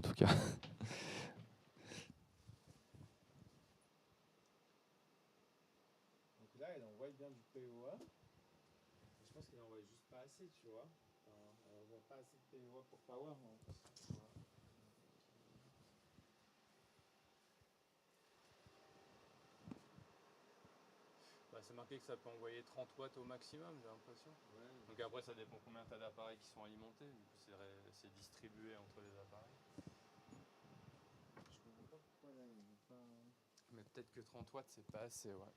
tout cas. Donc là, elle envoie bien du POA. Je pense qu'elle envoie juste pas assez, tu vois. Enfin, elle envoie pas assez de POA pour Power. En plus. Voilà. Bah, c'est marqué que ça peut envoyer 30 watts au maximum, j'ai l'impression. Ouais, donc après, ça dépend combien tu as d'appareils qui sont alimentés. Du coup, c'est distribué entre les appareils. je comprends pas pourquoi là, il veut pas. Mais peut-être que 30 watts, c'est pas assez, ouais.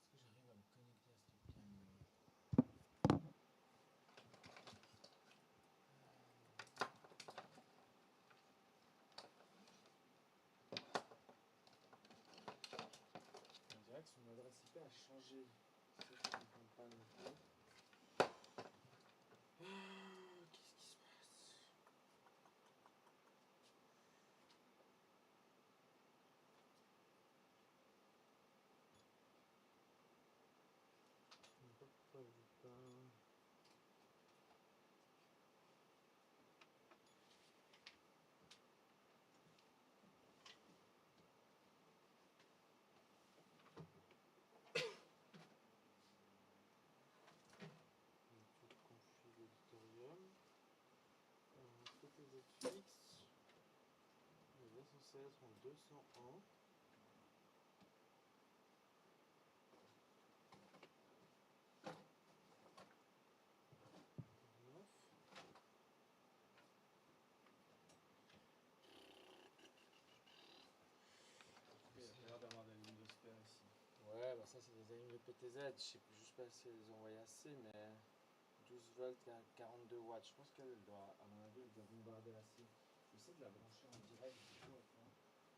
Est-ce que j'arrive à me connecter à cette camion? On dirait que son adresse IP a changé. C'est ça que je comprends pas non plus. Qu'est-ce qui se passe? Je ne sais pas pourquoi il veut pas. Config auditorium. Côté ZFix, il est censé être en 201. Il y a l'air d'avoir des lignes de spare ici. Ouais, bah ça c'est des lignes de PTZ, je sais juste pas si elles envoient assez, mais 12 volts à 42 watts, je pense qu'elle doit, à mon avis, elle doit bombarder assez. J'essaie de la brancher en direct du coup.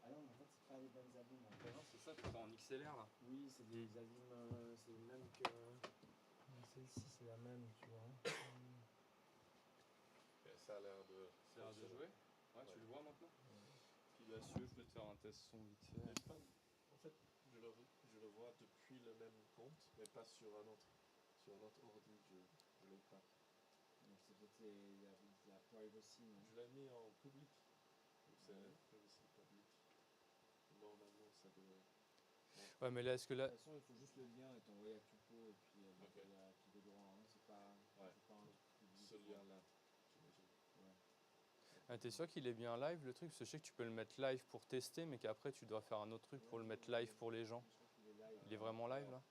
Ah non, mais en fait, c'est pas les bonnes abîmes. En fait. Non, c'est ça, t'es en XLR là. Oui, c'est des abîmes, c'est le même que. Celle-ci, c'est la même, tu vois. Ça a l'air de. Ça a l'air de jouer. Ouais, tu le vois maintenant. Puis là, si tu veux, je peux te faire un test son vite fait. En fait, je le vois depuis le même compte, mais pas sur un autre. Sur un autre ordi, je l'ai pas. Donc c'est peut-être la privacy. Je l'ai mis en public. C'est privacy public. Normalement, ça devrait. Ouais, mais là, est-ce que là. De toute façon, il faut juste le lien est envoyé à Tupo et puis il Ok. y a tout de droit. Hein. C'est pas un truc public. Ce lien-là, j'imagine. Ouais. Ah, t'es sûr qu'il est bien live le truc? Parce que je sais que tu peux le mettre live pour tester, mais qu'après tu dois faire un autre truc pour le mettre live pour les gens. Je crois qu'il est live. Il est vraiment live là?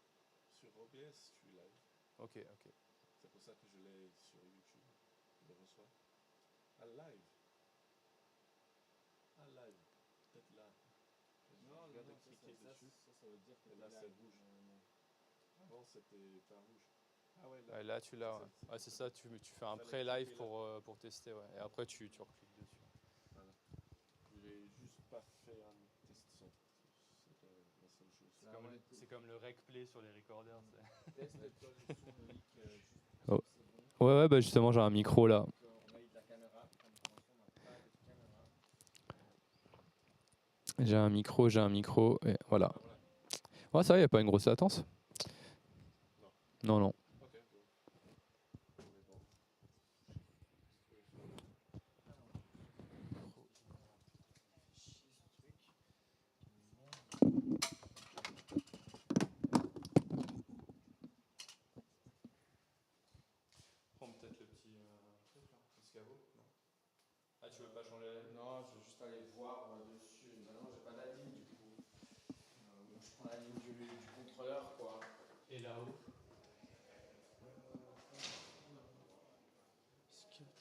Sur OBS, je suis live. Ok, ok. C'est pour ça que je l'ai sur YouTube. Je le reçois. Ah, live. Ah, live. Peut-être là. Non, je viens de cliquer dessus. Ça veut dire que Et là, t'es c'est live. rouge. Avant, c'était pas rouge. Ah ouais, là. Ouais, là tu l'as. Ouais, c'est ça, tu fais un pré-live pour tester, ouais. Et après tu recliques dessus. Voilà. J'ai juste pas fait un test son. C'était la seule chose. C'est comme le rec play sur les recorders. Teste le son, Loïc, juste Oh. pour c'est bon. Ouais, bah justement, j'ai un micro là. Donc, on a eu de la caméra. Comme pour l'instant, on n'a pas de caméra. J'ai un micro, et voilà. Ouais, ça va, y a pas une grosse latence? Non. Non. Ok, bon. On est bon. Chier ce truc. Prends peut-être le petit truc là, escabeau. Non. Ah, tu veux pas changer la ligne? Non, je vais juste aller voir dessus. Maintenant, j'ai pas la ligne du coup. Donc, je prends la ligne du contrôleur quoi. Et là-haut?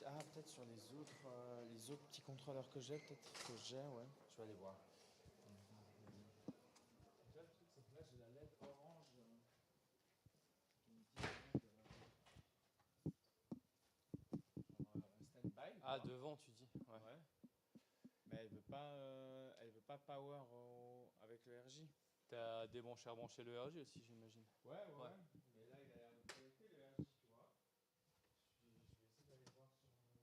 Ah, peut-être sur les autres petits contrôleurs que j'ai, ouais. Je vais aller voir. Déjà, le truc, c'est que là, j'ai la LED orange qui me dit stand-by. Ah, devant, tu dis. Ouais. Mais elle veut pas power avec le RJ. T'as rebranché le RG aussi, j'imagine. Ouais. Mais là, il a l'air de connecter le RJ, tu vois. Je vais essayer d'aller voir sur la suite.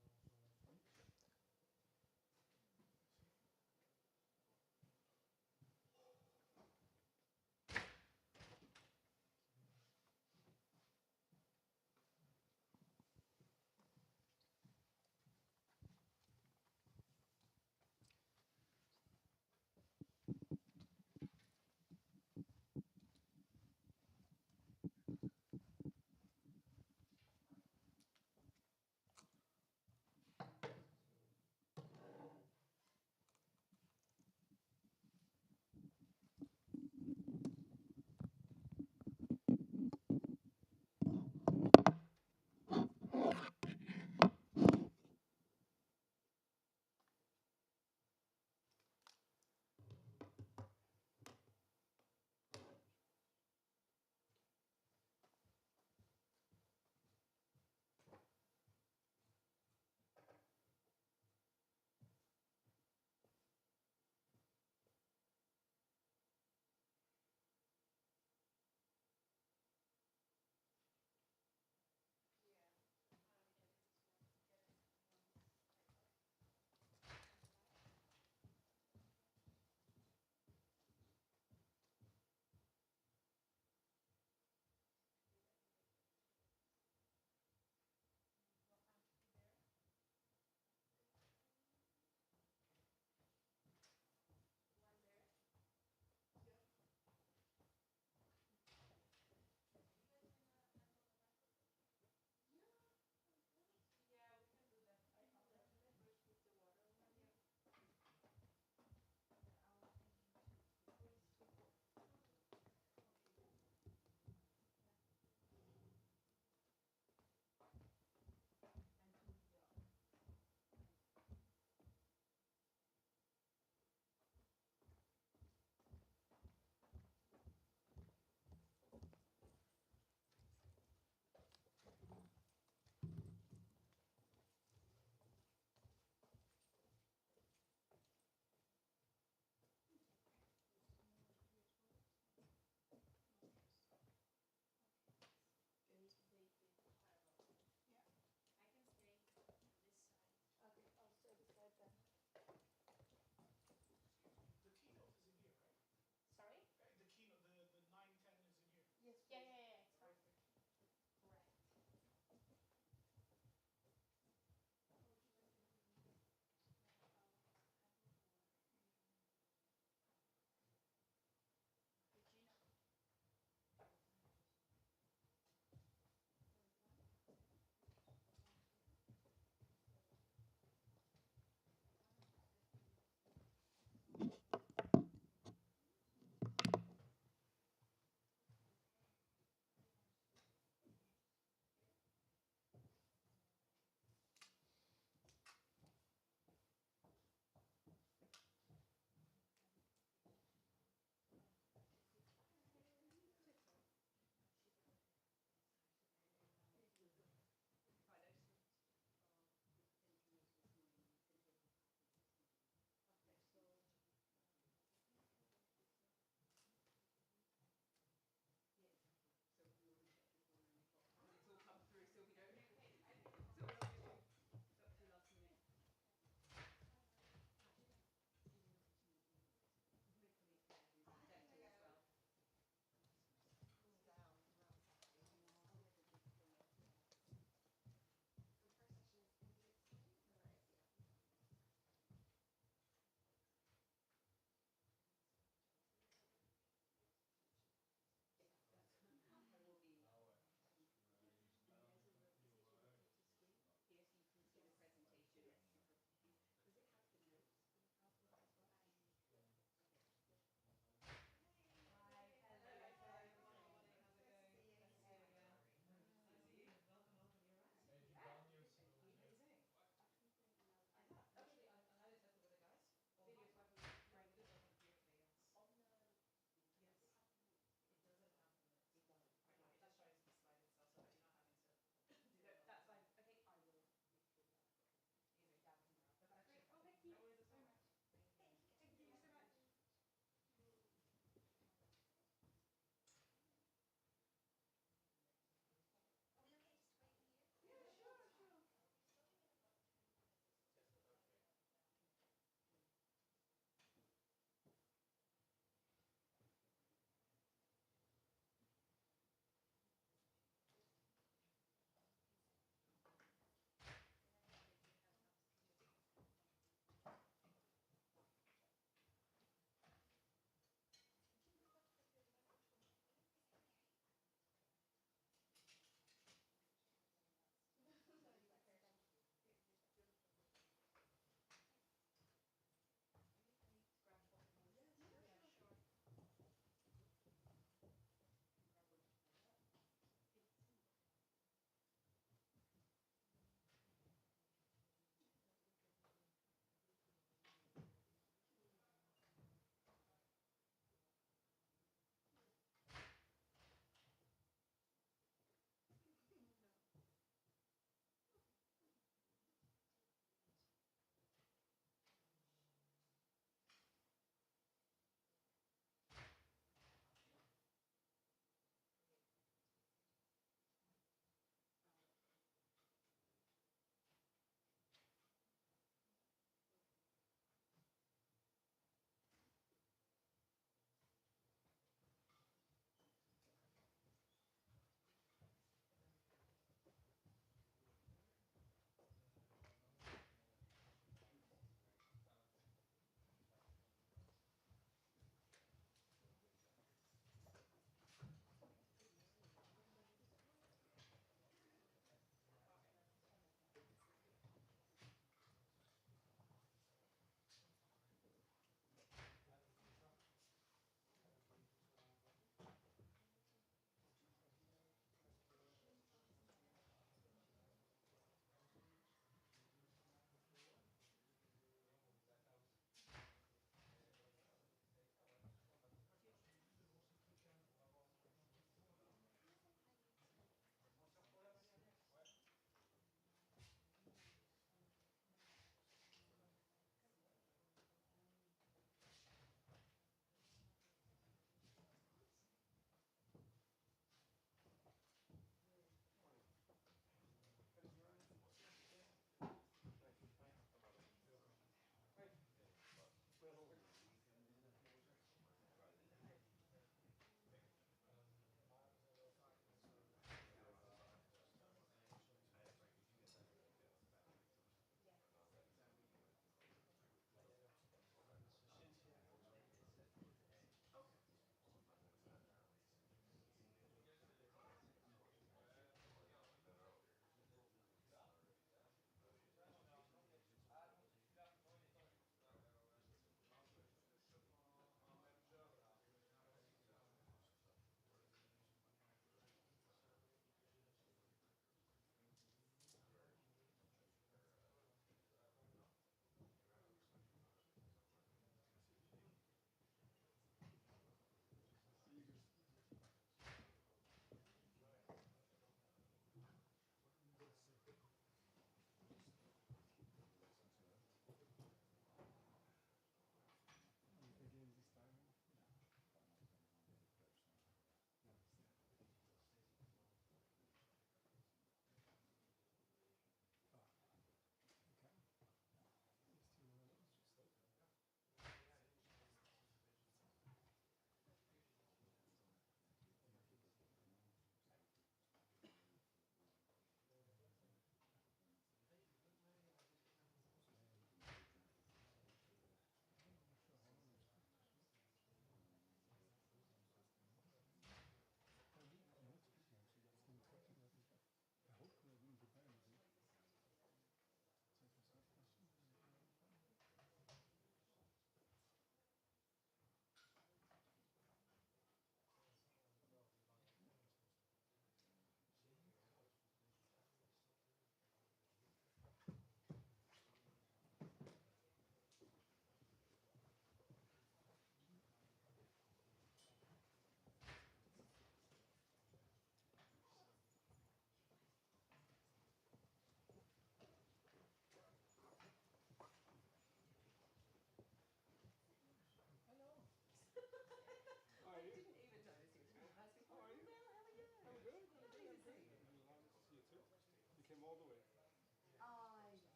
all the way?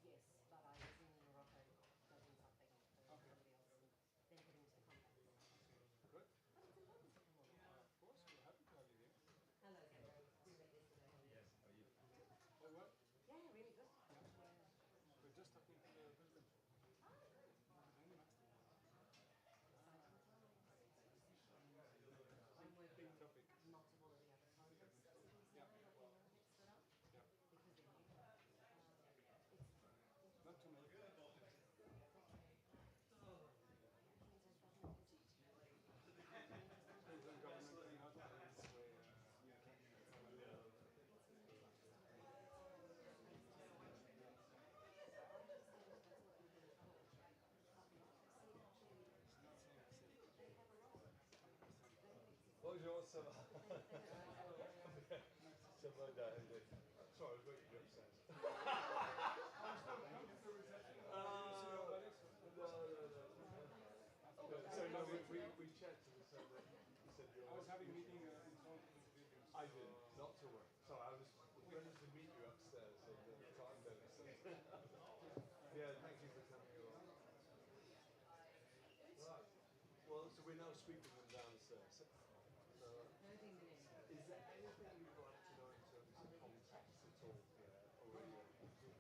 Yes, but I was in Morocco doing something for somebody else and then heading to the compact. Good. But it's important to come on. Of course, we're happy to have you here. Hello, Pedro. We met yesterday. Oh, what? Yeah, really good. We're just talking to the president. Only next time. I'm working Big on topic. multiple of the other projects that we Yeah. started that we want to get stood up Yeah. because they're new. Not too many. Queensland government is not in this way. Bonjour, ça va? Nice Ça va, David? Sorry, I was waiting for you upstairs. So no, we checked and we said that you said you're. I was having a meeting in Toronto with Vivian. I did, not to worry. Sorry, I was ready to meet you upstairs at the time then. Yeah, thank you for coming along. Right. Well, so we're now sweeping them downstairs. So, is there anything you'd like to know in terms of context at all, Pierre? Or are you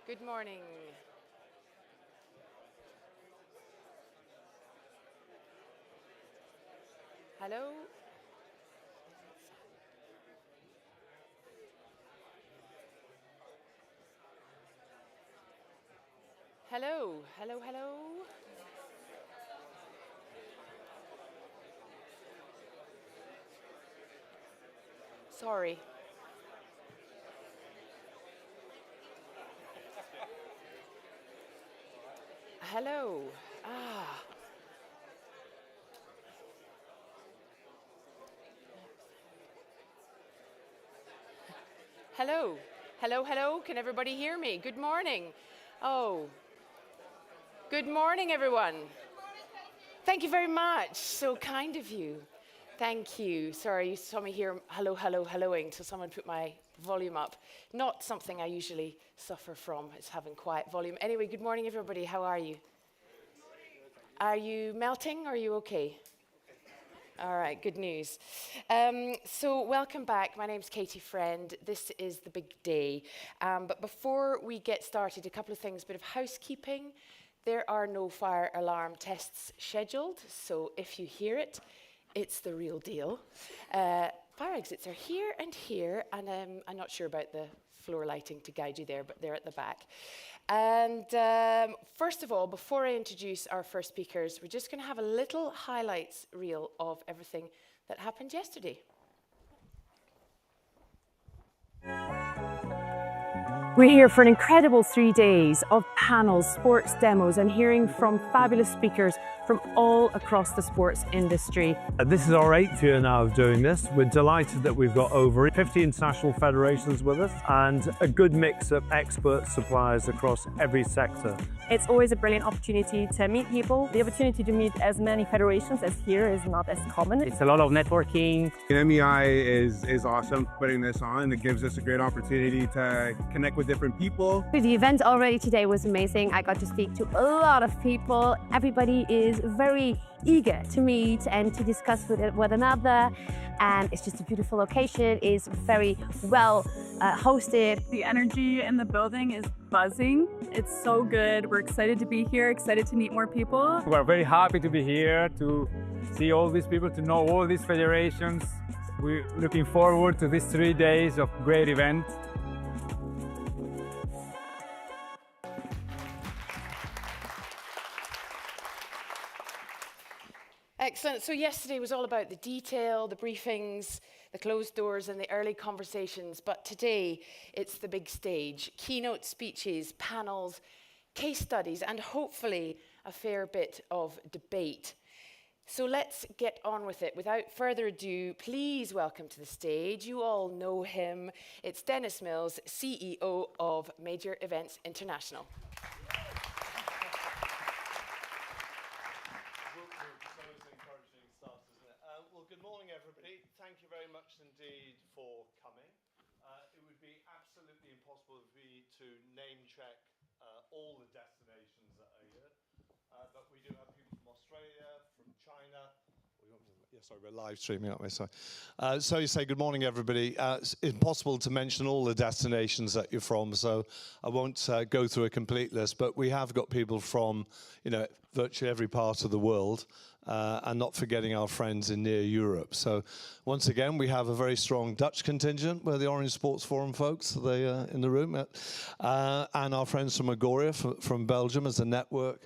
Good morning. Hello. Hello, hello, hello. Sorry. Hello. Ah. Hello. Hello, hello. Can everybody hear me? Good morning. Oh. Good morning, everyone. Thank you very much. So kind of you. Thank you. Sorry, you saw me here hello, hello, helloing, so someone put my volume up. Not something I usually suffer from, is having quiet volume. Anyway, good morning, everybody. How are you? Are you melting? Or are you okay? All right, good news. So welcome back. My name's Katie Friend. This is the big day. But before we get started, a couple of things, bit of housekeeping. There are no fire alarm tests scheduled, so if you hear it, it's the real deal. Fire exits are here, and I'm not sure about the floor lighting to guide you there, but they're at the back. And first of all, before I introduce our first speakers, we're just going to have a little highlights reel of everything that happened yesterday. We're here for an incredible 3 days of panels, sports demos, and hearing from fabulous speakers from all across the sports industry. This is our 8th year now of doing this. We're delighted that we've got over 50 international federations with us and a good mix of expert suppliers across every sector. It's always a brilliant opportunity to meet people. The opportunity to meet as many federations as here is not as common. It's a lot of networking. MEI is awesome putting this on. It gives us a great opportunity to connect with different people. The event already today was amazing. I got to speak to a lot of people. Everybody is very eager to meet and to discuss with one another, and it's just a beautiful location. It's very well hosted. The energy in the building is buzzing. It's so good. We're excited to be here, excited to meet more people. We're very happy to be here, to see all these people, to know all these federations. We're looking forward to these 3 days of great event. Excellent. So yesterday was all about the detail, the briefings, the closed doors and the early conversations. But today it's the big stage. Keynote speeches, panels, case studies, and hopefully a fair bit of debate. So let's get on with it. Without further ado, please welcome to the stage. You all know him. It's Dennis Mills, CEO of Major Events International. Good morning, everybody. Thank you very much indeed for coming. It would be absolutely impossible for me to name check all the destinations that are here, but we do have people from Australia, from China. Yeah, sorry, we're live streaming, aren't we? Sorry. So you say good morning, everybody. It's impossible to mention all the destinations that you're from, so I won't go through a complete list, but we have got people from, virtually every part of the world. And not forgetting our friends in near Europe. So once again, we have a very strong Dutch contingent. We're the Orange Sports Forum folks, are they in the room? And our friends from Agoria, from Belgium as a network.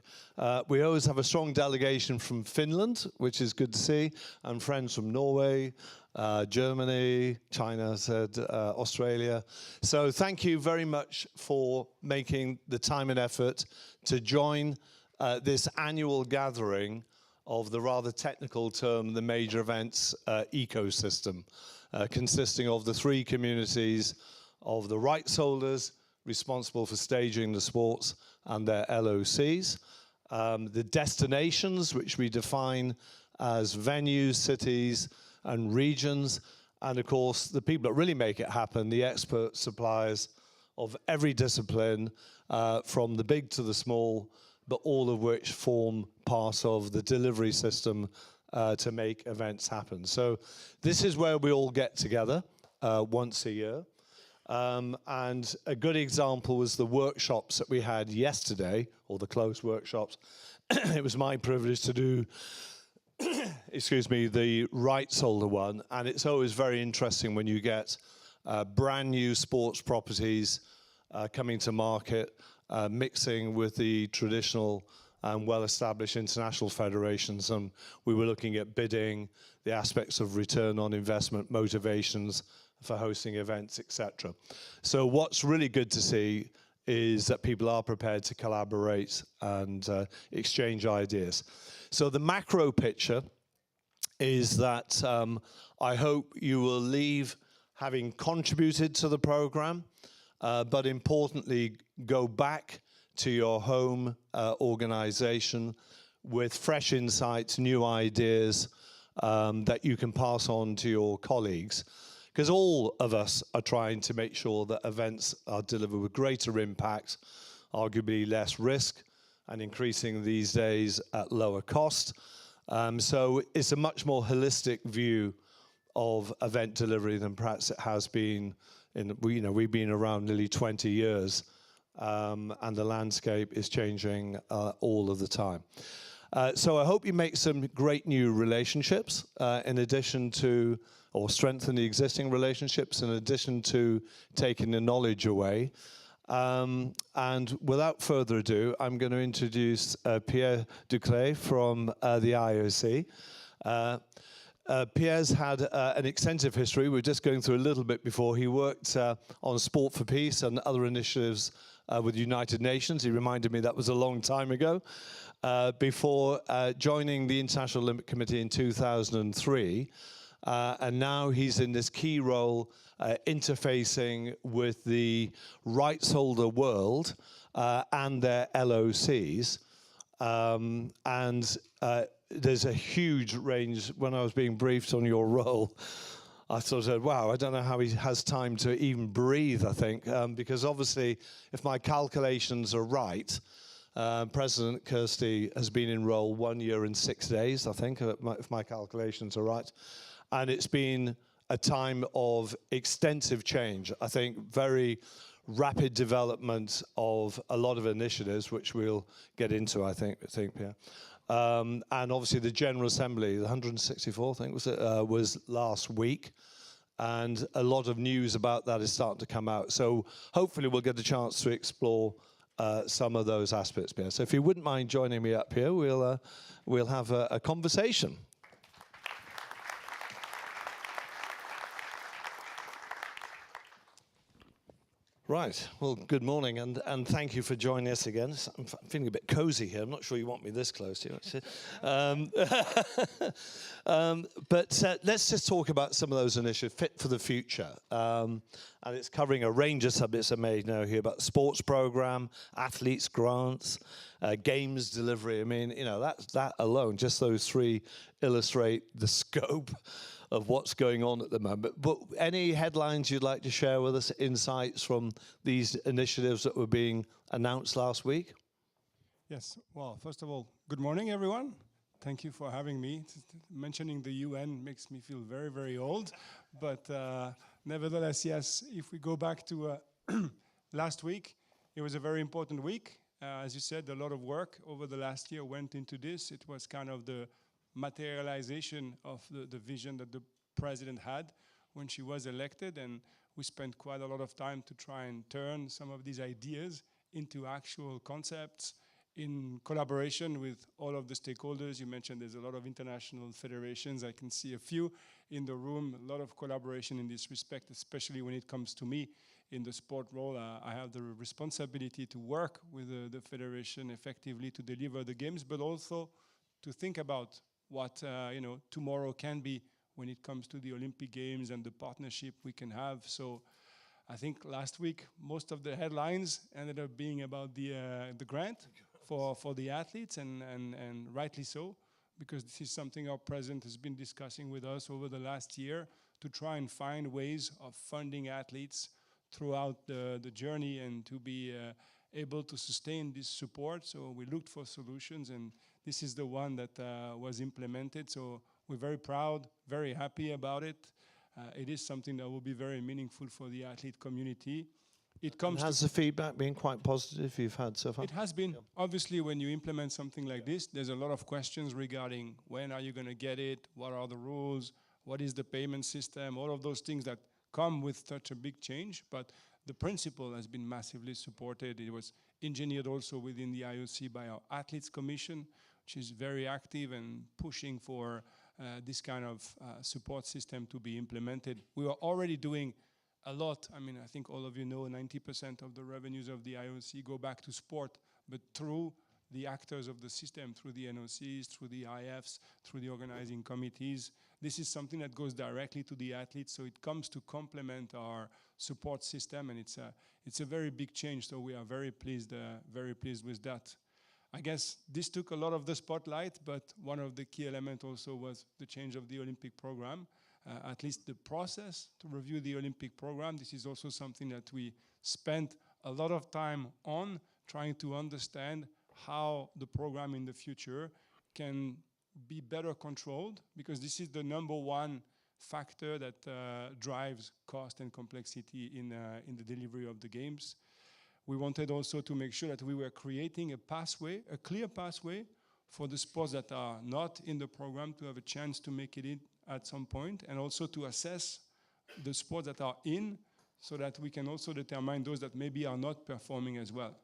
We always have a strong delegation from Finland, which is good to see, and friends from Norway, Germany, China, Australia. So thank you very much for making the time and effort to join this annual gathering of the rather technical term, the major events ecosystem, consisting of the 3 communities of the rights holders responsible for staging the sports and their LOCs, the destinations, which we define as venues, cities, and regions, and of course, the people that really make it happen, the expert suppliers of every discipline, from the big to the small, but all of which form part of the delivery system to make events happen. So this is where we all get together once a year. And a good example was the workshops that we had yesterday, or the closed workshops. It was my privilege to do, excuse me, the rights holder one. And it's always very interesting when you get brand new sports properties coming to market, mixing with the traditional and well-established international federations. And we were looking at bidding, the aspects of return on investment, motivations for hosting events, etc. So what's really good to see is that people are prepared to collaborate and exchange ideas. So the macro picture is that I hope you will leave having contributed to the program, but importantly, go back to your home organization with fresh insights, new ideas that you can pass on to your colleagues. Because all of us are trying to make sure that events are delivered with greater impact, arguably less risk, and increasing these days at lower cost. So it's a much more holistic view of event delivery than perhaps it has been. We've been around nearly 20 years, and the landscape is changing all of the time. So I hope you make some great new relationships in addition to, or strengthen the existing relationships in addition to taking the knowledge away. And without further ado, I'm going to introduce Pierre Ducret from the IOC. Pierre's had an extensive history. We're just going through a little bit before. He worked on Sport for Peace and other initiatives with the United Nations. He reminded me that was a long time ago. Before joining the International Olympic Committee in 2003. And now he's in this key role interfacing with the rights holder world and their LOCs. There's a huge range. When I was being briefed on your role, I sort of said, wow, I don't know how he has time to even breathe, I think, because obviously if my calculations are right, President Kirsty has been in role 1 year and 6 days, I think, if my calculations are right. And it's been a time of extensive change. I think very rapid development of a lot of initiatives, which we'll get into, I think Pierre. And obviously the General Assembly, the 164th, I think was last week. And a lot of news about that is starting to come out. So hopefully we'll get a chance to explore some of those aspects, Pierre. So if you wouldn't mind joining me up here, we'll have a conversation. Right, well, good morning, and thank you for joining us again. I'm feeling a bit cozy here. I'm not sure you want me this close to you, actually. But let's just talk about some of those initiatives, Fit for the Future. And it's covering a range of subjects I made now here about sports program, athletes grants, games delivery. I mean, that alone, just those three illustrate the scope of what's going on at the moment. But any headlines you'd like to share with us, insights from these initiatives that were being announced last week? Yes, well, first of all, good morning, everyone. Thank you for having me. Mentioning the UN makes me feel very, very old. But nevertheless, yes, if we go back to last week, it was a very important week. As you said, a lot of work over the last year went into this. It was kind of the materialization of the vision that the president had when she was elected, and we spent quite a lot of time to try and turn some of these ideas into actual concepts in collaboration with all of the stakeholders. You mentioned there's a lot of international federations. I can see a few in the room, a lot of collaboration in this respect, especially when it comes to me in the sport role. I have the responsibility to work with the federation effectively to deliver the games, but also to think about what tomorrow can be when it comes to the Olympic Games and the partnership we can have. So I think last week most of the headlines ended up being about the grant for the athletes, and rightly so, because this is something our president has been discussing with us over the last year to try and find ways of funding athletes throughout the journey and to be able to sustain this support. So we looked for solutions, and this is the one that was implemented. So we're very proud, very happy about it. it is something that will be very meaningful for the athlete community. It And comes has the feedback been quite positive you've had so far? It has been. Obviously, when you implement something like this, there's a lot of questions regarding when are you going to get it, what are the rules, what is the payment system, all of those things that come with such a big change. But the principle has been massively supported. It was engineered also within the IOC by our Athletes Commission, which is very active and pushing for this kind of support system to be implemented. We were already doing a lot. I mean, I think all of you know 90% of the revenues of the IOC go back to sport, but through the actors of the system, through the NOCs, through the IFs, through the organizing committees. This is something that goes directly to the athletes, so it comes to complement our support system, and it's a very big change, so we are very pleased with that. I guess this took a lot of the spotlight, but one of the key elements also was the change of the Olympic program. At least the process to review the Olympic program. This is also something that we spent a lot of time on, trying to understand how the program in the future can be better controlled, because this is the number one factor that drives cost and complexity in the delivery of the games. We wanted also to make sure that we were creating a pathway, a clear pathway for the sports that are not in the program to have a chance to make it in at some point, and also to assess the sports that are in, so that we can also determine those that maybe are not performing as well.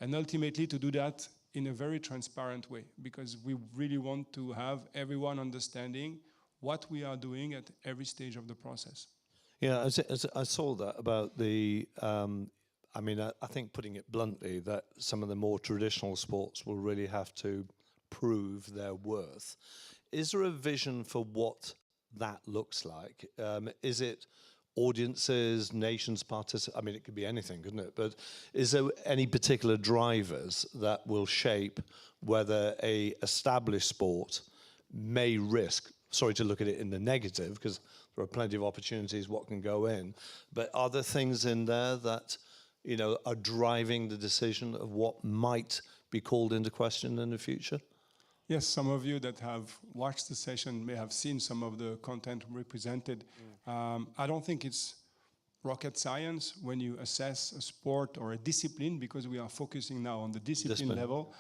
And ultimately to do that in a very transparent way, because we really want to have everyone understanding what we are doing at every stage of the process. Yeah, as I saw that about the, I mean, I think putting it bluntly, that some of the more traditional sports will really have to prove their worth. Is there a vision for what that looks like? Is it audiences, nations participate? I mean, it could be anything, couldn't it? But is there any particular drivers that will shape whether a established sport may risk, sorry to look at it in the negative, because there are plenty of opportunities what can go in, but are there things in there that, you know, are driving the decision of what might be called into question in the future? Yes, some of you that have watched the session may have seen some of the content represented. I don't think it's rocket science when you assess a sport or a discipline, because we are focusing now on the discipline level.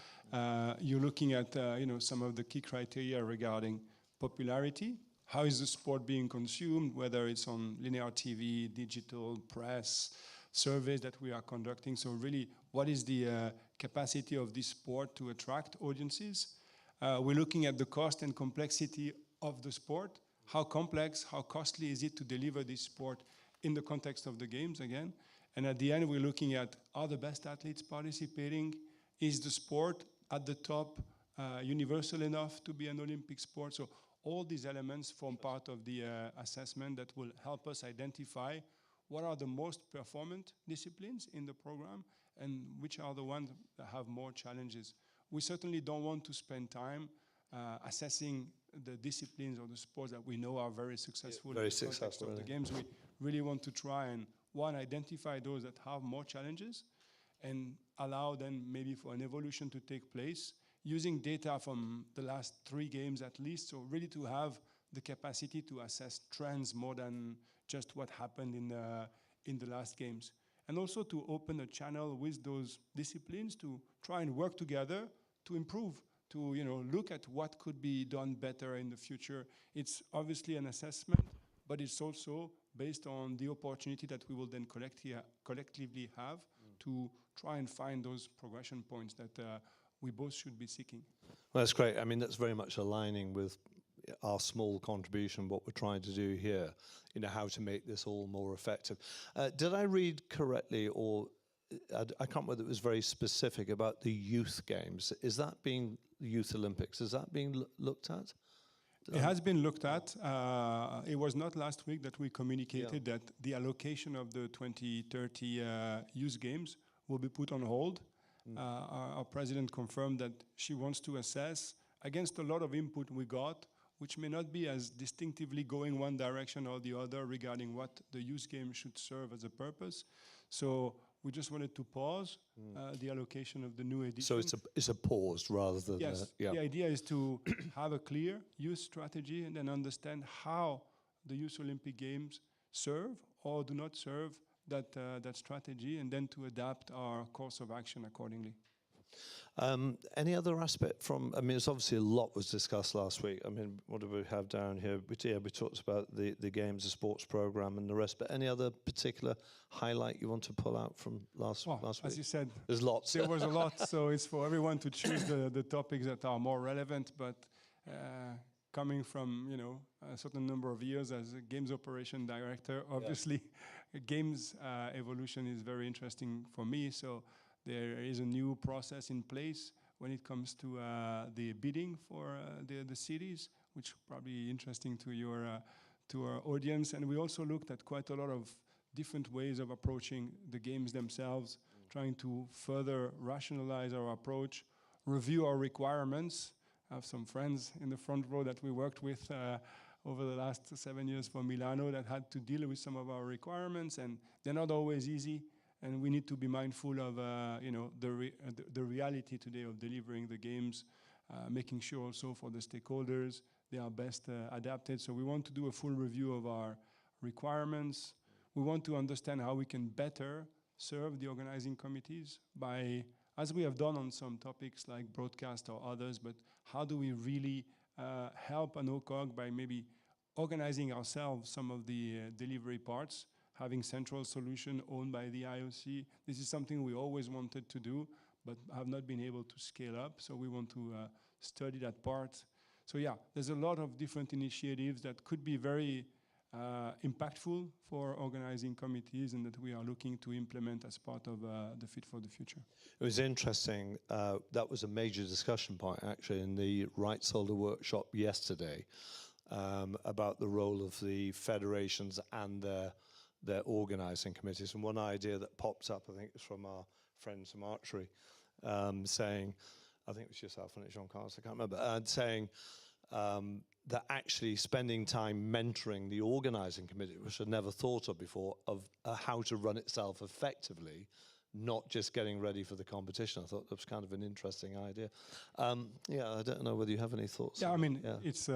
You're looking at some of the key criteria regarding popularity. How is the sport being consumed, whether it's on linear TV, digital, press, surveys that we are conducting. So really, what is the capacity of this sport to attract audiences? We're looking at the cost and complexity of the sport. How complex, how costly is it to deliver this sport in the context of the games again? And at the end, we're looking at, are the best athletes participating? Is the sport at the top universal enough to be an Olympic sport? So all these elements form part of the assessment that will help us identify what are the most performant disciplines in the program and which are the ones that have more challenges. We certainly don't want to spend time assessing the disciplines or the sports that we know are very successful in the context of the games. We really want to try and, one, identify those that have more challenges and allow then maybe for an evolution to take place using data from the last 3 games at least, so really to have the capacity to assess trends more than just what happened in the last games. And also to open a channel with those disciplines to try and work together to improve, to look at what could be done better in the future. It's obviously an assessment, but it's also based on the opportunity that we will then collectively have to try and find those progression points that we both should be seeking. Well, that's great. I mean, that's very much aligning with our small contribution, what we're trying to do here, how to make this all more effective. Did I read correctly, or I can't remember whether it was very specific about the youth games? Is that being the Youth Olympics? Is that being looked at? It has been looked at. It was not last week that we communicated that the allocation of the 2030 Youth Games will be put on hold. Our president confirmed that she wants to assess, against a lot of input we got, which may not be as distinctively going one direction or the other regarding what the Youth Games should serve as a purpose. So we just wanted to pause the allocation of the new edition. So it's a pause rather than... Yes, the idea is to have a clear youth strategy and then understand how the Youth Olympic Games serve or do not serve that strategy, and then to adapt our course of action accordingly. Any other aspect from, I mean, it's obviously a lot was discussed last week. I mean, what do we have down here? We talked about the games, the sports program and the rest, but any other particular highlight you want to pull out from last week? As you said, there's lots. There was a lot, so it's for everyone to choose the topics that are more relevant, but coming from, you know, a certain number of years as a games operation director, obviously games evolution is very interesting for me, so there is a new process in place when it comes to the bidding for the cities, which probably interesting to our audience. And we also looked at quite a lot of different ways of approaching the games themselves, trying to further rationalize our approach, review our requirements. I have some friends in the front row that we worked with over the last 7 years for Milano that had to deal with some of our requirements, and they're not always easy. And we need to be mindful of, you know, the reality today of delivering the games, making sure also for the stakeholders they are best adapted. So we want to do a full review of our requirements. We want to understand how we can better serve the organizing committees by, as we have done on some topics like broadcast or others, but how do we really help an OCOG by maybe organizing ourselves some of the delivery parts, having central solution owned by the IOC. This is something we always wanted to do, but have not been able to scale up. So we want to study that part. So yeah, there's a lot of different initiatives that could be very impactful for organizing committees and that we are looking to implement as part of the Fit for the Future. It was interesting. That was a major discussion point actually in the rights holder workshop yesterday about the role of the federations and their organising committees. And one idea that popped up, I think it was from our friends from Archery, saying, I think it was yourself and it's Jean Carlos, I can't remember, saying that actually spending time mentoring the organising committee, which I'd never thought of before, of how to run itself effectively, not just getting ready for the competition. I thought that was kind of an interesting idea. Yeah, I don't know whether you have any thoughts. Yeah, I mean, it's...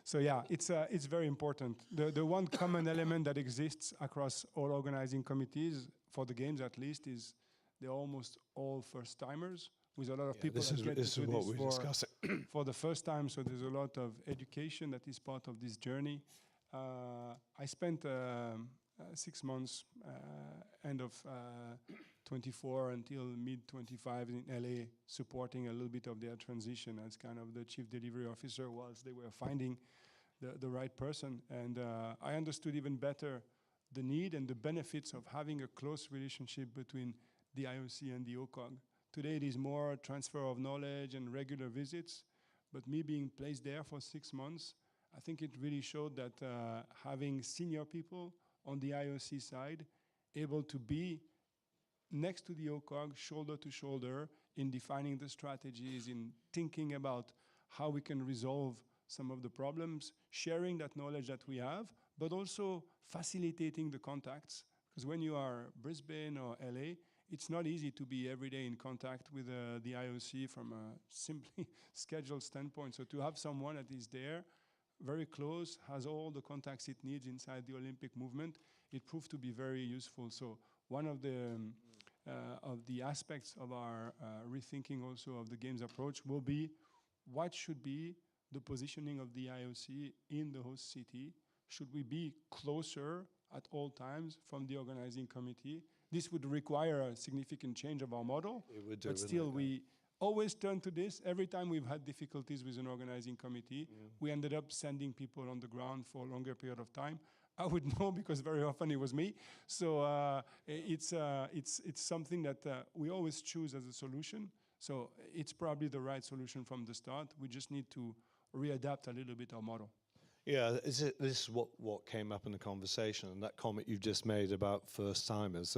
So yeah, it's very important. The one common element that exists across all organizing committees, for the games at least, is they're almost all first-timers, with a lot of people that get to do this for the first time. So there's a lot of education that is part of this journey. I spent 6 months, end of 24 until mid-25 in LA, supporting a little bit of their transition as kind of the chief delivery officer whilst they were finding the right person. And I understood even better the need and the benefits of having a close relationship between the IOC and the OCOG. Today it is more transfer of knowledge and regular visits, but me being placed there for 6 months, I think it really showed that having senior people on the IOC side, able to be next to the OCOG, shoulder to shoulder, in defining the strategies, in thinking about how we can resolve some of the problems, sharing that knowledge that we have, but also facilitating the contacts. Because when you are Brisbane or LA, it's not easy to be every day in contact with the IOC from a simply scheduled standpoint. So to have someone that is there, very close, has all the contacts it needs inside the Olympic movement, it proved to be very useful. So one of the aspects of our rethinking also of the games approach will be what should be the positioning of the IOC in the host city. Should we be closer at all times from the organizing committee? This would require a significant change of our model, but still we always turn to this. Every time we've had difficulties with an organizing committee, we ended up sending people on the ground for a longer period of time. I would know because very often it was me. So it's something that we always choose as a solution. So it's probably the right solution from the start. We just need to readapt a little bit our model. Yeah, this is what came up in the conversation, and that comment you've just made about first-timers.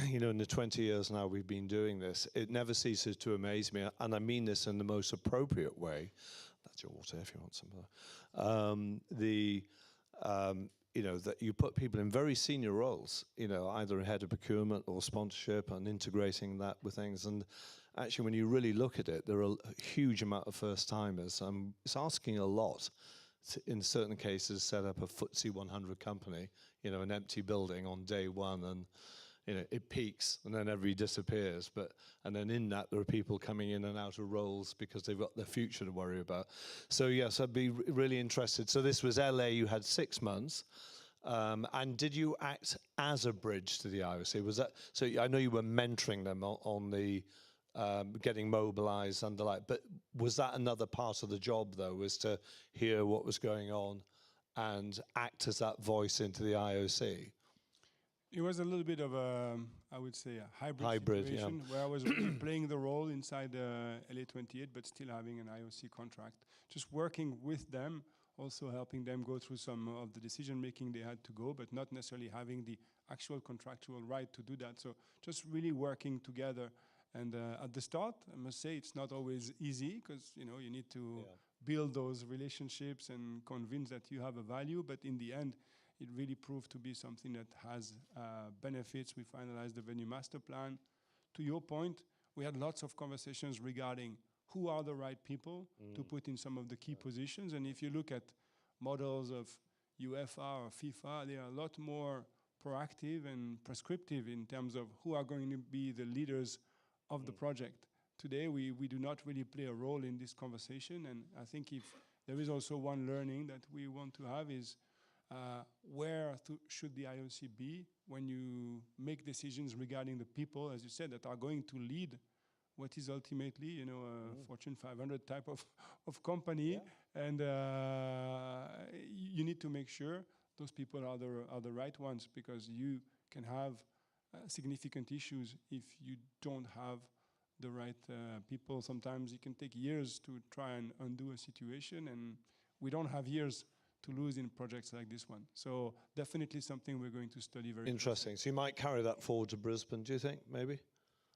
You know, in the 20 years now we've been doing this, it never ceases to amaze me, and I mean this in the most appropriate way. That's your water if you want some of that. you know, that you put people in very senior roles, you know, either head of procurement or sponsorship, and integrating that with things. And actually, when you really look at it, there are a huge amount of first-timers. It's asking a lot to, in certain cases, set up a FTSE 100 company, you know, an empty building on day one, and you know, it peaks and then everybody disappears. And then in that, there are people coming in and out of roles because they've got their future to worry about. So yes, I'd be really interested. So this was LA, you had 6 months. And did you act as a bridge to the IOC? Was that, so I know you were mentoring them on the getting mobilized and the like, but was that another part of the job though, was to hear what was going on and act as that voice into the IOC? It was a little bit of a, I would say, a hybrid situation, where I was really playing the role inside LA28, but still having an IOC contract. Just working with them, also helping them go through some of the decision-making they had to go, but not necessarily having the actual contractual right to do that. So just really working together. And at the start, I must say, it's not always easy, because you know, you need to build those relationships and convince that you have a value, but in the end, it really proved to be something that has benefits. We finalized the venue master plan. To your point, we had lots of conversations regarding who are the right people to put in some of the key positions. And if you look at models of UEFA or FIFA, they are a lot more proactive and prescriptive in terms of who are going to be the leaders of the project. Today, we do not really play a role in this conversation. And I think if there is also one learning that we want to have is, where should the IOC be when you make decisions regarding the people, as you said, that are going to lead what is ultimately, you know, a Fortune 500 type of company, and you need to make sure those people are the right ones, because you can have significant issues if you don't have the right people. Sometimes it can take years to try and undo a situation, and we don't have years to lose in projects like this one. So definitely something we're going to study very interesting. closely. So you might carry that forward to Brisbane, do you think, maybe?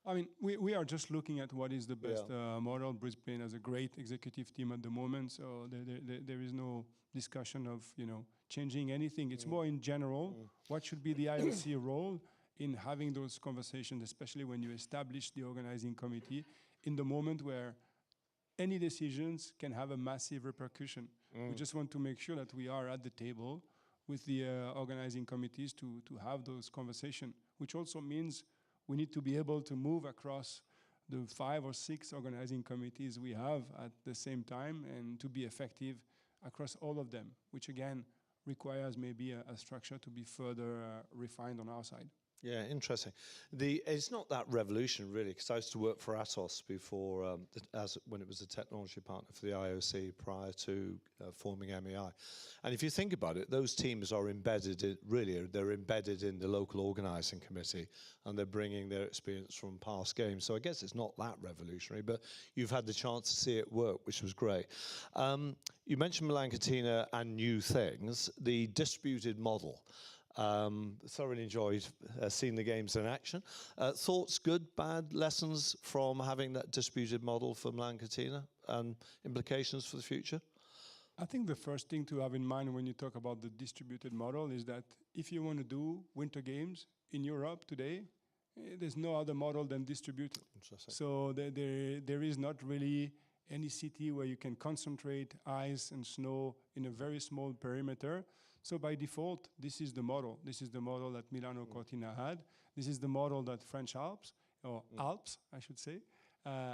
I mean, we are just looking at what is the best model. Brisbane has a great executive team at the moment, so there is no discussion of, you know, changing anything. It's more in general, what should be the IOC role in having those conversations, especially when you establish the organizing committee, in the moment where any decisions can have a massive repercussion. We just want to make sure that we are at the table with the organizing committees to have those conversations, which also means we need to be able to move across the 5 or 6 organizing committees we have at the same time, and to be effective across all of them, which again requires maybe a structure to be further refined on our side. Yeah, interesting. It's not that revolution, really, because I used to work for Atos before, when it was a technology partner for the IOC prior to forming MEI. And if you think about it, those teams are embedded, they're embedded in the local organising committee, and they're bringing their experience from past games. So I guess it's not that revolutionary, but you've had the chance to see it work, which was great. You mentioned Milan Cortina and new things, the distributed model. Thoroughly enjoyed seeing the games in action. Thoughts, good, bad, lessons from having that distributed model for Milan Cortina, and implications for the future? I think the first thing to have in mind when you talk about the distributed model is that if you want to do winter games in Europe today, there's no other model than distributed. So there is not really any city where you can concentrate ice and snow in a very small perimeter. So by default, this is the model. This is the model that Milano Cortina had. This is the model that French Alps, or Alps, I should say,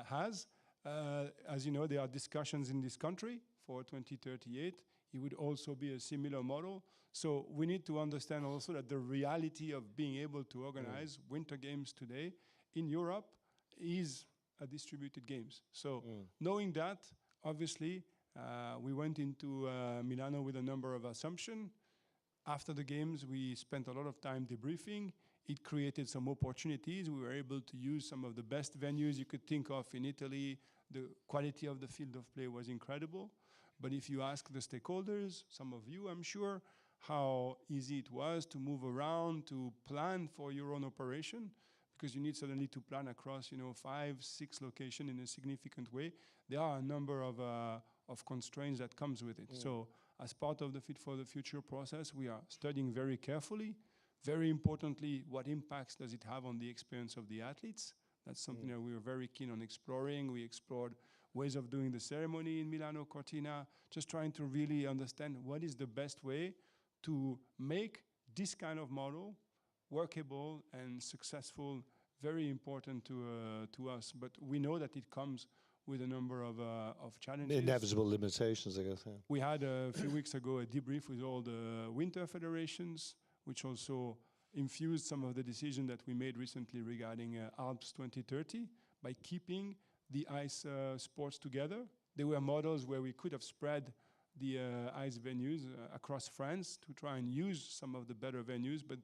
has. As you know, there are discussions in this country for 2038. It would also be a similar model. So we need to understand also that the reality of being able to organize winter games today in Europe is a distributed games. So knowing that, obviously, we went into Milano with a number of assumptions. After the games, we spent a lot of time debriefing. It created some opportunities. We were able to use some of the best venues you could think of in Italy. The quality of the field of play was incredible. But if you ask the stakeholders, some of you, I'm sure, how easy it was to move around, to plan for your own operation, because you need suddenly to plan across, 5, 6 locations in a significant way. There are a number of constraints that comes with it. So as part of the Fit for the Future process, we are studying very carefully. Very importantly, what impacts does it have on the experience of the athletes? That's something that we were very keen on exploring. We explored ways of doing the ceremony in Milano Cortina, just trying to really understand what is the best way to make this kind of model workable and successful, very important to us. But we know that it comes with a number of challenges. Inevitable limitations, I guess. Yeah. We had a few weeks ago a debrief with all the winter federations, which also infused some of the decisions that we made recently regarding Alps 2030 by keeping the ice sports together. There were models where we could have spread the ice venues across France to try and use some of the better venues, but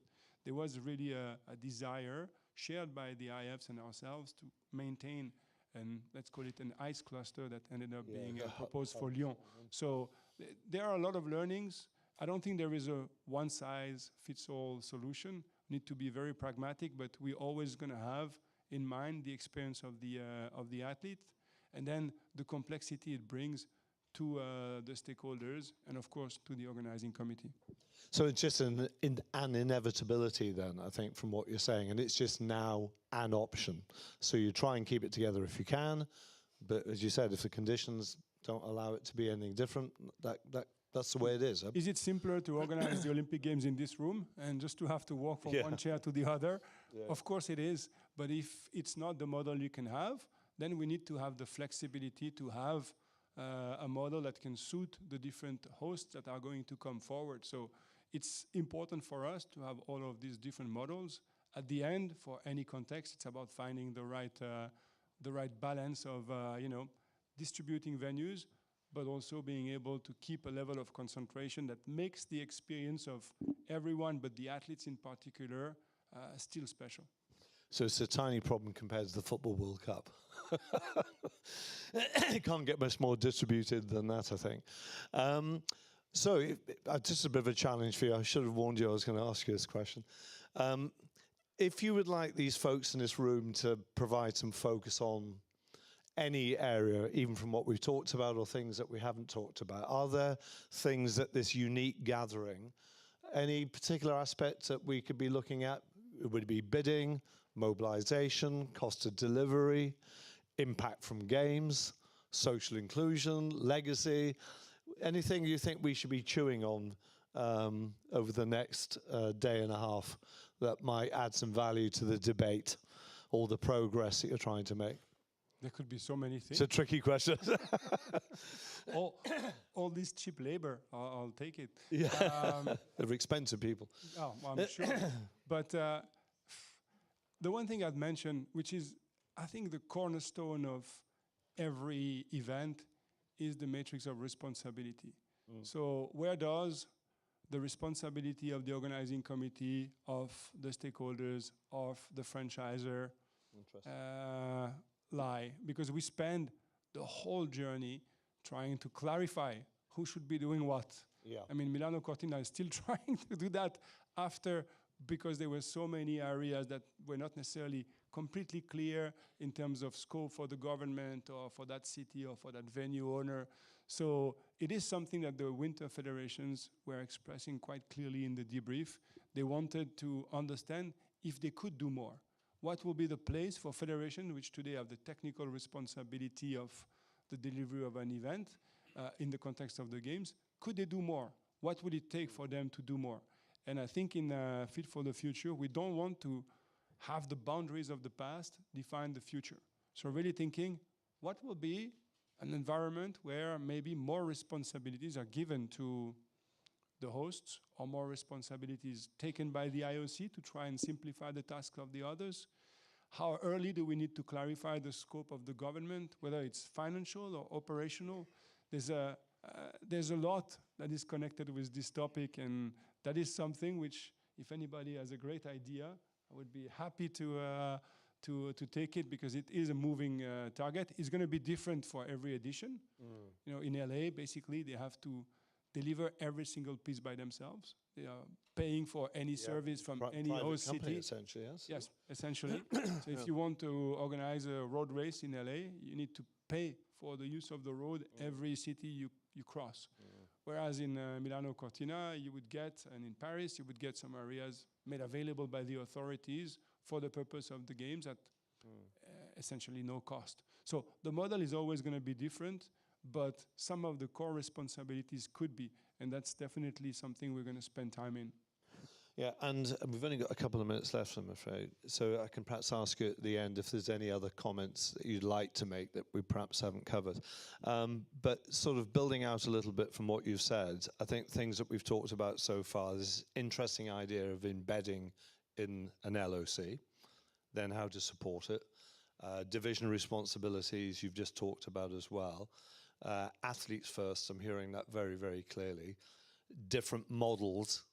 there was really a desire shared by the IFs and ourselves to maintain and let's call it an ice cluster that ended up being proposed for Lyon. So there are a lot of learnings. I don't think there is a one-size-fits-all solution. We need to be very pragmatic, but we're always going to have in mind the experience of the athlete, and then the complexity it brings to the stakeholders, and of course to the organizing committee. So it's just an inevitability then, I think, from what you're saying, and it's just now an option. So you try and keep it together if you can, but as you said, if the conditions don't allow it to be anything different, that's the way it is. Is it simpler to organize the Olympic Games in this room and just to have to walk from one chair to the other? Yeah. Of course it is, but if it's not the model you can have, then we need to have the flexibility to have a model that can suit the different hosts that are going to come forward. So it's important for us to have all of these different models. At the end, for any context, it's about finding the right balance of distributing venues, but also being able to keep a level of concentration that makes the experience of everyone, but the athletes in particular, still special. So it's a tiny problem compared to the Football World Cup. It can't get much more distributed than that, I think. Just a bit of a challenge for you. I should have warned you I was going to ask you this question. If you would like these folks in this room to provide some focus on any area, even from what we've talked about or things that we haven't talked about, are there things at this unique gathering, any particular aspect that we could be looking at? Would it be bidding, mobilization, cost of delivery, impact from games, social inclusion, legacy, anything you think we should be chewing on over the next day and a half that might add some value to the debate or the progress that you're trying to make? There could be so many things. It's a tricky question. all this cheap labor, I'll take it. Yeah, they're expensive people. Oh, well, I'm sure. But the one thing I'd mention, which is, I think, the cornerstone of every event, is the matrix of responsibility. So where does the responsibility of the organizing committee, of the stakeholders, of the franchisor lie? Because we spend the whole journey trying to clarify who should be doing what. Yeah. I mean, Milano Cortina is still trying to do that because there were so many areas that were not necessarily completely clear in terms of scope for the government or for that city or for that venue owner. So it is something that the winter federations were expressing quite clearly in the debrief. They wanted to understand if they could do more. What will be the place for federations which today have the technical responsibility of the delivery of an event in the context of the games? Could they do more? What would it take for them to do more? And I think in Fit for the Future, we don't want to have the boundaries of the past define the future. So really thinking, what will be an environment where maybe more responsibilities are given to the hosts or more responsibilities taken by the IOC to try and simplify the task of the others? How early do we need to clarify the scope of the government, whether it's financial or operational? There's a lot that is connected with this topic, and that is something which, if anybody has a great idea, I would be happy to take it, because it is a moving target. It's going to be different for every edition. You know, in LA, basically, they have to deliver every single piece by themselves. They are paying for any service from any host city. Essentially, yes. Yes, essentially. So if you want to organize a road race in LA, you need to pay for the use of the road every city you cross. Whereas in Milano Cortina, you would get, and in Paris, you would get some areas made available by the authorities for the purpose of the games at essentially no cost. So the model is always going to be different, but some of the core responsibilities could be, and that's definitely something we're going to spend time in. Yeah, and we've only got a couple of minutes left, I'm afraid. So I can perhaps ask you at the end if there's any other comments that you'd like to make that we perhaps haven't covered. But sort of building out a little bit from what you've said, I think things that we've talked about so far, this interesting idea of embedding in an LOC, then how to support it, division responsibilities you've just talked about as well. Athletes first, I'm hearing that very, very clearly. Different models.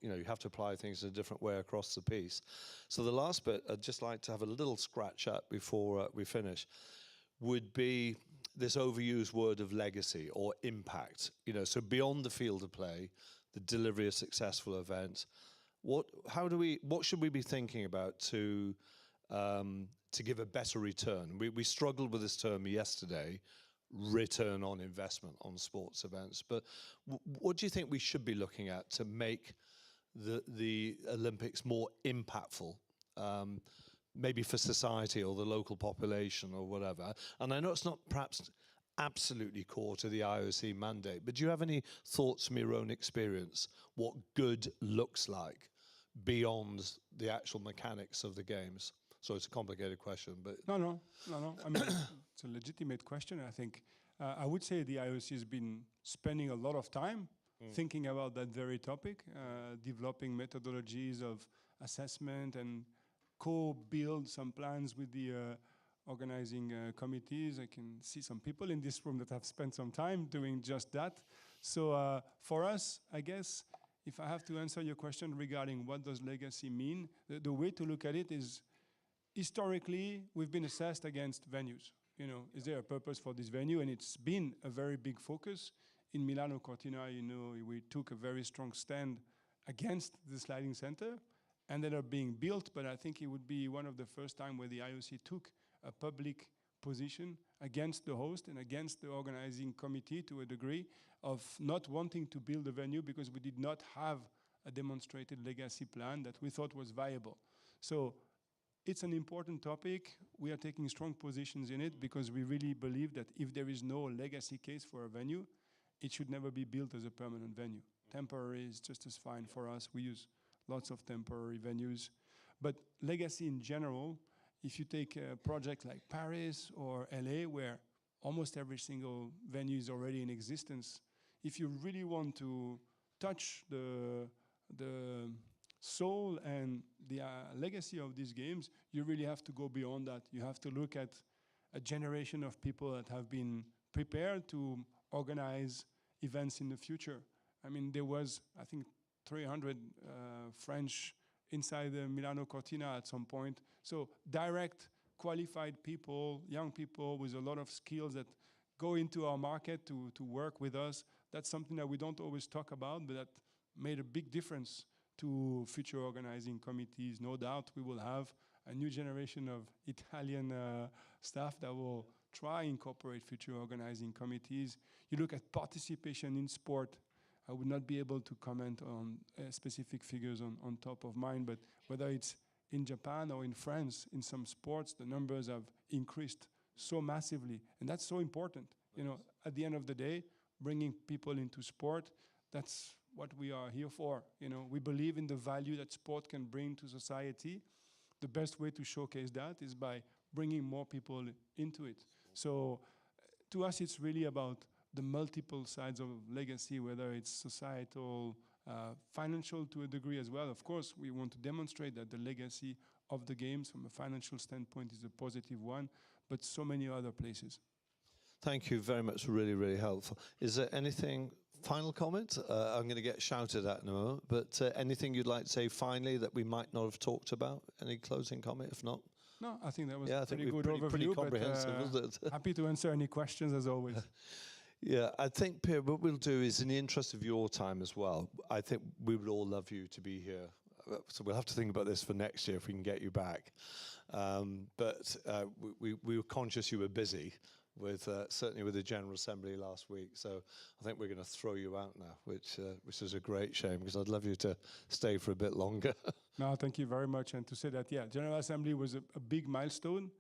You have to apply things in a different way across the piece. So the last bit, I'd just like to have a little scratch at before we finish, would be this overused word of legacy or impact. So beyond the field of play, the delivery of successful events, what should we be thinking about to give a better return? We struggled with this term yesterday, return on investment on sports events. But what do you think we should be looking at to make the Olympics more impactful, maybe for society or the local population or whatever? And I know it's not perhaps absolutely core to the IOC mandate, but do you have any thoughts from your own experience what good looks like beyond the actual mechanics of the games? So it's a complicated question, but... No. I mean, it's a legitimate question, I think. I would say the IOC has been spending a lot of time thinking about that very topic, developing methodologies of assessment and co-build some plans with the organizing committees. I can see some people in this room that have spent some time doing just that. So for us, I guess, if I have to answer your question regarding what does legacy mean, the way to look at it is, historically, we've been assessed against venues. Is there a purpose for this venue? And it's been a very big focus. In Milano Cortina, we took a very strong stand against the sliding center, ended up being built, but I think it would be one of the first time where the IOC took a public position against the host and against the organizing committee to a degree of not wanting to build a venue because we did not have a demonstrated legacy plan that we thought was viable. So it's an important topic. We are taking strong positions in it because we really believe that if there is no legacy case for a venue, it should never be built as a permanent venue. Temporary is just as fine for us. We use lots of temporary venues. But legacy in general, if you take a project like Paris or LA, where almost every single venue is already in existence, if you really want to touch the soul and the legacy of these games, you really have to go beyond that. You have to look at a generation of people that have been prepared to organize events in the future. I mean, there was, I think, 300 French inside the Milano Cortina at some point. So direct, qualified people, young people with a lot of skills that go into our market to work with us. That's something that we don't always talk about, but that made a big difference to future organizing committees. No doubt we will have a new generation of Italian staff that will try incorporate future organizing committees. You look at participation in sport. I would not be able to comment on specific figures on top of mind, but whether it's in Japan or in France, in some sports, the numbers have increased so massively. And that's so important. At the end of the day, bringing people into sport, that's what we are here for. We believe in the value that sport can bring to society. The best way to showcase that is by bringing more people into it. So to us, it's really about the multiple sides of legacy, whether it's societal, financial to a degree as well. Of course, we want to demonstrate that the legacy of the games from a financial standpoint is a positive one, but so many other places. Thank you very much, really, really helpful. Is there anything, final comment? I'm going to get shouted at in a moment, but anything you'd like to say finally that we might not have talked about? Any closing comment, if not? No, I think that was a pretty good overview, pretty comprehensive, wasn't it? Happy to answer any questions as always. Yeah, I think, Pierre, what we'll do is, in the interest of your time as well, I think we would all love you to be here. So we'll have to think about this for next year if we can get you back. But we were conscious you were busy with certainly with the General Assembly last week. So I think we're going to throw you out now, which is a great shame, because I'd love you to stay for a bit longer. No, thank you very much. And to say that, yeah, General Assembly was a big milestone,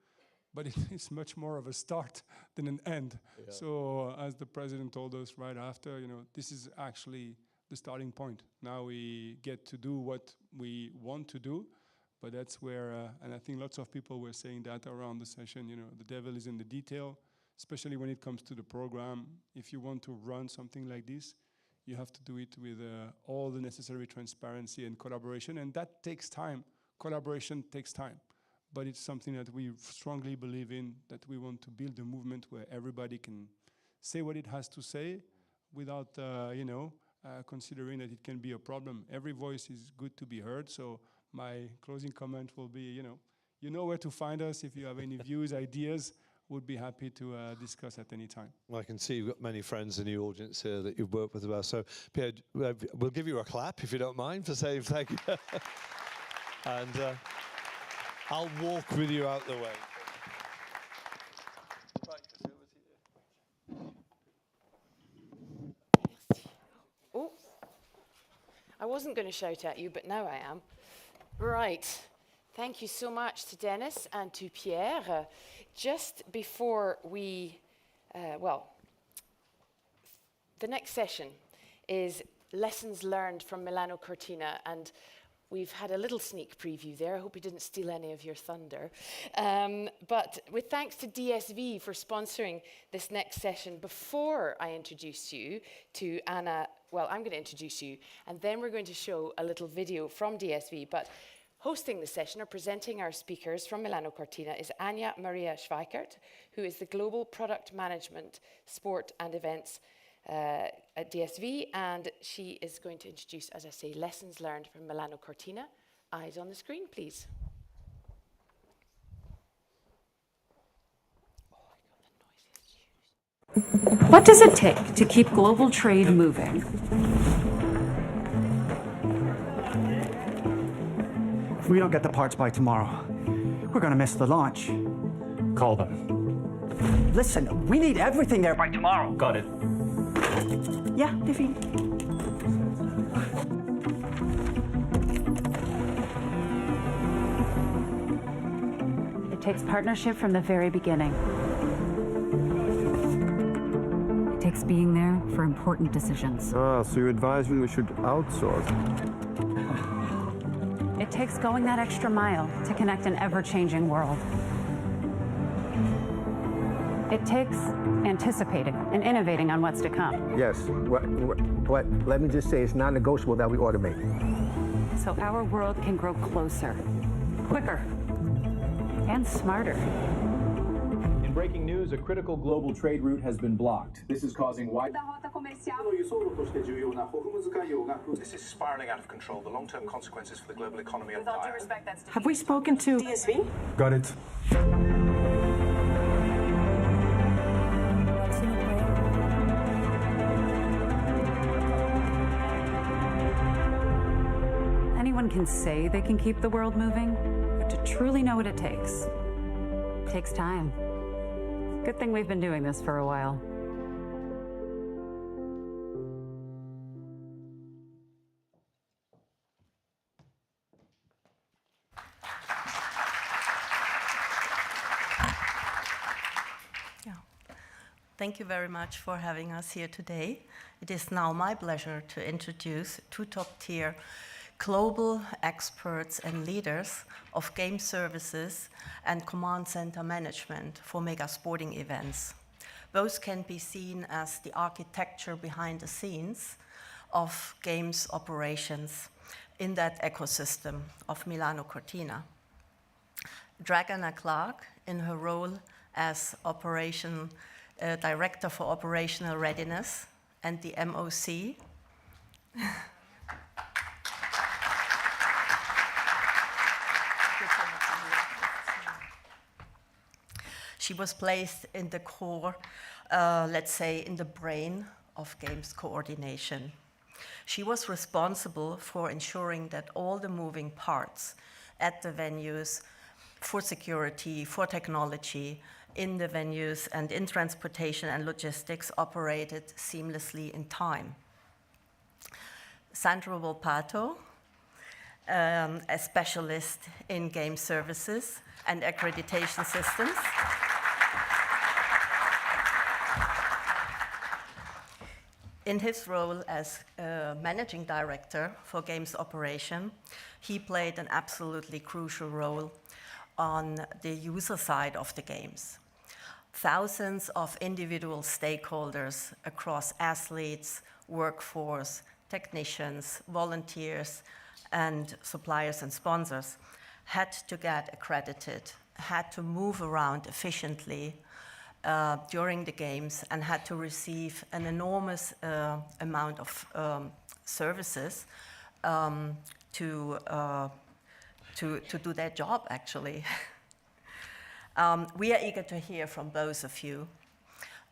but it's much more of a start than an end. Yeah. So as the president told us right after, this is actually the starting point. Now we get to do what we want to do, but that's where, and I think lots of people were saying that around the session, the devil is in the detail, especially when it comes to the program. If you want to run something like this, you have to do it with all the necessary transparency and collaboration, and that takes time. Collaboration takes time, but it's something that we strongly believe in, that we want to build a movement where everybody can say what it has to say without, considering that it can be a problem. Every voice is good to be heard, so my closing comment will be, you know where to find us. If you have any views, ideas, would be happy to discuss at any time. Well, I can see you've got many friends in the audience here that you've worked with as well. So, Pierre, we'll give you a clap, if you don't mind, for saying thank you. And I'll walk with you out the way. Oh, I wasn't going to shout at you, but now I am. Right. Thank you so much to Dennis and to Pierre. Just before we, the next session is Lessons Learned from Milano Cortina, and we've had a little sneak preview there. I hope we didn't steal any of your thunder. But with thanks to DSV for sponsoring this next session, before I introduce you to Anna, well, I'm going to introduce you, and then we're going to show a little video from DSV. But hosting the session or presenting our speakers from Milano Cortina is Anja Maria Schweikert, who is the Global Product Management, Sport and Events at DSV, and she is going to introduce, as I say, Lessons Learned from Milano Cortina. Eyes on the screen, please. What does it take to keep global trade moving? If we don't get the parts by tomorrow, we're gonna miss the launch. Call them. Listen, we need everything there by tomorrow. Got it. Yeah, Diffie. It takes partnership from the very beginning. It takes being there for important decisions. Ah, so you're advising we should outsource? It takes going that extra mile to connect an ever-changing world. It takes anticipating and innovating on what's to come. Yes, but let me just say it's non-negotiable that we automate. So our world can grow closer, quicker, and smarter. In breaking news, a critical global trade route has been blocked. This is causing wide... This is spiraling out of control. The long-term consequences for the global economy are dire. With all due respect, that's... Have we spoken to DSV? Got it. Anyone can say they can keep the world moving, but to truly know what it takes time. Good thing we've been doing this for a while. Thank you very much for having us here today. It is now my pleasure to introduce two top-tier global experts and leaders of game services and command center management for mega sporting events. Both can be seen as the architecture behind the scenes of games operations in that ecosystem of Milano Cortina. Dragana Clark, in her role as Director for Operational Readiness and the MOC. She was placed in the core, let's say, in the brain of games coordination. She was responsible for ensuring that all the moving parts at the venues for security, for technology, in the venues and in transportation and logistics operated seamlessly in time. Sandro Volpato, a specialist in game services and accreditation systems. In his role as managing director for games operation, he played an absolutely crucial role on the user side of the games. Thousands of individual stakeholders across athletes, workforce, technicians, volunteers, and suppliers and sponsors had to get accredited, had to move around efficiently during the games, and had to receive an enormous amount of services to do their job, actually. We are eager to hear from both of you.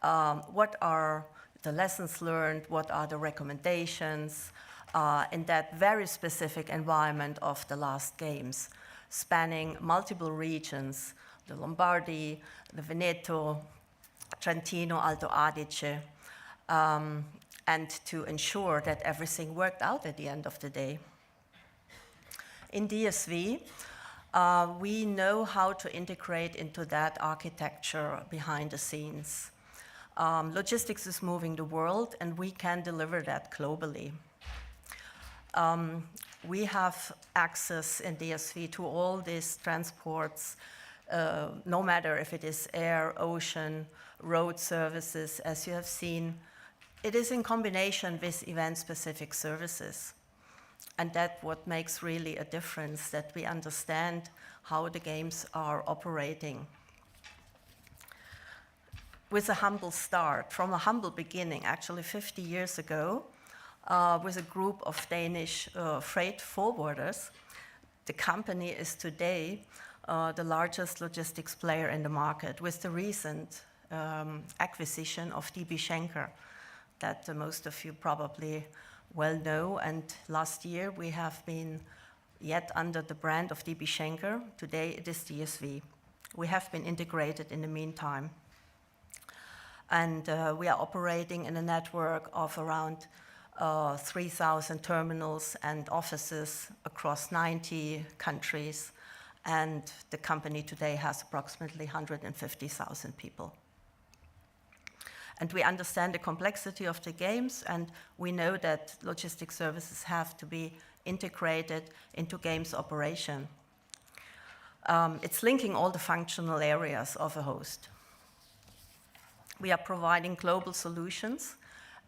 What are the lessons learned? What are the recommendations in that very specific environment of the last games, spanning multiple regions, the Lombardy, the Veneto, Trentino, Alto Adige, and to ensure that everything worked out at the end of the day. In DSV, we know how to integrate into that architecture behind the scenes. Logistics is moving the world, and we can deliver that globally. We have access in DSV to all these transports, no matter if it is air, ocean, road services, as you have seen. It is in combination with event-specific services. And that's what makes really a difference, that we understand how the games are operating. With a humble start, from a humble beginning, actually 50 years ago, with a group of Danish freight forwarders, the company is today the largest logistics player in the market, with the recent acquisition of DB Schenker that most of you probably well know. And last year we have been yet under the brand of DB Schenker. Today it is DSV. We have been integrated in the meantime. And we are operating in a network of around 3,000 terminals and offices across 90 countries. And the company today has approximately 150,000 people. And we understand the complexity of the games, and we know that logistics services have to be integrated into games operation. It's linking all the functional areas of a host. We are providing global solutions,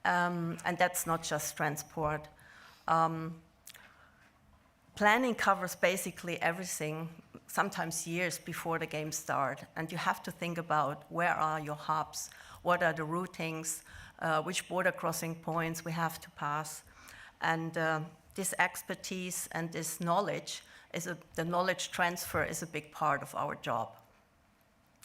and that's not just transport. Planning covers basically everything, sometimes years before the games start, and you have to think about where are your hubs, what are the routings, which border crossing points we have to pass. And this expertise and this knowledge, the knowledge transfer is a big part of our job.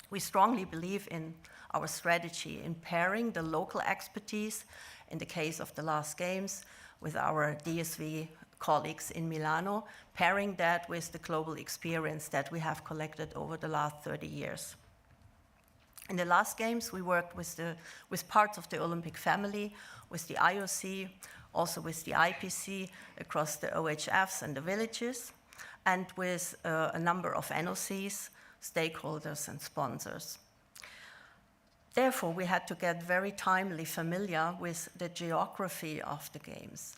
We strongly believe in our strategy in pairing the local expertise, in the case of the last games, with our DSV colleagues in Milano, pairing that with the global experience that we have collected over the last 30 years. In the last games, we worked with parts of the Olympic family, with the IOC, also with the IPC, across the OHFs and the villages, and with a number of NOCs, stakeholders, and sponsors. Therefore, we had to get very timely familiar with the geography of the games.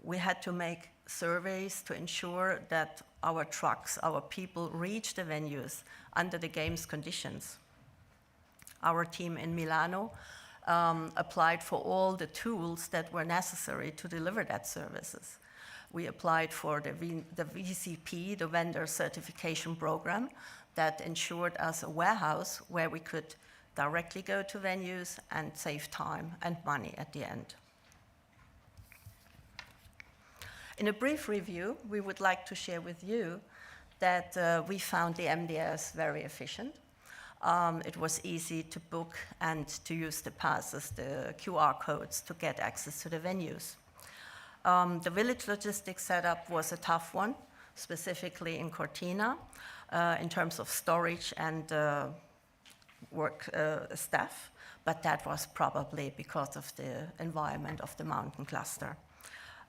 We had to make surveys to ensure that our trucks, our people reach the venues under the games conditions. Our team in Milano applied for all the tools that were necessary to deliver that services. We applied for the VCP, the Vendor Certification Program, that ensured us a warehouse where we could directly go to venues and save time and money at the end. In a brief review, we would like to share with you that we found the MDS very efficient. It was easy to book and to use the passes, the QR codes, to get access to the venues. The village logistics setup was a tough one, specifically in Cortina, in terms of storage and work staff, but that was probably because of the environment of the mountain cluster.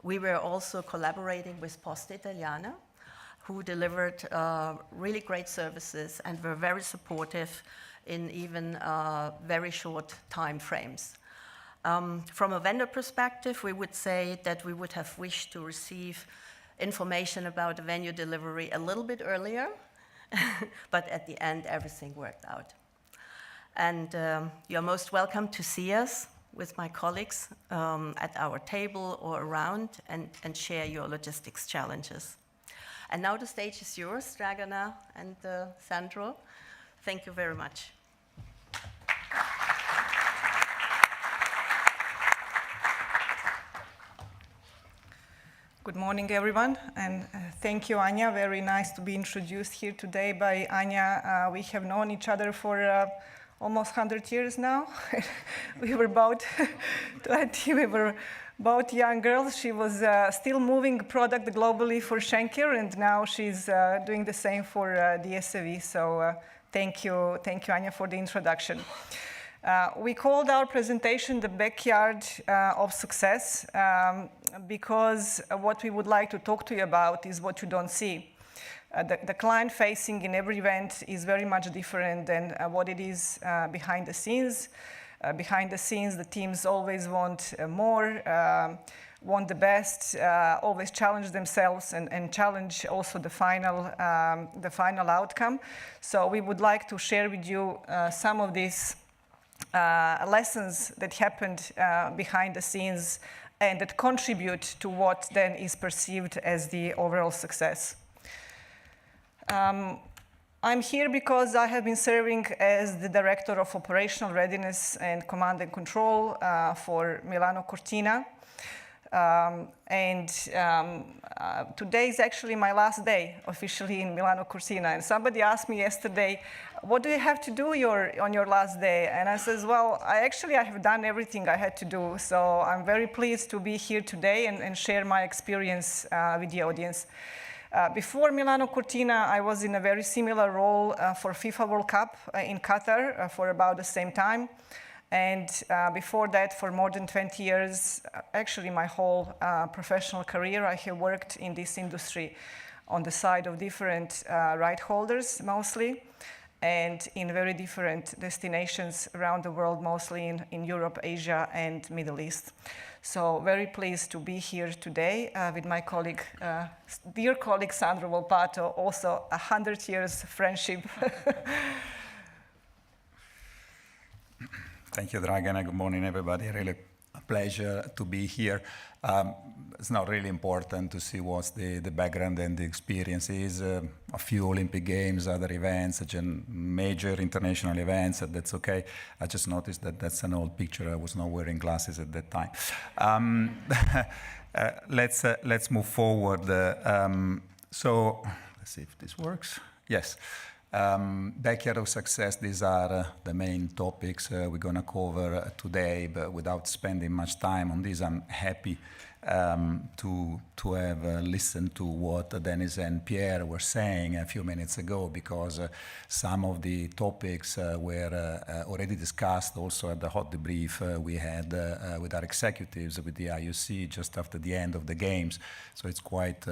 We were also collaborating with Poste Italiana, who delivered really great services and were very supportive in even very short time frames. From a vendor perspective, we would say that we would have wished to receive information about the venue delivery a little bit earlier, but at the end, everything worked out. And you're most welcome to see us with my colleagues at our table or around and share your logistics challenges. And now the stage is yours, Dragana and Sandro. Thank you very much. Good morning, everyone, and thank you, Anja. Very nice to be introduced here today by Anja. We have known each other for almost 100 years now. We were about 20, we were both young girls. She was still moving product globally for Schenker, and now she's doing the same for DSV. So thank you, Anja, for the introduction. We called our presentation the backyard of success because what we would like to talk to you about is what you don't see. The client facing in every event is very much different than what it is behind the scenes. Behind the scenes, the teams always want more, want the best, always challenge themselves and challenge also the final outcome. So we would like to share with you some of these lessons that happened behind the scenes and that contribute to what then is perceived as the overall success. I'm here because I have been serving as the Director of Operational Readiness and Command and Control for Milano Cortina. Today is actually my last day officially in Milano Cortina. And somebody asked me yesterday, what do you have to do on your last day? And I says, well, I have done everything I had to do. So I'm very pleased to be here today and share my experience with the audience. Before Milano Cortina, I was in a very similar role for FIFA World Cup in Qatar for about the same time. And before that, for more than 20 years, actually my whole professional career, I have worked in this industry on the side of different right holders mostly, and in very different destinations around the world, mostly in Europe, Asia, and Middle East. So very pleased to be here today with my colleague, dear colleague Sandro Volpato, also 100 years friendship. Thank you, Dragana. Good morning, everybody. Really a pleasure to be here. It's not really important to see what's the background and the experience is. A few Olympic Games, other events, major international events, that's okay. I just noticed that that's an old picture. I was not wearing glasses at that time. Let's move forward. So let's see if this works. Yes. Backyard of success, these are the main topics we're going to cover today, but without spending much time on this, I'm happy to have listened to what Dennis and Pierre were saying a few minutes ago, because some of the topics were already discussed also at the hot debrief we had with our executives, with the IOC just after the end of the games. So it's quite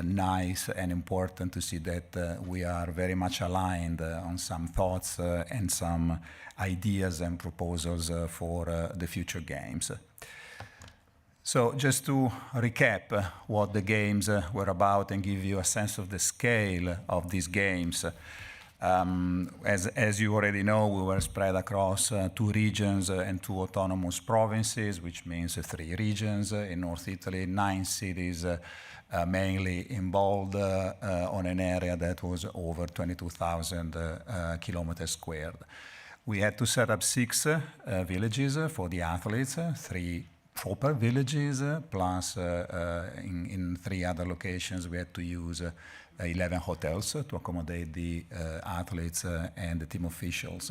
nice and important to see that we are very much aligned on some thoughts and some ideas and proposals for the future games. So just to recap what the games were about and give you a sense of the scale of these games. As you already know, we were spread across 2 regions and 2 autonomous provinces, which means 3 regions in North Italy, 9 cities, mainly in bold on an area that was over 22,000 kilometers squared. We had to set up 6 villages for the athletes, 3 proper villages, plus in 3 other locations we had to use 11 hotels to accommodate the athletes and the team officials.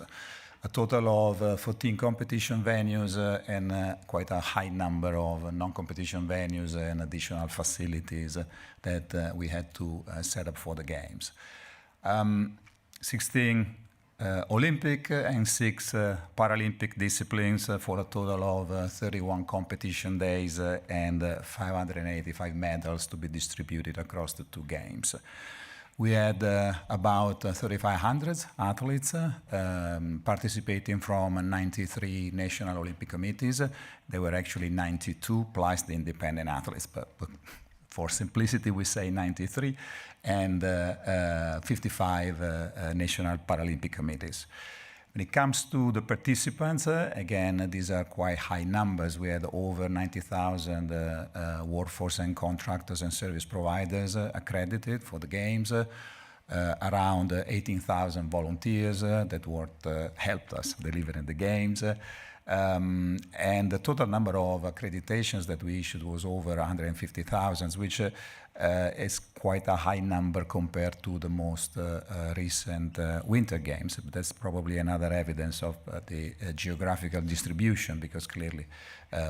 A total of 14 competition venues and quite a high number of non-competition venues and additional facilities that we had to set up for the games. 16 Olympic and 6 Paralympic disciplines for a total of 31 competition days and 585 medals to be distributed across the 2 games. We had about 3,500 athletes participating from 93 national Olympic committees. There were actually 92 plus the independent athletes, but for simplicity we say 93, and 55 national Paralympic committees. When it comes to the participants, again, these are quite high numbers. We had over 90,000 workforce and contractors and service providers accredited for the games, around 18,000 volunteers that helped us delivering the games. And the total number of accreditations that we issued was over 150,000, which is quite a high number compared to the most recent Winter Games. But that's probably another evidence of the geographical distribution, because clearly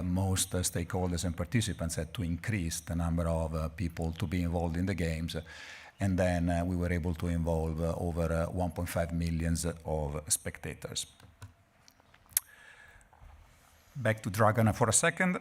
most stakeholders and participants had to increase the number of people to be involved in the games. And then we were able to involve over 1.5 million of spectators. Back to Dragana for a second.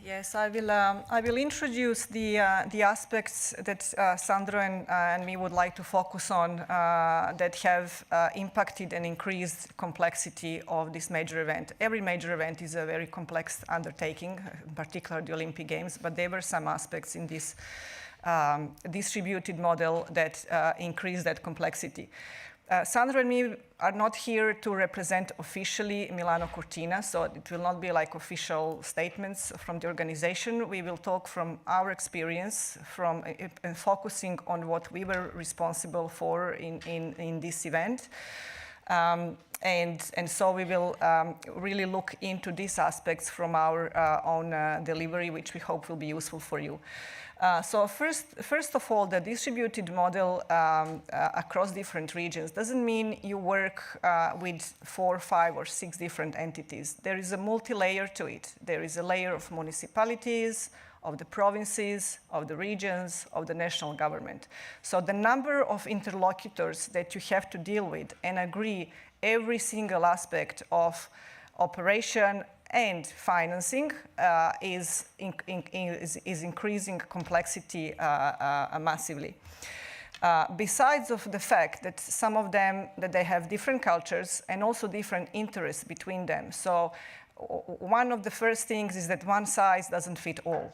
Yes, I will introduce the aspects that Sandro and me would like to focus on that have impacted and increased complexity of this major event. Every major event is a very complex undertaking, in particular the Olympic Games, but there were some aspects in this distributed model that increase that complexity. Sandro and me are not here to represent officially Milano Cortina, so it will not be like official statements from the organization. We will talk from our experience, from focusing on what we were responsible for in this event. And so we will really look into these aspects from our own delivery, which we hope will be useful for you. So first of all, the distributed model across different regions doesn't mean you work with 4, 5, or 6 different entities. There is a multi-layer to it. There is a layer of municipalities, of the provinces, of the regions, of the national government. So the number of interlocutors that you have to deal with and agree every single aspect of operation and financing is increasing complexity massively. Besides of the fact that some of them, that they have different cultures and also different interests between them. So one of the first things is that one size doesn't fit all.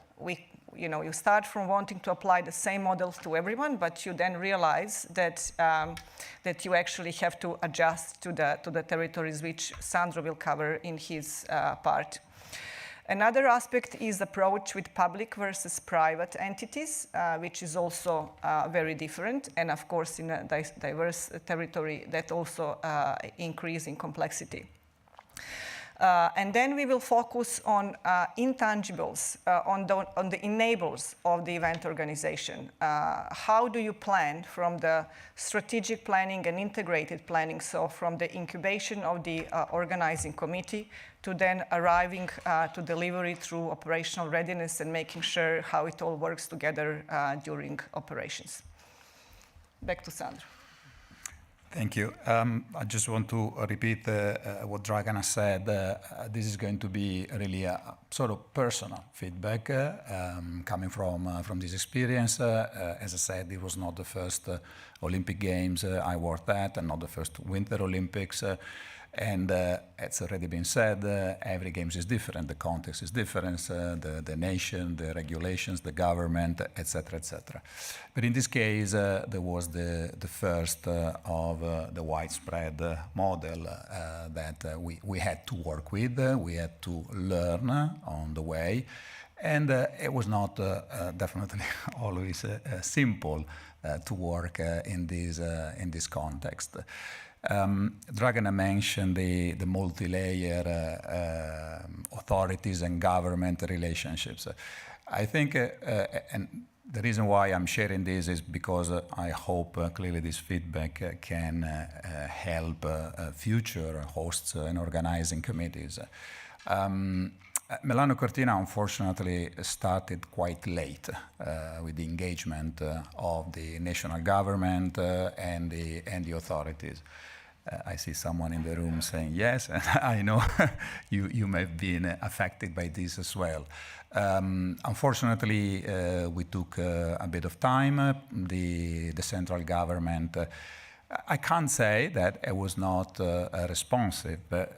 You start from wanting to apply the same models to everyone, but you then realize that that you actually have to adjust to the territories, which Sandro will cover in his part. Another aspect is approach with public versus private entities, which is also very different, and of course in a diverse territory that also increase in complexity. And then we will focus on intangibles, on the enablers of the event organization. How do you plan from the strategic planning and integrated planning, so from the incubation of the organizing committee to then arriving to delivery through operational readiness and making sure how it all works together during operations. Back to Sandro. Thank you. I just want to repeat what Dragana said. This is going to be really a sort of personal feedback coming from this experience. As I said, it was not the first Olympic Games I worked at, and not the first Winter Olympics. And it's already been said, every Games is different, the context is different, the nation, the regulations, the government, etc., etc. But in this case, there was the first of the widespread model that we had to work with, we had to learn on the way, and it was not definitely always simple to work in this context. Dragana mentioned the multi-layer authorities and government relationships. I think, and the reason why I'm sharing this is because I hope clearly this feedback can help future hosts and organizing committees. Milano Cortina, unfortunately, started quite late with the engagement of the national government and the authorities. I see someone in the room saying yes, and I know you may have been affected by this as well. Unfortunately, we took a bit of time. The central government, I can't say that it was not responsive, but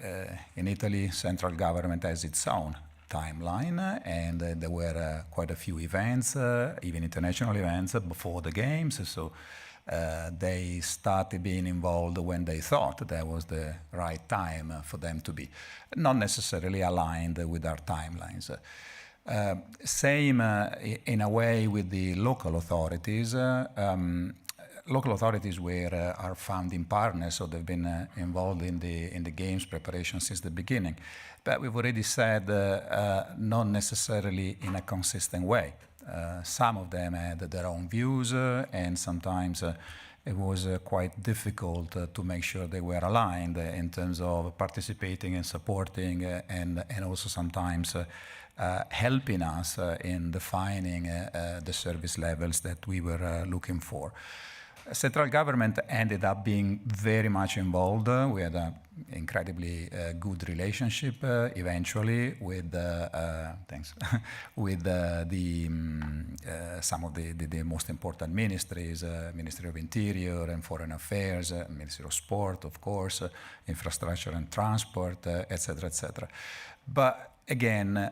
in Italy, central government has its own timeline, and there were quite a few events, even international events, before the games. So they started being involved when they thought that was the right time for them to be, not necessarily aligned with our timelines. Same in a way with the local authorities. Local authorities were our founding partners, so they've been involved in the games preparation since the beginning. But we've already said not necessarily in a consistent way. Some of them had their own views, and sometimes it was quite difficult to make sure they were aligned in terms of participating and supporting, and also sometimes helping us in defining the service levels that we were looking for. Central government ended up being very much involved. We had an incredibly good relationship eventually with with some of the most important ministries, Ministry of Interior and Foreign Affairs, Ministry of Sport, of course, Infrastructure and Transport, etc., etc. But again,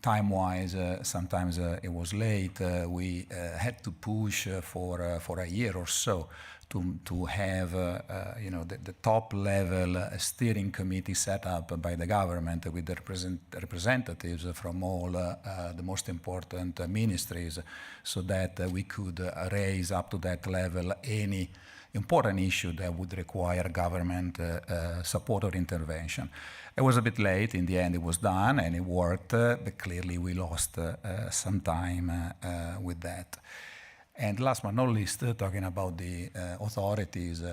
time-wise, sometimes it was late. We had to push for a year or so to have the top-level steering committee set up by the government with the representatives from all the most important ministries, so that we could raise up to that level any important issue that would require government support or intervention. It was a bit late. In the end, it was done and it worked, but clearly we lost some time with that. And last but not least, talking about the authorities,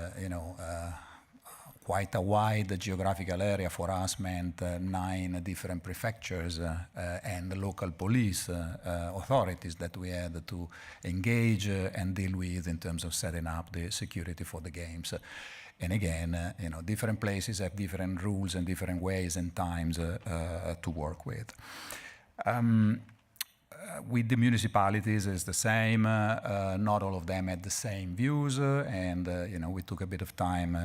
quite a wide geographical area for us meant 9 different prefectures and local police authorities that we had to engage and deal with in terms of setting up the security for the games. And again, different places have different rules and different ways and times to work with. With the municipalities, it's the same. Not all of them had the same views, and we took a bit of time,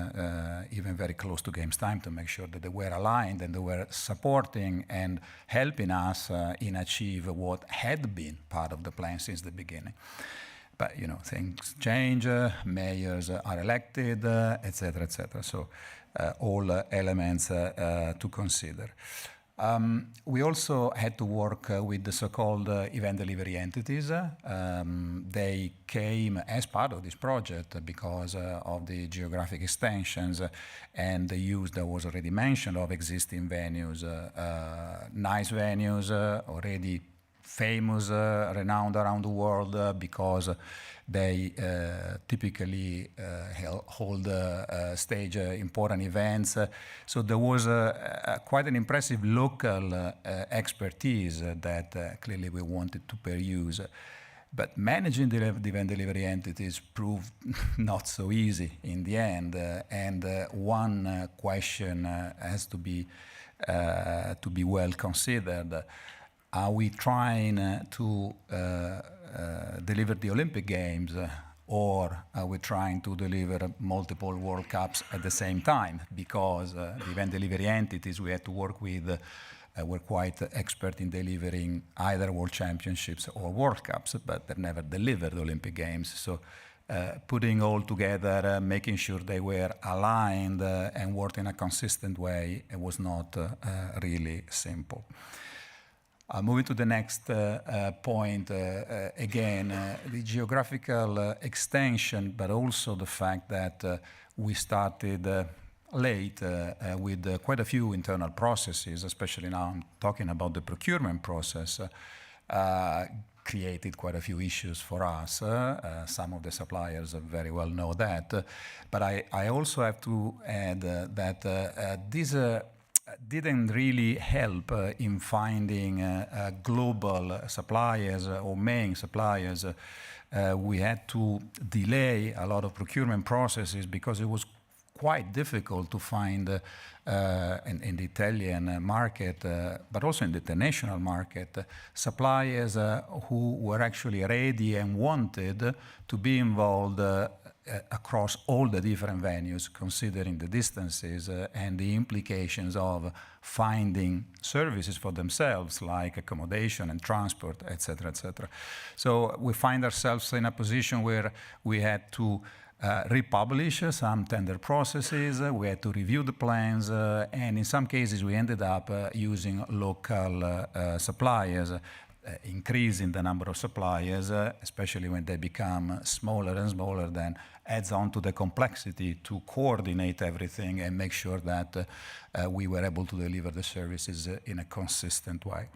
even very close to games time, to make sure that they were aligned and they were supporting and helping us in achieve what had been part of the plan since the beginning. But things change, mayors are elected, etc., etc. So all elements to consider. We also had to work with the so-called event delivery entities. They came as part of this project because of the geographic extensions and the use that was already mentioned of existing venues, nice venues, already famous, renowned around the world because they typically hold stage important events. So there was quite an impressive local expertise that clearly we wanted to peruse. But managing the event delivery entities proved not so easy in the end. And one question has to be well considered. Are we trying to deliver the Olympic Games, or are we trying to deliver multiple World Cups at the same time? Because the event delivery entities we had to work with were quite expert in delivering either World Championships or World Cups, but they've never delivered the Olympic Games. So putting all together, making sure they were aligned and worked in a consistent way, it was not really simple. Moving to the next point, again, the geographical extension, but also the fact that we started late with quite a few internal processes, especially now I'm talking about the procurement process, created quite a few issues for us. Some of the suppliers very well know that. But I also have to add that these didn't really help in finding global suppliers or main suppliers. We had to delay a lot of procurement processes because it was quite difficult to find in the Italian market, but also in the international market, suppliers who were actually ready and wanted to be involved across all the different venues, considering the distances and the implications of finding services for themselves, like accommodation and transport, etc., etc. So we find ourselves in a position where we had to republish some tender processes, we had to review the plans, and in some cases we ended up using local suppliers, increasing the number of suppliers, especially when they become smaller and smaller, then adds on to the complexity to coordinate everything and make sure that we were able to deliver the services in a consistent way.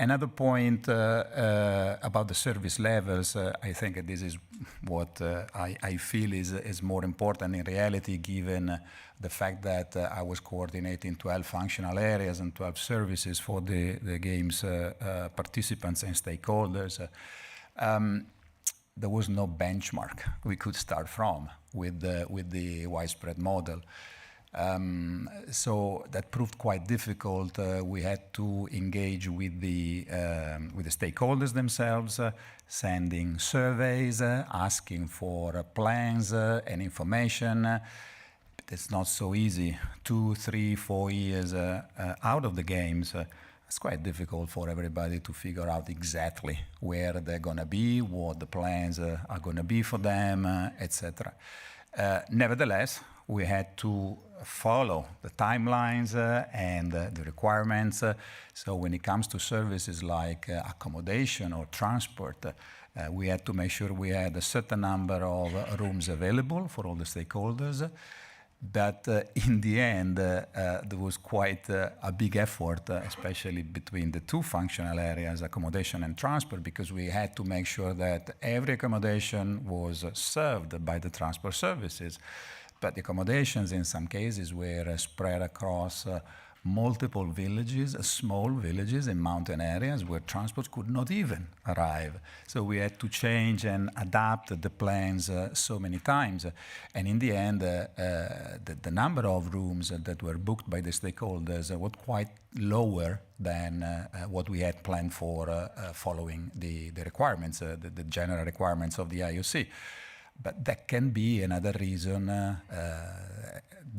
Another point about the service levels, I think this is what I feel is more important in reality, given the fact that I was coordinating 12 functional areas and 12 services for the game's participants and stakeholders. There was no benchmark we could start from with the widespread model. So that proved quite difficult. We had to engage with the stakeholders themselves, sending surveys, asking for plans and information. It's not so easy. 2, 3, 4 years out of the games, it's quite difficult for everybody to figure out exactly where they're going to be, what the plans are going to be for them, etc. Nevertheless, we had to follow the timelines and the requirements. So when it comes to services like accommodation or transport, we had to make sure we had a certain number of rooms available for all the stakeholders. But in the end, there was quite a big effort, especially between the two functional areas, accommodation and transport, because we had to make sure that every accommodation was served by the transport services. But the accommodations in some cases were spread across multiple villages, small villages in mountain areas where transport could not even arrive. So we had to change and adapt the plans so many times. And in the end, the number of rooms that were booked by the stakeholders was quite lower than what we had planned for following the requirements, the general requirements of the IOC. But that can be another reason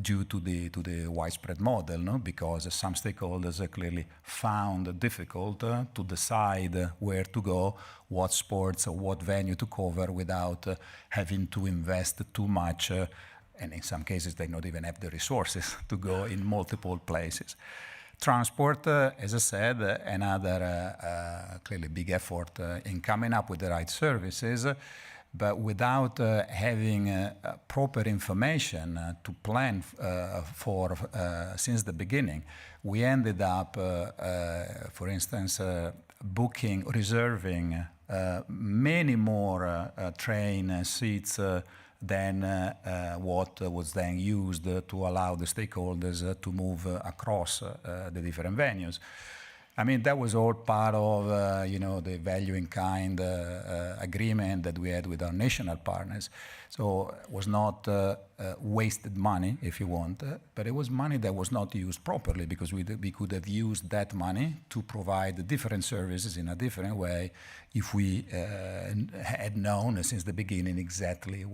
due to the widespread model, no? Because some stakeholders clearly found it difficult to decide where to go, what sports or what venue to cover without having to invest too much, and in some cases they not even have the resources to go in multiple places. Transport, as I said, another clearly big effort in coming up with the right services. But without having proper information to plan for since the beginning, we ended up, for instance, reserving many more train seats than what was then used to allow the stakeholders to move across the different venues. I mean, that was all part of, the value in kind agreement that we had with our national partners. So it was not wasted money, if you want, but it was money that was not used properly, because we could have used that money to provide different services in a different way if we had known since the beginning exactly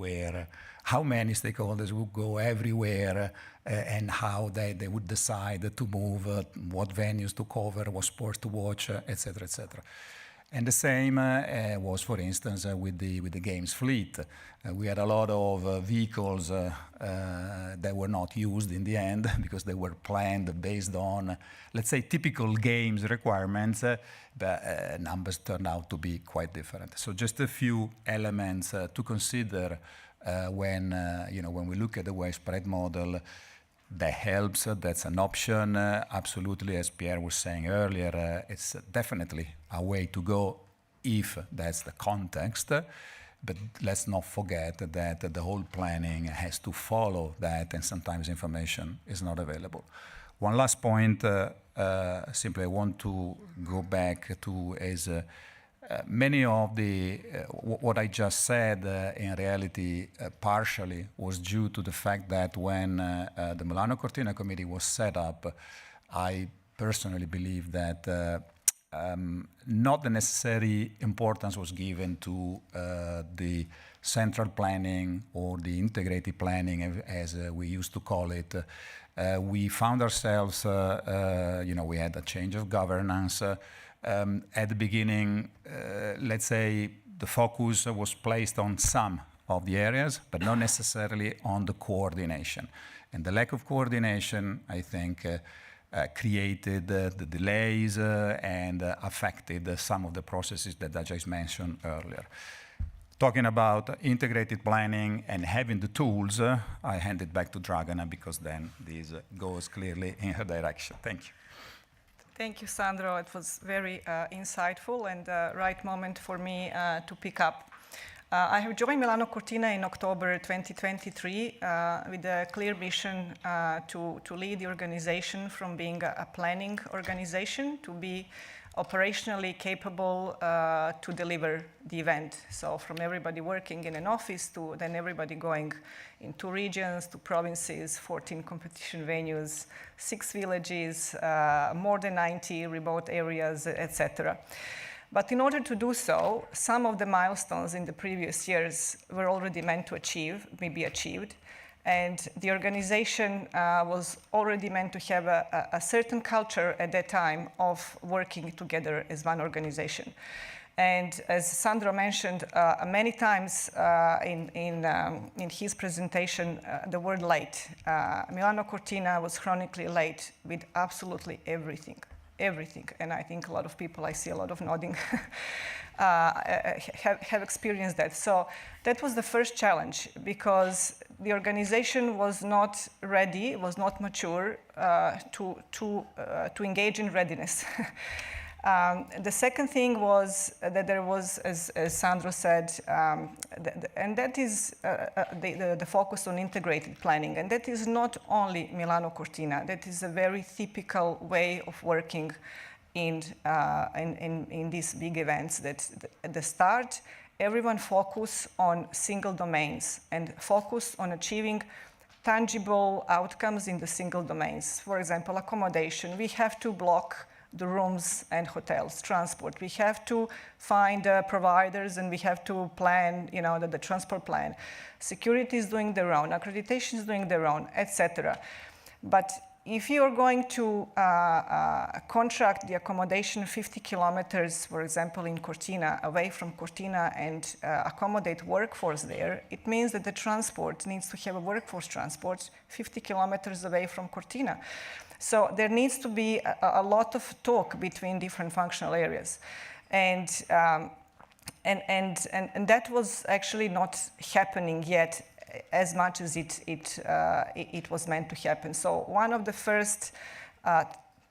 how many stakeholders would go everywhere and how they would decide to move, what venues to cover, what sports to watch, etc., etc. And the same was, for instance, with the games fleet. We had a lot of vehicles that were not used in the end because they were planned based on, let's say, typical games requirements, but numbers turned out to be quite different. So just a few elements to consider when we look at the widespread model. That helps, that's an option, absolutely, as Pierre was saying earlier, it's definitely a way to go if that's the context, but let's not forget that the whole planning has to follow that, and sometimes information is not available. One last point, simply I want to go back to, as many of the what I just said in reality partially was due to the fact that when the Milano Cortina Committee was set up, I personally believe that not the necessary importance was given to the central planning or the integrated planning, as we used to call it. We found ourselves, we had a change of governance. At the beginning, let's say the focus was placed on some of the areas, but not necessarily on the coordination. And the lack of coordination, I think, created the delays and affected some of the processes that I just mentioned earlier. Talking about integrated planning and having the tools, I hand it back to Dragana because then this goes clearly in her direction. Thank you. Thank you, Sandro. It was very insightful and the right moment for me to pick up. I have joined Milano Cortina in October 2023 with a clear mission to lead the organization from being a planning organization to be operationally capable to deliver the event. So from everybody working in an office to then everybody going in 2 regions, 2 provinces, 14 competition venues, 6 villages, more than 90 remote areas, etc. But in order to do so, some of the milestones in the previous years were already meant to be achieved. And the organization was already meant to have a certain culture at that time of working together as one organization. And as Sandro mentioned many times in his presentation, the word late. Milano Cortina was chronically late with absolutely everything. And I think a lot of people, I see a lot of nodding, have experienced that. So that was the first challenge because the organization was not ready, was not mature to engage in readiness. The second thing was that there was, as Sandro said, and that is the focus on integrated planning. And that is not only Milano Cortina, that is a very typical way of working in these big events, that at the start, everyone focus on single domains and focus on achieving tangible outcomes in the single domains. For example, accommodation, we have to block the rooms and hotels, transport. We have to find providers and we have to plan, the transport plan. Security is doing their own, accreditation is doing their own, etc. But if you're going to contract the accommodation 50 kilometers, for example, in Cortina, away from Cortina and accommodate workforce there, it means that the transport needs to have a workforce transport 50 kilometers away from Cortina. So there needs to be a lot of talk between different functional areas. And that was actually not happening yet as much as it was meant to happen. So one of the first,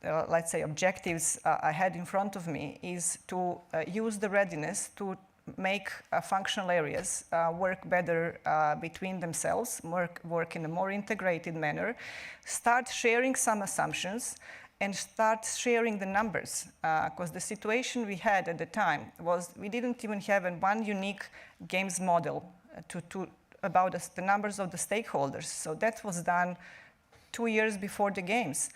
let's say, objectives I had in front of me is to use the readiness to make functional areas work better between themselves, work in a more integrated manner, start sharing some assumptions, and start sharing the numbers. Because the situation we had at the time was we didn't even have one unique games model about the numbers of the stakeholders. So that was done 2 years before the games.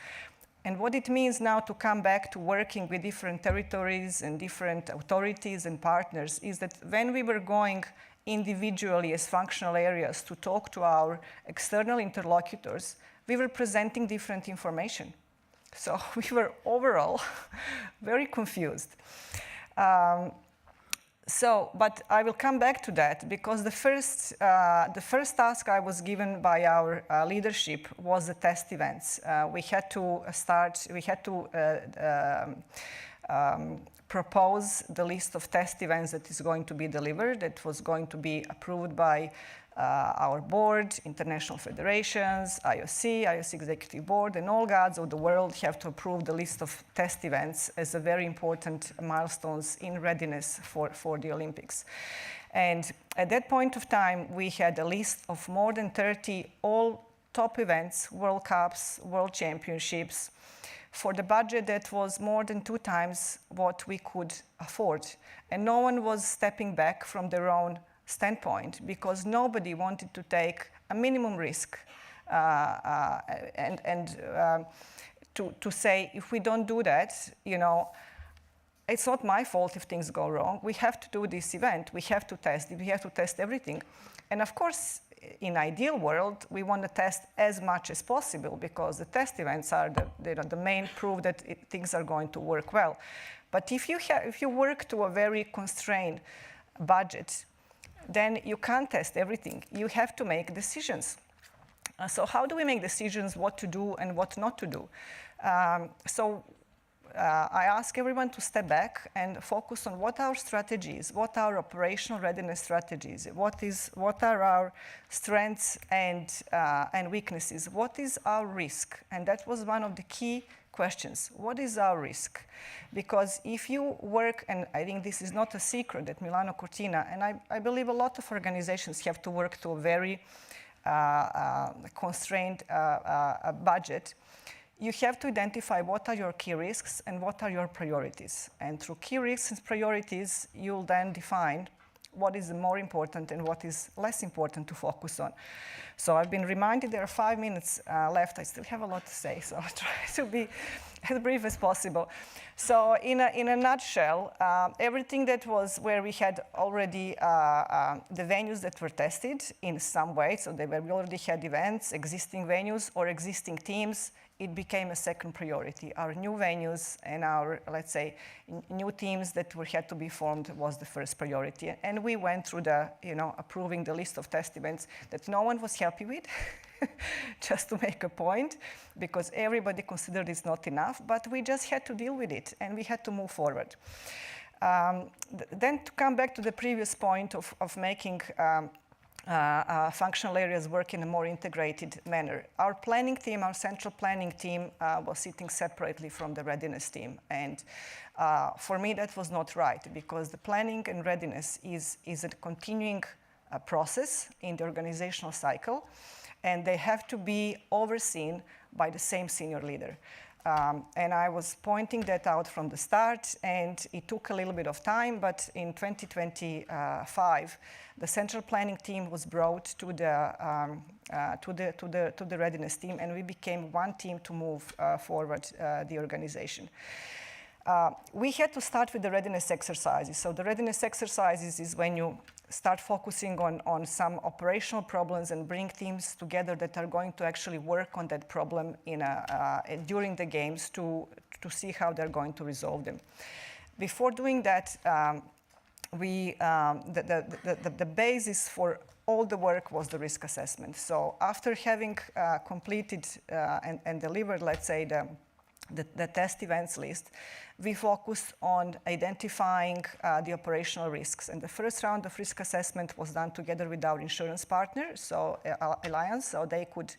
And what it means now to come back to working with different territories and different authorities and partners is that when we were going individually as functional areas to talk to our external interlocutors, we were presenting different information. So we were overall very confused. But I will come back to that because the first task I was given by our leadership was the test events. We had to propose the list of test events that is going to be delivered, that was going to be approved by our board, international federations, IOC Executive Board, and all gods of the world have to approve the list of test events as a very important milestones in readiness for the Olympics. And at that point of time, we had a list of more than 30 all top events, World Cups, World Championships, for the budget that was more than 2 times what we could afford. And no one was stepping back from their own standpoint because nobody wanted to take a minimum risk to say, if we don't do that, it's not my fault if things go wrong. We have to do this event. We have to test it. We have to test everything. And of course, in ideal world, we want to test as much as possible because the test events are the main proof that things are going to work well. But if you work to a very constrained budget, then you can't test everything. You have to make decisions. So how do we make decisions what to do and what not to do? I ask everyone to step back and focus on what our strategies, what our operational readiness strategies, what are our strengths and weaknesses, what is our risk? And that was one of the key questions. What is our risk? Because if you work, and I think this is not a secret that Milano Cortina, and I believe a lot of organizations have to work to a very constrained budget, you have to identify what are your key risks and what are your priorities. And through key risks and priorities, you'll then define what is more important and what is less important to focus on. So I've been reminded there are 5 minutes left. I still have a lot to say, so I'll try to be as brief as possible. So in a nutshell, everything that was where we had already the venues that were tested in some way, so we already had events, existing venues or existing teams, it became a second priority. Our new venues and our, let's say, new teams that had to be formed was the first priority. And we went through approving the list of test events that no one was happy with, just to make a point, because everybody considered it's not enough, but we just had to deal with it and we had to move forward. Then to come back to the previous point of making functional areas work in a more integrated manner. Our planning team, our central planning team, was sitting separately from the readiness team. And for me, that was not right, because the planning and readiness is a continuing process in the organizational cycle, and they have to be overseen by the same senior leader. And I was pointing that out from the start, and it took a little bit of time, but in 2025, the central planning team was brought to the readiness team, and we became one team to move forward the organization. We had to start with the readiness exercises. So the readiness exercises is when you start focusing on some operational problems and bring teams together that are going to actually work on that problem during the games to see how they're going to resolve them. Before doing that, the basis for all the work was the risk assessment. So after having completed and delivered, let's say, the test events list, we focused on identifying the operational risks. And the first round of risk assessment was done together with our insurance partner, so Alliance, so they could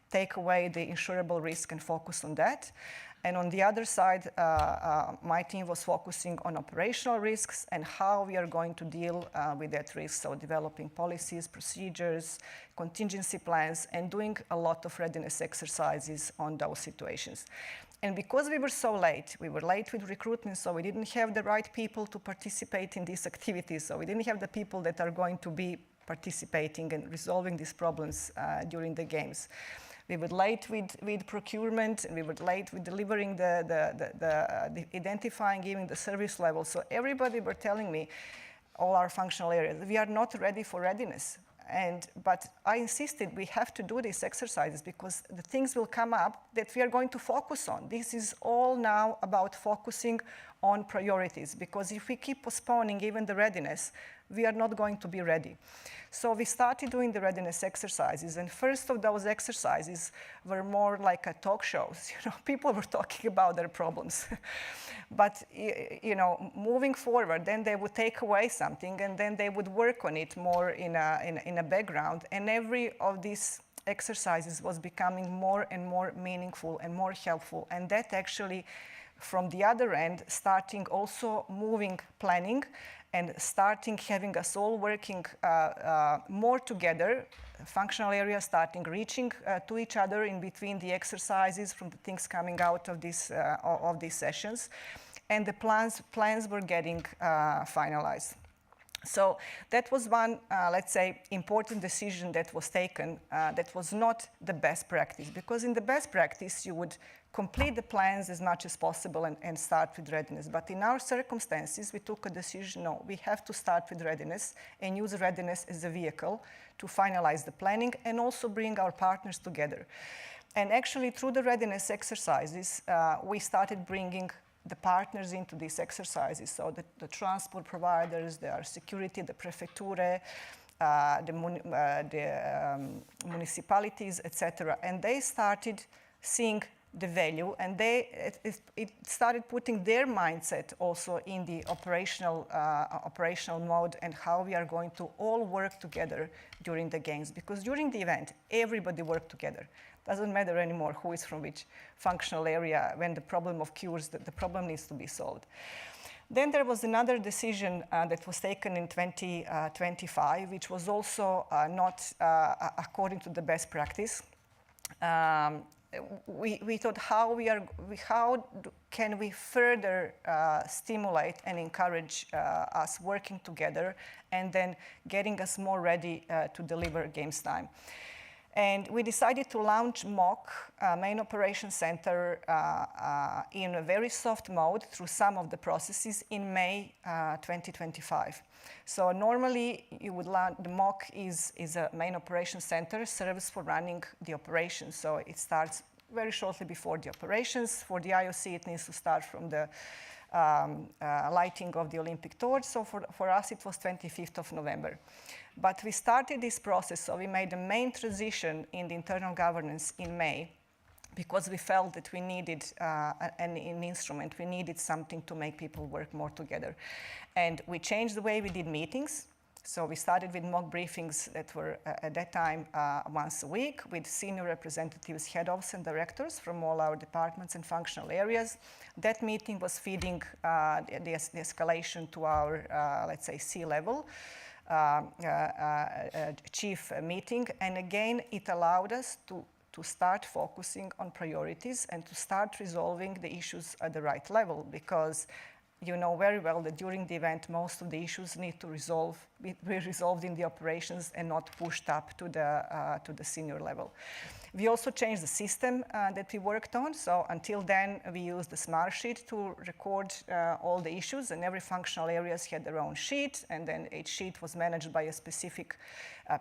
take away the insurable risk and focus on that. And on the other side, my team was focusing on operational risks and how we are going to deal with that risk. So developing policies, procedures, contingency plans, and doing a lot of readiness exercises on those situations. And because we were so late, we were late with recruitment, so we didn't have the right people to participate in these activities. So we didn't have the people that are going to be participating and resolving these problems during the games. We were late with procurement, and we were late with delivering the identifying, giving the service level. So everybody were telling me, all our functional areas, we are not ready for readiness. But I insisted we have to do these exercises because the things will come up that we are going to focus on. This is all now about focusing on priorities, because if we keep postponing even the readiness, we are not going to be ready. So we started doing the readiness exercises, and first of those exercises were more like a talk shows. People were talking about their problems. But moving forward, then they would take away something, and then they would work on it more in a background. And every of these exercises was becoming more and more meaningful and more helpful. And that actually, from the other end, starting also moving planning and starting having us all working more together, functional areas starting reaching to each other in between the exercises from the things coming out of these sessions, and the plans were getting finalized. So that was one, let's say, important decision that was taken that was not the best practice, because in the best practice you would complete the plans as much as possible and start with readiness. But in our circumstances, we took a decision, no, we have to start with readiness and use readiness as a vehicle to finalize the planning and also bring our partners together. And actually, through the readiness exercises, we started bringing the partners into these exercises, so the transport providers, the security, the prefecture, the municipalities, etc. And they started seeing the value, and it started putting their mindset also in the operational mode and how we are going to all work together during the games. Because during the event, everybody worked together. Doesn't matter anymore who is from which functional area. When the problem occurs, the problem needs to be solved. Then there was another decision that was taken in 2025, which was also not according to the best practice. We thought how can we further stimulate and encourage us working together and then getting us more ready to deliver games time. And we decided to launch MOC, Main Operations Center, in a very soft mode through some of the processes in May 2025. So normally, you would launch, the MOC is a Main Operations Center, serves for running the operations. So it starts very shortly before the operations. For the IOC, it needs to start from the lighting of the Olympic torch. So for us, it was 25th of November. But we started this process, so we made a main transition in the internal governance in May, because we felt that we needed an instrument, we needed something to make people work more together. And we changed the way we did meetings. So we started with mock briefings that were at that time once a week with senior representatives, head ofs and directors from all our departments and functional areas. That meeting was feeding the escalation to our, let's say, C-level. Chief meeting, and again it allowed us to start focusing on priorities and to start resolving the issues at the right level, because you know very well that during the event most of the issues need to be resolved in the operations and not pushed up to the senior level. We also changed the system that we worked on. So until then, we used the smart sheet to record all the issues, and every functional areas had their own sheet, and then each sheet was managed by a specific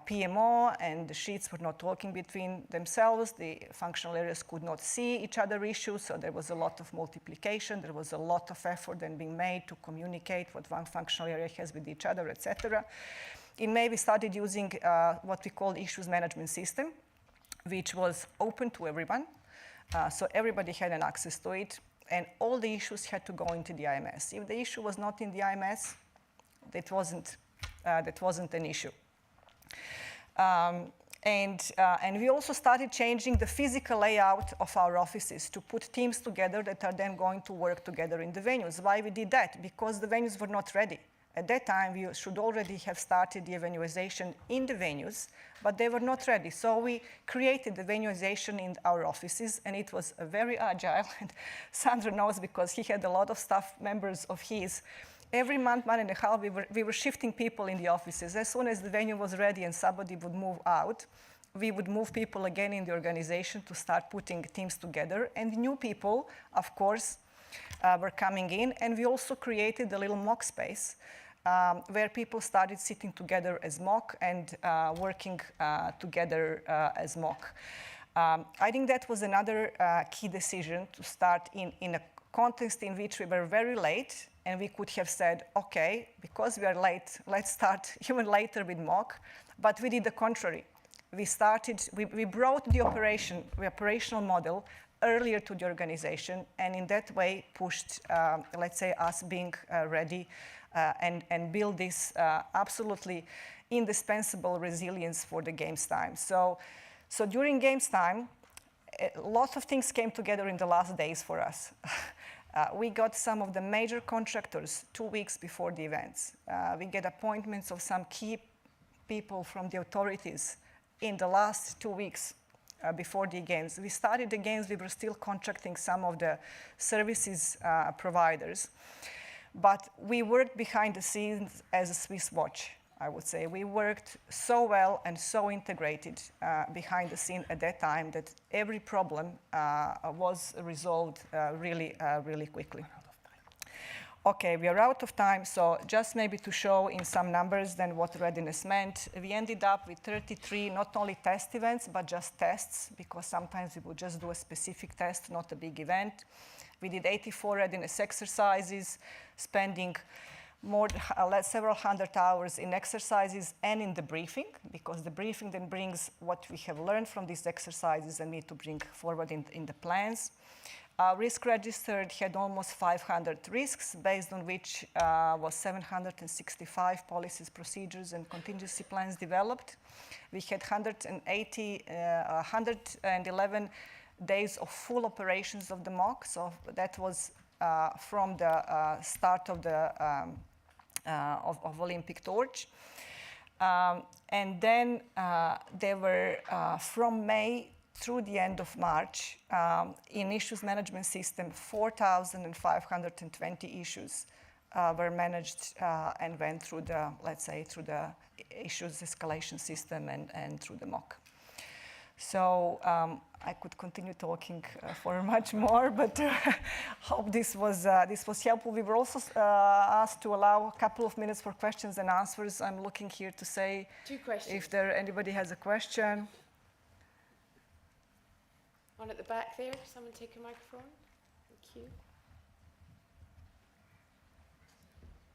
PMO, and the sheets were not talking between themselves. The functional areas could not see each other issues, so there was a lot of multiplication. There was a lot of effort then being made to communicate what one functional area has with each other, etc. In May, we started using what we call issues management system, which was open to everyone. So everybody had an access to it, and all the issues had to go into the IMS. If the issue was not in the IMS, that wasn't an issue. And we also started changing the physical layout of our offices to put teams together that are then going to work together in the venues. Why we did that? Because the venues were not ready. At that time, we should already have started the evaluation in the venues, but they were not ready. So we created the evaluation in our offices, and it was very agile. And Sandra knows, because he had a lot of staff members of his. Every month and a half, we were shifting people in the offices. As soon as the venue was ready and somebody would move out, we would move people again in the organization to start putting teams together. And new people, of course, were coming in. And we also created a little mock space where people started sitting together as mock and working together as mock. I think that was another key decision to start in a context in which we were very late, and we could have said, okay, because we are late, let's start even later with mock. But we did the contrary. We brought the operational model earlier to the organization, and in that way pushed, let's say, us being ready and build this absolutely indispensable resilience for the games time. So during games time, a lot of things came together in the last days for us. We got some of the major contractors 2 weeks before the events. We get appointments of some key people from the authorities in the last 2 weeks before the games. We started the games, we were still contracting some of the services providers, but we worked behind the scenes as a Swiss watch, I would say. We worked so well and so integrated behind the scene at that time that every problem was resolved really quickly. Okay, we are out of time, so just maybe to show in some numbers then what readiness meant. We ended up with 33, not only test events, but just tests, because sometimes we would just do a specific test, not a big event. We did 84 readiness exercises, spending several hundred hours in exercises and in the briefing, because the briefing then brings what we have learned from these exercises and need to bring forward in the plans. Risk registered had almost 500 risks, based on which was 765 policies, procedures, and contingency plans developed. We had 111 days of full operations of the mock, so that was from the start of the of Olympic Torch. And then there were, from May through the end of March, in issues management system, 4,520 issues were managed and went through the, let's say, through the issues escalation system and through the mock. So I could continue talking for much more, but hope this was helpful. We were also asked to allow a couple of minutes for questions and answers. I'm looking here to say 2 questions. If anybody has a question. One at the back there. Someone take a microphone. Thank you.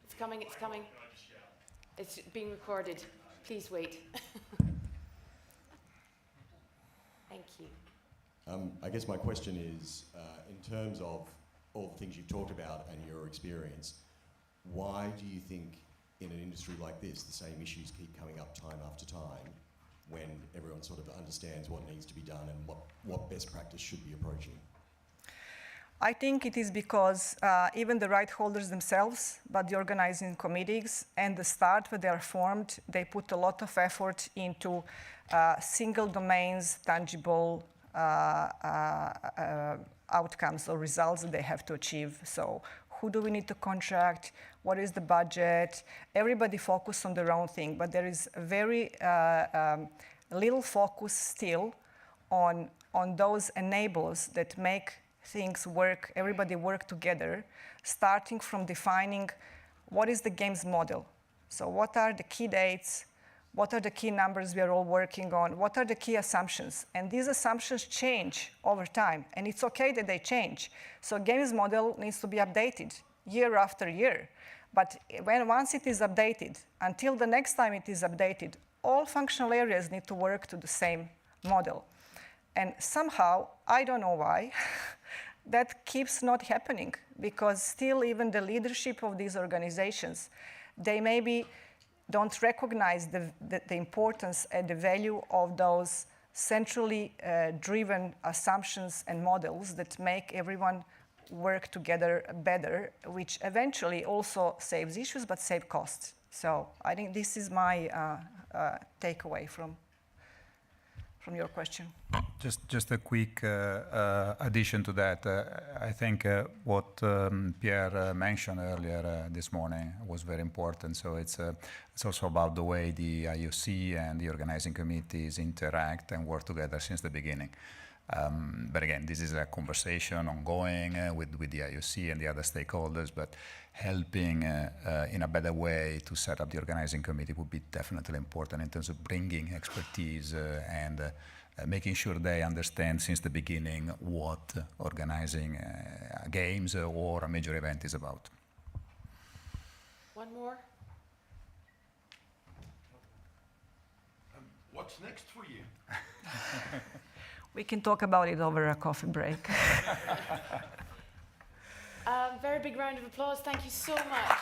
It's coming, it's coming. It's being recorded. Please wait. Thank you. I guess my question is, in terms of all the things you've talked about and your experience, why do you think in an industry like this, the same issues keep coming up time after time, when everyone sort of understands what needs to be done and what best practice should be approaching? I think it is because even the right holders themselves, but the organizing committees and the start where they are formed, they put a lot of effort into single domains, tangible outcomes or results that they have to achieve. So who do we need to contract? What is the budget? Everybody focus on their own thing, but there is very little focus still on those enablers that make things work, everybody work together, starting from defining what is the game's model. So what are the key dates? What are the key numbers we are all working on? What are the key assumptions? And these assumptions change over time, and it's okay that they change. So games model needs to be updated year after year. But once it is updated, until the next time it is updated, all functional areas need to work to the same model. And somehow, I don't know why, that keeps not happening, because still even the leadership of these organizations, they maybe don't recognize the importance and the value of those centrally driven assumptions and models that make everyone work together better, which eventually also saves issues but save costs. So I think this is my takeaway from your question. Just a quick addition to that. I think what Pierre mentioned earlier this morning was very important. So it's also about the way the IOC and the organizing committees interact and work together since the beginning. But again, this is a conversation ongoing with the IOC and the other stakeholders, but helping in a better way to set up the organizing committee would be definitely important in terms of bringing expertise and making sure they understand since the beginning what organizing games or a major event is about. One more. What's next for you? We can talk about it over a coffee break. Very big round of applause. Thank you so much.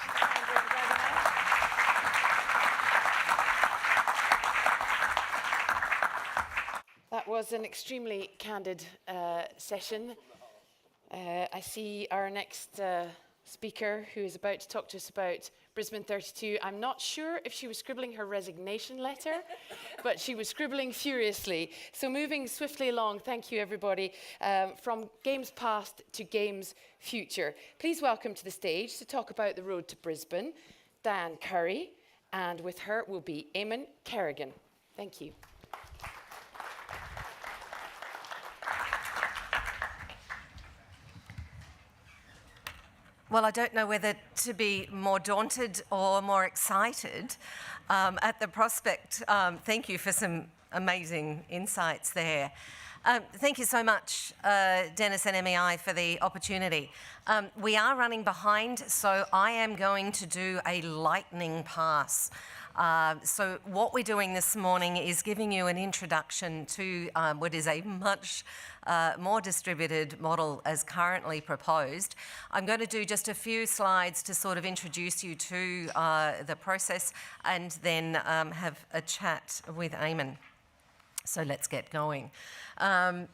That was an extremely candid session. I see our next speaker who is about to talk to us about Brisbane 32. I'm not sure if she was scribbling her resignation letter, but she was scribbling furiously. So moving swiftly along, thank you everybody, from Games Past to Games Future. Please welcome to the stage to talk about the road to Brisbane, Dan Curry, and with her will be Eamon Kerrigan. Thank you. Well, I don't know whether to be more daunted or more excited at the prospect. Thank you for some amazing insights there. Thank you so much, Dennis and MEI, for the opportunity. We are running behind, so I am going to do a lightning pass. So what we're doing this morning is giving you an introduction to what is a much more distributed model as currently proposed. I'm going to do just a few slides to sort of introduce you to the process and then have a chat with Eamon. So let's get going. And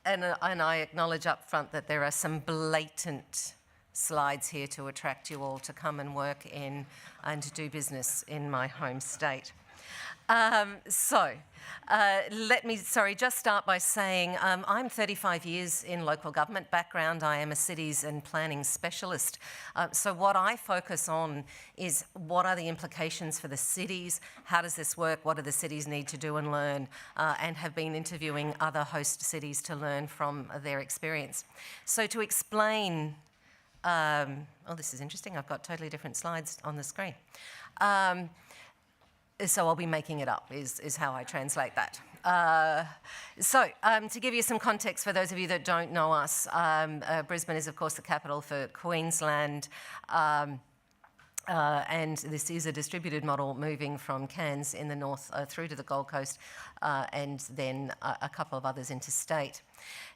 I acknowledge up front that there are some blatant slides here to attract you all to come and work in and to do business in my home state. Let me just start by saying I'm 35 years in local government background. I am a cities and planning specialist. So what I focus on is what are the implications for the cities, how does this work, what do the cities need to do and learn, and have been interviewing other host cities to learn from their experience. So to explain, oh, this is interesting, I've got totally different slides on the screen. So I'll be making it up, is how I translate that. To give you some context for those of you that don't know us, Brisbane is, of course, the capital for Queensland. And this is a distributed model moving from Cairns in the north through to the Gold Coast and then a couple of others interstate.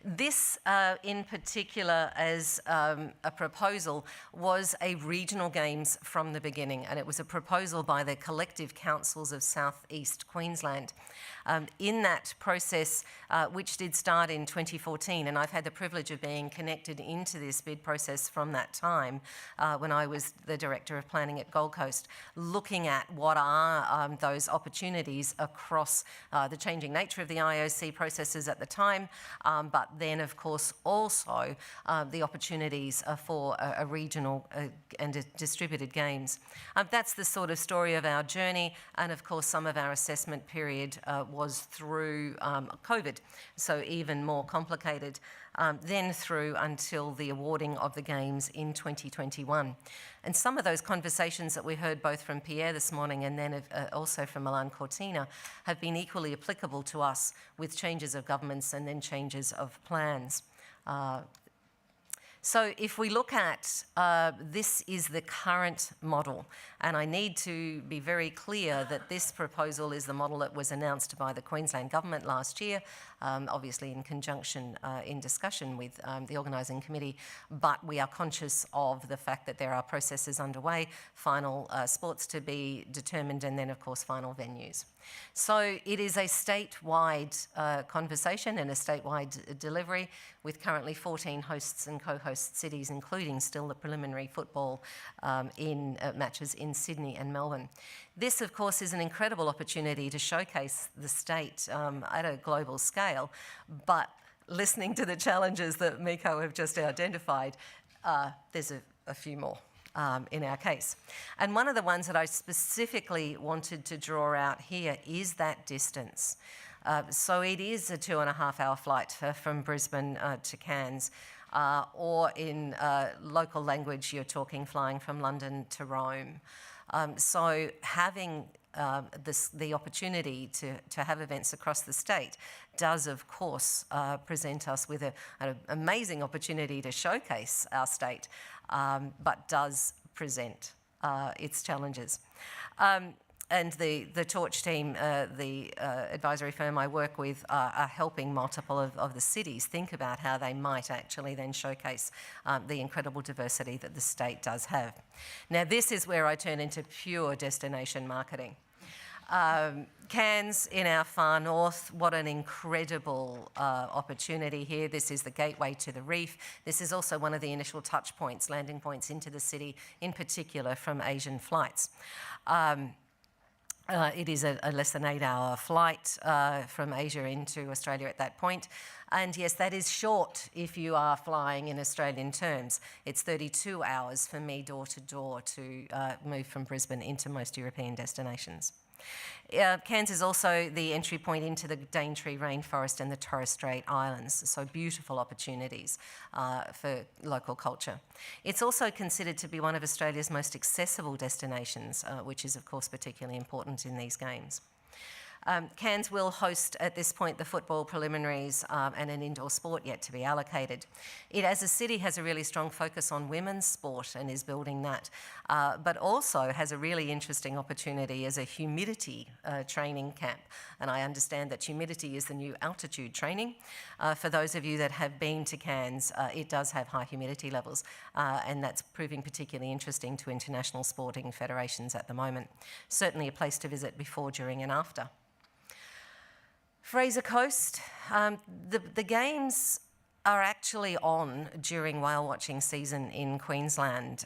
This in particular as a proposal was a regional games from the beginning, and it was a proposal by the collective councils of South East Queensland. In that process, which did start in 2014, and I've had the privilege of being connected into this bid process from that time when I was the Director of Planning at Gold Coast, looking at what are those opportunities across the changing nature of the IOC processes at the time, but then, of course, also the opportunities for a regional and a distributed games. That's the sort of story of our journey, and of course some of our assessment period was through COVID, so even more complicated, then through until the awarding of the games in 2021. And some of those conversations that we heard both from Pierre this morning and then also from Milan Cortina have been equally applicable to us with changes of governments and then changes of plans. So if we look at, this is the current model, and I need to be very clear that this proposal is the model that was announced by the Queensland Government last year, obviously in conjunction, in discussion with the organising committee, but we are conscious of the fact that there are processes underway, final sports to be determined, and then of course final venues. So it is a statewide conversation and a statewide delivery with currently 14 hosts and co-host cities, including still the preliminary football in matches in Sydney and Melbourne. This, of course, is an incredible opportunity to showcase the state at a global scale, but listening to the challenges that Miko have just identified, there's a few more. In our case. And one of the ones that I specifically wanted to draw out here is that distance. So it is a 2.5-hour flight from Brisbane to Cairns, or in local language, you're talking flying from London to Rome. So having the opportunity to have events across the state does, of course, present us with an amazing opportunity to showcase our state, but does present its challenges. And the Torch team, the advisory firm I work with, are helping multiple of the cities think about how they might actually then showcase the incredible diversity that the state does have. Now, this is where I turn into pure destination marketing. Cairns in our far north, what an incredible opportunity here. This is the gateway to the reef. This is also one of the initial touch points, landing points into the city, in particular from Asian flights. It is a less than 8-hour flight from Asia into Australia at that point. And yes, that is short if you are flying in Australian terms. It's 32 hours for me door to door to move from Brisbane into most European destinations. Cairns is also the entry point into the Daintree rainforest and the Torres Strait Islands, so beautiful opportunities for local culture. It's also considered to be one of Australia's most accessible destinations, which is of course particularly important in these games. Cairns will host at this point the football preliminaries and an indoor sport yet to be allocated. It as a city has a really strong focus on women's sport and is building that, but also has a really interesting opportunity as a humidity training camp. And I understand that humidity is the new altitude training. For those of you that have been to Cairns, it does have high humidity levels, and that's proving particularly interesting to international sporting federations at the moment. Certainly a place to visit before, during and after. Fraser Coast, the games are actually on during whale watching season in Queensland.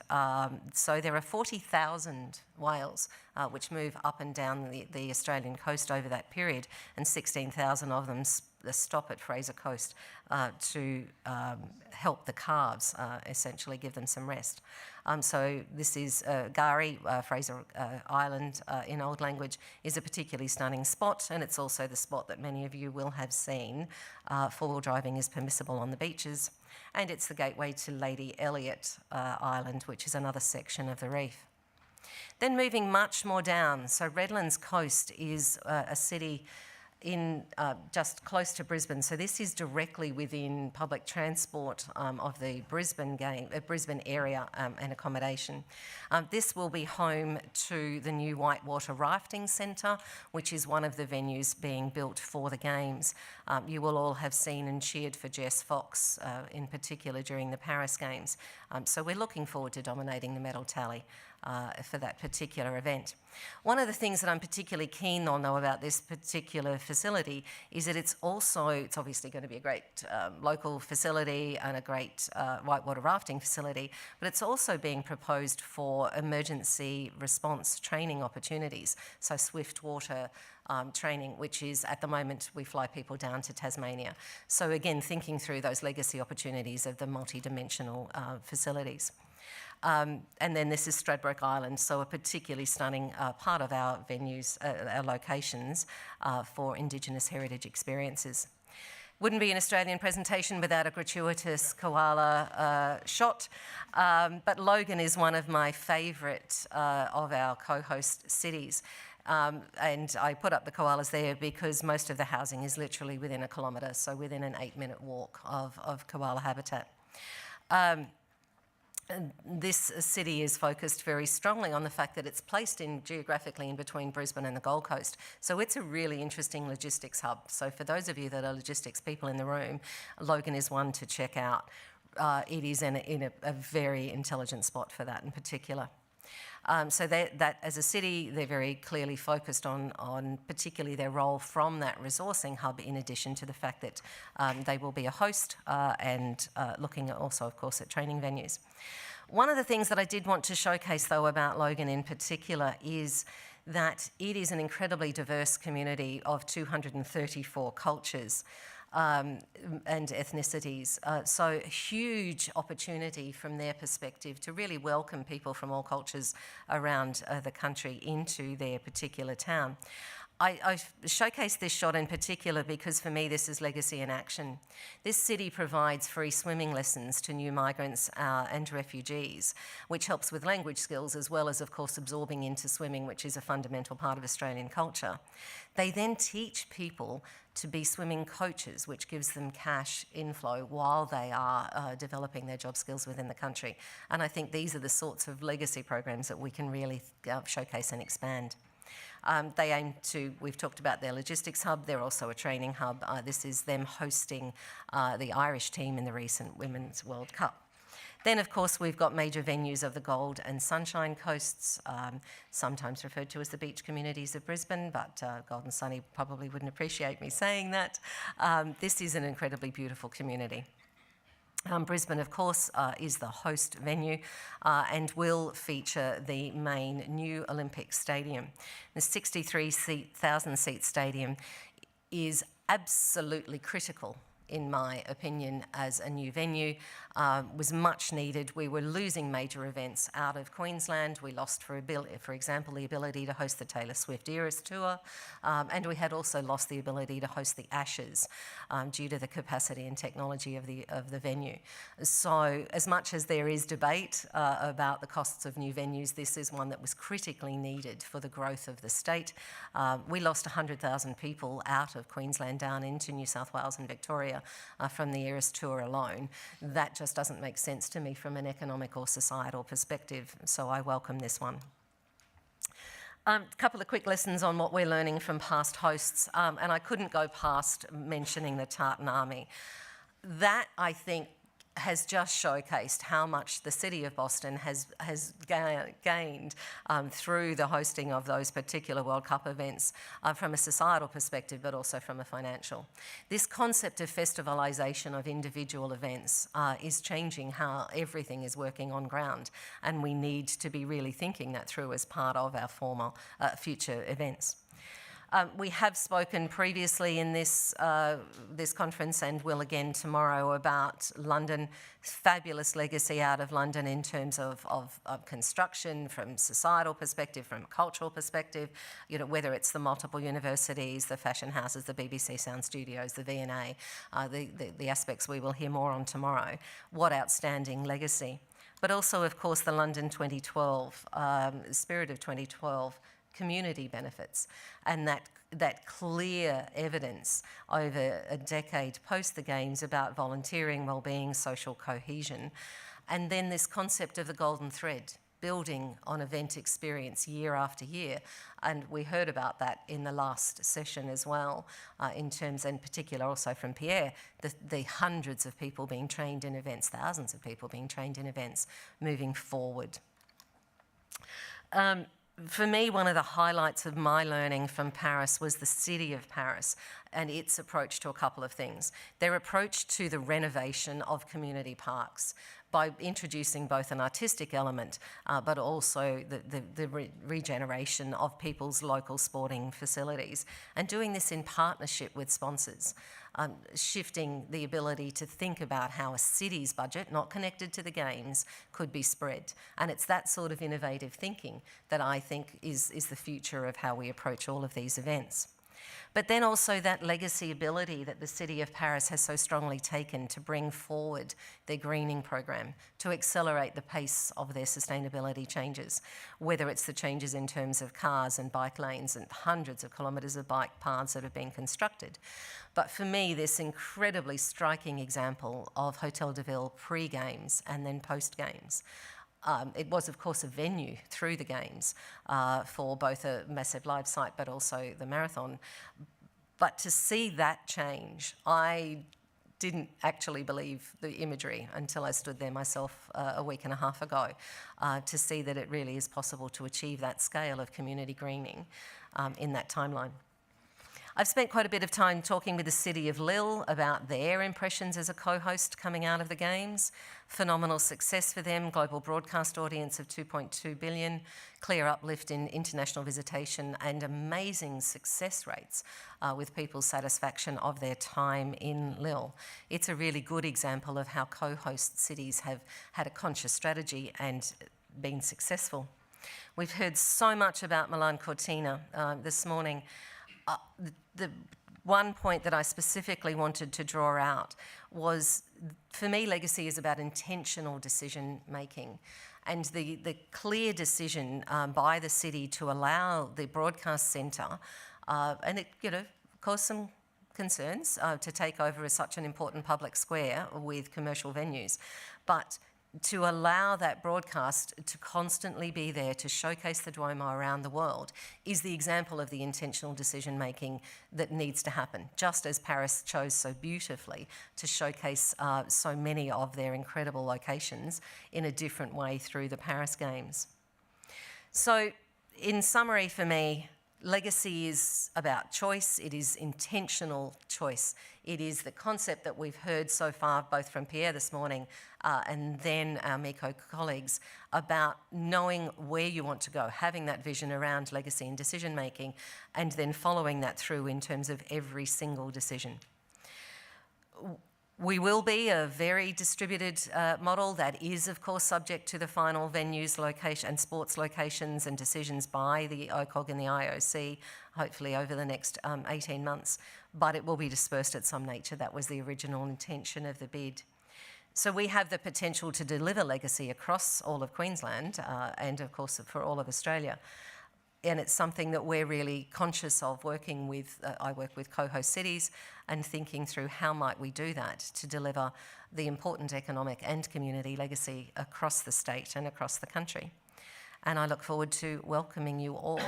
So there are 40,000 whales which move up and down the Australian coast over that period, and 16,000 of them stop at Fraser Coast to help the calves, essentially give them some rest. So this is Gari, Fraser Island in Old Language, is a particularly stunning spot, and it's also the spot that many of you will have seen. Four-wheel driving is permissible on the beaches, and it's the gateway to Lady Elliot Island, which is another section of the reef. Then moving much more down, so Redlands Coast is a city in just close to Brisbane. So this is directly within public transport of the Brisbane area and accommodation. This will be home to the new Whitewater Rafting Centre, which is one of the venues being built for the Games. You will all have seen and cheered for Jess Fox in particular during the Paris Games. So we're looking forward to dominating the medal tally for that particular event. One of the things that I'm particularly keen on, though, about this particular facility is that it's obviously going to be a great local facility and a great whitewater rafting facility, but it's also being proposed for emergency response training opportunities, so swift water training, which is at the moment we fly people down to Tasmania. So again, thinking through those legacy opportunities of the multi-dimensional facilities. And then this is Stradbroke Island, so a particularly stunning part of our venues, our locations for Indigenous heritage experiences. Wouldn't be an Australian presentation without a gratuitous koala shot, but Logan is one of my favourite of our co-host cities. And I put up the koalas there because most of the housing is literally within a kilometre, so within an 8-minute walk of koala habitat. This city is focused very strongly on the fact that it's placed geographically in between Brisbane and the Gold Coast. So it's a really interesting logistics hub. So for those of you that are logistics people in the room, Logan is one to check out. It is in a very intelligent spot for that in particular. So that as a city, they're very clearly focused on particularly their role from that resourcing hub, in addition to the fact that they will be a host and looking at also, of course, at training venues. One of the things that I did want to showcase, though, about Logan in particular is that it is an incredibly diverse community of 234 cultures. And ethnicities. So huge opportunity from their perspective to really welcome people from all cultures around the country into their particular town. I showcase this shot in particular because for me this is legacy in action. This city provides free swimming lessons to new migrants and refugees, which helps with language skills as well as, of course, absorbing into swimming, which is a fundamental part of Australian culture. They then teach people to be swimming coaches, which gives them cash inflow while they are developing their job skills within the country. And I think these are the sorts of legacy programs that we can really showcase and expand. They aim to, we've talked about their logistics hub, they're also a training hub. This is them hosting the Irish team in the recent Women's World Cup. Then, of course, we've got major venues of the Gold and Sunshine Coasts, sometimes referred to as the beach communities of Brisbane, but Gold and Sunny probably wouldn't appreciate me saying that. This is an incredibly beautiful community. Brisbane, of course, is the host venue and will feature the main new Olympic stadium. The 63,000-seat stadium is absolutely critical, in my opinion, as a new venue. Was much needed. We were losing major events out of Queensland. We lost, for example, the ability to host the Taylor Swift Eras Tour, and we had also lost the ability to host the Ashes due to the capacity and technology of the venue. So, as much as there is debate about the costs of new venues, this is one that was critically needed for the growth of the state. We lost 100,000 people out of Queensland down into New South Wales and Victoria from the Eras Tour alone. That just doesn't make sense to me from an economic or societal perspective, so I welcome this one. A couple of quick lessons on what we're learning from past hosts, and I couldn't go past mentioning the Tartan Army. That, I think, has just showcased how much the City of Boston has gained through the hosting of those particular World Cup events from a societal perspective, but also from a financial. This concept of festivalisation of individual events is changing how everything is working on ground, and we need to be really thinking that through as part of our formal future events. We have spoken previously in this conference, and will again tomorrow, about London, fabulous legacy out of London in terms of construction, from societal perspective, from cultural perspective, you know, whether it's the multiple universities, the fashion houses, the BBC Sound Studios, the V&A, the aspects we will hear more on tomorrow. What outstanding legacy. But also, of course, the London 2012, spirit of 2012, community benefits, and that clear evidence over a decade post the Games about volunteering, wellbeing, social cohesion, and then this concept of the golden thread, building on event experience year after year, and we heard about that in the last session as well, in terms, in particular also from Pierre, the hundreds of people being trained in events, thousands of people being trained in events moving forward. For me, one of the highlights of my learning from Paris was the City of Paris and its approach to a couple of things. Their approach to the renovation of community parks by introducing both an artistic element, but also the regeneration of people's local sporting facilities, and doing this in partnership with sponsors. Shifting the ability to think about how a city's budget, not connected to the Games, could be spread. And it's that sort of innovative thinking that I think is the future of how we approach all of these events. But then also that legacy ability that the City of Paris has so strongly taken to bring forward their greening program, to accelerate the pace of their sustainability changes, whether it's the changes in terms of cars and bike lanes and hundreds of kilometres of bike paths that have been constructed. But for me, this incredibly striking example of Hotel de Ville pre-Games and then post-Games. It was, of course, a venue through the Games for both a massive live site but also the marathon. But to see that change, I didn't actually believe the imagery until I stood there myself a week and a half ago, to see that it really is possible to achieve that scale of community greening in that timeline. I've spent quite a bit of time talking with the City of Lille about their impressions as a co-host coming out of the Games. Phenomenal success for them, global broadcast audience of 2.2 billion, clear uplift in international visitation, and amazing success rates with people's satisfaction of their time in Lille. It's a really good example of how co-host cities have had a conscious strategy and been successful. We've heard so much about Milan Cortina this morning. The one point that I specifically wanted to draw out was, for me, legacy is about intentional decision making, and the clear decision by the city to allow the broadcast centre, and it caused some concerns to take over as such an important public square with commercial venues, but to allow that broadcast to constantly be there to showcase the Duomo around the world is the example of the intentional decision making that needs to happen, just as Paris chose so beautifully to showcase so many of their incredible locations in a different way through the Paris Games. So in summary for me, legacy is about choice. It is intentional choice. It is the concept that we've heard so far, both from Pierre this morning and then our MECO colleagues, about knowing where you want to go, having that vision around legacy and decision making, and then following that through in terms of every single decision. We will be a very distributed model that is, of course, subject to the final venues, location, and sports locations and decisions by the OCOG and the IOC, hopefully over the next 18 months, but it will be dispersed at some nature. That was the original intention of the bid. So we have the potential to deliver legacy across all of Queensland and, of course, for all of Australia. And it's something that we're really conscious of working with. I work with co-host cities and thinking through how might we do that to deliver the important economic and community legacy across the state and across the country. And I look forward to welcoming you all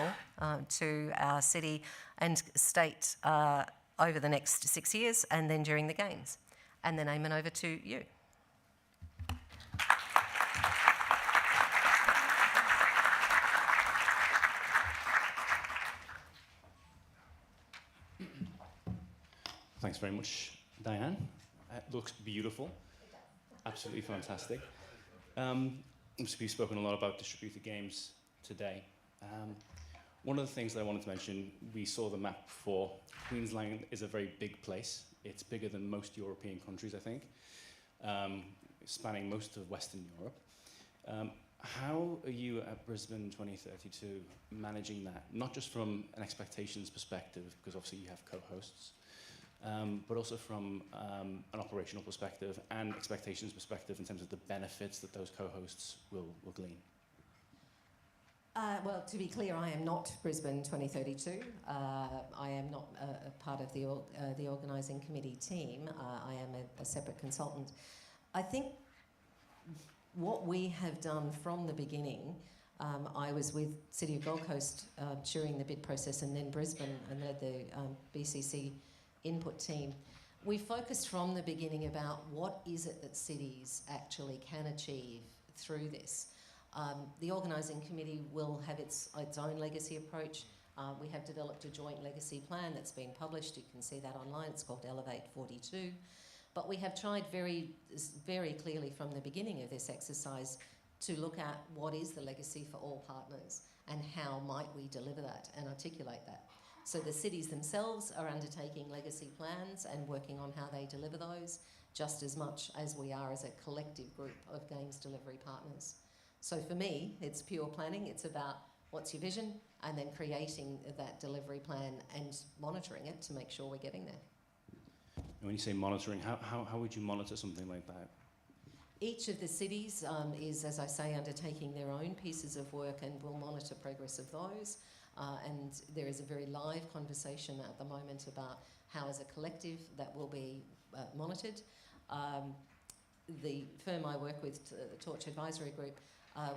to our city and state over the next 6 years and then during the Games. And then Eamon, over to you. Thanks very much, Diane. It looks beautiful. Absolutely fantastic. We've spoken a lot about distributed games today. One of the things that I wanted to mention, we saw the map before. Queensland is a very big place. It's bigger than most European countries, I think, spanning most of Western Europe. How are you at Brisbane 2032 managing that? Not just from an expectations perspective, because obviously you have co-hosts, but also from an operational perspective and expectations perspective in terms of the benefits that those co-hosts will glean. Well, to be clear, I am not Brisbane 2032. I am not a part of the organising committee team. I am a separate consultant. I think what we have done from the beginning, I was with City of Gold Coast during the bid process and then Brisbane and led the BCC input team. We focused from the beginning about what is it that cities actually can achieve through this. The organising committee will have its own legacy approach. We have developed a joint legacy plan that's been published. You can see that online. It's called Elevate 42. But we have tried very, very clearly from the beginning of this exercise to look at what is the legacy for all partners and how might we deliver that and articulate that. So the cities themselves are undertaking legacy plans and working on how they deliver those just as much as we are as a collective group of games delivery partners. So for me, it's pure planning. It's about what's your vision and then creating that delivery plan and monitoring it to make sure we're getting there. And when you say monitoring, how would you monitor something like that? Each of the cities is, as I say, undertaking their own pieces of work and will monitor progress of those. And there is a very live conversation at the moment about how as a collective that will be monitored. The firm I work with, the Torch Advisory Group,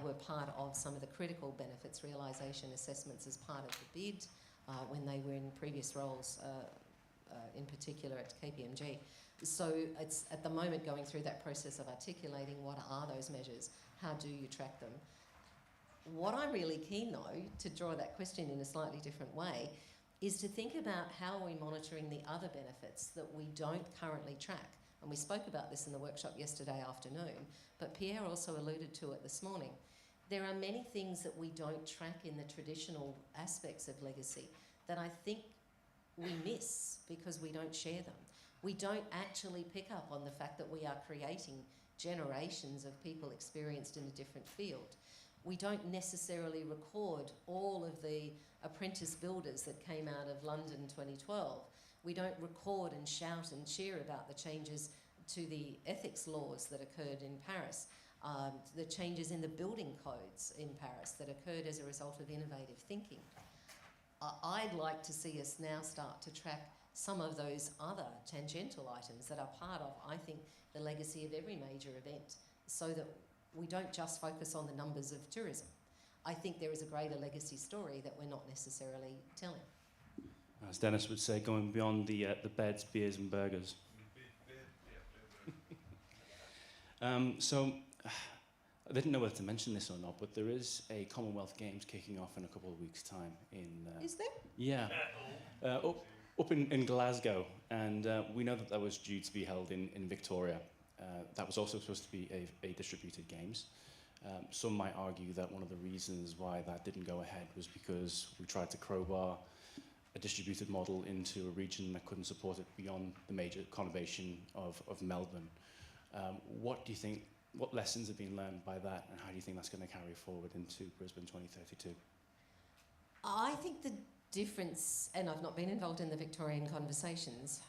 were part of some of the critical benefits realisation assessments as part of the bid when they were in previous roles, in particular at KPMG. So it's at the moment going through that process of articulating what are those measures, how do you track them. What I'm really keen though, to draw that question in a slightly different way, is to think about how are we monitoring the other benefits that we don't currently track. And we spoke about this in the workshop yesterday afternoon, but Pierre also alluded to it this morning. There are many things that we don't track in the traditional aspects of legacy that I think we miss because we don't share them. We don't actually pick up on the fact that we are creating generations of people experienced in a different field. We don't necessarily record all of the apprentice builders that came out of London 2012. We don't record and shout and cheer about the changes to the ethics laws that occurred in Paris, the changes in the building codes in Paris that occurred as a result of innovative thinking. I'd like to see us now start to track some of those other tangential items that are part of, I think, the legacy of every major event, so that we don't just focus on the numbers of tourism. I think there is a greater legacy story that we're not necessarily telling. As Dennis would say, going beyond the beds, beers and burgers. So, I didn't know whether to mention this or not, but there is a Commonwealth Games kicking off in a couple of weeks' time. Is there? Yeah. Up in Glasgow, and we know that was due to be held in Victoria. That was also supposed to be a distributed games. Some might argue that one of the reasons why that didn't go ahead was because we tried to crowbar a distributed model into a region that couldn't support it beyond the major conurbation of Melbourne. What do you think, what lessons have been learned by that, and how do you think that's going to carry forward into Brisbane 2032? I think the difference, and I've not been involved in the Victorian conversations,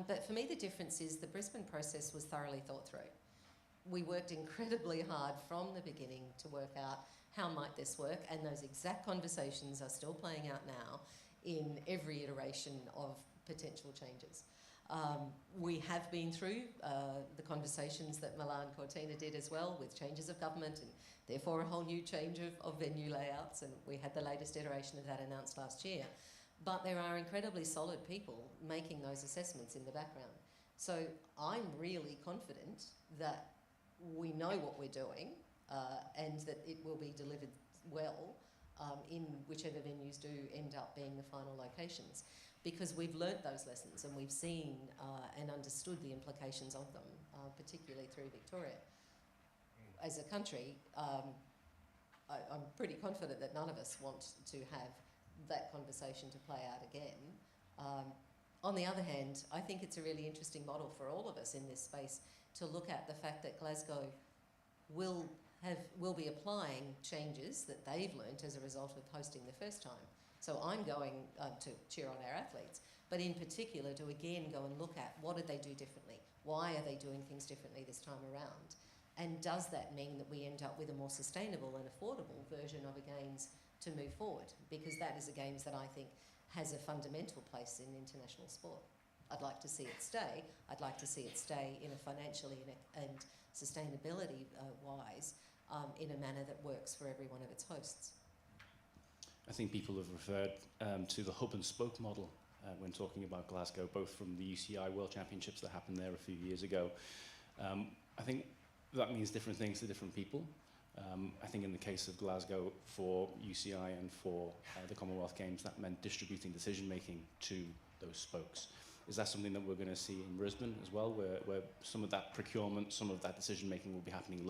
but for me the difference is the Brisbane process was thoroughly thought through. We worked incredibly hard from the beginning to work out how might this work, and those exact conversations are still playing out now in every iteration of potential changes. We have been through the conversations that Milan Cortina did as well, with changes of government and therefore a whole new change of venue layouts, and we had the latest iteration of that announced last year. But there are incredibly solid people making those assessments in the background. So I'm really confident that we know what we're doing and that it will be delivered well in whichever venues do end up being the final locations, because we've learnt those lessons and we've seen and understood the implications of them, particularly through Victoria. As a country, I'm pretty confident that none of us want to have that conversation to play out again. On the other hand, I think it's a really interesting model for all of us in this space to look at the fact that Glasgow will be applying changes that they've learnt as a result of hosting the first time. So I'm going to cheer on our athletes, but in particular to again go and look at what did they do differently? Why are they doing things differently this time around? And does that mean that we end up with a more sustainable and affordable version of a Games to move forward? Because that is a Games that I think has a fundamental place in international sport. I'd like to see it stay. I'd like to see it stay in a financially and sustainability wise in a manner that works for every one of its hosts. I think people have referred to the hub and spoke model when talking about Glasgow, both from the UCI World Championships that happened there a few years ago. I think that means different things to different people. I think in the case of Glasgow, for UCI and for the Commonwealth Games, that meant distributing decision-making to those spokes. Is that something that we're going to see in Brisbane as well, where some of that procurement, some of that decision-making will be happening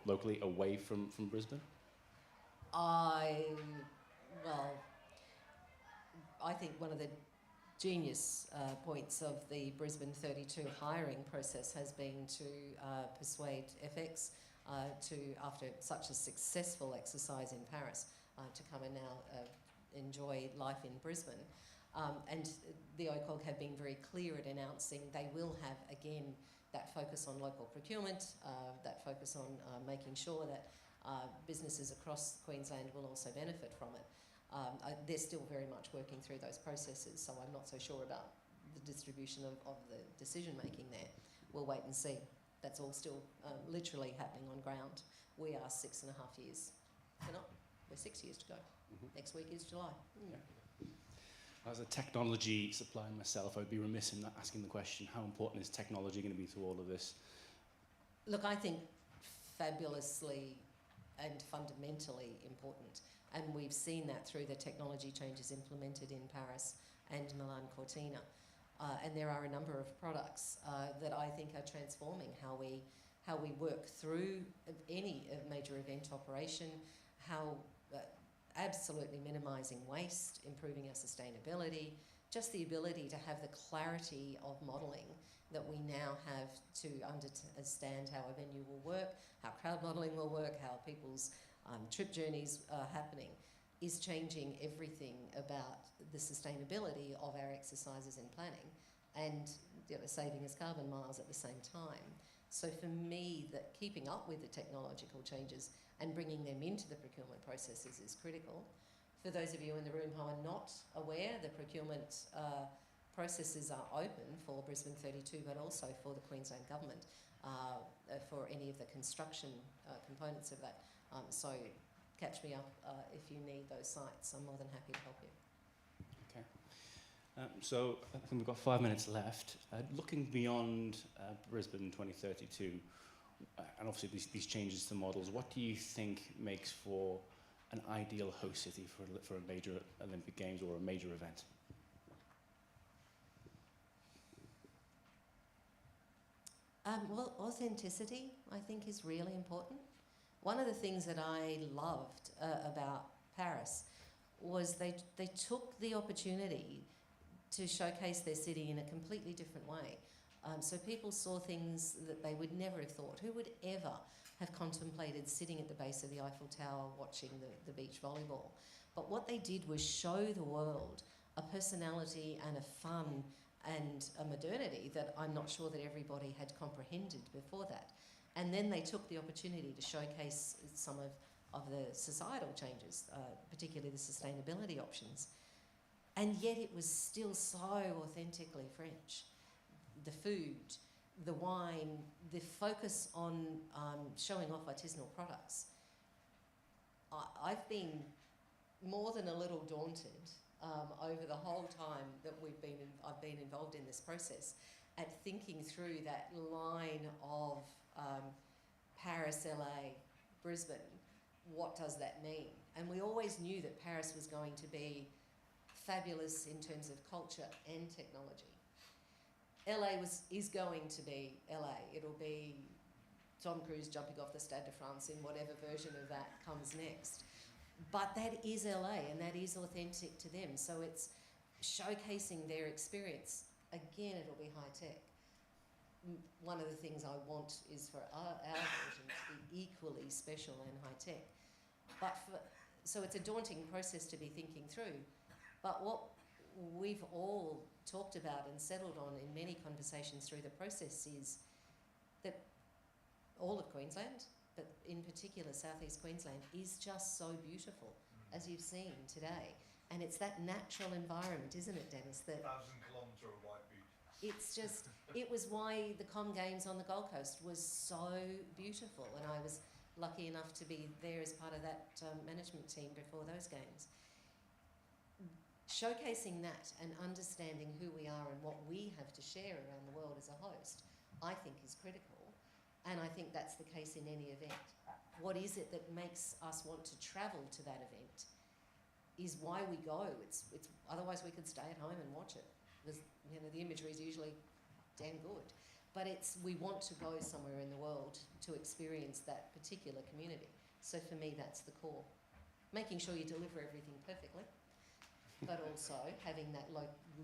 locally away from Brisbane? I think one of the genius points of the Brisbane 32 hiring process has been to persuade FX to, after such a successful exercise in Paris, to come and now enjoy life in Brisbane. And the OCOG have been very clear at announcing they will have, again, that focus on local procurement, that focus on making sure that businesses across Queensland will also benefit from it. They're still very much working through those processes, so I'm not so sure about the distribution of the decision-making there. We'll wait and see. That's all still literally happening on ground. We are 6.5 years. We're 6 years to go. Next week is July. Yeah. As a technology supplier myself, I'd be remiss in not asking the question, how important is technology going to be to all of this? Look, I think fabulously and fundamentally important. And we've seen that through the technology changes implemented in Paris and Milan Cortina. And there are a number of products that I think are transforming how we work through any major event operation, how absolutely minimising waste, improving our sustainability, just the ability to have the clarity of modelling that we now have to understand how a venue will work, how crowd modelling will work, how people's trip journeys are happening, is changing everything about the sustainability of our exercises and planning, and saving us carbon miles at the same time. So for me, that keeping up with the technological changes and bringing them into the procurement processes is critical. For those of you in the room who are not aware, the procurement processes are open for Brisbane 32, but also for the Queensland Government for any of the construction components of that. So catch me up if you need those sites. I'm more than happy to help you. Okay. So I think we've got 5 minutes left. Looking beyond Brisbane 2032, and obviously these changes to models, what do you think makes for an ideal host city for a major Olympic Games or a major event? Well, authenticity, I think, is really important. One of the things that I loved about Paris was they took the opportunity to showcase their city in a completely different way. So people saw things that they would never have thought. Who would ever have contemplated sitting at the base of the Eiffel Tower watching the beach volleyball? But what they did was show the world a personality and a fun and a modernity that I'm not sure that everybody had comprehended before that. And then they took the opportunity to showcase some of the societal changes, particularly the sustainability options. And yet it was still so authentically French. The food, the wine, the focus on showing off artisanal products. I've been more than a little daunted over the whole time that I've been involved in this process at thinking through that line of Paris, LA, Brisbane. What does that mean? And we always knew that Paris was going to be fabulous in terms of culture and technology. LA is going to be LA. It'll be Tom Cruise jumping off the Stade de France in whatever version of that comes next. But that is LA, and that is authentic to them. So it's showcasing their experience. Again, it'll be high tech. One of the things I want is for our version to be equally special and high tech. So it's a daunting process to be thinking through. But what we've all talked about and settled on in many conversations through the process is that all of Queensland, but in particular Southeast Queensland, is just so beautiful, as you've seen today. And it's that natural environment, isn't it, Dennis? That 1,000-kilometre of white beach. It's just, it was why the Com Games on the Gold Coast was so beautiful, and I was lucky enough to be there as part of that management team before those games. Showcasing that and understanding who we are and what we have to share around the world as a host, I think is critical. And I think that's the case in any event. What is it that makes us want to travel to that event is why we go. It's otherwise we could stay at home and watch it. Because, you know, the imagery is usually damn good. But we want to go somewhere in the world to experience that particular community. So for me, that's the core. Making sure you deliver everything perfectly, but also having that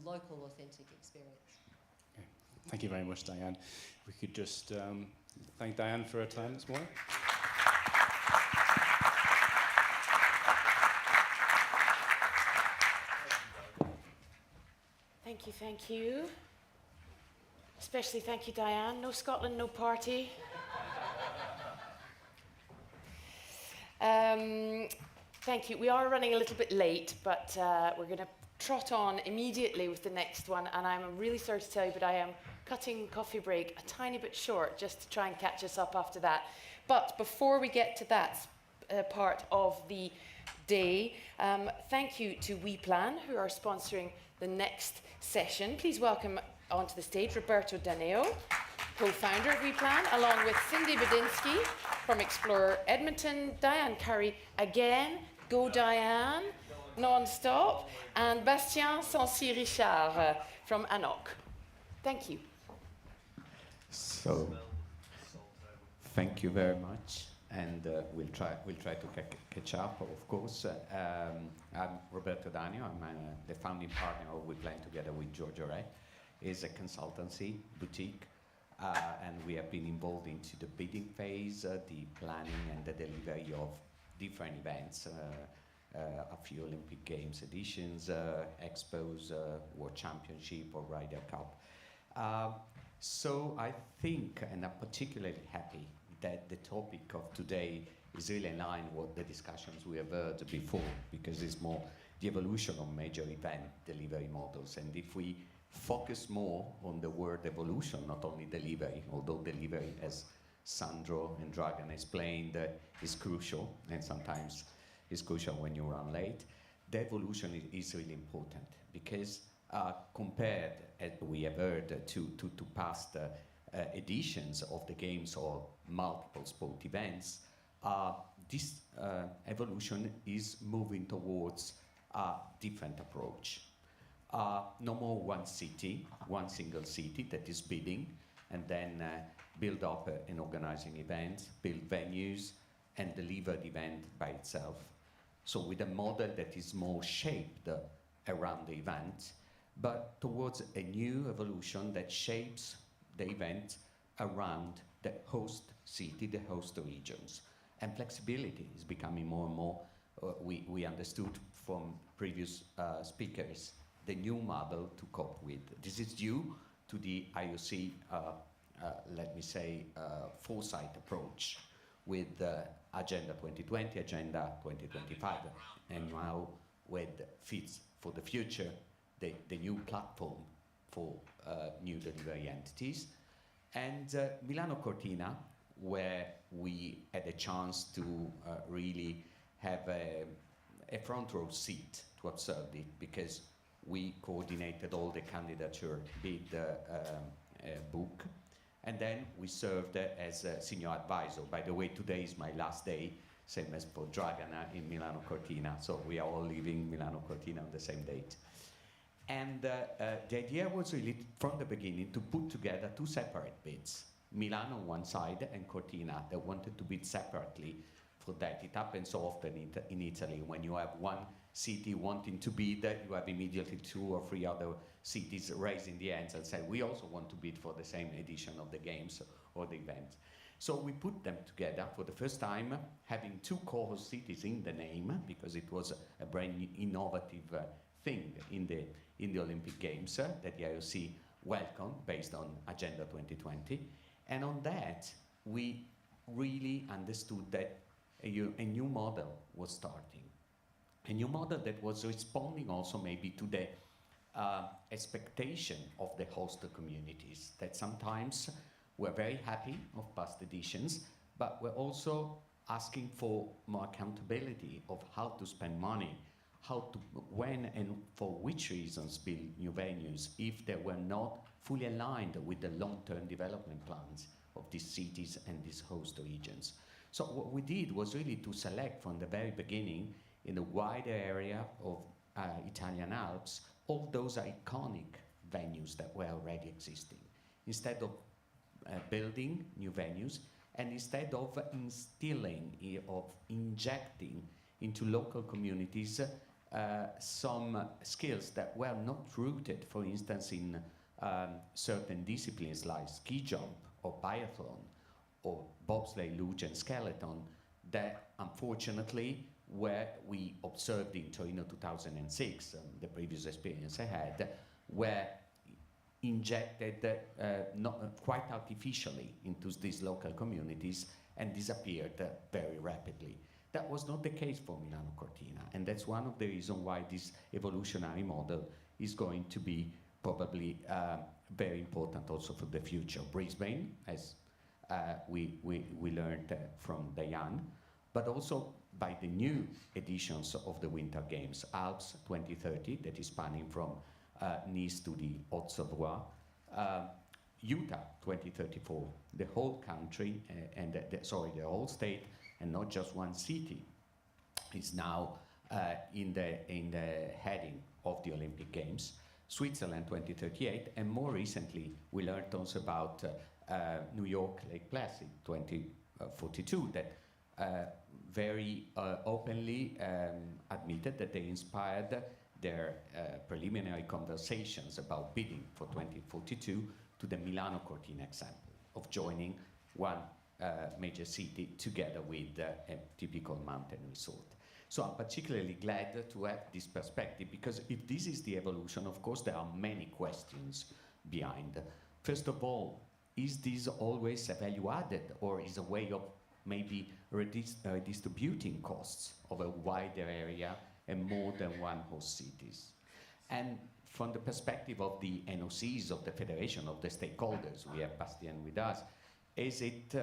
local, authentic experience. Okay. Thank you very much, Diane. We could just thank Diane for her time this morning. Thank you. Especially thank you, Diane. No Scotland, no party. Thank you. We are running a little bit late, but we're going to trot on immediately with the next one. And I'm really sorry to tell you, but I am cutting coffee break a tiny bit short just to try and catch us up after that. But before we get to that part of the day, thank you to WePlan, who are sponsoring the next session. Please welcome onto the stage Roberto Daneo, co-founder of WePlan, along with Cindy Bedinsky from Explorer Edmonton, Diane Curry again, go Diane, non-stop, and Bastien Sancy-Richard from ANOC. Thank you. So, thank you very much, and we'll try to catch up, of course. I'm Roberto Danio. I'm the founding partner of WePlan together with Giorgio Re. It's a consultancy boutique, and we have been involved into the bidding phase, the planning and the delivery of different events, a few Olympic Games editions, expos, World Championship or Ryder Cup. So I think, and I'm particularly happy that the topic of today is really in line with the discussions we have heard before, because it's more the evolution of major event delivery models. And if we focus more on the word evolution, not only delivery, although delivery, as Sandro and Dragan explained, is crucial, and sometimes is crucial when you run late. The evolution is really important because compared, as we have heard, to past editions of the games or multiple sport events, this evolution is moving towards a different approach. No more one city, one single city that is bidding and then build up an organizing event, build venues, and deliver the event by itself. So with a model that is more shaped around the event, but towards a new evolution that shapes the event around the host city, the host regions. And flexibility is becoming more and more, we understood from previous speakers, the new model to cope with. This is due to the IOC, let me say, foresight approach with Agenda 2020, Agenda 2025, and now with Fits for the Future, the new platform for new delivery entities. And Milano Cortina, where we had a chance to really have a front row seat to observe it, because we coordinated all the candidature bid book, and then we served as a senior advisor. By the way, today is my last day, same as for Dragan in Milano Cortina, so we are all leaving Milano Cortina on the same date. And the idea was really, from the beginning, to put together two separate bids. Milano on one side and Cortina that wanted to bid separately for that. It happens so often in Italy. When you have one city wanting to bid, you have immediately 2 or 3 other cities raising the hands and say, we also want to bid for the same edition of the games or the event. So we put them together for the first time, having 2 co-host cities in the name, because it was a brand new innovative thing in the Olympic Games that the IOC welcomed based on Agenda 2020. And on that, we really understood that a new model was starting. A new model that was responding also maybe to the expectation of the host communities, that sometimes were very happy of past editions, but were also asking for more accountability of how to spend money, how to, when and for which reasons build new venues, if they were not fully aligned with the long-term development plans of these cities and these host regions. So what we did was really to select from the very beginning, in a wider area of Italian Alps, all those iconic venues that were already existing. Instead of building new venues, and instead of instilling, of injecting into local communities some skills that were not rooted, for instance, in certain disciplines like ski jump or biathlon or bobsleigh, luge and skeleton, that unfortunately where we observed in Torino 2006, the previous experience I had, were injected quite artificially into these local communities and disappeared very rapidly. That was not the case for Milano Cortina, and that's one of the reasons why this evolutionary model is going to be probably very important also for the future. Brisbane, as we learned from Diane, but also by the new editions of the Winter Games, Alps 2030, that is spanning from Nice to the Haute-Savoie, Utah 2034, the whole country and the whole state, and not just one city, is now in the heading of the Olympic Games. Switzerland 2038, and more recently we learned also about New York Lake Placid 2042, that very openly admitted that they inspired their preliminary conversations about bidding for 2042 to the Milano Cortina example of joining one major city together with a typical mountain resort. So I'm particularly glad to have this perspective, because if this is the evolution, of course there are many questions behind. First of all, is this always a value added, or is a way of maybe redistributing costs over a wider area and more than one host cities? And from the perspective of the NOCs, of the federation, of the stakeholders, we have Bastien with us, is it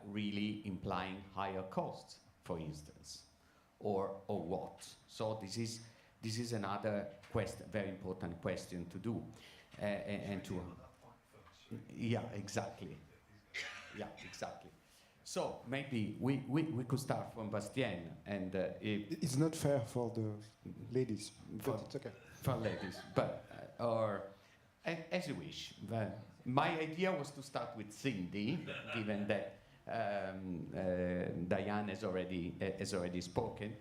really implying higher costs, for instance, or what? So this is another very important question to do, and to. Yeah, exactly. Yeah, exactly. So maybe we could start from Bastien, and it's not fair for the ladies, but it's okay. For ladies, but or as you wish. My idea was to start with Cindy, given that Diane has already spoken,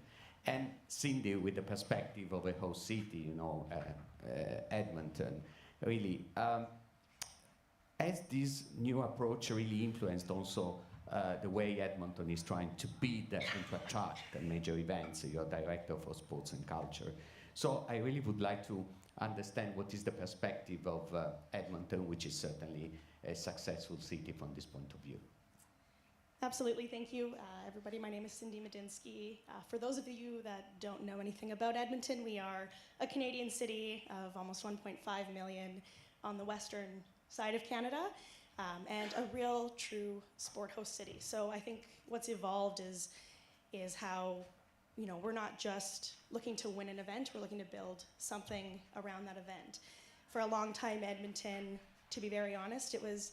and Cindy with the perspective of a host city, Edmonton, really. Has this new approach really influenced also the way Edmonton is trying to build and to attract major events? You're director for sports and culture. So I really would like to understand what is the perspective of Edmonton, which is certainly a successful city from this point of view. Absolutely, thank you. Everybody, my name is Cindy Medinsky. For those of you that don't know anything about Edmonton, we are a Canadian city of almost 1.5 million on the western side of Canada, and a real true sport host city. So I think what's evolved is how, we're not just looking to win an event, we're looking to build something around that event. For a long time, Edmonton, to be very honest, it was,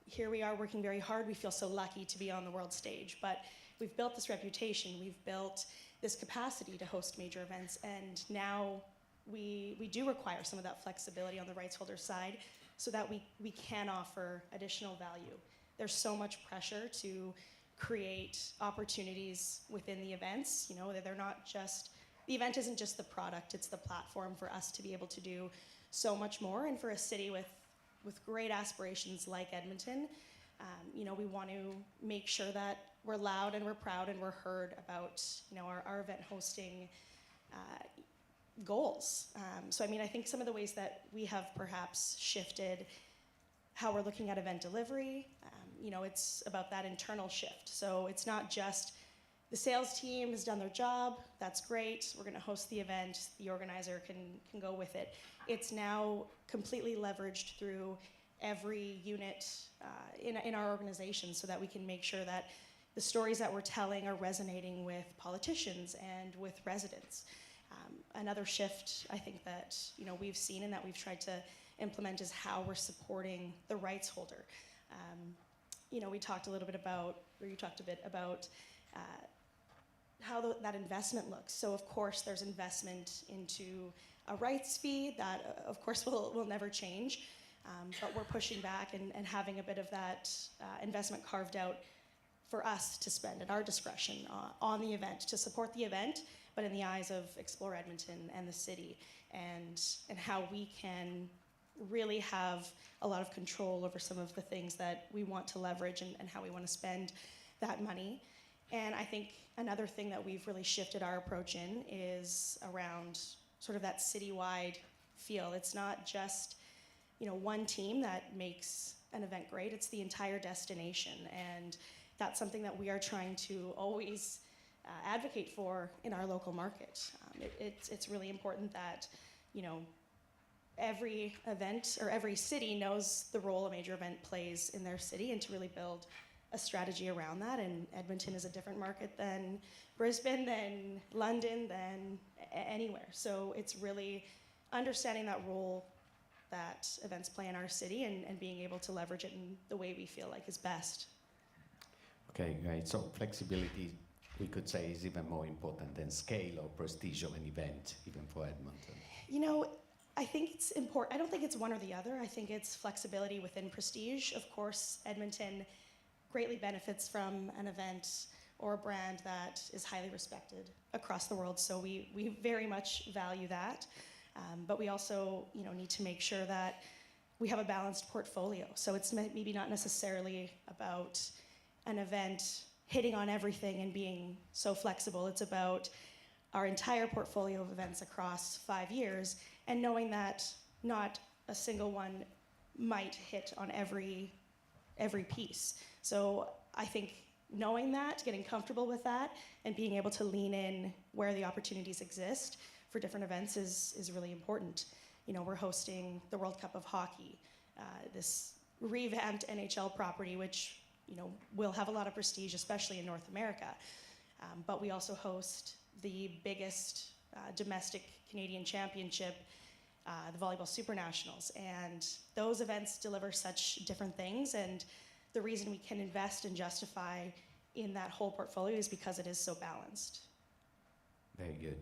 here we are working very hard, we feel so lucky to be on the world stage, but we've built this reputation, we've built this capacity to host major events, and now we do require some of that flexibility on the rights holder side, so that we can offer additional value. There's so much pressure to create opportunities within the events. They're not just, the event isn't just the product, it's the platform for us to be able to do so much more. And for a city with great aspirations like Edmonton, we want to make sure that we're loud and we're proud and we're heard about our event hosting goals. So I think some of the ways that we have perhaps shifted how we're looking at event delivery, it's about that internal shift. So it's not just the sales team has done their job, that's great, we're gonna host the event, the organizer can go with it. It's now completely leveraged through every unit in our organization so that we can make sure that the stories that we're telling are resonating with politicians and with residents. Another shift I think that we've seen and that we've tried to implement is how we're supporting the rights holder. We talked a little bit about, or you talked a bit about how that investment looks. So of course there's investment into a rights fee that of course will never change, but we're pushing back and having a bit of that investment carved out for us to spend at our discretion on the event, to support the event, but in the eyes of Explore Edmonton and the city, and how we can really have a lot of control over some of the things that we want to leverage and how we want to spend that money. And I think another thing that we've really shifted our approach in is around sort of that citywide feel. It's not just one team that makes an event great, it's the entire destination. And that's something that we are trying to always advocate for in our local market. It's really important that every event or every city knows the role a major event plays in their city, and to really build a strategy around that. And Edmonton is a different market than Brisbane, than London, than anywhere. So it's really understanding that role that events play in our city and being able to leverage it in the way we feel like is best. Okay, great. So flexibility, we could say, is even more important than scale or prestige of an event, even for Edmonton. I think it's important. I don't think it's one or the other. I think it's flexibility within prestige. Of course, Edmonton greatly benefits from an event or a brand that is highly respected across the world. So we very much value that. But we also need to make sure that we have a balanced portfolio. So it's maybe not necessarily about an event hitting on everything and being so flexible. It's about our entire portfolio of events across 5 years and knowing that not a single one might hit on every piece. So I think knowing that, getting comfortable with that, and being able to lean in where the opportunities exist for different events is really important. we're hosting the World Cup of Hockey, this revamped NHL property, which will have a lot of prestige, especially in North America. But we also host the biggest domestic Canadian championship, the Volleyball Super Nationals. And those events deliver such different things. And the reason we can invest and justify in that whole portfolio is because it is so balanced. Very good.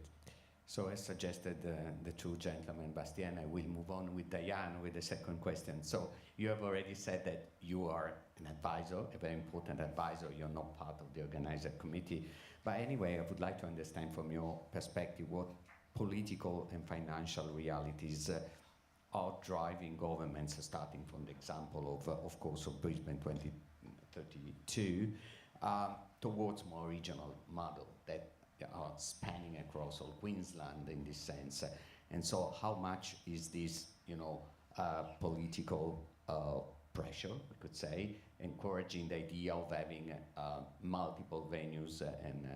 So as suggested, the two gentlemen, Bastien, I will move on with Diane with the second question. So you have already said that you are an advisor, a very important advisor. You're not part of the organizer committee. But anyway, I would like to understand from your perspective what political and financial realities are driving governments, starting from the example of course, of Brisbane 2032, towards more regional model that are spanning across all Queensland in this sense. And so how much is this, political pressure, we could say, encouraging the idea of having multiple venues and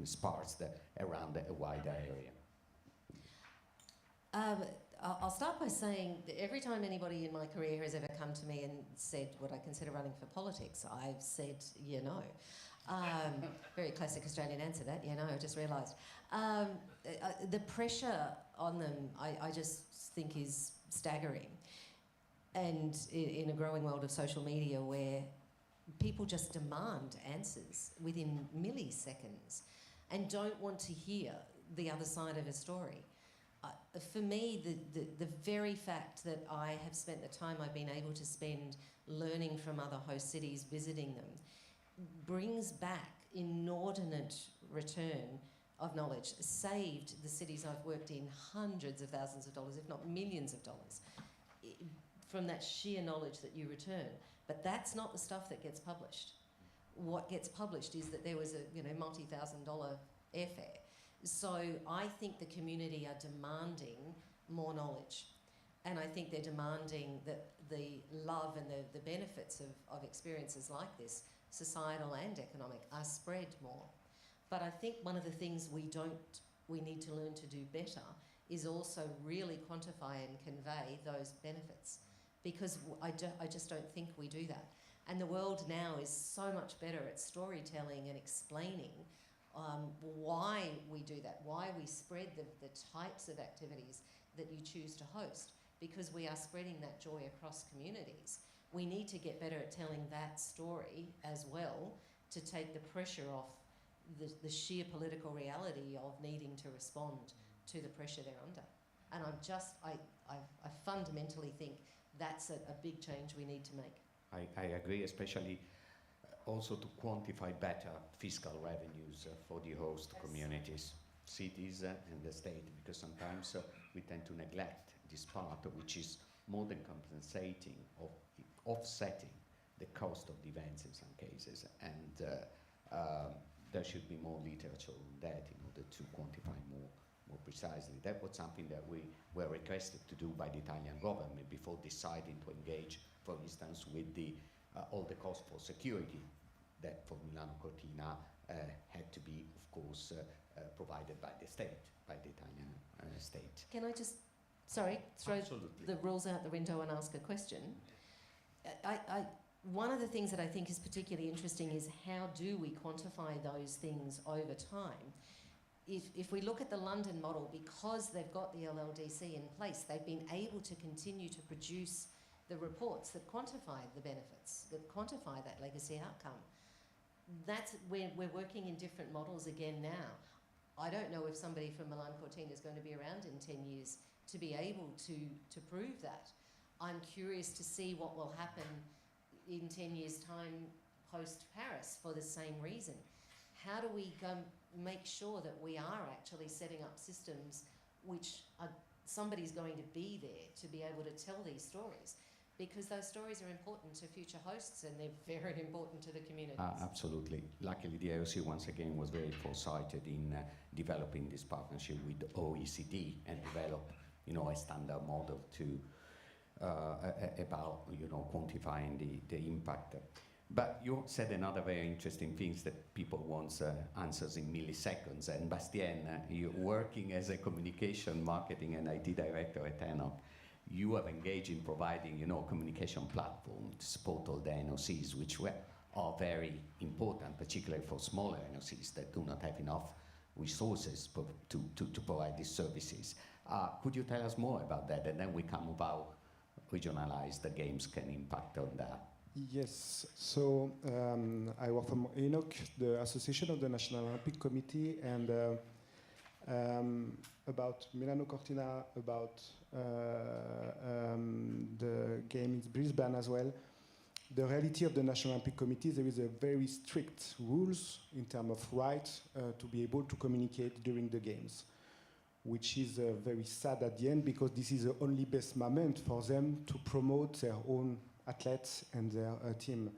sparse around a wider area? I'll start by saying that every time anybody in my career has ever come to me and said, would I consider running for politics, I've said, very classic Australian answer that, I just realised. The pressure on them, I just think is staggering. And in a growing world of social media where people just demand answers within milliseconds and don't want to hear the other side of a story. For me, the very fact that I have spent the time I've been able to spend learning from other host cities, visiting them, brings back inordinate return of knowledge, saved the cities I've worked in hundreds of thousands of dollars, if not millions of dollars, from that sheer knowledge that you return. But that's not the stuff that gets published. What gets published is that there was a multi-thousand-dollar airfare. So I think the community are demanding more knowledge. And I think they're demanding that the love and the benefits of experiences like this, societal and economic, are spread more. But I think one of the things we need to learn to do better is also really quantify and convey those benefits, because I just don't think we do that. And the world now is so much better at storytelling and explaining why we do that, why we spread the types of activities that you choose to host, because we are spreading that joy across communities. We need to get better at telling that story as well, to take the pressure off the sheer political reality of needing to respond to the pressure they're under. And I fundamentally think that's a big change we need to make. I agree, especially also to quantify better fiscal revenues for the host communities, cities and the state, because sometimes we tend to neglect this part, which is more than compensating or offsetting the cost of the events in some cases. And there should be more literature on that in order to quantify more precisely. That was something that we were requested to do by the Italian government before deciding to engage, for instance, with all the costs for security that for Milano Cortina had to be, of course, provided by the state, by the Italian state. Can I just, sorry, throw Absolutely. the rules out the window and ask a question? One of the things that I think is particularly interesting is how do we quantify those things over time? If we look at the London model, because they've got the LLDC in place, they've been able to continue to produce the reports that quantify the benefits, that quantify that legacy outcome. That's where we're working in different models again now. I don't know if somebody from Milan Cortina is going to be around in 10 years to be able to prove that. I'm curious to see what will happen in 10 years' time post-Paris for the same reason. How do we make sure that we are actually setting up systems which somebody's going to be there to be able to tell these stories? Because those stories are important to future hosts and they're very important to the communities. Absolutely. Luckily, the IOC once again was very foresighted in developing this partnership with OECD and develop, a standard model to about quantifying the impact. But you said another very interesting thing that people want answers in milliseconds. And Bastien, you're working as a communication, marketing, and IT director at ENOC. You have engaged in providing, communication platform to support all the NOCs, which are very important, particularly for smaller NOCs that do not have enough resources to provide these services. Could you tell us more about that? And then we come about regionalized the games can impact on that. Yes, so I work from ENOC, the Association of the National Olympic Committee, and about Milano Cortina, about the game in Brisbane as well. The reality of the National Olympic Committee, there is a very strict rules in terms of right to be able to communicate during the games, which is very sad at the end because this is the only best moment for them to promote their own athletes and their team.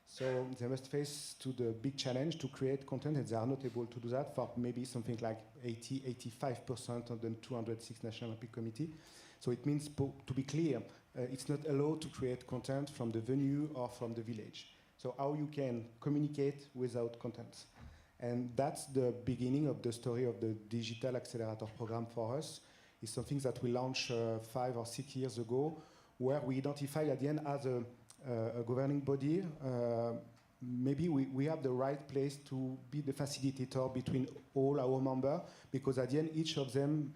So they must face to the big challenge to create content, and they are not able to do that for maybe something like 85% of the 206 National Olympic Committee. So it means, to be clear, it's not allowed to create content from the venue or from the village. So how you can communicate without content. And that's the beginning of the story of the Digital Accelerator Program for us. It's something that we launched 5 or 6 years ago, where we identify at the end as a governing body, maybe we have the right place to be the facilitator between all our members, because at the end, each of them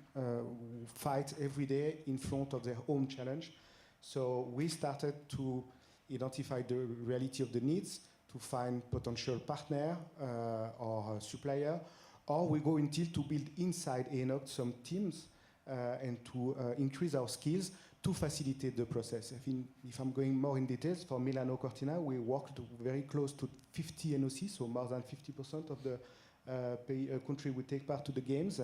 fight every day in front of their own challenge. So we started to identify the reality of the needs, to find potential partner or supplier, or we go until to build inside ENOC some teams and to increase our skills to facilitate the process. I think if I'm going more in details, for Milano Cortina, we worked very close to 50 NOC, so more than 50% of the country would take part to the games.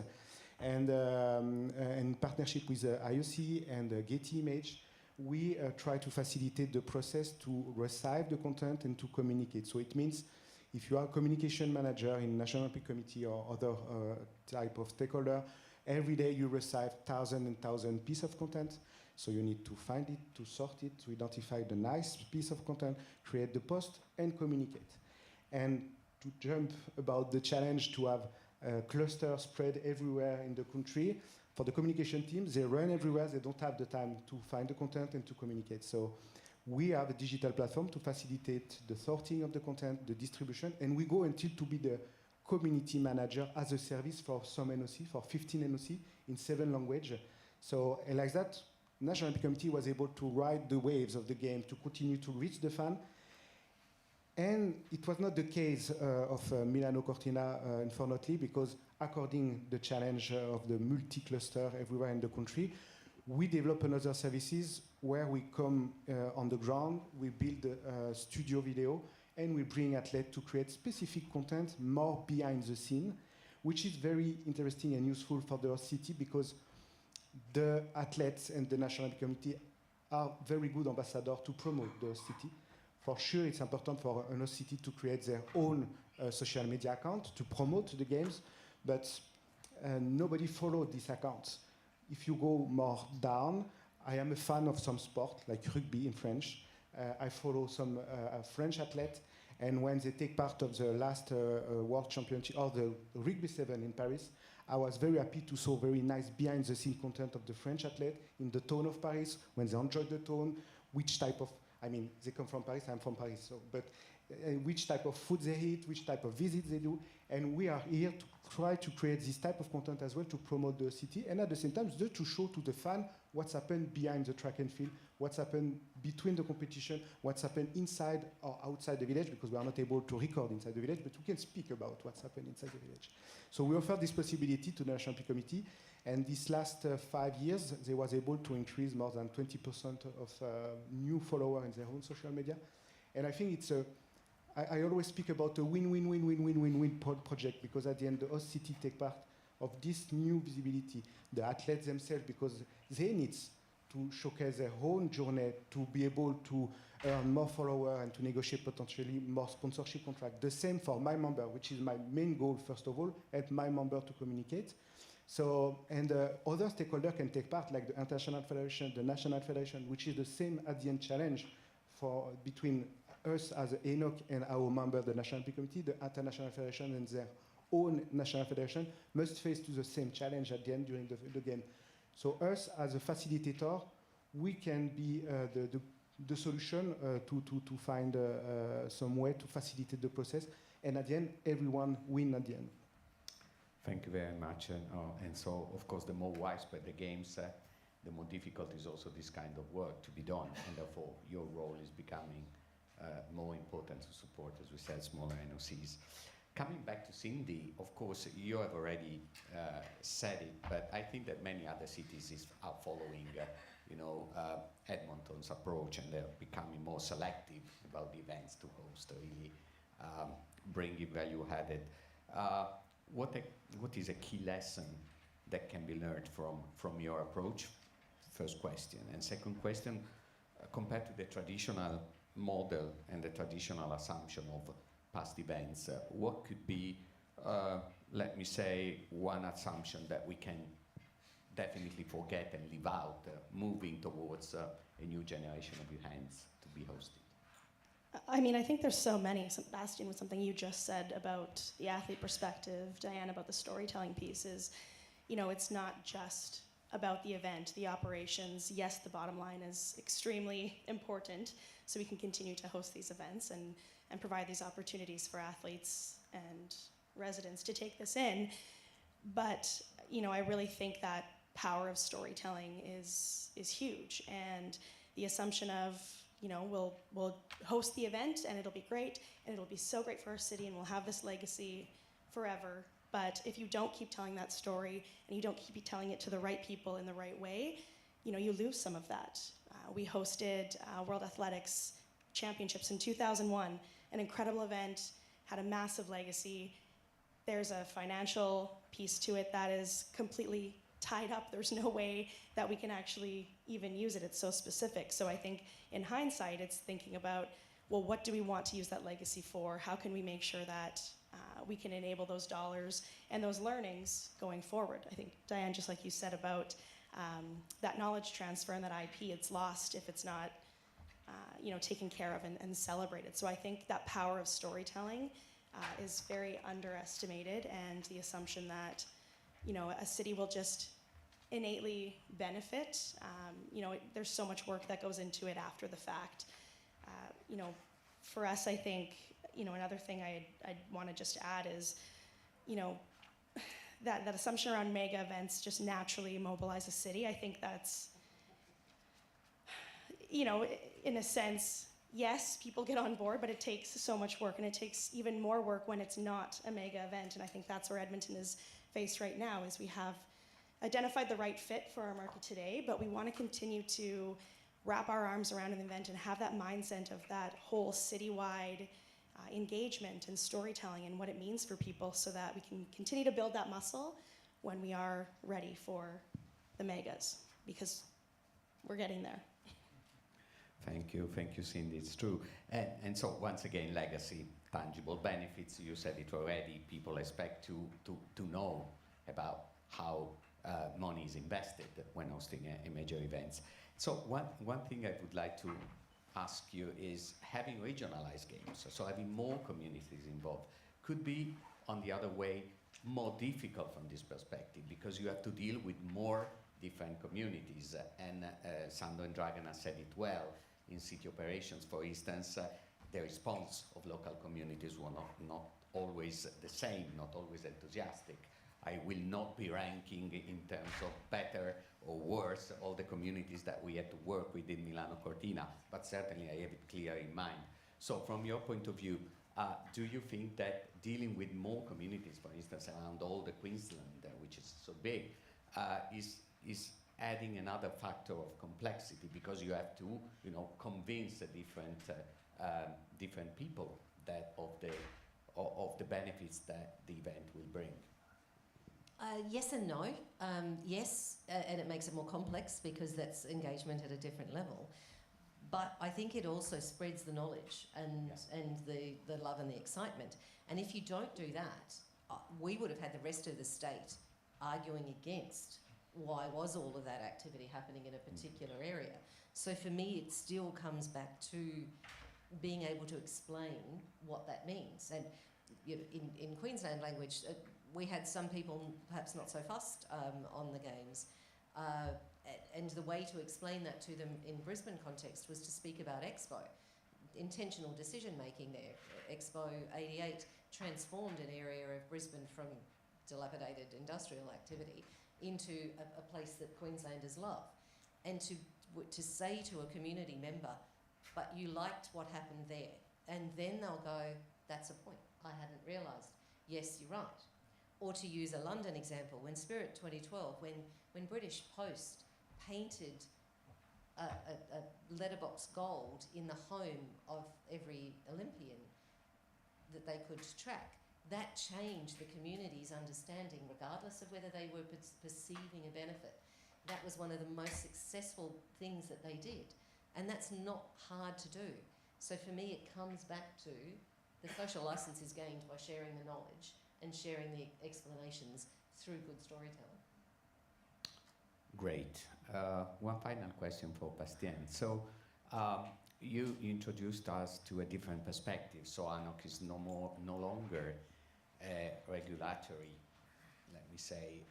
And in partnership with IOC and Getty Image, we try to facilitate the process to receive the content and to communicate. So it means if you are a communication manager in National Olympic Committee or other type of stakeholder, every day you receive thousands and thousands of pieces of content. So you need to find it, to sort it, to identify the nice piece of content, create the post, and communicate. And to jump about the challenge to have clusters spread everywhere in the country, for the communication team, they run everywhere, they don't have the time to find the content and to communicate. So we have a digital platform to facilitate the sorting of the content, the distribution, and we go until to be the community manager as a service for some NOC, for 15 NOC in 7 languages. So, and like that, National Olympic Committee was able to ride the waves of the game, to continue to reach the fan. And it was not the case of Milano Cortina, unfortunately, because according to the challenge of the multi-cluster everywhere in the country, we develop another services where we come on the ground, we build a studio video, and we bring athletes to create specific content more behind the scene, which is very interesting and useful for the host city because the athletes and the National Olympic Committee are very good ambassadors to promote the city. For sure, it's important for a host city to create their own social media account to promote the games, but nobody followed these accounts. If you go more down, I am a fan of some sport, like rugby in French. I follow some French athletes, and when they take part of the last World Championship, or the Rugby 7 in Paris, I was very happy to see very nice behind-the-scene content of the French athlete in the town of Paris, when they enjoy the town, which type of, I mean, they come from Paris, I'm from Paris, so, but which type of food they eat, which type of visits they do, and we are here to try to create this type of content as well to promote the city, and at the same time, just to show to the fan what's happened behind the track and field, what's happened between the competition, what's happened inside or outside the village, because we are not able to record inside the village, but we can speak about what's happened inside the village. So we offer this possibility to the National Olympic Committee, and these last 5 years, they was able to increase more than 20% of new followers in their own social media. And I think it's a, I always speak about a win-win-win-win-win-win-win project, because at the end, the host city take part of this new visibility, the athletes themselves, because they need to showcase their own journey to be able to earn more followers and to negotiate potentially more sponsorship contracts. The same for my member, which is my main goal, first of all, help my member to communicate. So, and other stakeholders can take part, like the International Federation, the National Federation, which is the same at the end challenge for between us as ENOC and our member, the National Olympic Committee, the International Federation and their own national federation must face to the same challenge at the end during the game. So us as a facilitator, we can be the solution to find some way to facilitate the process, and at the end, everyone win at the end. Thank you very much. And so, of course, the more widespread the games, the more difficult is also this kind of work to be done, and therefore your role is becoming more important to support, as we said, smaller NOCs. Coming back to Cindy, of course, you have already said it, but I think that many other cities are following, Edmonton's approach, and they're becoming more selective about the events to host, really bringing value added. What is a key lesson that can be learned from your approach? First question. And second question, compared to the traditional model and the traditional assumption of past events, what could be, let me say, one assumption that we can definitely forget and leave out, moving towards a new generation of events to be hosted? I mean, I think there's so many. Sebastian, with something you just said about the athlete perspective, Diane about the storytelling pieces, it's not just about the event, the operations. Yes, the bottom line is extremely important, so we can continue to host these events and provide these opportunities for athletes and residents to take this in. But, I really think that power of storytelling is huge. And the assumption of, we'll host the event and it'll be great and it'll be so great for our city and we'll have this legacy forever. But if you don't keep telling that story and you don't keep telling it to the right people in the right way, you lose some of that. We hosted World Athletics Championships in 2001, an incredible event, had a massive legacy. There's a financial piece to it that is completely tied up. There's no way that we can actually even use it. It's so specific. So I think in hindsight, it's thinking about, well, what do we want to use that legacy for? How can we make sure that we can enable those dollars and those learnings going forward? I think, Diane, just like you said about that knowledge transfer and that IP, it's lost if it's not taken care of and celebrated. So I think that power of storytelling is very underestimated, and the assumption that a city will just innately benefit. There's so much work that goes into it after the fact. For us, I think, another thing I'd want to just add is, that assumption around mega events just naturally mobilize a city. I think that's, in a sense, yes, people get on board, but it takes so much work, and it takes even more work when it's not a mega event. And I think that's where Edmonton is faced right now, is we have identified the right fit for our market today, but we want to continue to wrap our arms around an event and have that mindset of that whole citywide engagement and storytelling and what it means for people, so that we can continue to build that muscle when we are ready for the megas, because we're getting there. Thank you, Cindy. It's true. And so once again, legacy, tangible benefits. You said it already. People expect to know about how money is invested when hosting a major events. So one thing I would like to ask you is, having regionalized games, so having more communities involved, could be, on the other way, more difficult from this perspective, because you have to deal with more different communities. And Sando and Dragan have said it well. In city operations, for instance, the response of local communities were not always the same, not always enthusiastic. I will not be ranking in terms of better or worse all the communities that we had to work with in Milano Cortina, but certainly I have it clear in mind. So from your point of view, do you think that dealing with more communities, for instance, around all the Queensland, which is so big, is adding another factor of complexity, because you have to, convince the different people that of the benefits that the event will bring? Yes and no. Yes, and it makes it more complex because that's engagement at a different level. But I think it also spreads the knowledge and the love and the excitement. And if you don't do that, we would have had the rest of the state arguing against why was all of that activity happening in a particular area. So for me, it still comes back to being able to explain what that means. And you know, in Queensland language, we had some people perhaps not so fussed on the games. And the way to explain that to them in Brisbane context was to speak about Expo. Intentional decision making there. Expo 88 transformed an area of Brisbane from dilapidated industrial activity into a place that Queenslanders love. And to say to a community member, but you liked what happened there, and then they'll go, that's a point, I hadn't realised. Yes, you're right. Or to use a London example, when Spirit 2012, when British Post painted a letterbox gold in the home of every Olympian that they could track, that changed the community's understanding, regardless of whether they were perceiving a benefit. That was one of the most successful things that they did. And that's not hard to do. So for me, it comes back to the social license is gained by sharing the knowledge and sharing the explanations through good storytelling. Great. One final question for Bastien. So you introduced us to a different perspective. So ANOC is no longer a regulatory, let me say,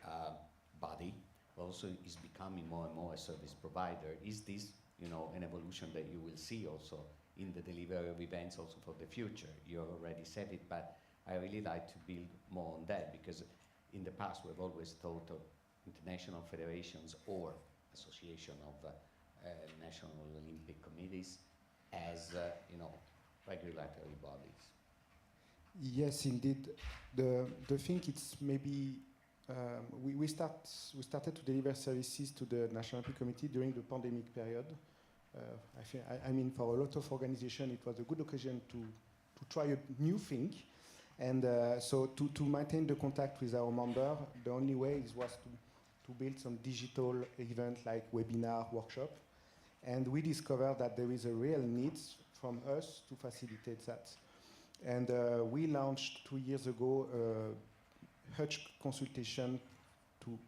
body. Also is becoming more and more a service provider. Is this, you know, an evolution that you will see also in the delivery of events also for the future? You already said it, but I really like to build more on that, because in the past we've always thought of international federations or association of national Olympic committees as, you know, regulatory bodies. Yes, indeed. The thing it's maybe we started to deliver services to the National Olympic Committee during the pandemic period. I mean, for a lot of organizations, it was a good occasion to try a new thing. And so to maintain the contact with our member, the only way was to build some digital event like webinar, workshop. And we discovered that there is a real need from us to facilitate that. And we launched 2 years ago a huge consultation to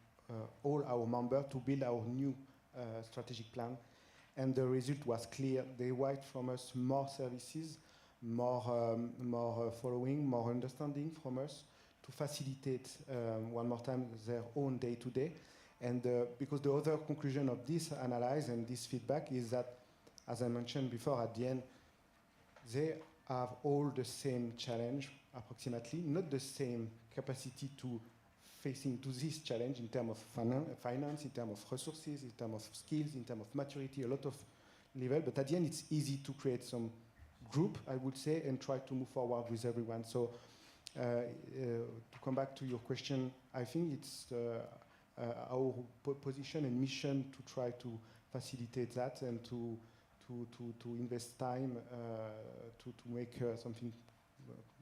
all our members to build our new strategic plan. And the result was clear. They want from us more services, more following, more understanding from us to facilitate, one more time, their own day-to-day. And because the other conclusion of this analysis and this feedback is that, as I mentioned before, at the end, they have all the same challenge, approximately, not the same capacity to facing to this challenge in terms of finance, in terms of resources, in terms of skills, in terms of maturity, a lot of level. But at the end, it's easy to create some group, I would say, and try to move forward with everyone. So to come back to your question, I think it's our position and mission to try to facilitate that and to invest time to make something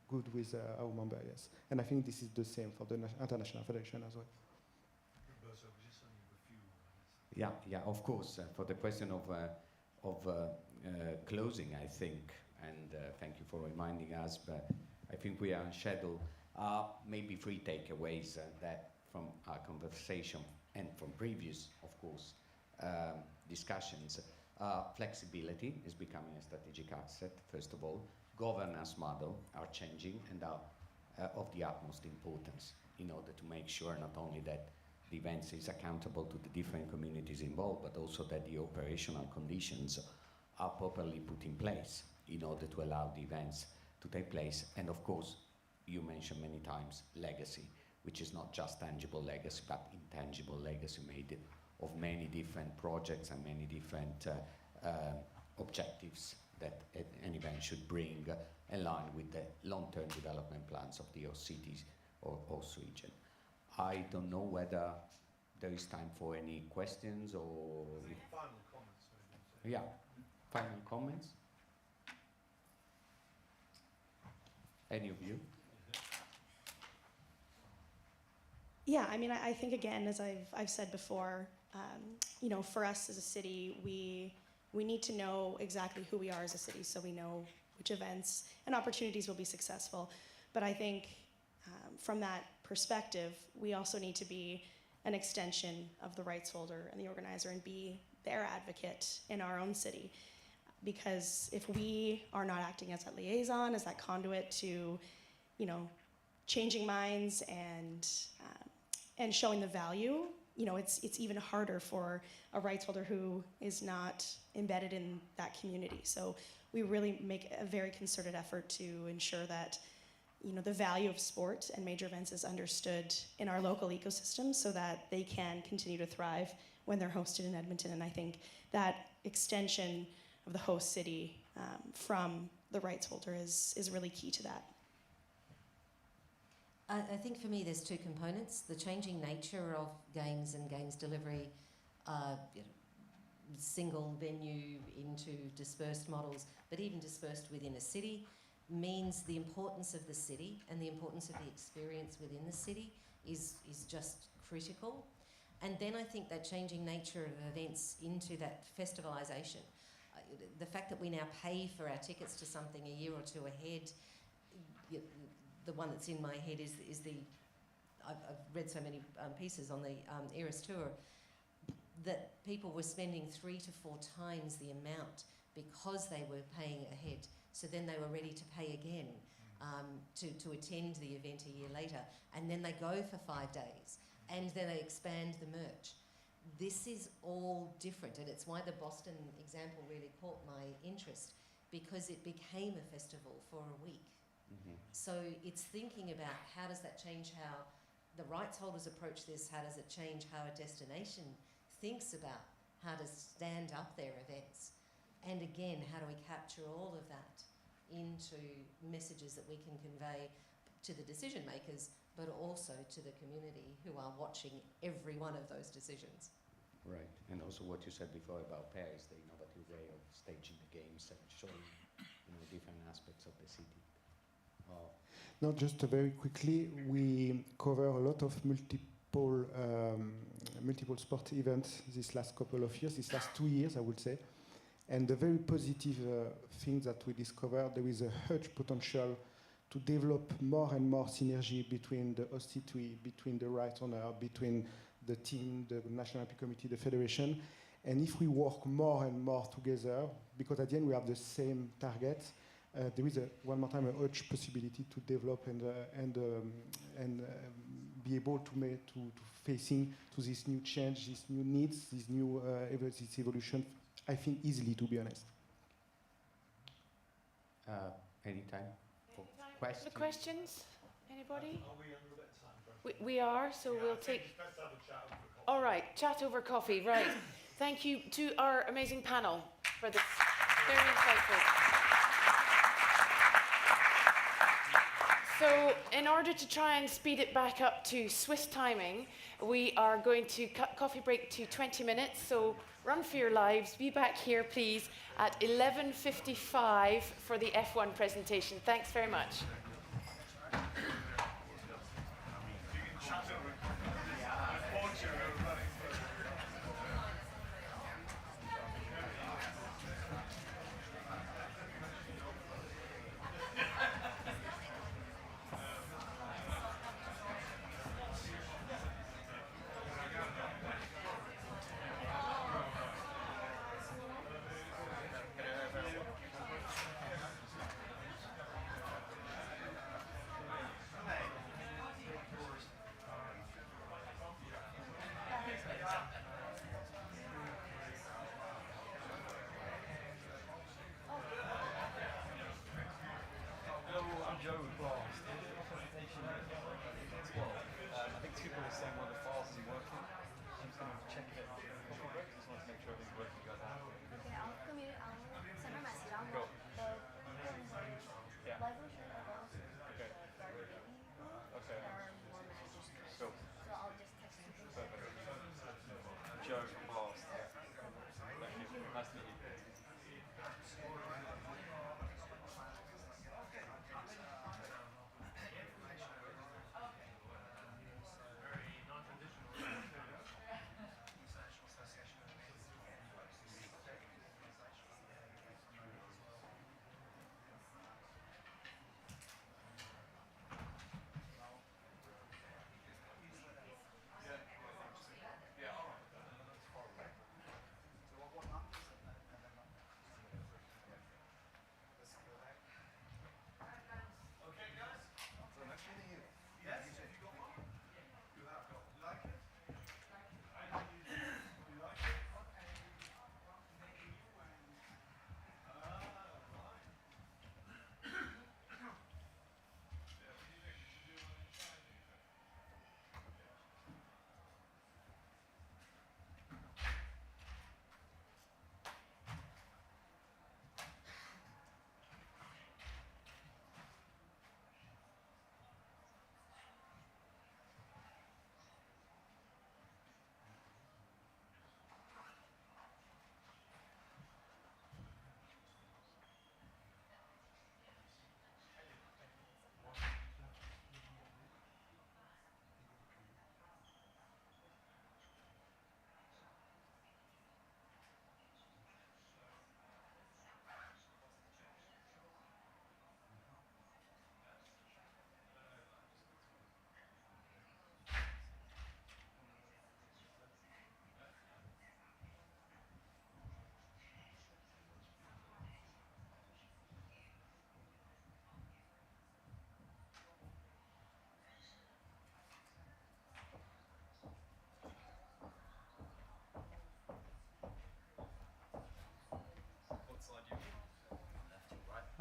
good with our member, yes. And I think this is the same for the International Federation as well. Yeah, of course. For the question of closing, I think, and thank you for reminding us, but I think we are on schedule. Maybe 3 takeaways that from our conversation and from previous, of course, discussions. Flexibility is becoming a strategic asset, first of all. Governance model are changing and are of the utmost importance in order to make sure not only that the events is accountable to the different communities involved, but also that the operational conditions are properly put in place in order to allow the events to take place. And of course, you mentioned many times legacy, which is not just tangible legacy, but intangible legacy made of many different projects and many different objectives that an event should bring aligned with the long-term development plans of the host cities or host region. I don't know whether there is time for any questions or... Final comments, maybe. Yeah, final comments? Any of you? Yeah, I mean, I think again, as I've said before, you know, for us as a city, we need to know exactly who we are as a city, so we know which events and opportunities will be successful. But I think from that perspective, we also need to be an extension of the rights holder and the organizer and be their advocate in our own city. because if we are not acting as that liaison, as that conduit to, you know, changing minds and showing the value, you know, it's even harder for a rights holder who is not embedded in that community. So we really make a very concerted effort to ensure that, you know, the value of sport and major events is understood in our local ecosystem so that they can continue to thrive when they're hosted in Edmonton. And I think that extension of the host city from the rights holder is really key to that. I think for me there's two components. The changing nature of games and games delivery, you know, single venue into dispersed models, but even dispersed within a city, means the importance of the city and the importance of the experience within the city is just critical. And then I think that changing nature of events into that festivalisation, the fact that we now pay for our tickets to something a year or two ahead, the one that's in my head is I've read so many pieces on the Eras tour, that people were spending 3 to 4 times the amount because they were paying ahead. So then they were ready to pay again to attend the event a year later. And then they go for 5 days and then they expand the merch. This is all different, and it's why the Boston example really caught my interest, because it became a festival for a week. So it's thinking about how does that change how the rights holders approach this, how does it change how a destination thinks about how to stand up their events, and again, how do we capture all of that into messages that we can convey to the decision makers, but also to the community who are watching every one of those decisions. Right, and also what you said before about Paris, the innovative way of staging the games and showing, you know, different aspects of the city. No, just very quickly, we cover a lot of multiple sport events this last couple of years, this last 2 years, I would say. And the very positive thing that we discovered, there is a huge potential to develop more and more synergy between the host city, between the rights owner, between the team, the National Olympic Committee, the federation. And if we work more and more together, because at the end we have the same target, there is one more time a huge possibility to develop and be able to facing to this new change, these new needs, this new this evolution. I think easily, to be honest. Anytime for questions. The questions? Anybody? Are we under a bit of time? We are, so we'll take. All right, chat over coffee. Right. Thank you to our amazing panel for this very insightful. So, in order to try and speed it back up to Swiss timing, we are going to cut coffee break to 20 minutes. So, run for your lives. Be back here, please, at 11:55 for the F1 presentation. Thanks very much.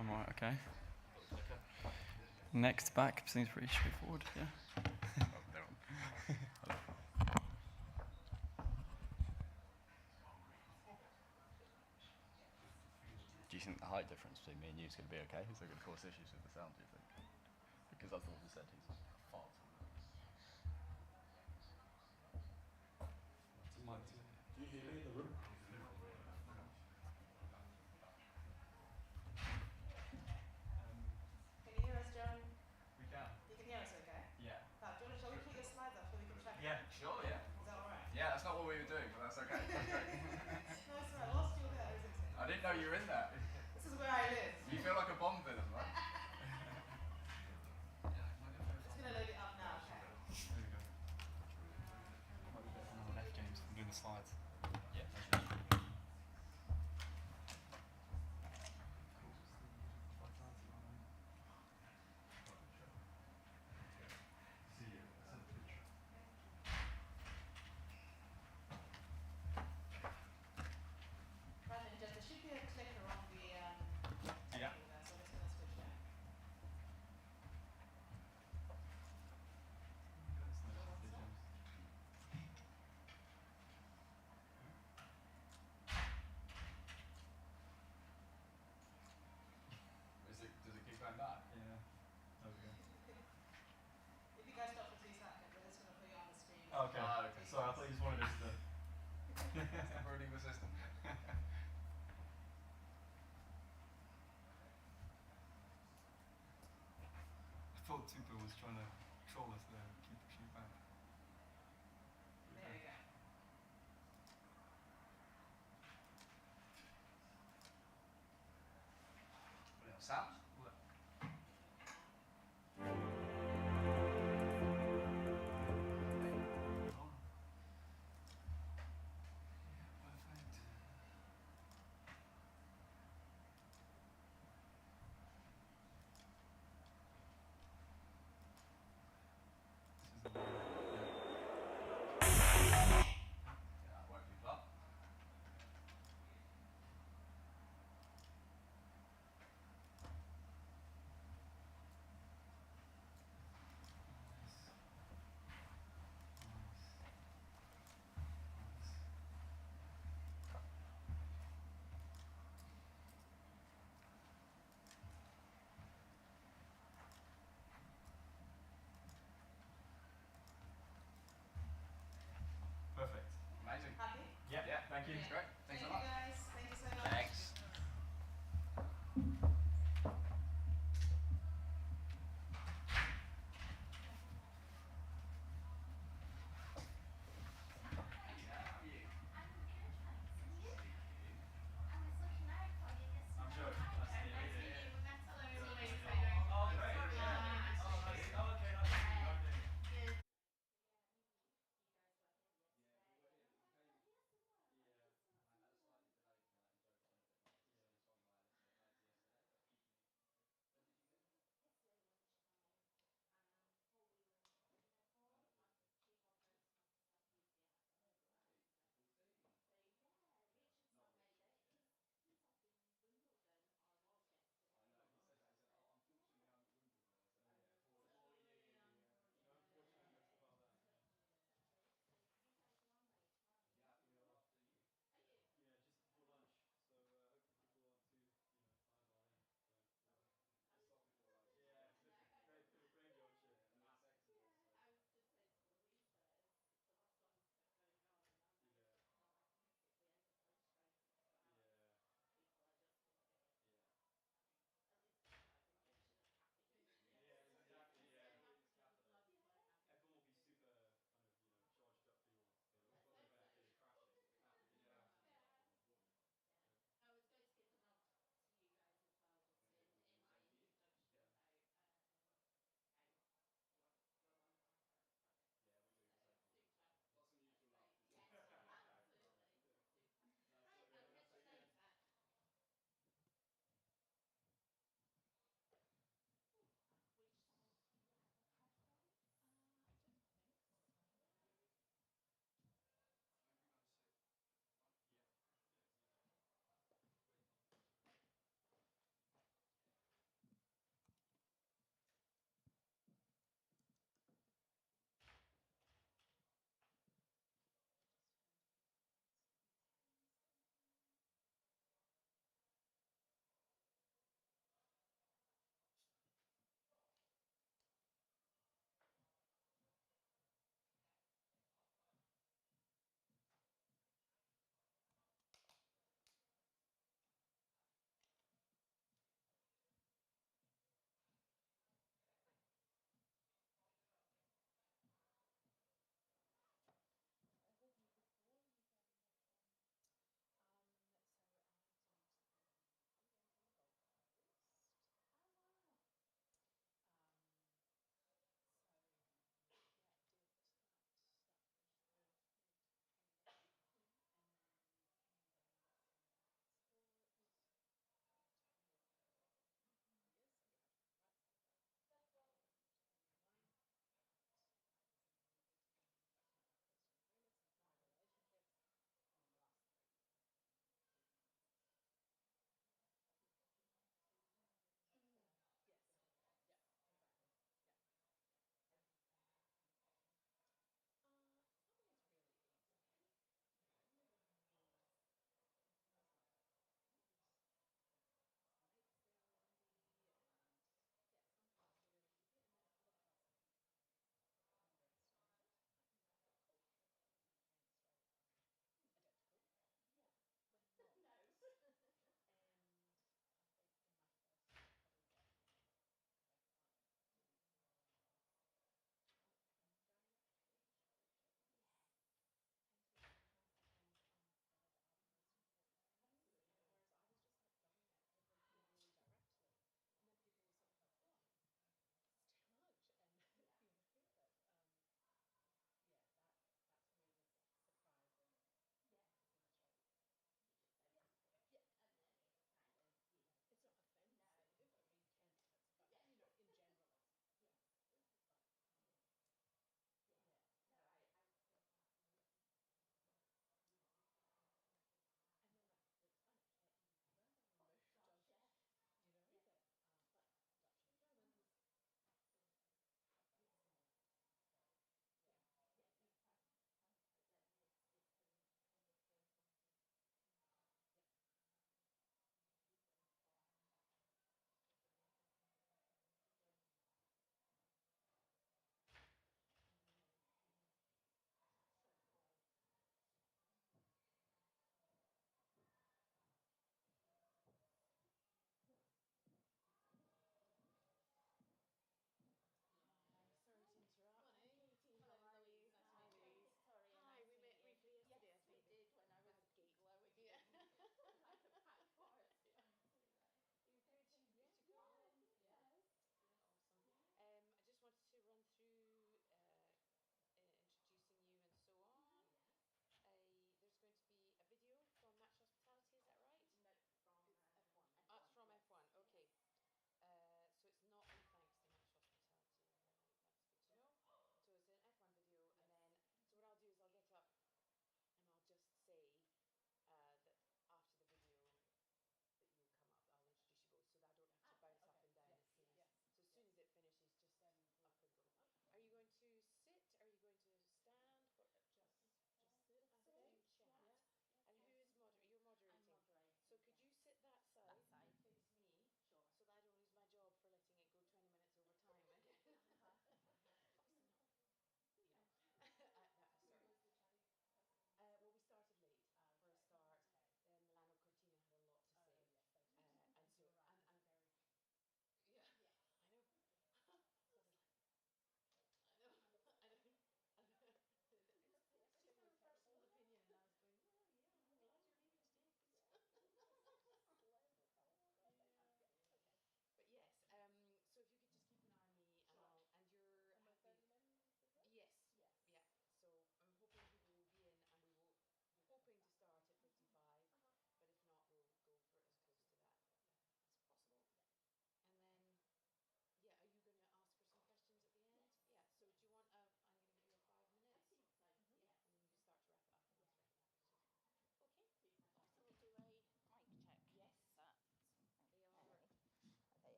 I'm right, okay. Next back seems pretty straightforward, yeah. Do you think the height difference between me and you is going to be okay? Is there going to cause issues with the sound, do you think? Because that's what we said, he's far too low. Do you hear me in the room? Can you hear us, John? We can. You can hear us okay? Yeah. Shall we keep your slides up so we can check? Yeah, sure, yeah. Is that alright? Yeah, that's not what we were doing, but that's okay. That's great. No, it's alright. Whilst you're there, isn't it? I didn't know you were in there. This is where I live. You feel like a Bond villain, right? Just gonna load it up now, okay? There we go. On the left, James, I'm doing the slides. Yeah. Right, and just there should be a clicker on the Yeah. there, so I'm just gonna switch that. Does it keep going back? Yeah. There we go. If you guys stop for 2 seconds, we're just gonna put you on the screen. Okay. Okay. Sorry, I thought you just wanted us to. Burning the system. I thought Tupa was trying to troll us there, keep pushing it back. There we go. Sound? Perfect. Amazing. Happy? Yeah, thank you. Yeah. It's great. Thanks Thank so you much. guys. Thank you so much. Thanks.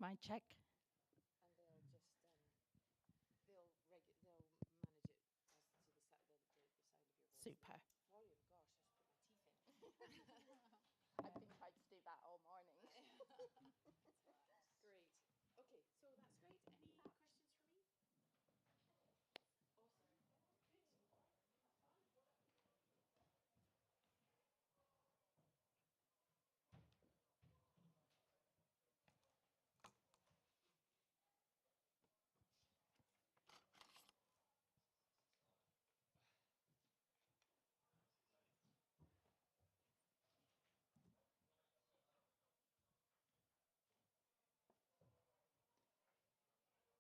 My check. And they'll just they'll manage it as to the sound of your voice. Super. Volume, gosh, I just put my teeth in. I've been trying to do that all morning. Great. Okay, so that's great. Any questions for me? Awesome. Good.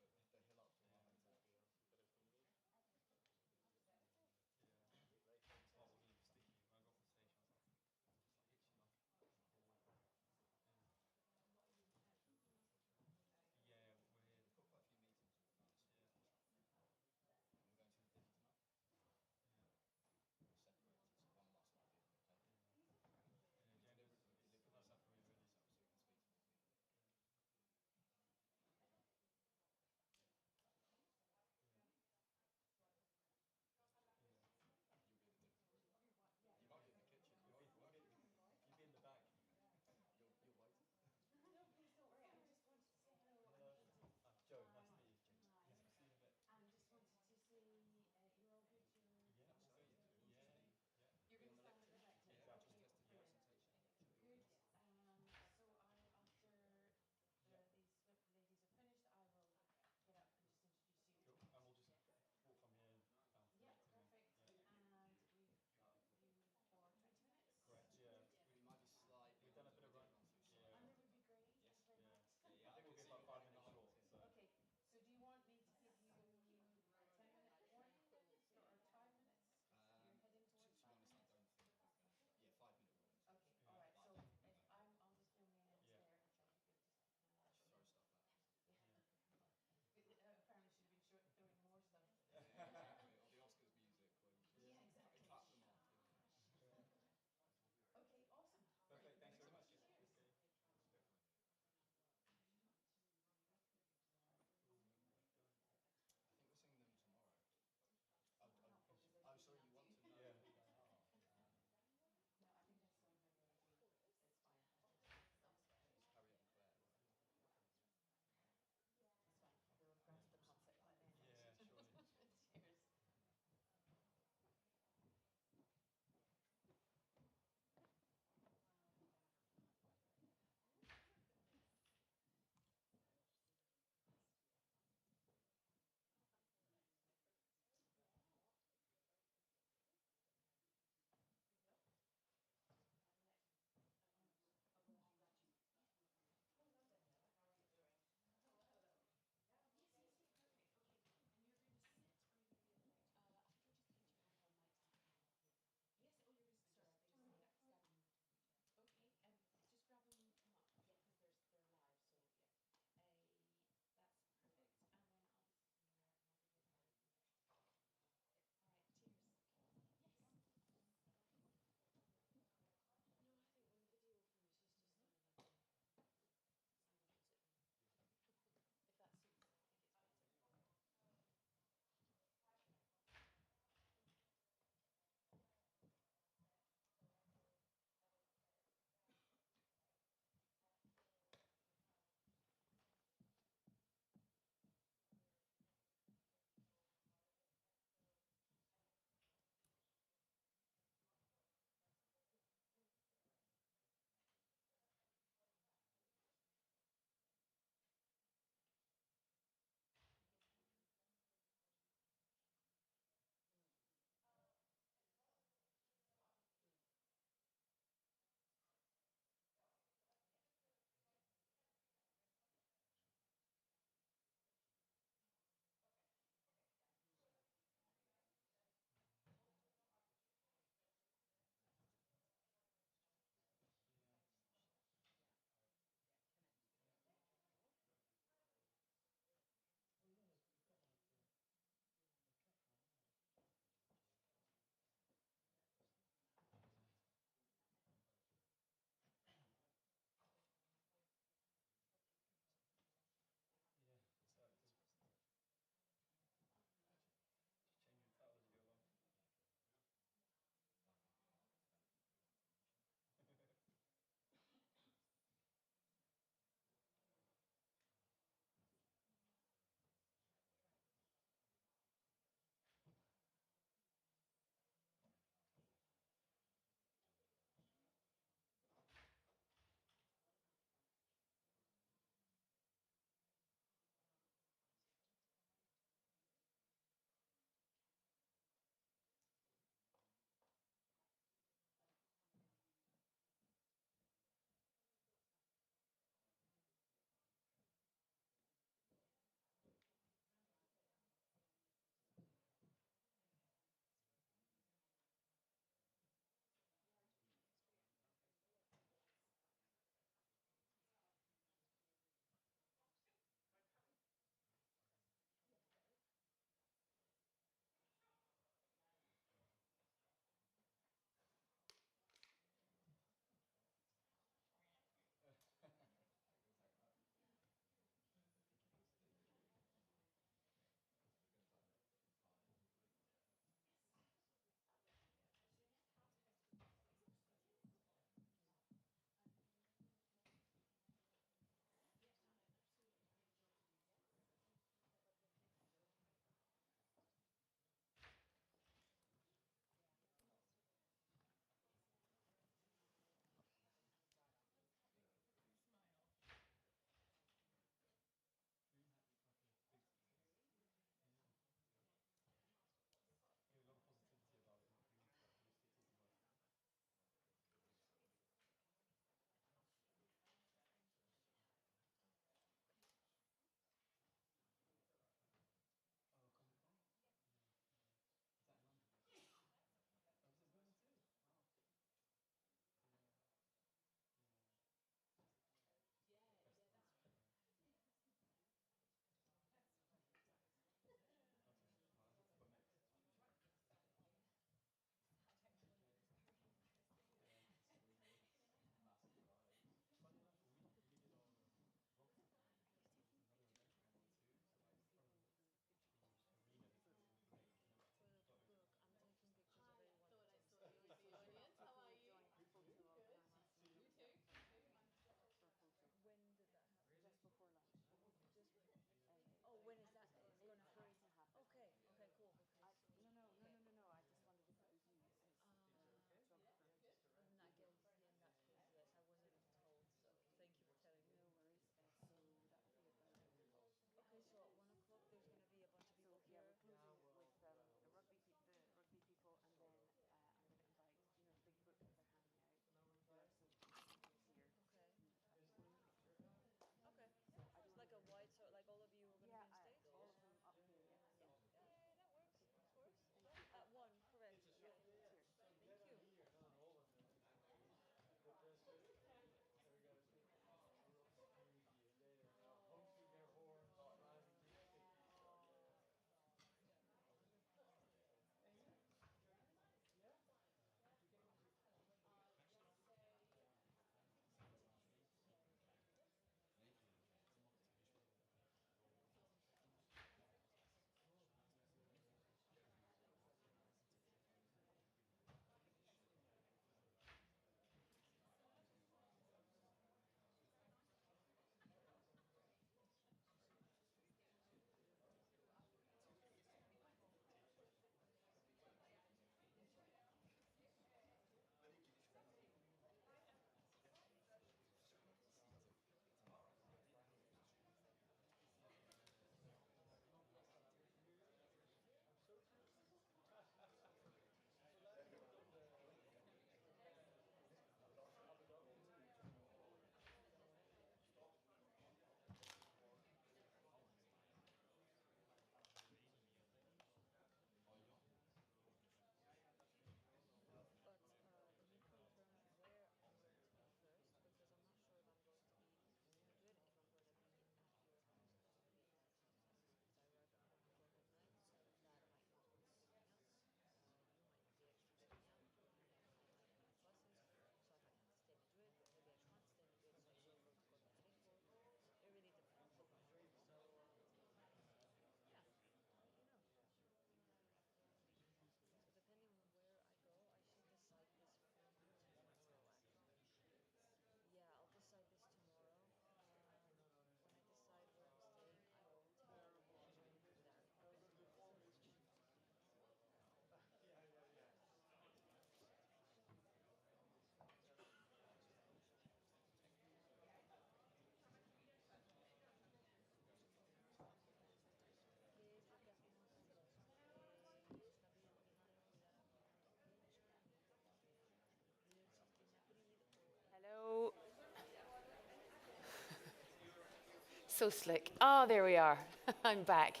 So slick. Oh, there we are. I'm back.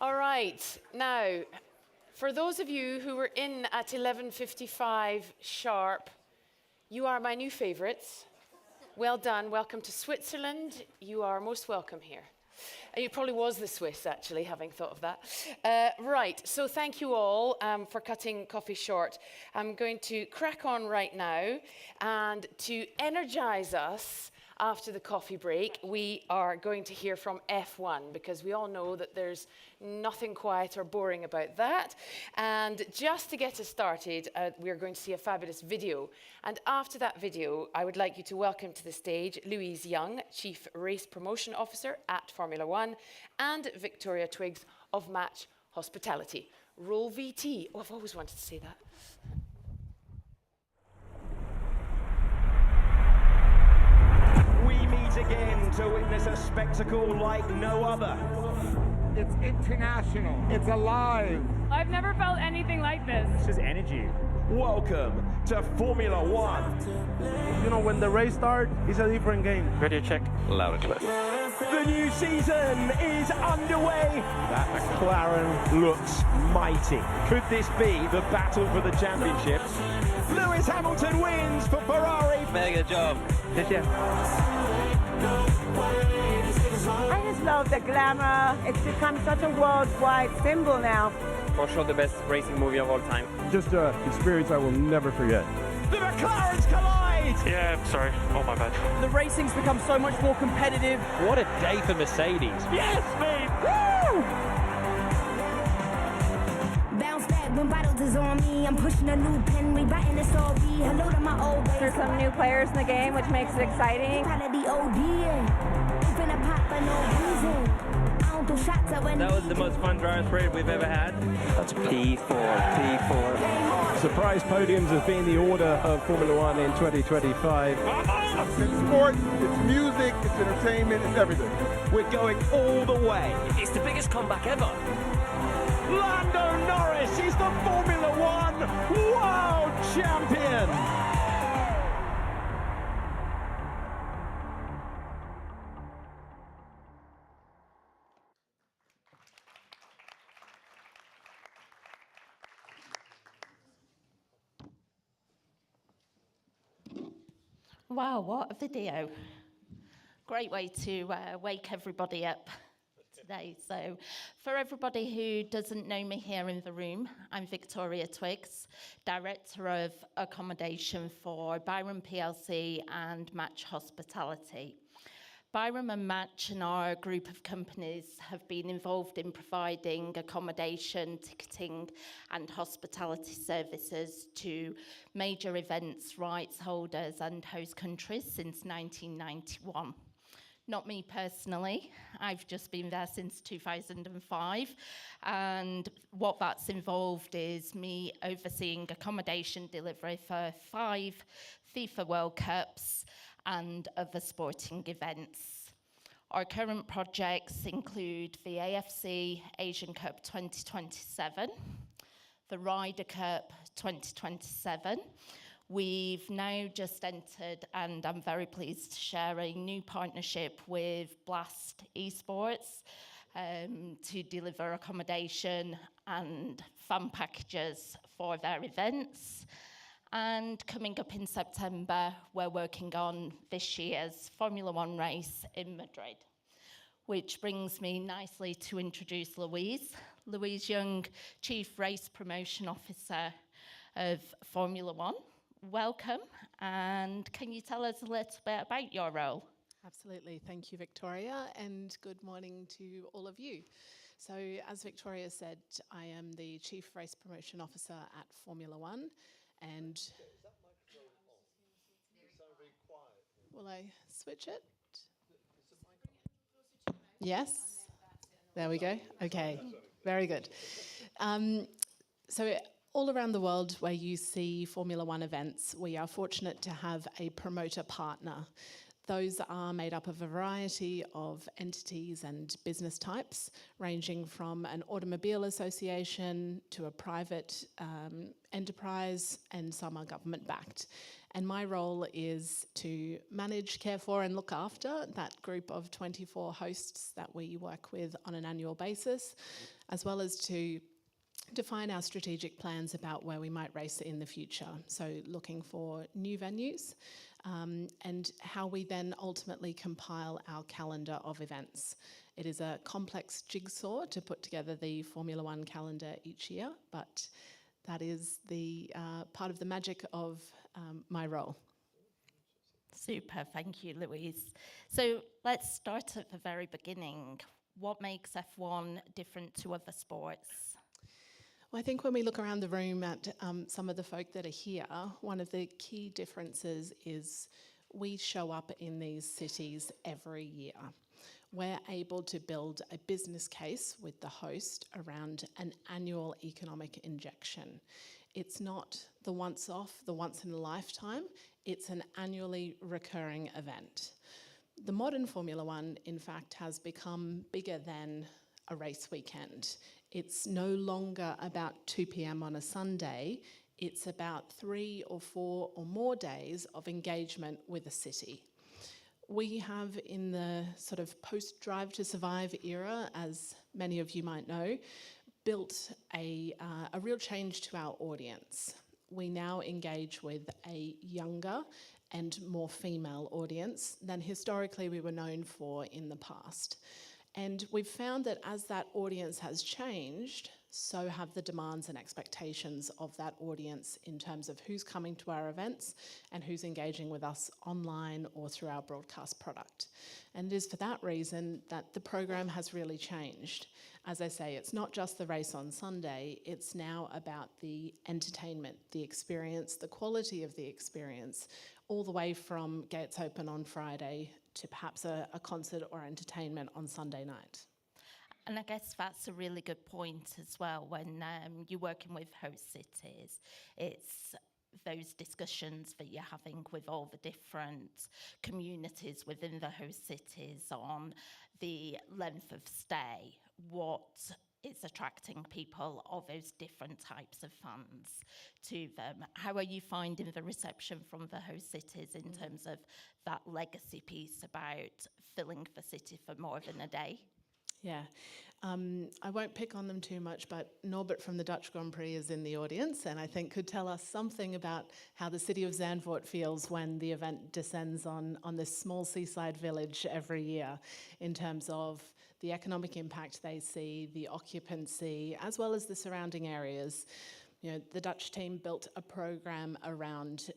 All right. Now, for those of you who were in at 11:55 sharp, you are my new favourites. Well done. Welcome to Switzerland. You are most welcome here. It probably was the Swiss, actually, having thought of that. Right, so thank you all for cutting coffee short. I'm going to crack on right now, and to energise us after the coffee break, we are going to hear from F1, because we all know that there's nothing quiet or boring about that. And just to get us started, we're going to see a fabulous video. And after that video, I would like you to welcome to the stage Louise Young, Chief Race Promotion Officer at Formula One, and Victoria Twiggs of Match Hospitality. Roll VT. Oh, I've always wanted to say that. Again to witness a spectacle like no other. It's international. It's alive. I've never felt anything like this. This is energy. Welcome to Formula One. You know, when the race starts, it's a different game. Radio check. Loud and clear. The new season is underway. That McLaren looks mighty. Could this be the battle for the championship? Lewis Hamilton wins for Ferrari. Mega job. Yes, yeah. I just love the glamour. It's become such a worldwide symbol now. For sure the best racing movie of all time. Just an experience I will never forget. The McLarens collide! Yeah, sorry. Oh, my bad. The racing's become so much more competitive. What a day for Mercedes. Yes, mate! Woo! Bounce back when bottles is on me. I'm pushing a new pen, rewriting the story. Hello to my old ways. There's some new players in the game, which makes it exciting. That was the most fun dry parade we've ever had. That's P4. Surprise podiums have been the order of Formula One in 2025. It's sport, it's music, it's entertainment, it's everything. We're going all the way. It's the biggest comeback ever. Lando Norris is the Formula One World Champion. Wow, what a video. Great way to wake everybody up today. So for everybody who doesn't know me here in the room, I'm Victoria Twiggs, Director of Accommodation for Byram PLC and Match Hospitality. Byram and Match and our group of companies have been involved in providing accommodation, ticketing and hospitality services to major events, rights holders and host countries since 1991. Not me personally, I've just been there since 2005, and what that's involved is me overseeing accommodation delivery for 5 FIFA World Cups and other sporting events. Our current projects include the AFC Asian Cup 2027, the Ryder Cup 2027. We've now just entered, and I'm very pleased to share, a new partnership with Blast Esports to deliver accommodation and fan packages for their events. And coming up in September, we're working on this year's Formula One race in Madrid, which brings me nicely to introduce Louise. Louise Young, Chief Race Promotion Officer of Formula One. Welcome, and can you tell us a little bit about your role? Absolutely, thank you, Victoria, and good morning to all of you. So, as Victoria said, I am the Chief Race Promotion Officer at Formula One, and will I switch it? Yes, there we go. Okay, very good. So all around the world where you see Formula One events, we are fortunate to have a promoter partner. Those are made up of a variety of entities and business types, ranging from an automobile association to a private enterprise, and some are government-backed. And my role is to manage, care for, and look after that group of 24 hosts that we work with on an annual basis, as well as to define our strategic plans about where we might race in the future. So looking for new venues, and how we then ultimately compile our calendar of events. It is a complex jigsaw to put together the Formula One calendar each year, but that is the part of the magic of my role. Super, thank you, Louise. So let's start at the very beginning. What makes F1 different to other sports? Well, I think when we look around the room at some of the folk that are here, one of the key differences is we show up in these cities every year. We're able to build a business case with the host around an annual economic injection. It's not the once-off, the once-in-a-lifetime, it's an annually recurring event. The modern Formula One, in fact, has become bigger than a race weekend. It's no longer about 2 p.m. on a Sunday, it's about 3 or 4 or more days of engagement with a city. We have, in the sort of post-Drive to Survive era, as many of you might know, built a real change to our audience. We now engage with a younger and more female audience than historically we were known for in the past. And we've found that as that audience has changed, so have the demands and expectations of that audience in terms of who's coming to our events and who's engaging with us online or through our broadcast product. And it is for that reason that the program has really changed. As I say, it's not just the race on Sunday, it's now about the entertainment, the experience, the quality of the experience, all the way from gates open on Friday to perhaps a concert or entertainment on Sunday night. And I guess that's a really good point as well when you're working with host cities. It's those discussions that you're having with all the different communities within the host cities on the length of stay, what is attracting people of those different types of fans to them. How are you finding the reception from the host cities in terms of that legacy piece about filling the city for more than a day? Yeah, I won't pick on them too much, but Norbert from the Dutch Grand Prix is in the audience and I think could tell us something about how the city of Zandvoort feels when the event descends on this small seaside village every year in terms of the economic impact they see, the occupancy, as well as the surrounding areas. You know, the Dutch team built a program around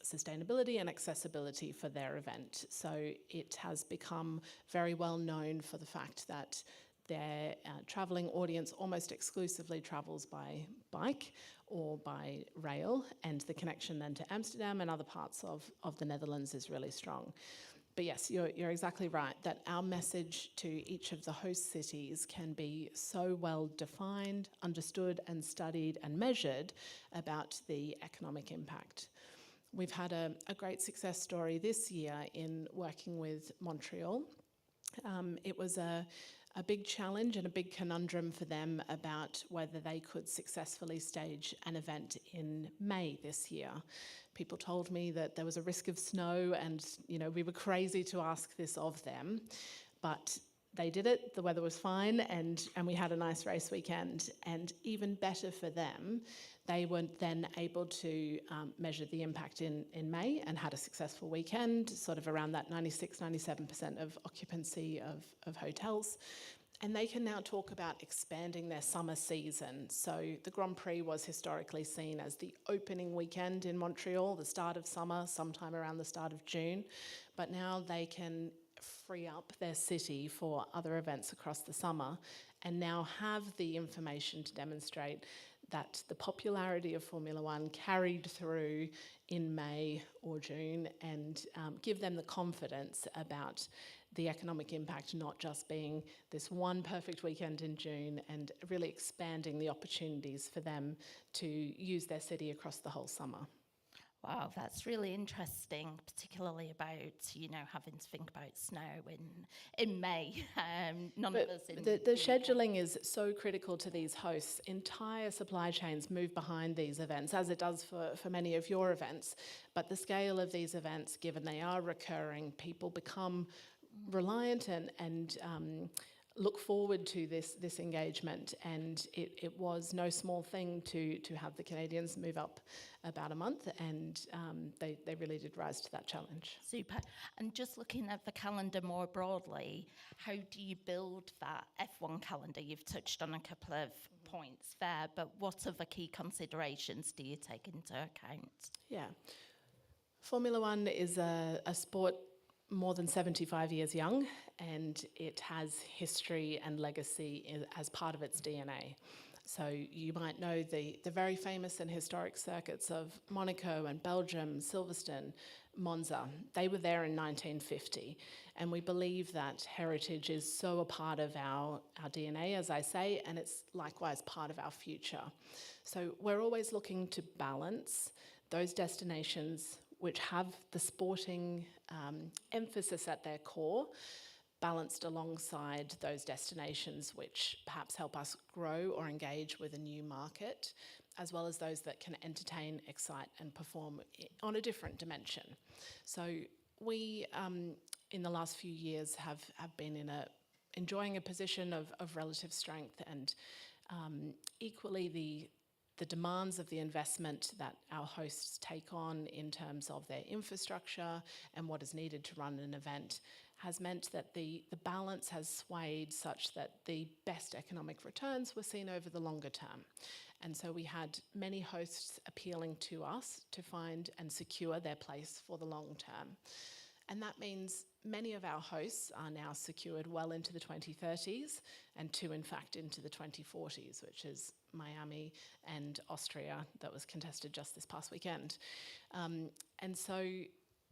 sustainability and accessibility for their event. So it has become very well known for the fact that their travelling audience almost exclusively travels by bike or by rail, and the connection then to Amsterdam and other parts of the Netherlands is really strong. But yes, you're exactly right, that our message to each of the host cities can be so well defined, understood and studied and measured about the economic impact. We've had a great success story this year in working with Montreal. It was a big challenge and a big conundrum for them about whether they could successfully stage an event in May this year. People told me that there was a risk of snow and, you know, we were crazy to ask this of them, but they did it, the weather was fine, and we had a nice race weekend. And even better for them, they were then able to measure the impact in May and had a successful weekend, sort of around that 96-97% of occupancy of hotels. And they can now talk about expanding their summer season. So the Grand Prix was historically seen as the opening weekend in Montreal, the start of summer, sometime around the start of June. But now they can free up their city for other events across the summer and now have the information to demonstrate that the popularity of Formula One carried through in May or June and give them the confidence about the economic impact not just being this one perfect weekend in June and really expanding the opportunities for them to use their city across the whole summer. Wow, that's really interesting, particularly about, you know, having to think about snow in May. None of us in the scheduling is so critical to these hosts. Entire supply chains move behind these events, as it does for many of your events. But the scale of these events, given they are recurring, people become reliant and look forward to this engagement, and it was no small thing to have the Canadians move up about a month, and they really did rise to that challenge. Super. And just looking at the calendar more broadly, how do you build that F1 calendar? You've touched on a couple of points there, but what other key considerations do you take into account? Yeah. Formula One is a sport more than 75 years young, and it has history and legacy as part of its DNA. So you might know the very famous and historic circuits of Monaco and Belgium, Silverstone, Monza. They were there in 1950, and we believe that heritage is so a part of our DNA, as I say, and it's likewise part of our future. So we're always looking to balance those destinations which have the sporting emphasis at their core, balanced alongside those destinations which perhaps help us grow or engage with a new market, as well as those that can entertain, excite, and perform on a different dimension. So we, in the last few years, have been enjoying a position of relative strength, and equally the demands of the investment that our hosts take on in terms of their infrastructure and what is needed to run an event has meant that the balance has swayed such that the best economic returns were seen over the longer term. And so we had many hosts appealing to us to find and secure their place for the long term. And that means many of our hosts are now secured well into the 2030s, and two, in fact, into the 2040s, which is Miami and Austria, that was contested just this past weekend. And so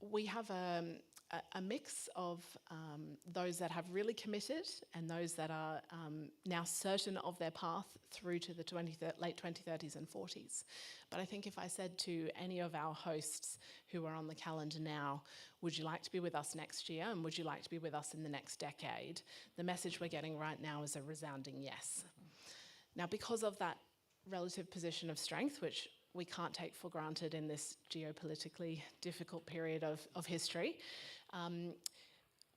we have a mix of those that have really committed and those that are now certain of their path through to the late 2030s and 40s. But I think if I said to any of our hosts who are on the calendar now, would you like to be with us next year and would you like to be with us in the next decade? The message we're getting right now is a resounding yes. Now, because of that relative position of strength, which we can't take for granted in this geopolitically difficult period of history,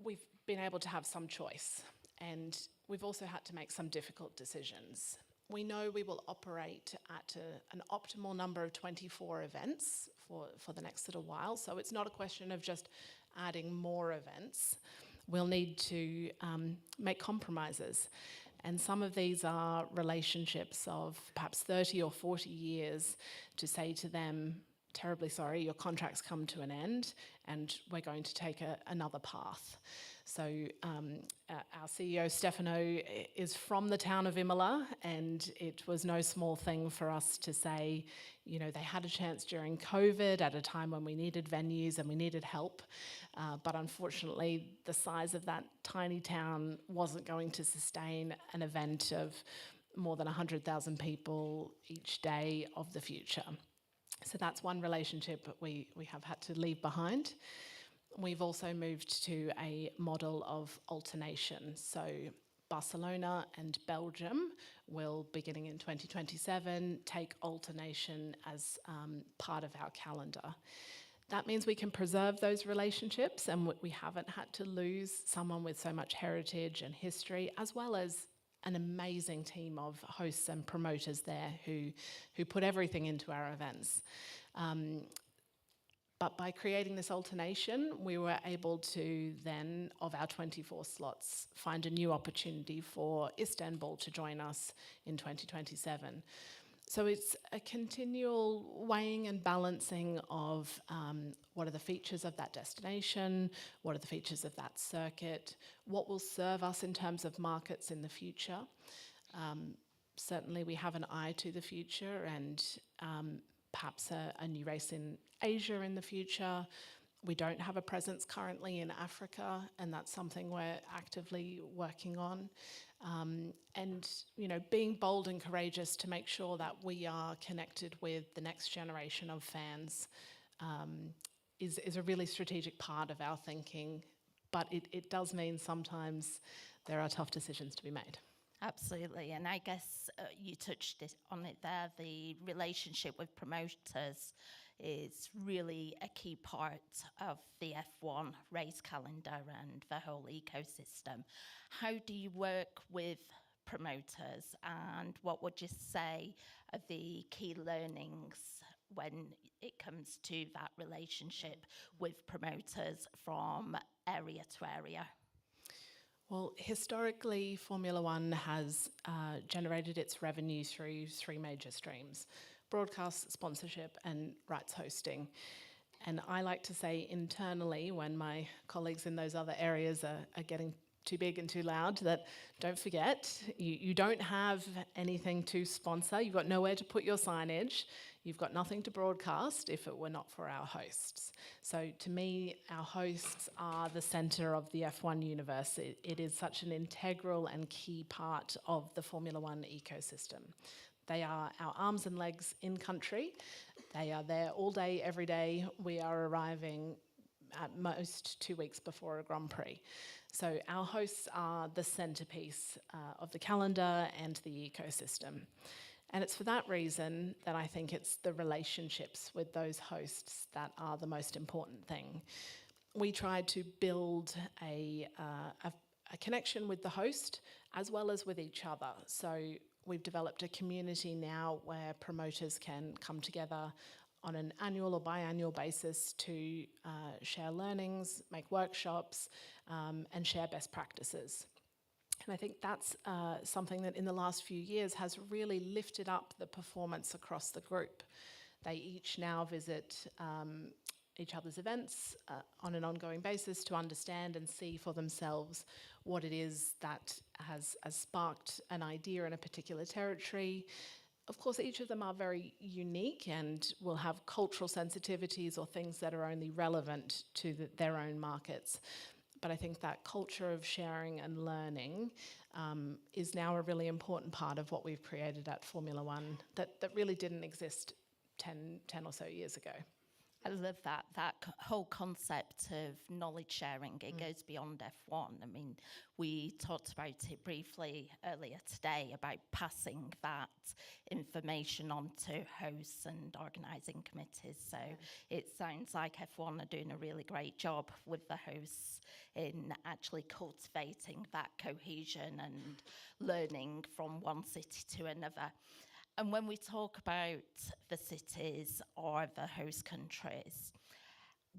we've been able to have some choice, and we've also had to make some difficult decisions. We know we will operate at an optimal number of 24 events for the next little while, so it's not a question of just adding more events. We'll need to make compromises. And some of these are relationships of perhaps 30 or 40 years to say to them, terribly sorry, your contract's come to an end and we're going to take another path. So our CEO, Stefano, is from the town of Imola, and it was no small thing for us to say, you know, they had a chance during COVID at a time when we needed venues and we needed help. But unfortunately, the size of that tiny town wasn't going to sustain an event of more than 100,000 people each day of the future. So that's one relationship that we have had to leave behind. We've also moved to a model of alternation. So Barcelona and Belgium will, beginning in 2027, take alternation as part of our calendar. That means we can preserve those relationships, and we haven't had to lose someone with so much heritage and history, as well as an amazing team of hosts and promoters there who put everything into our events. But by creating this alternation, we were able to then, of our 24 slots, find a new opportunity for Istanbul to join us in 2027. So it's a continual weighing and balancing of what are the features of that destination, what are the features of that circuit, what will serve us in terms of markets in the future. Certainly we have an eye to the future, and perhaps a new race in Asia in the future. We don't have a presence currently in Africa, and that's something we're actively working on. And, you know, being bold and courageous to make sure that we are connected with the next generation of fans is a really strategic part of our thinking, but it does mean sometimes there are tough decisions to be made. Absolutely, and I guess you touched on it there. The relationship with promoters is really a key part of the F1 race calendar and the whole ecosystem. How do you work with promoters, and what would you say are the key learnings when it comes to that relationship with promoters from area to area? Well, historically, Formula One has generated its revenue through three major streams: broadcast, sponsorship, and rights hosting. And I like to say internally, when my colleagues in those other areas are getting too big and too loud, that don't forget, you don't have anything to sponsor, you've got nowhere to put your signage, you've got nothing to broadcast if it were not for our hosts. So to me, our hosts are the center of the F1 universe. It is such an integral and key part of the Formula One ecosystem. They are our arms and legs in country. They are there all day, every day. We are arriving at most 2 weeks before a Grand Prix. So our hosts are the centerpiece of the calendar and the ecosystem. And it's for that reason that I think it's the relationships with those hosts that are the most important thing. We try to build a connection with the host as well as with each other. So we've developed a community now where promoters can come together on an annual or biannual basis to share learnings, make workshops, and share best practices. And I think that's something that in the last few years has really lifted up the performance across the group. They each now visit each other's events on an ongoing basis to understand and see for themselves what it is that has sparked an idea in a particular territory. Of course, each of them are very unique and will have cultural sensitivities or things that are only relevant to their own markets. But I think that culture of sharing and learning is now a really important part of what we've created at Formula One that really didn't exist 10 or so years ago. I love that whole concept of knowledge sharing. It goes beyond F1. I mean, we talked about it briefly earlier today about passing that information on to hosts and organising committees. So it sounds like F1 are doing a really great job with the hosts in actually cultivating that cohesion and learning from one city to another. And when we talk about the cities or the host countries,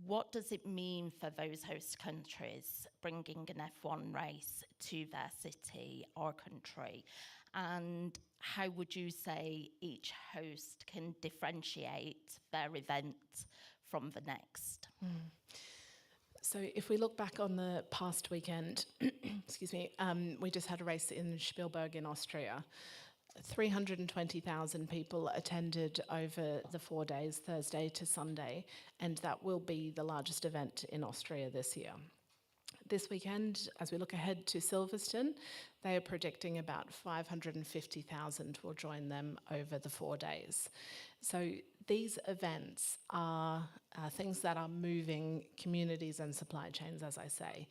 what does it mean for those host countries bringing an F1 race to their city or country? And how would you say each host can differentiate their event from the next? So if we look back on the past weekend, excuse me, we just had a race in Spielberg in Austria. 320,000 people attended over the 4 days, Thursday to Sunday, and that will be the largest event in Austria this year. This weekend, as we look ahead to Silverstone, they are predicting about 550,000 will join them over the 4 days. So these events are things that are moving communities and supply chains, as I say.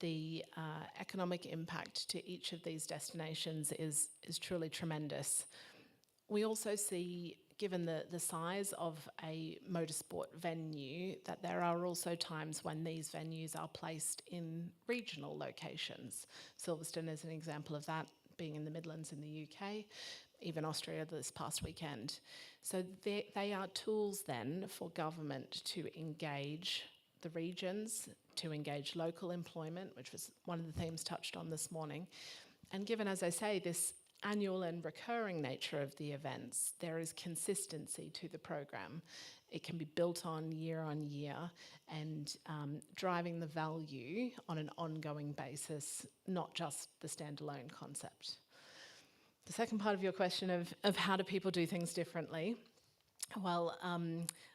The economic impact to each of these destinations is truly tremendous. We also see, given the size of a motorsport venue, that there are also times when these venues are placed in regional locations. Silverstone is an example of that, being in the Midlands in the UK, even Austria this past weekend. So they are tools then for government to engage the regions, to engage local employment, which was one of the themes touched on this morning. And given, as I say, this annual and recurring nature of the events, there is consistency to the program. It can be built on year and driving the value on an ongoing basis, not just the standalone concept. The second part of your question of how do people do things differently? Well,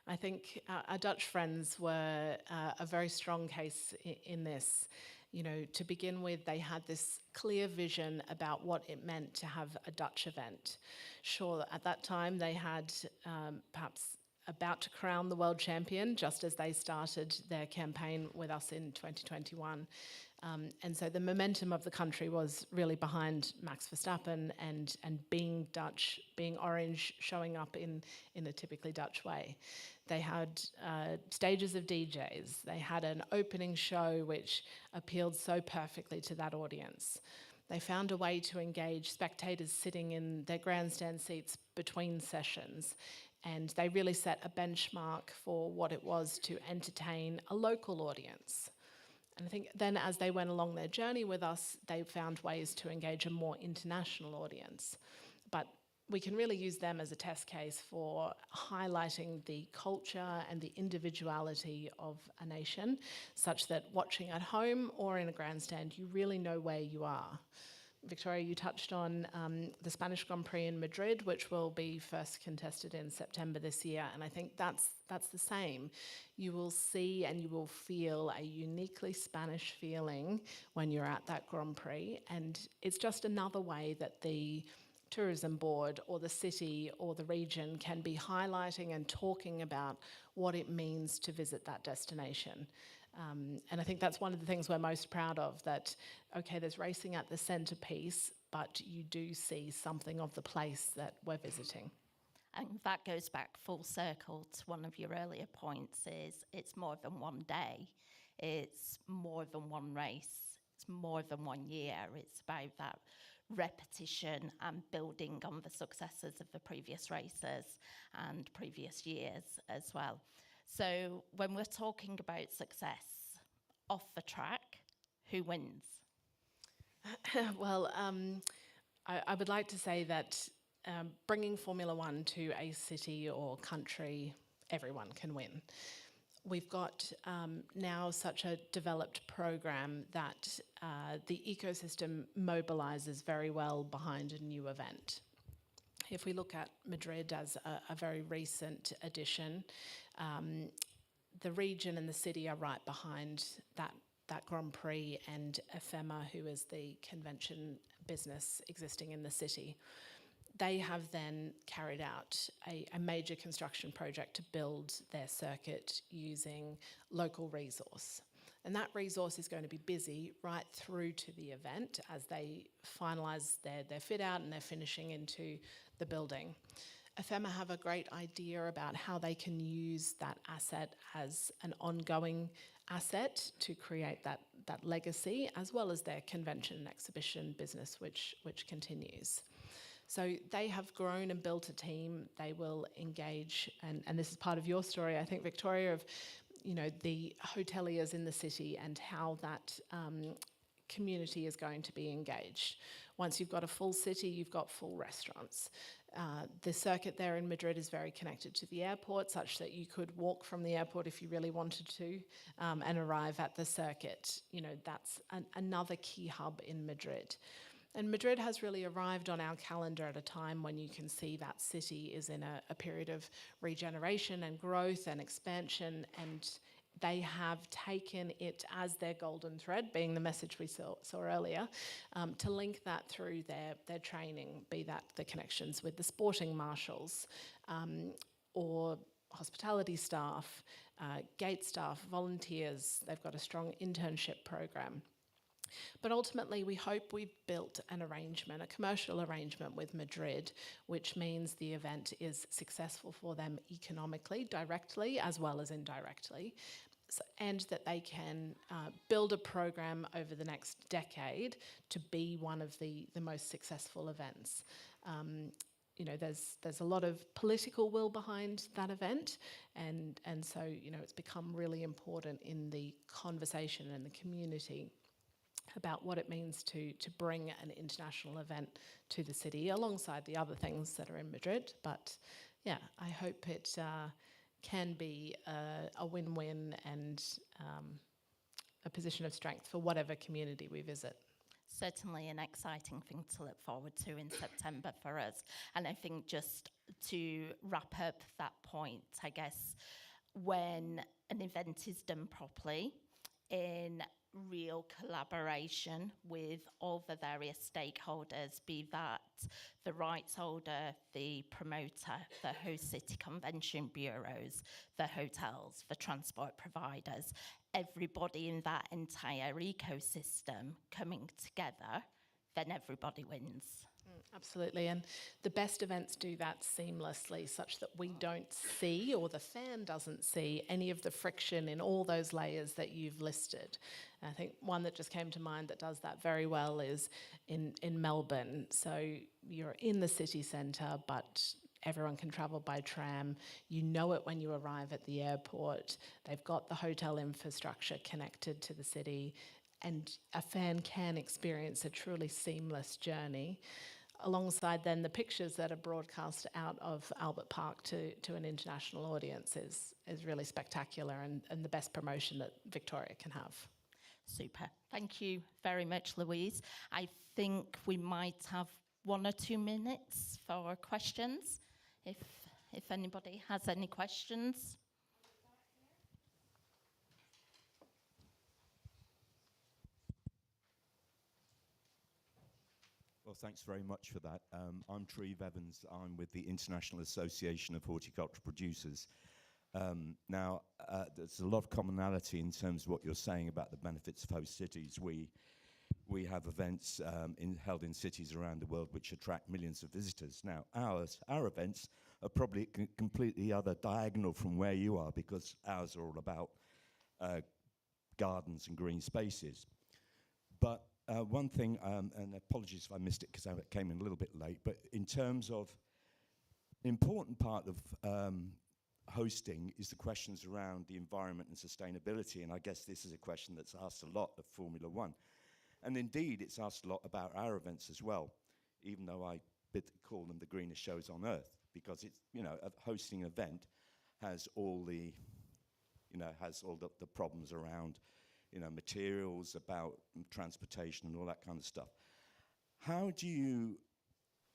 I think our Dutch friends were a very strong case in this. You know, to begin with, they had this clear vision about what it meant to have a Dutch event. Sure, at that time they had perhaps about to crown the world champion, just as they started their campaign with us in 2021. And so the momentum of the country was really behind Max Verstappen and being Dutch, being orange, showing up in a typically Dutch way. They had stages of DJs. They had an opening show which appealed so perfectly to that audience. They found a way to engage spectators sitting in their grandstand seats between sessions, and they really set a benchmark for what it was to entertain a local audience. And I think then as they went along their journey with us, they found ways to engage a more international audience. But we can really use them as a test case for highlighting the culture and the individuality of a nation, such that watching at home or in a grandstand, you really know where you are. Victoria, you touched on the Spanish Grand Prix in Madrid, which will be first contested in September this year, and I think that's the same. You will see and you will feel a uniquely Spanish feeling when you're at that Grand Prix, and it's just another way that the tourism board or the city or the region can be highlighting and talking about what it means to visit that destination. And I think that's one of the things we're most proud of, that, okay, there's racing at the centrepiece, but you do see something of the place that we're visiting. And that goes back full circle to one of your earlier points, is it's more than one day, it's more than one race, it's more than 1 year. It's about that repetition and building on the successes of the previous races and previous years as well. So when we're talking about success off the track, who wins? Well, I would like to say that bringing Formula One to a city or country, everyone can win. We've got now such a developed program that the ecosystem mobilizes very well behind a new event. If we look at Madrid as a very recent addition, the region and the city are right behind that Grand Prix and Ephema, who is the convention business existing in the city. They have then carried out a major construction project to build their circuit using local resource. And that resource is going to be busy right through to the event as they finalise their fit out and they're finishing into the building. Ephema have a great idea about how they can use that asset as an ongoing asset to create that legacy, as well as their convention and exhibition business, which continues. So they have grown and built a team. They will engage, and this is part of your story, I think, Victoria, of the hoteliers in the city and how that community is going to be engaged. Once you've got a full city, you've got full restaurants. The circuit there in Madrid is very connected to the airport, such that you could walk from the airport if you really wanted to and arrive at the circuit. That's another key hub in Madrid. And Madrid has really arrived on our calendar at a time when you can see that city is in a period of regeneration and growth and expansion, and they have taken it as their golden thread, being the message we saw earlier, to link that through their training, be that the connections with the sporting marshals or hospitality staff, gate staff, volunteers. They've got a strong internship program. But ultimately, we hope we've built an arrangement, a commercial arrangement with Madrid, which means the event is successful for them economically, directly, as well as indirectly, and that they can build a program over the next decade to be one of the most successful events. There's a lot of political will behind that event, and so it's become really important in the conversation and the community about what it means to bring an international event to the city, alongside the other things that are in Madrid. But yeah, I hope it can be a win-win and a position of strength for whatever community we visit. Certainly an exciting thing to look forward to in September for us. And I think just to wrap up that point, I guess when an event is done properly, in real collaboration with all the various stakeholders, be that the rights holder, the promoter, the host city convention bureaus, the hotels, the transport providers, everybody in that entire ecosystem coming together, then everybody wins. Absolutely, and the best events do that seamlessly such that we don't see, or the fan doesn't see, any of the friction in all those layers that you've listed. And I think one that just came to mind that does that very well is in Melbourne. So you're in the city centre, but everyone can travel by tram. You know it when you arrive at the airport. They've got the hotel infrastructure connected to the city, and a fan can experience a truly seamless journey. Alongside then the pictures that are broadcast out of Albert Park to an international audience is really spectacular and the best promotion that Victoria can have. Super. Thank you very much, Louise. I think we might have 1 or 2 minutes for questions, if anybody has any questions. Well, thanks very much for that. I'm Treve Evans. I'm with the International Association of Horticultural Producers. Now, there's a lot of commonality in terms of what you're saying about the benefits of host cities. We have events held in cities around the world which attract millions of visitors. Now, our events are probably completely other diagonal from where you are, because ours are all about gardens and green spaces. But one thing, and apologies if I missed it because I came in a little bit late, but in terms of an important part of hosting is the questions around the environment and sustainability, and I guess this is a question that's asked a lot of Formula One. And indeed, it's asked a lot about our events as well, even though I call them the greenest shows on earth, because it's, hosting an event has all the, the problems around materials, about transportation and all that kind of stuff. How do you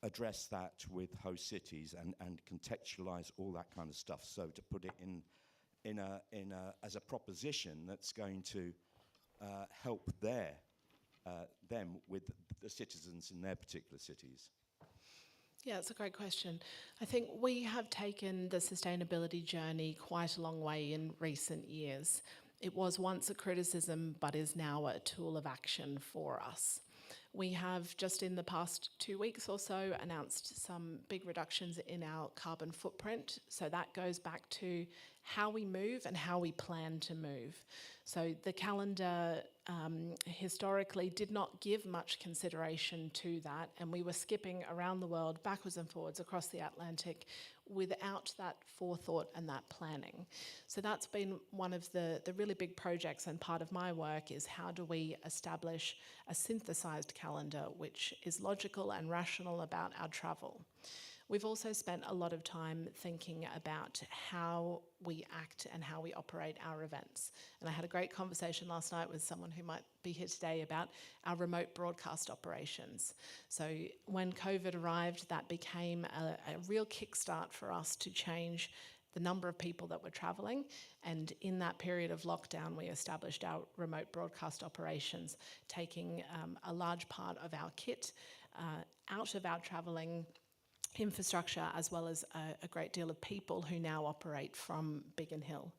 address that with host cities and contextualize all that kind of stuff, so to put it as a proposition that's going to help them with the citizens in their particular cities? Yeah, it's a great question. I think we have taken the sustainability journey quite a long way in recent years. It was once a criticism, but is now a tool of action for us. We have just in the past 2 weeks or so announced some big reductions in our carbon footprint. So that goes back to how we move and how we plan to move. So the calendar historically did not give much consideration to that, and we were skipping around the world backwards and forwards across the Atlantic without that forethought and that planning. So that's been one of the really big projects, and part of my work is how do we establish a synthesized calendar which is logical and rational about our travel. We've also spent a lot of time thinking about how we act and how we operate our events. And I had a great conversation last night with someone who might be here today about our remote broadcast operations. So when COVID arrived, that became a real kickstart for us to change the number of people that were travelling. And in that period of lockdown, we established our remote broadcast operations, taking a large part of our kit out of our travelling infrastructure, as well as a great deal of people who now operate from Biggin Hill.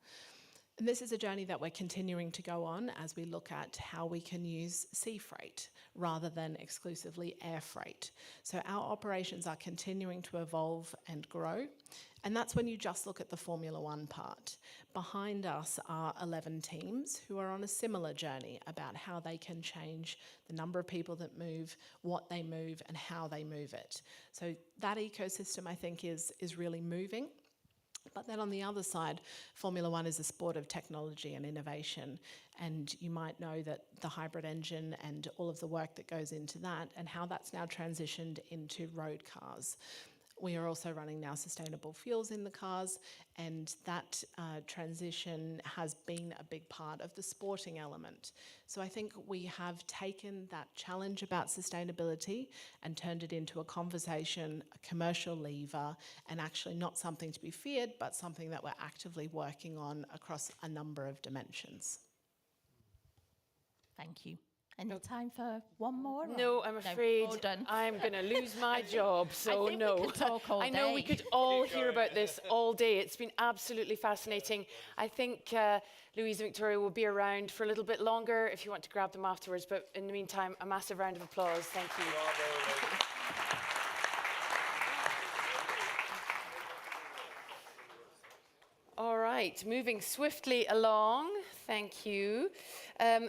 And this is a journey that we're continuing to go on as we look at how we can use sea freight rather than exclusively air freight. So our operations are continuing to evolve and grow. And that's when you just look at the Formula One part. Behind us are 11 teams who are on a similar journey about how they can change the number of people that move, what they move, and how they move it. So that ecosystem, I think, is really moving. But then on the other side, Formula One is a sport of technology and innovation. And you might know that the hybrid engine and all of the work that goes into that and how that's now transitioned into road cars. We are also running now sustainable fuels in the cars, and that transition has been a big part of the sporting element. So I think we have taken that challenge about sustainability and turned it into a conversation, a commercial lever, and actually not something to be feared, but something that we're actively working on across a number of dimensions. Thank you. Any time for one more? No, I'm afraid all done. I'm going to lose my job, so I think no. we could talk all I know we day. could all hear about this all day. It's been absolutely fascinating. I think Louise and Victoria will be around for a little bit longer if you want to grab them afterwards, but in the meantime, a massive round of applause. Thank you. All right, moving swiftly along. Thank you.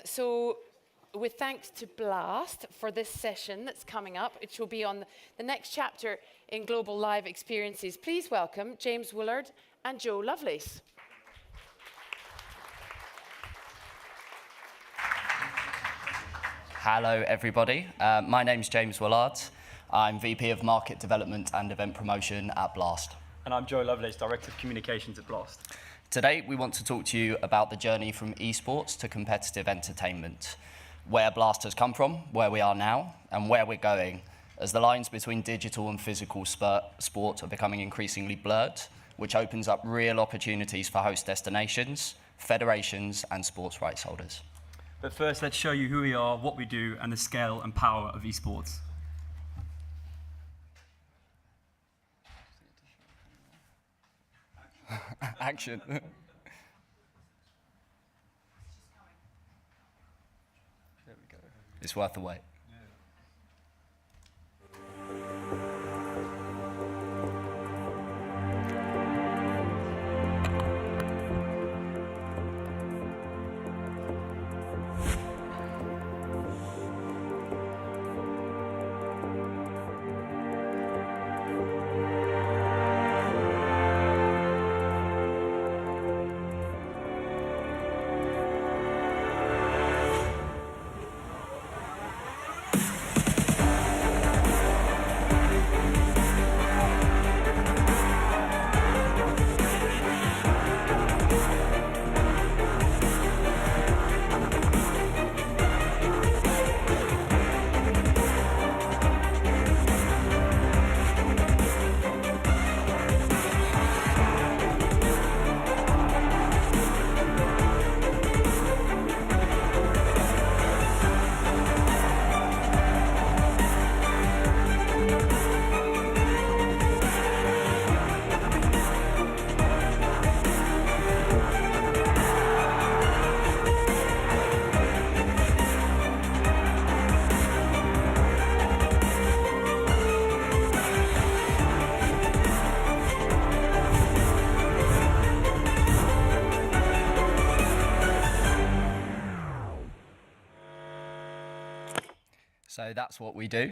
So, with thanks to Blast for this session that's coming up, it will be on the next chapter in Global Live Experiences. Please welcome James Willard and Joe Lovelace. Hello, everybody. My name's James Willard. I'm VP of Market Development and Event Promotion at Blast. And I'm Joe Lovelace, Director of Communications at Blast. Today, we want to talk to you about the journey from esports to competitive entertainment, where Blast has come from, where we are now, and where we're going, as the lines between digital and physical sport are becoming increasingly blurred, which opens up real opportunities for host destinations, federations, and sports rights holders. But first, let's show you who we are, what we do, and the scale and power of esports. Action. It's worth the wait. So that's what we do.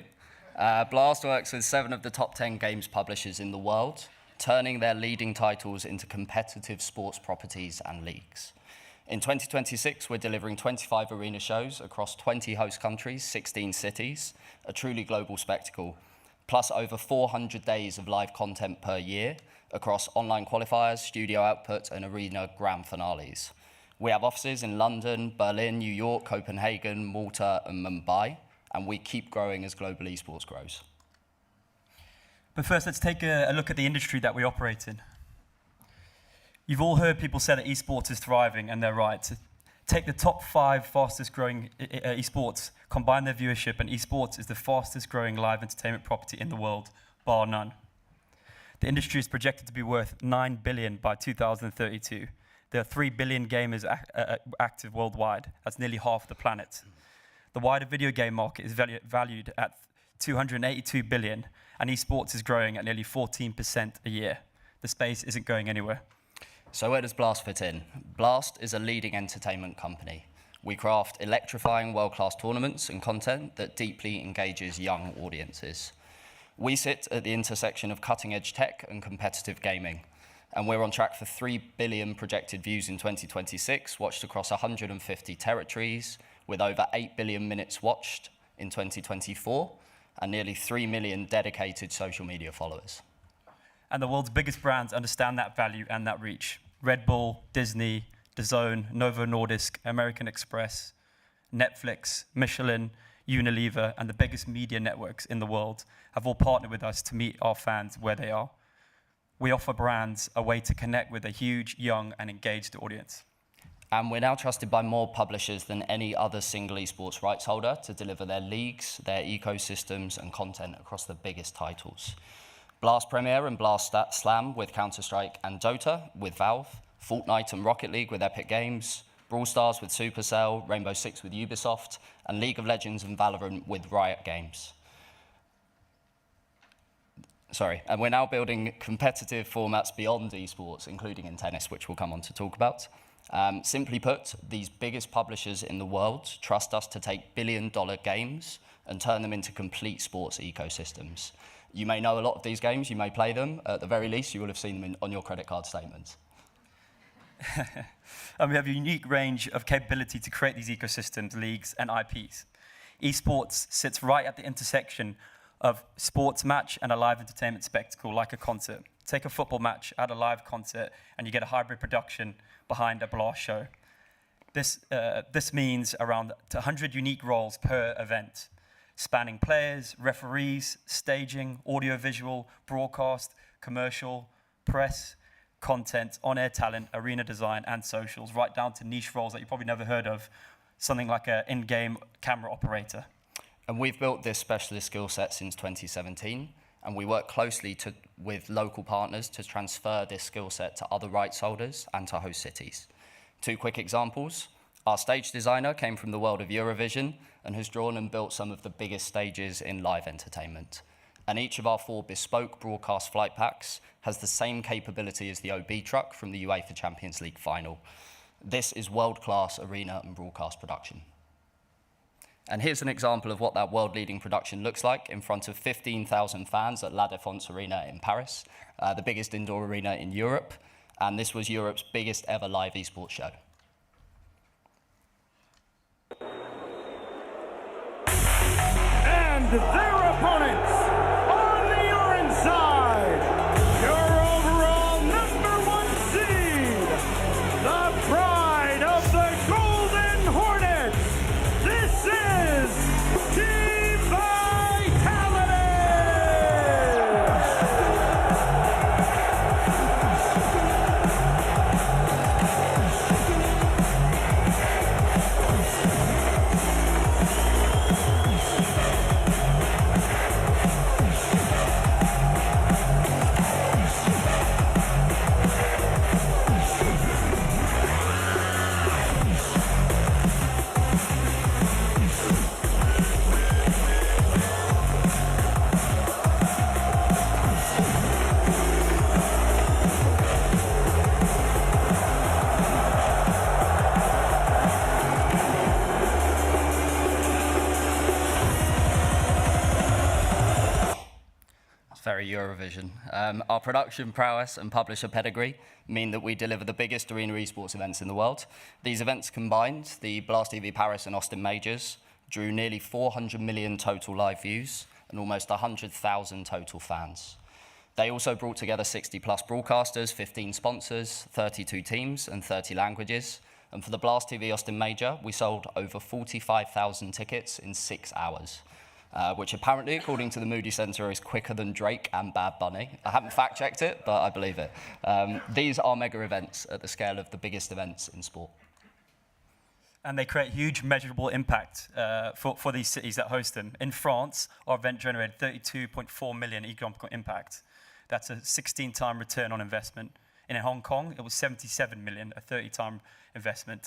Blast works with 7 of the top 10 games publishers in the world, turning their leading titles into competitive sports properties and leagues. In 2026, we're delivering 25 arena shows across 20 host countries, 16 cities, a truly global spectacle, plus over 400 days of live content per year across online qualifiers, studio output, and arena grand finales. We have offices in London, Berlin, New York, Copenhagen, Malta, and Mumbai, and we keep growing as global esports grows. But first, let's take a look at the industry that we operate in. You've all heard people say that esports is thriving, and they're right. Take the top 5 fastest growing esports, combine their viewership, and esports is the fastest growing live entertainment property in the world, bar none. The industry is projected to be worth $9 billion by 2032. There are 3 billion gamers active worldwide. That's nearly half the planet. The wider video game market is valued at $282 billion, and esports is growing at nearly 14% a year. The space isn't going anywhere. So where does Blast fit in? Blast is a leading entertainment company. We craft electrifying world-class tournaments and content that deeply engages young audiences. We sit at the intersection of cutting-edge tech and competitive gaming, and we're on track for 3 billion projected views in 2026, watched across 150 territories, with over 8 billion minutes watched in 2024, and nearly 3 million dedicated social media followers. And the world's biggest brands understand that value and that reach. Red Bull, Disney, DAZN, Novo Nordisk, American Express, Netflix, Michelin, Unilever, and the biggest media networks in the world have all partnered with us to meet our fans where they are. We offer brands a way to connect with a huge, young, and engaged audience. And we're now trusted by more publishers than any other single esports rights holder to deliver their leagues, their ecosystems, and content across the biggest titles. Blast Premier and Blast Slam with Counter-Strike and Dota with Valve, Fortnite and Rocket League with Epic Games, Brawl Stars with Supercell, Rainbow Six with Ubisoft, and League of Legends and Valorant with Riot Games. And we're now building competitive formats beyond esports, including in tennis, which we'll come on to talk about. Simply put, these biggest publishers in the world trust us to take billion-dollar games and turn them into complete sports ecosystems. You may know a lot of these games, you may play them. At the very least, you will have seen them on your credit card statements. And we have a unique range of capability to create these ecosystems, leagues, and IPs. Esports sits right at the intersection of sports match and a live entertainment spectacle, like a concert. Take a football match, add a live concert, and you get a hybrid production behind a blast show. This means around 100 unique roles per event, spanning players, referees, staging, audiovisual, broadcast, commercial, press, content, on-air talent, arena design, and socials, right down to niche roles that you probably never heard of, something like an in-game camera operator. And we've built this specialist skill set since 2017, and we work closely with local partners to transfer this skill set to other rights holders and to host cities. 2 quick examples. Our stage designer came from the world of Eurovision and has drawn and built some of the biggest stages in live entertainment. And each of our 4 bespoke broadcast flight packs has the same capability as the OB truck from the UEFA Champions League final. This is world-class arena and broadcast production. And here's an example of what that world-leading production looks like in front of 15,000 fans at La Défense Arena in Paris, the biggest indoor arena in Europe. And this was Europe's biggest ever live esports show. And their opponents, on the orange side, your overall #1 seed, the pride of the Golden Hornets. This is Team Vitality! Very Eurovision. Our production prowess and publisher pedigree mean that we deliver the biggest arena esports events in the world. These events combined, the Blast TV Paris and Austin Majors, drew nearly 400 million total live views and almost 100,000 total fans. They also brought together 60-plus broadcasters, 15 sponsors, 32 teams, and 30 languages. And for the Blast TV Austin Major, we sold over 45,000 tickets in 6 hours. Which apparently, according to the Moody Centre, is quicker than Drake and Bad Bunny. I haven't fact-checked it, but I believe it. These are mega events at the scale of the biggest events in sport. And they create huge measurable impact for these cities that host them. In France, our event generated 32.4 million economic impact. That's a 16-time return on investment. And in Hong Kong, it was 77 million, a 30-time return,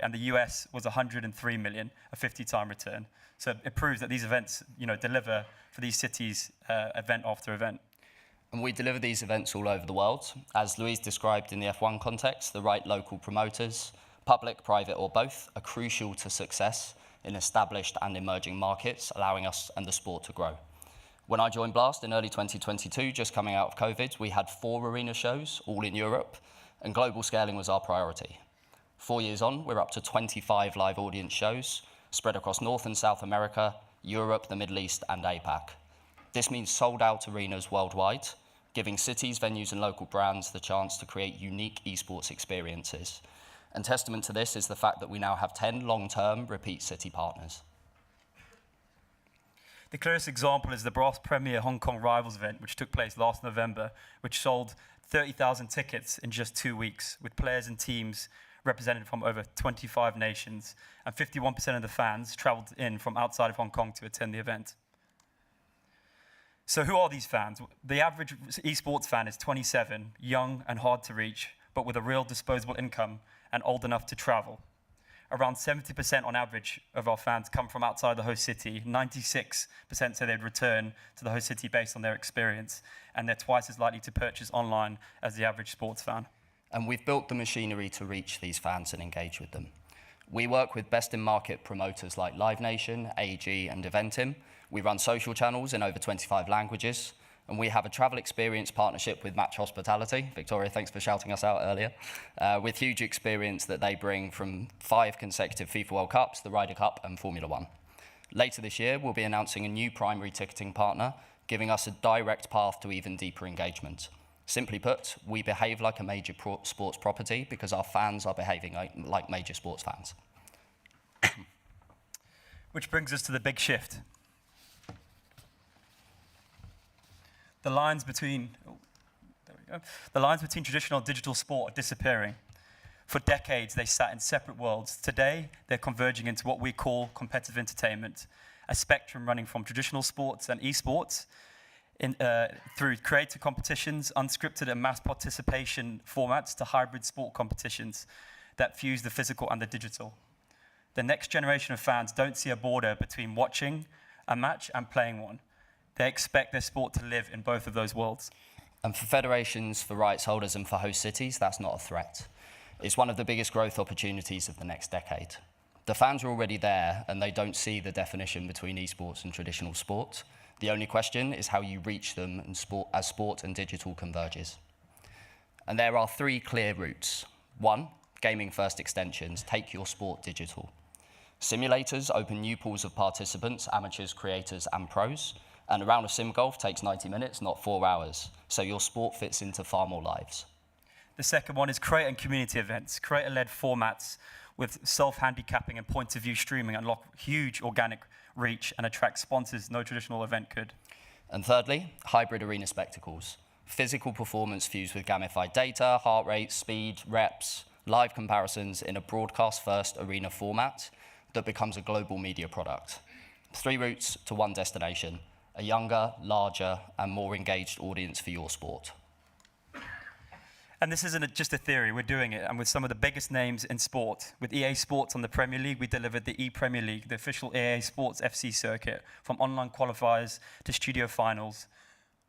and the US was 103 million, a 50-time return. So it proves that these events, deliver for these cities event after event. And we deliver these events all over the world. As Louise described in the F1 context, the right local promoters, public, private, or both, are crucial to success in established and emerging markets, allowing us and the sport to grow. When I joined Blast in early 2022, just coming out of COVID, we had 4 arena shows, all in Europe, and global scaling was our priority. 4 years on, we're up to 25 live audience shows, spread across North and South America, Europe, the Middle East, and APAC. This means sold-out arenas worldwide, giving cities, venues, and local brands the chance to create unique esports experiences. And testament to this is the fact that we now have 10 long-term repeat city partners. The clearest example is the Blast Premier Hong Kong Rivals event, which took place last November, which sold 30,000 tickets in just 2 weeks, with players and teams represented from over 25 nations, and 51% of the fans travelled in from outside of Hong Kong to attend the event. So who are these fans? The average esports fan is 27, young and hard to reach, but with a real disposable income and old enough to travel. Around 70% on average of our fans come from outside the host city. 96% say they'd return to the host city based on their experience, and they're twice as likely to purchase online as the average sports fan. And we've built the machinery to reach these fans and engage with them. We work with best-in-market promoters like Live Nation, AG, and Eventim. We run social channels in over 25 languages, and we have a travel experience partnership with Match Hospitality. Victoria, thanks for shouting us out earlier. With huge experience that they bring from 5 consecutive FIFA World Cups, the Ryder Cup, and Formula One. Later this year, we'll be announcing a new primary ticketing partner, giving us a direct path to even deeper engagement. Simply put, we behave like a major sports property because our fans are behaving like major sports fans. Which brings us to the big shift. The lines between traditional and digital sport are disappearing. For decades, they sat in separate worlds. Today, they're converging into what we call competitive entertainment, a spectrum running from traditional sports and esports through creative competitions, unscripted and mass participation formats to hybrid sport competitions that fuse the physical and the digital. The next generation of fans don't see a border between watching a match and playing one. They expect their sport to live in both of those worlds. And for federations, for rights holders, and for host cities, that's not a threat. It's one of the biggest growth opportunities of the next decade. The fans are already there, and they don't see the definition between esports and traditional sport. The only question is how you reach them as sport and digital converges. And there are 3 clear routes. 1, gaming-first extensions, take your sport digital. Simulators open new pools of participants, amateurs, creators, and pros. And a round of sim golf takes 90 minutes, not 4 hours. So your sport fits into far more lives. The second one is creator and community events. Creator-led formats with self-handicapping and point-of-view streaming unlock huge organic reach and attract sponsors no traditional event could. And thirdly, hybrid arena spectacles. Physical performance fused with gamified data, heart rate, speed, reps, live comparisons in a broadcast-first arena format that becomes a global media product. 3 routes to 1 destination. A younger, larger, and more engaged audience for your sport. And this isn't just a theory, we're doing it, and with some of the biggest names in sport. With EA Sports on the Premier League, we delivered the E-Premier League, the official EA Sports FC circuit, from online qualifiers to studio finals.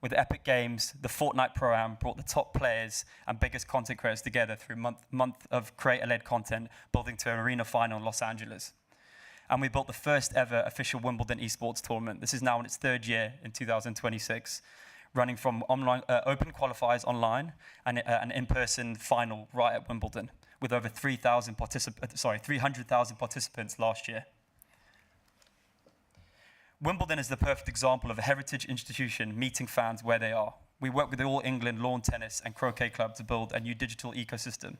With Epic Games, the Fortnite Pro-Am brought the top players and biggest content creators together through month of creator-led content, building to an arena final in Los Angeles. And we built the first ever official Wimbledon esports tournament. This is now in its 3rd year in 2026, running from online, open qualifiers online and an in-person final right at Wimbledon, with over 300,000 participants last year. Wimbledon is the perfect example of a heritage institution meeting fans where they are. We work with the All England Lawn Tennis and Croquet Club to build a new digital ecosystem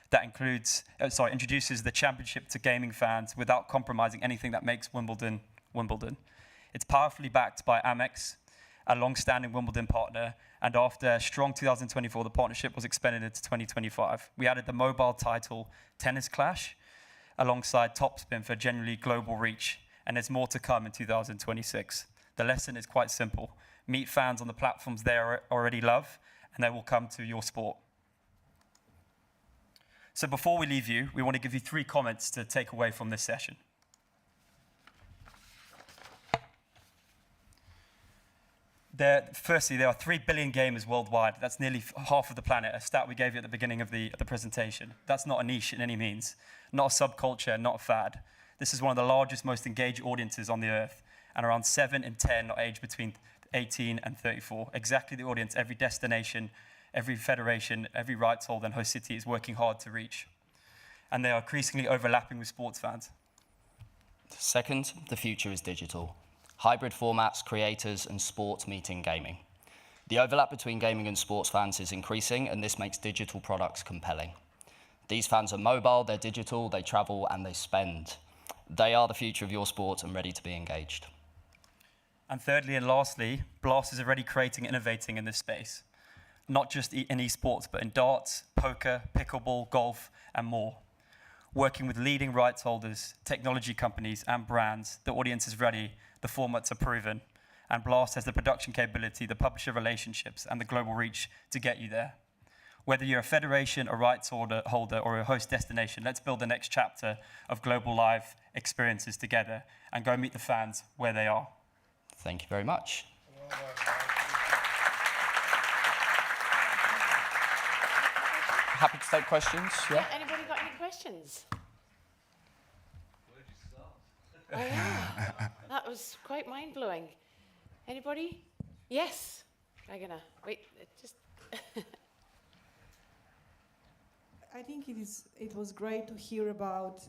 that introduces the championship to gaming fans without compromising anything that makes Wimbledon, Wimbledon. It's powerfully backed by Amex, a long-standing Wimbledon partner, and after a strong 2024, the partnership was expanded into 2025. We added the mobile title Tennis Clash alongside Topspin for generally global reach, and there's more to come in 2026. The lesson is quite simple. Meet fans on the platforms they already love, and they will come to your sport. So before we leave you, we want to give you 3 comments to take away from this session. Firstly, there are 3 billion gamers worldwide. That's nearly half of the planet, a stat we gave you at the beginning of the presentation. That's not a niche in any means, not a subculture, not a fad. This is one of the largest, most engaged audiences on the earth, and around 7 in 10 are aged between 18 and 34. Exactly the audience every destination, every federation, every rights holder and host city is working hard to reach. And they are increasingly overlapping with sports fans. Second, the future is digital. Hybrid formats, creators, and sport meeting gaming. The overlap between gaming and sports fans is increasing, and this makes digital products compelling. These fans are mobile, they're digital, they travel, and they spend. They are the future of your sport and ready to be engaged. And thirdly and lastly, Blast is already creating and innovating in this space. not just in esports, but in darts, poker, pickleball, golf, and more. Working with leading rights holders, technology companies, and brands, the audience is ready, the formats are proven, and Blast has the production capability, the publisher relationships, and the global reach to get you there. Whether you're a federation, a rights holder, or a host destination, let's build the next chapter of global live experiences together and go meet the fans where they are. Thank you very much. Happy to take questions. Yeah. Anybody got any questions? Oh, yeah. That was quite mind-blowing. Anybody? Yes. I'm gonna wait. Just. I think it was great to hear about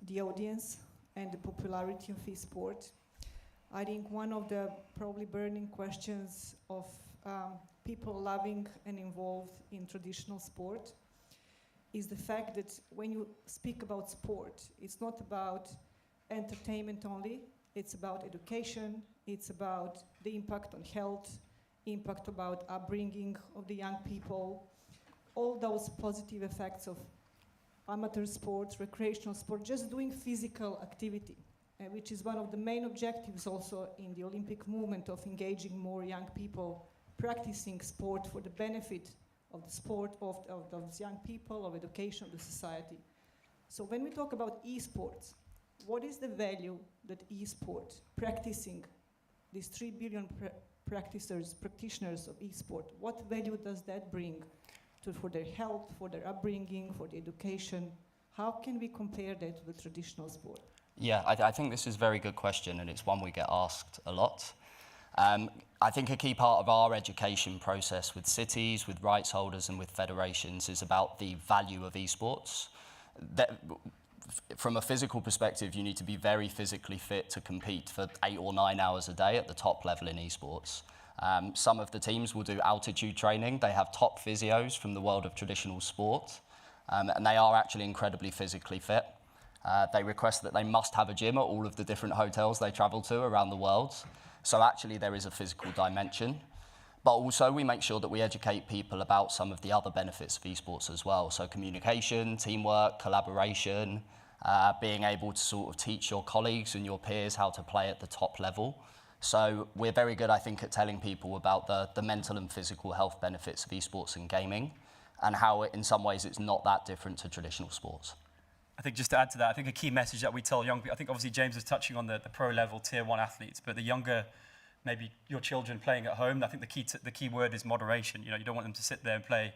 the audience and the popularity of e-sport. I think one of the probably burning questions of people loving and involved in traditional sport is the fact that when you speak about sport, it's not about entertainment only, it's about education, it's about the impact on health, impact about upbringing of the young people, all those positive effects of amateur sports, recreational sport, just doing physical activity, which is one of the main objectives also in the Olympic movement of engaging more young people practicing sport for the benefit of the sport, of those young people, of education, of the society. So when we talk about esports, what is the value that esport, practicing these 3 billion practitioners of esport, what value does that bring for their health, for their upbringing, for the education? How can we compare that to the traditional sport? Yeah, I think this is a very good question, and it's one we get asked a lot. I think a key part of our education process with cities, with rights holders, and with federations is about the value of esports. From a physical perspective, you need to be very physically fit to compete for 8 or 9 hours a day at the top level in esports. Some of the teams will do altitude training. They have top physios from the world of traditional sport, and they are actually incredibly physically fit. They request that they must have a gym at all of the different hotels they travel to around the world. So actually there is a physical dimension. But also we make sure that we educate people about some of the other benefits of esports as well. So communication, teamwork, collaboration, being able to sort of teach your colleagues and your peers how to play at the top level. So we're very good, I think, at telling people about the mental and physical health benefits of esports and gaming, and how in some ways it's not that different to traditional sports. I think just to add to that, I think a key message that we tell young people, I think obviously James is touching on the pro level tier 1 athletes, but the younger, maybe your children playing at home, I think the key word is moderation. You know, you don't want them to sit there and play,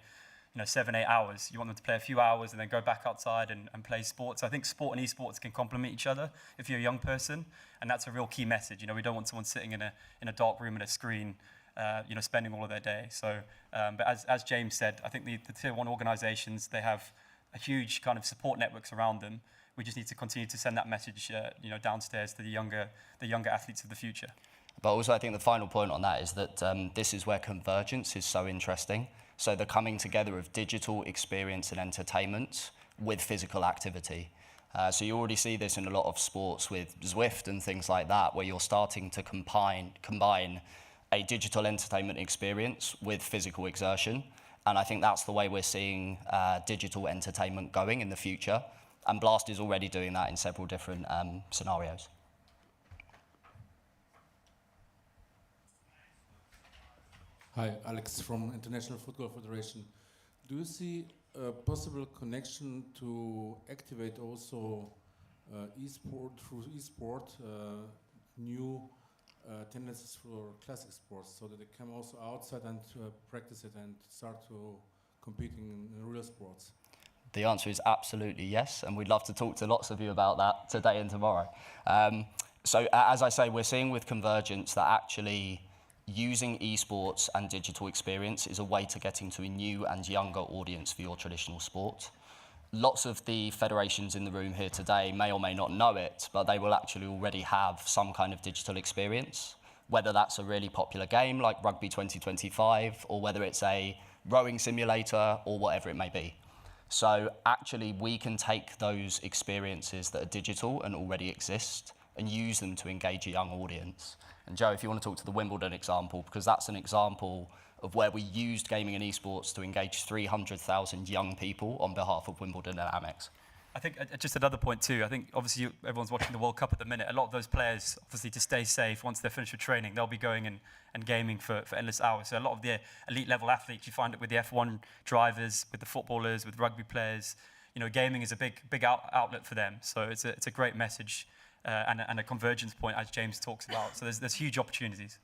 7-8 hours. You want them to play a few hours and then go back outside and play sports. I think sport and esports can complement each other if you're a young person, and that's a real key message. We don't want someone sitting in a dark room at a screen, spending all of their day. So, but as James said, I think the tier 1 organizations, they have a huge kind of support networks around them. We just need to continue to send that message, downstairs to the younger athletes of the future. But also, I think the final point on that is that this is where convergence is so interesting. So the coming together of digital experience and entertainment with physical activity. So you already see this in a lot of sports with Zwift and things like that, where you're starting to combine a digital entertainment experience with physical exertion. And I think that's the way we're seeing digital entertainment going in the future. And Blast is already doing that in several different scenarios. Hi, Alex from International Football Federation. Do you see a possible connection to activate also through esport, new tendencies for classic sports, so that they come also outside and practice it and start to competing in real sports? The answer is absolutely yes, and we'd love to talk to lots of you about that today and tomorrow. So as I say, we're seeing with convergence that actually using esports and digital experience is a way to getting to a new and younger audience for your traditional sport. Lots of the federations in the room here today may or may not know it, but they will actually already have some kind of digital experience, whether that's a really popular game like Rugby 2025, or whether it's a rowing simulator, or whatever it may be. So actually we can take those experiences that are digital and already exist and use them to engage a young audience. And Joe, if you want to talk to the Wimbledon example, because that's an example of where we used gaming and esports to engage 300,000 young people on behalf of Wimbledon and Amex. I think just another point too, I think obviously everyone's watching the World Cup at the minute. A lot of those players, obviously to stay safe, once they're finished with training, they'll be going and gaming for endless hours. So a lot of the elite level athletes, you find it with the F1 drivers, with the footballers, with rugby players, you know, gaming is a big outlet for them. So it's a great message and a convergence point, as James talks about. So there's huge opportunities.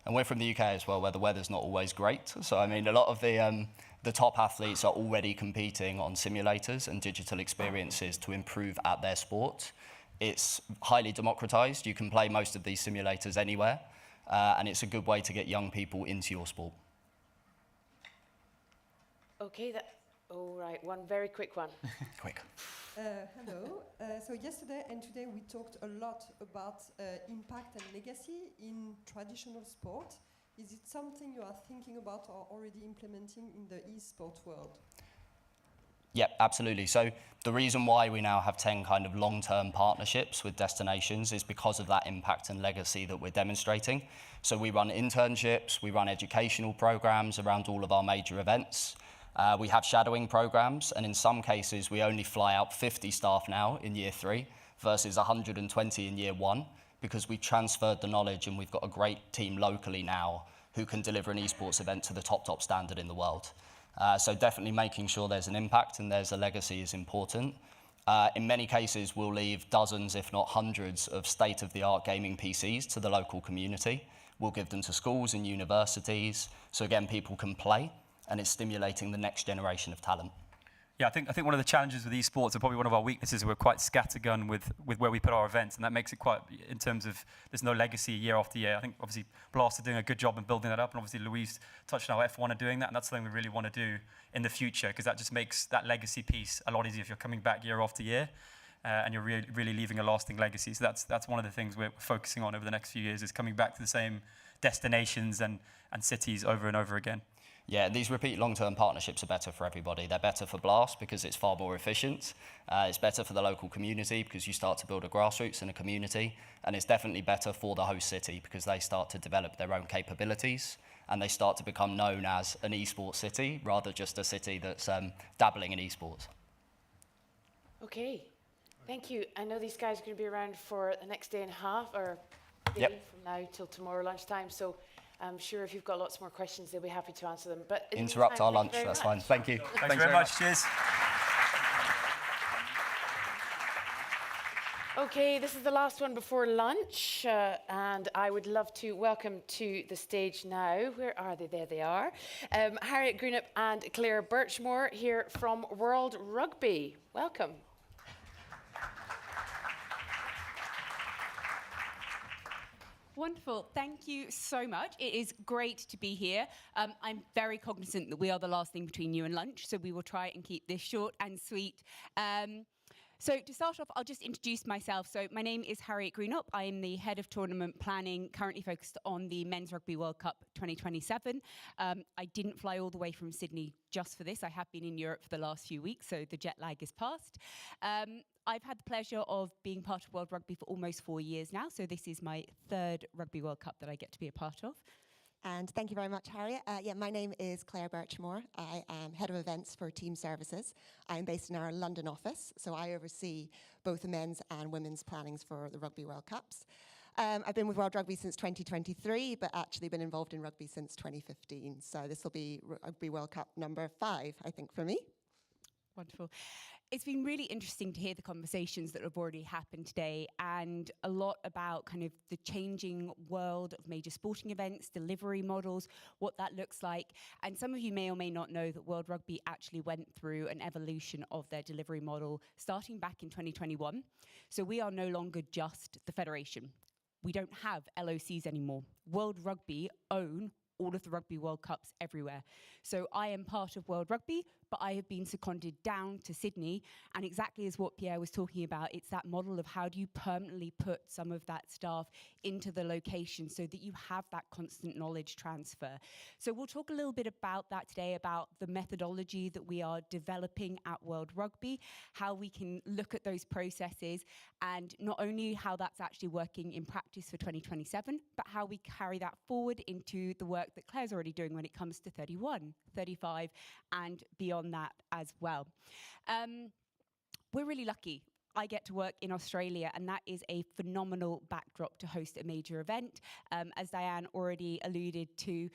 And we're from the UK as well, where the weather's not always great. So, I mean, a lot of the top athletes are already competing on simulators and digital experiences to improve at their sport. It's highly democratized. You can play most of these simulators anywhere, and it's a good way to get young people into your sport. Okay, all right, one very quick one. Quick. Hello. So yesterday and today we talked a lot about impact and legacy in traditional sport. Is it something you are thinking about or already implementing in the e-sport world? Yeah, absolutely. So the reason why we now have 10 kind of long-term partnerships with destinations is because of that impact and legacy that we're demonstrating. So we run internships, we run educational programs around all of our major events. We have shadowing programs, and in some cases, we only fly out 50 staff now in year 3 versus 120 in year 1, because we've transferred the knowledge and we've got a great team locally now who can deliver an esports event to the top standard in the world. So definitely making sure there's an impact and there's a legacy is important. In many cases, we'll leave dozens, if not hundreds, of state-of-the-art gaming PCs to the local community. We'll give them to schools and universities, so again, people can play, and it's stimulating the next generation of talent. Yeah, I think one of the challenges with esports, and probably one of our weaknesses, we're quite scattergun with where we put our events, and that makes it quite, in terms of there's no legacy year after year. I think obviously Blast are doing a good job in building that up, and obviously Louise touched on how F1 are doing that, and that's something we really want to do in the future, because that just makes that legacy piece a lot easier if you're coming back year after year, and you're really leaving a lasting legacy. So that's one of the things we're focusing on over the next few years, is coming back to the same destinations and cities over and over again. Yeah, these repeat long-term partnerships are better for everybody. They're better for Blast because it's far more efficient. It's better for the local community because you start to build a grassroots and a community. And it's definitely better for the host city because they start to develop their own capabilities and they start to become known as an esports city rather just a city that's dabbling in esports. Okay, thank you. I know these guys are going to be around for the next day and a half, or day from now till tomorrow lunchtime. So I'm sure if you've got lots more questions, they'll be happy to answer them. But interrupt our lunch, that's fine. Thank you. Thanks very much. Cheers. Okay, this is the last one before lunch, and I would love to welcome to the stage now, where are they? There they are. Harriet Greenup and Claire Birchmore here from World Rugby. Welcome. Wonderful. Thank you so much. It is great to be here. I'm very cognizant that we are the last thing between you and lunch, so we will try and keep this short and sweet. So to start off, I'll just introduce myself. So my name is Harriet Greenup. I am the head of tournament planning, currently focused on the Men's Rugby World Cup 2027. I didn't fly all the way from Sydney just for this. I have been in Europe for the last few weeks, so the jet lag is past. I've had the pleasure of being part of World Rugby for almost 4 years now, so this is my 3rd Rugby World Cup that I get to be a part of. And thank you very much, Harriet. My name is Claire Birchmore. I am Head of Events for Team Services. I'm based in our London office, so I oversee both the men's and women's plannings for the Rugby World Cups. I've been with World Rugby since 2023, but actually been involved in rugby since 2015. So this will be Rugby World Cup number 5, I think, for me. Wonderful. It's been really interesting to hear the conversations that have already happened today, and a lot about kind of the changing world of major sporting events, delivery models, what that looks like. And some of you may or may not know that World Rugby actually went through an evolution of their delivery model starting back in 2021. So we are no longer just the federation. We don't have LOCs anymore. World Rugby own all of the Rugby World Cups everywhere. So I am part of World Rugby, but I have been seconded down to Sydney, and exactly as what Pierre was talking about, it's that model of how do you permanently put some of that staff into the location so that you have that constant knowledge transfer. So we'll talk a little bit about that today, about the methodology that we are developing at World Rugby, how we can look at those processes, and not only how that's actually working in practice for 2027, but how we carry that forward into the work that Claire's already doing when it comes to 31, 35, and beyond that as well. We're really lucky. I get to work in Australia, and that is a phenomenal backdrop to host a major event. As Diane already alluded to,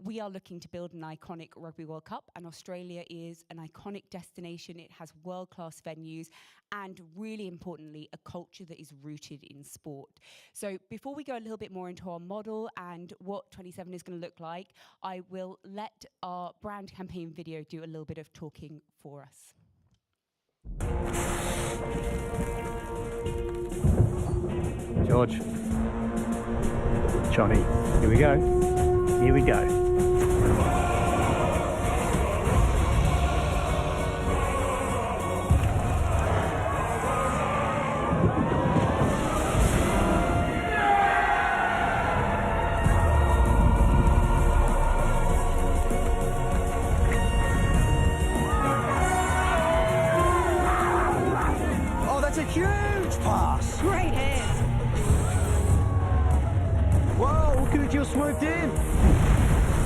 we are looking to build an iconic Rugby World Cup, and Australia is an iconic destination. It has world-class venues and, really importantly, a culture that is rooted in sport. So before we go a little bit more into our model and what 27 is going to look like, I will let our brand campaign video do a little bit of talking for us. George. Johnny. Here we go. Here we go. Oh, that's a huge pass. Great hands. Whoa, look at it, just swooped in.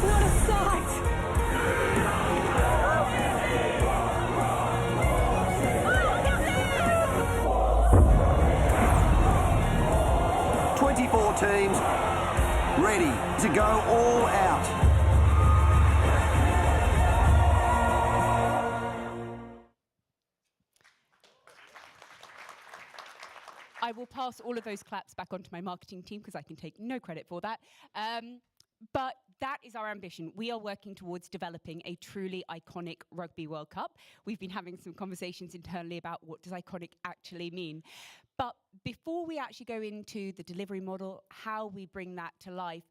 What a sight. 24 teams ready to go all out. I will pass all of those claps back onto my marketing team because I can take no credit for that. But that is our ambition. We are working towards developing a truly iconic Rugby World Cup. We've been having some conversations internally about what does iconic actually mean. But before we actually go into the delivery model, how we bring that to life,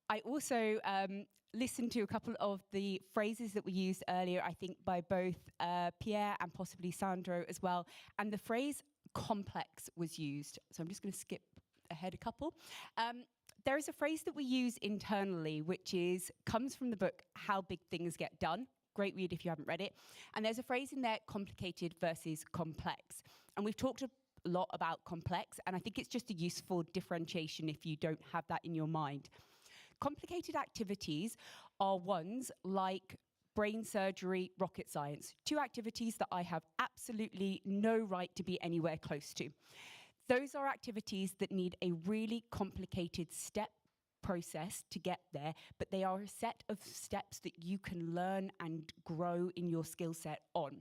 I also listened to a couple of the phrases that were used earlier, I think by both Pierre and possibly Sandro as well. And the phrase complex was used. So I'm just going to skip ahead a couple. There is a phrase that we use internally, which comes from the book, How Big Things Get Done. Great read if you haven't read it. And there's a phrase in there, complicated versus complex. And we've talked a lot about complex, and I think it's just a useful differentiation if you don't have that in your mind. Complicated activities are ones like brain surgery, rocket science, two activities that I have absolutely no right to be anywhere close to. Those are activities that need a really complicated step process to get there, but they are a set of steps that you can learn and grow in your skill set on.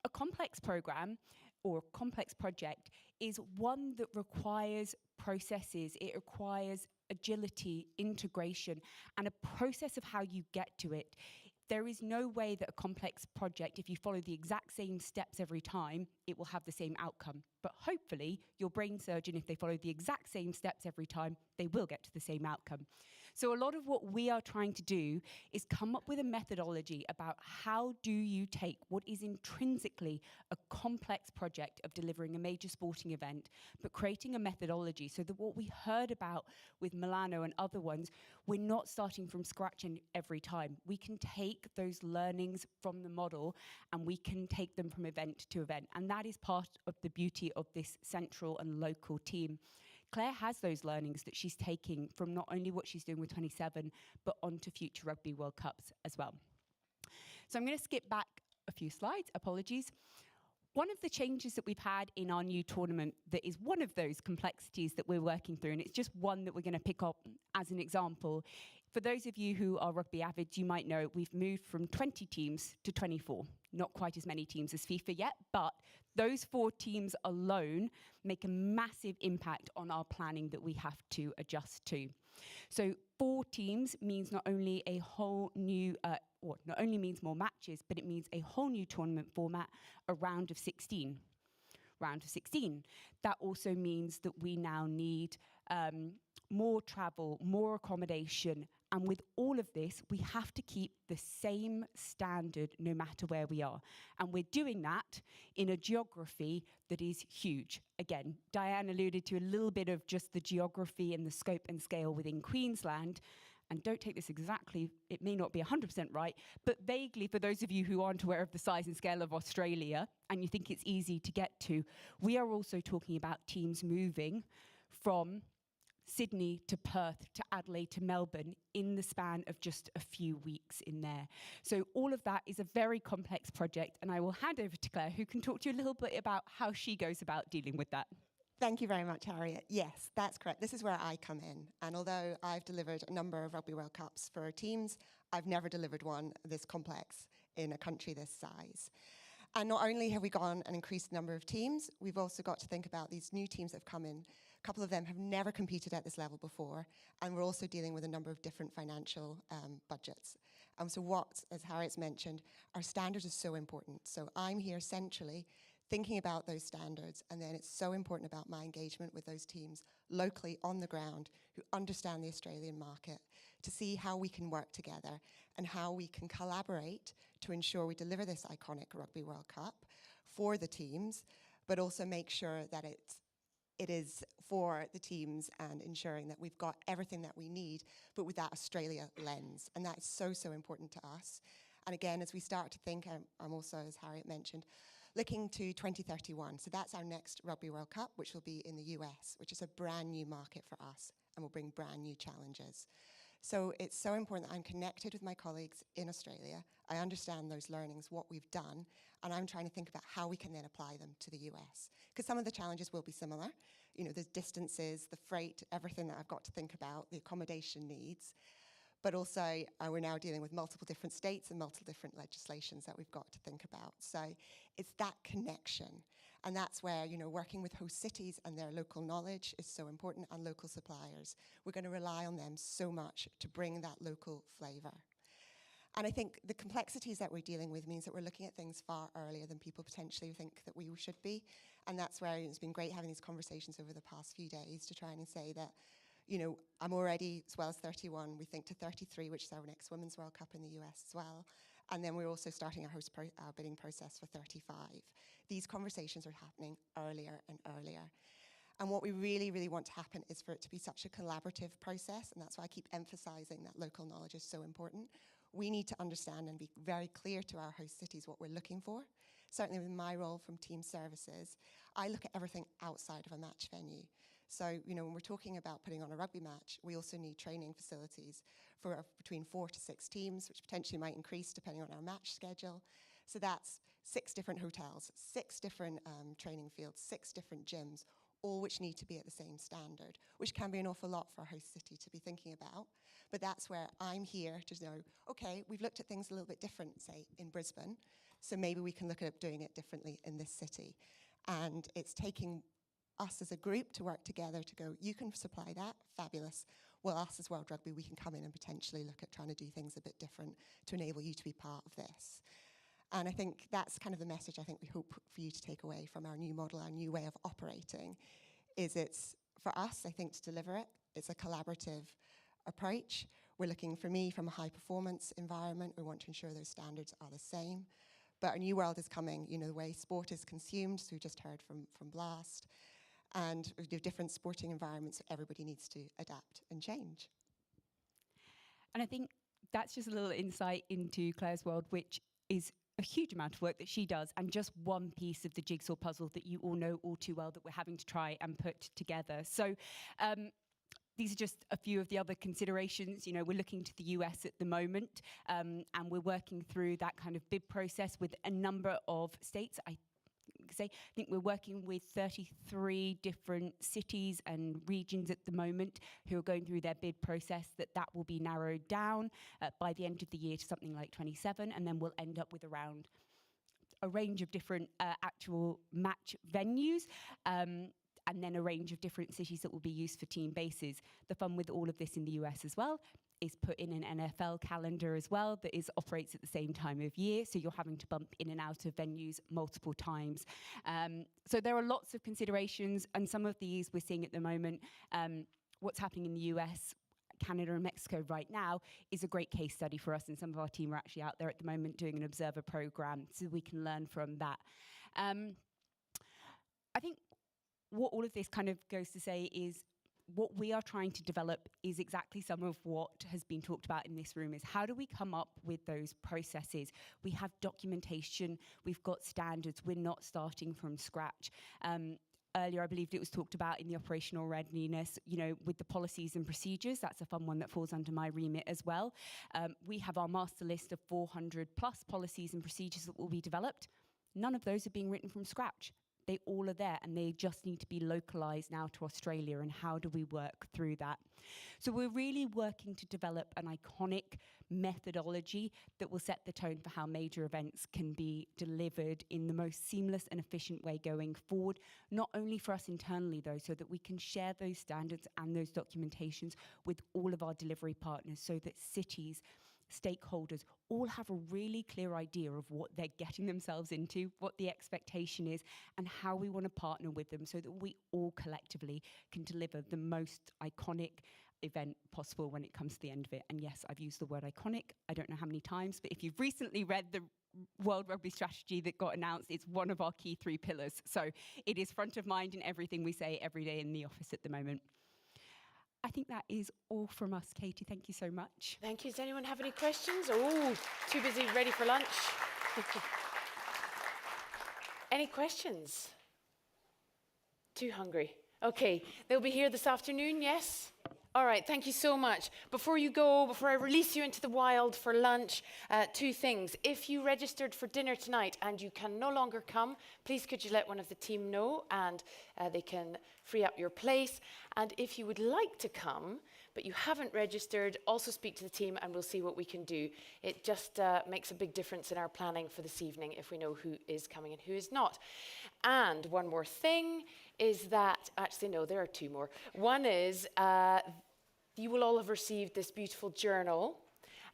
A complex program or complex project is one that requires processes, it requires agility, integration, and a process of how you get to it. There is no way that a complex project, if you follow the exact same steps every time, it will have the same outcome. But hopefully, your brain surgeon, if they follow the exact same steps every time, they will get to the same outcome. So a lot of what we are trying to do is come up with a methodology about how do you take what is intrinsically a complex project of delivering a major sporting event, but creating a methodology so that what we heard about with Milano and other ones, we're not starting from scratch every time. We can take those learnings from the model and we can take them from event to event. And that is part of the beauty of this central and local team. Claire has those learnings that she's taking from not only what she's doing with 27, but onto future Rugby World Cups as well. So I'm going to skip back a few slides, apologies. One of the changes that we've had in our new tournament that is one of those complexities that we're working through, and it's just one that we're going to pick up as an example. For those of you who are rugby avids, you might know we've moved from 20 teams to 24. Not quite as many teams as FIFA yet, but those 4 teams alone make a massive impact on our planning that we have to adjust to. So 4 teams means not only a whole new, not only means more matches, but it means a whole new tournament format, a round of 16. Round of 16. That also means that we now need more travel, more accommodation, And with all of this, we have to keep the same standard no matter where we are. And we're doing that in a geography that is huge. Again, Diane alluded to a little bit of just the geography and the scope and scale within Queensland. And don't take this exactly, it may not be 100% right, but vaguely, for those of you who aren't aware of the size and scale of Australia, and you think it's easy to get to, we are also talking about teams moving from Sydney to Perth to Adelaide to Melbourne in the span of just a few weeks in there. So all of that is a very complex project, and I will hand over to Claire, who can talk to you a little bit about how she goes about dealing with that. Thank you very much, Harriet. Yes, that's correct. This is where I come in. And although I've delivered a number of Rugby World Cups for teams, I've never delivered one this complex in a country this size. And not only have we gone and increased the number of teams, we've also got to think about these new teams that have come in. A couple of them have never competed at this level before, and we're also dealing with a number of different financial budgets. So what, as Harriet's mentioned, our standards are so important. So I'm here centrally thinking about those standards, and then it's so important about my engagement with those teams locally on the ground who understand the Australian market to see how we can work together and how we can collaborate to ensure we deliver this iconic Rugby World Cup for the teams, but also make sure that it is for the teams and ensuring that we've got everything that we need, but with that Australia lens. And that is so, so important to us. And again, as we start to think, I'm also, as Harriet mentioned, looking to 2031. So that's our next Rugby World Cup, which will be in the US, which is a brand new market for us and will bring brand new challenges. So it's so important that I'm connected with my colleagues in Australia. I understand those learnings, what we've done, and I'm trying to think about how we can then apply them to the US. Because some of the challenges will be similar. You know, there's distances, the freight, everything that I've got to think about, the accommodation needs. But also, we're now dealing with multiple different states and multiple different legislations that we've got to think about. So it's that connection. And that's where, you know, working with host cities and their local knowledge is so important, and local suppliers. We're going to rely on them so much to bring that local flavour. And I think the complexities that we're dealing with means that we're looking at things far earlier than people potentially think that we should be. And that's where it's been great having these conversations over the past few days to try and say that, you know, I'm already, as well as 31, we think to 33, which is our next Women's World Cup in the US as well. And then we're also starting our bidding process for 35. These conversations are happening earlier and earlier. And what we really, really want to happen is for it to be such a collaborative process, and that's why I keep emphasizing that local knowledge is so important. We need to understand and be very clear to our host cities what we're looking for. Certainly with my role from team services, I look at everything outside of a match venue. So, you know, when we're talking about putting on a rugby match, we also need training facilities for between 4 to 6 teams, which potentially might increase depending on our match schedule. So that's 6 different hotels, 6 different training fields, 6 different gyms, all which need to be at the same standard, which can be an awful lot for a host city to be thinking about. But that's where I'm here to know, okay, we've looked at things a little bit different, say, in Brisbane, so maybe we can look at doing it differently in this city. And it's taking us as a group to work together to go, you can supply that, fabulous. Well, us as World Rugby, we can come in and potentially look at trying to do things a bit different to enable you to be part of this. And I think that's kind of the message I think we hope for you to take away from our new model, our new way of operating, is it's, for us, I think, to deliver it, it's a collaborative approach. We're looking, for me, from a high-performance environment. We want to ensure those standards are the same. But our new world is coming, you know, the way sport is consumed, so we just heard from Blast. And we do different sporting environments, so everybody needs to adapt and change. And I think that's just a little insight into Claire's world, which is a huge amount of work that she does, and just one piece of the jigsaw puzzle that you all know all too well that we're having to try and put together. So these are just a few of the other considerations. You know, we're looking to the US at the moment, and we're working through that kind of bid process with a number of states. I think we're working with 33 different cities and regions at the moment who are going through their bid process. That will be narrowed down by the end of the year to something like 27, and then we'll end up with around a range of different actual match venues. And then a range of different cities that will be used for team bases. The fun with all of this in the US as well is put in an NFL calendar as well that operates at the same time of year, so you're having to bump in and out of venues multiple times. So there are lots of considerations, and some of these we're seeing at the moment. What's happening in the US Canada and Mexico right now is a great case study for us, and some of our team are actually out there at the moment doing an observer program so we can learn from that. I think what all of this kind of goes to say is what we are trying to develop is exactly some of what has been talked about in this room, is how do we come up with those processes? We have documentation, we've got standards, we're not starting from scratch. Earlier, I believe it was talked about in the operational readiness, you know, with the policies and procedures. That's a fun one that falls under my remit as well. We have our master list of 400 plus policies and procedures that will be developed. None of those are being written from scratch. They all are there, and they just need to be localized now to Australia, and how do we work through that? So we're really working to develop an iconic methodology that will set the tone for how major events can be delivered in the most seamless and efficient way going forward, not only for us internally though, so that we can share those standards and those documentations with all of our delivery partners, so that cities, stakeholders all have a really clear idea of what they're getting themselves into, what the expectation is, and how we want to partner with them so that we all collectively can deliver the most iconic event possible when it comes to the end of it. And yes, I've used the word iconic, I don't know how many times, but if you've recently read the World Rugby Strategy that got announced, it's one of our key 3 pillars. So it is front of mind in everything we say every day in the office at the moment. I think that is all from us, Katie. Thank you so much. Thank you. Does anyone have any questions? Oh, too busy, ready for lunch. Any questions? Too hungry. Okay, they'll be here this afternoon, yes? All right, thank you so much. Before you go, before I release you into the wild for lunch, 2 things. If you registered for dinner tonight and you can no longer come, please could you let one of the team know, and they can free up your place. And if you would like to come, but you haven't registered, also speak to the team and we'll see what we can do. It just makes a big difference in our planning for this evening if we know who is coming and who is not. And one more thing is that, actually no, there are 2 more. One is, you will all have received this beautiful journal,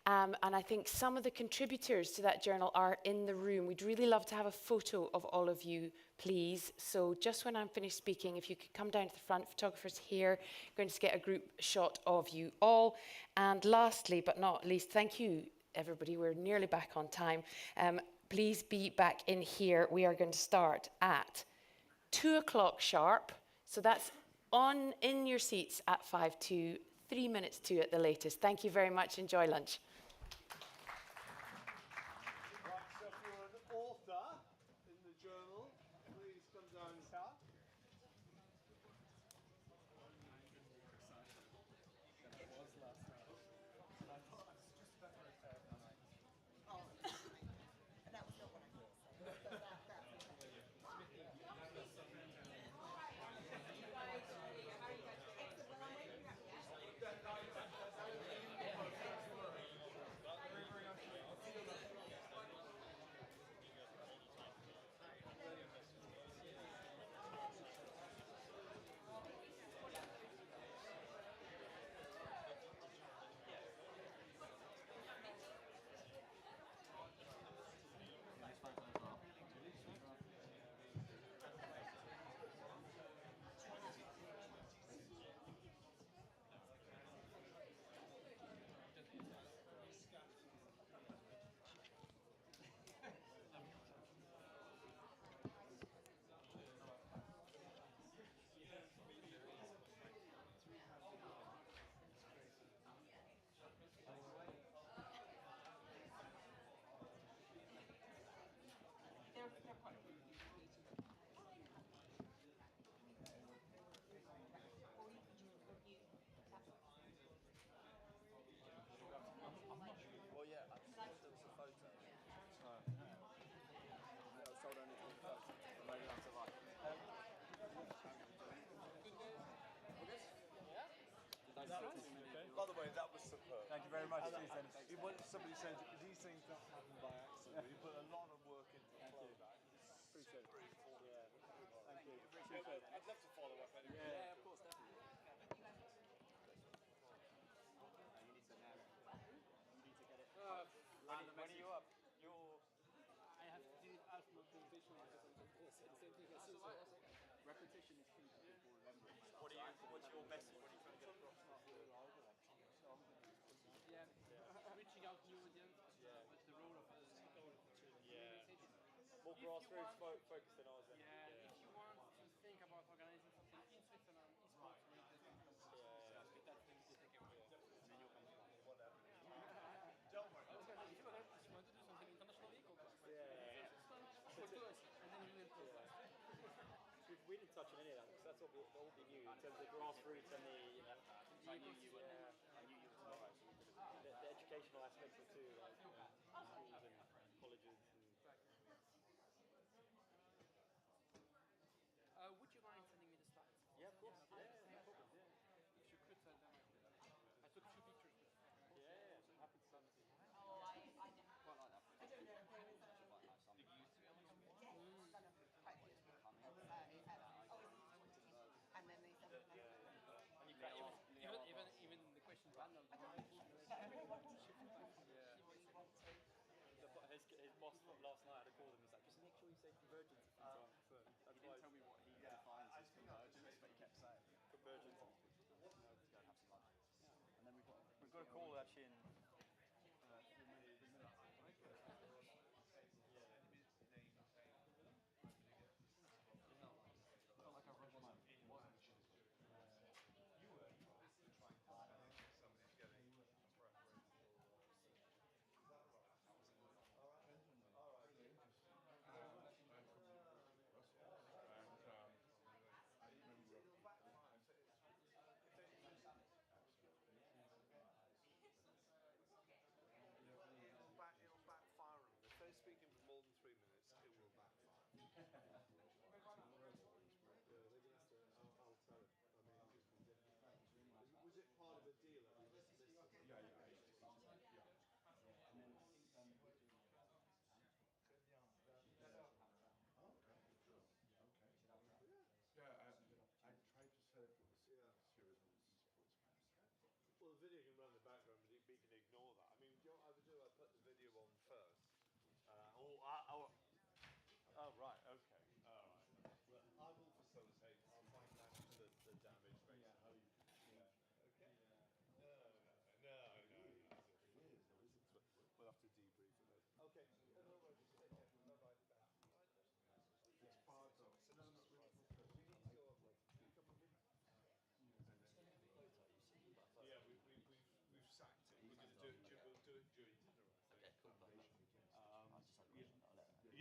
and I think some of the contributors to that journal are in the room. We'd really love to have a photo of all of you, please. So just when I'm finished speaking, if you could come down to the front, photographers here, going to get a group shot of you all. And lastly, but not least, thank you, everybody. We're nearly back on time. Please be back in here. We are going to start at 2 o'clock sharp. So that's in your seats at 5 to 3 minutes to at the latest. Thank you very much. Enjoy lunch. Right, so if you're an author in the journal, please come down here. By the way, that was superb. Thank you very much. Somebody said these things don't happen by accident. You put a lot of work into the flow back. Appreciate it. Yeah. Thank you. Appreciate it. I'd love to follow up anyway. Yeah, of course, definitely. You need to know. You need to get it. When are you up? I have to do ultimate competition because I'm the same thing as repetition is key to people remembering. What's your message? What are you trying to get across? More grassroots focused than ours. Yeah, if you want to think about organizing something in Switzerland, esports related, that's the easy thinking way. Don't worry. I was going to say, if you want to do something international equal class, For us, and then we will talk. We didn't touch on any of that because that's all be new in terms of the grassroots and the. I knew you were tomorrow. The educational aspects of too, like schools and colleges. Would you mind sending me the slides? Yeah, of course. No problem. If you could send them, I took a few pictures. Yeah, happy to send them. Oh, I quite like that. I don't know if there is a... Did you see quite and then they said even the question panel. His boss from last night had a call and he's like, just make sure you say convergence a few times. So he didn't tell me what he defines as convergence, but he kept saying convergence. Let's go and have some lunch. And then we've got a call actually in. It'll backfire on them. If they're speaking for more than 3 minutes, it will backfire. I'll tell him. Was it part of a deal? Yeah. I tried to set up with the series on esports. Well, the video can run in the background, but we can ignore that. I mean, you know what I would do? I'd put the video on first. Oh, right, okay. All right. Well, I will facilitate. I'll find out the damage, basically. Okay? No. We'll have to debrief it. Okay. Bye-bye. It's part of... No, we need to go up like a couple of minutes. Yeah, we've sacked it. We're going to do it. We'll do it during dinner. Okay, cool. Yeah.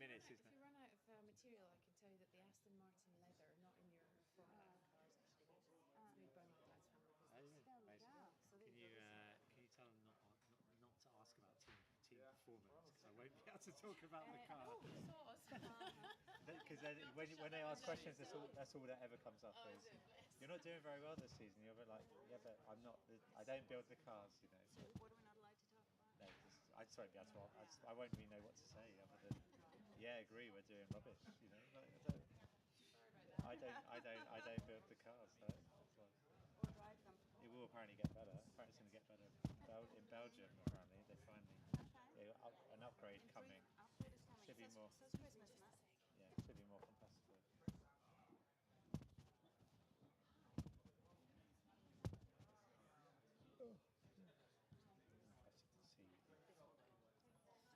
minutes, isn't If it? you run out of material, I can tell you that the Aston Martin leather, not in your Formula One cars, actually, but it's made by my dad's family business. Amazing. So there Can you you go. can you tell them not to ask about team performance, because I won't be able to talk about the car. Oh, sauce. Because when they ask questions, that's all that ever comes up is, you're not doing very well this season. You're a bit like, yeah, but I'm not. I don't build the cars, you know. So what are we not allowed to talk about? No, I just won't be able to. I won't really know what to say other than, yeah, I agree, we're doing rubbish. You know, like, I don't build the cars. So Or drive them. it will apparently get better. Apparently it's going to get better in Belgium. Apparently they finally an upgrade coming. Upgrade is coming. Should be more. Says Christmas, isn't it? Yeah, should be more competitive. Interested to see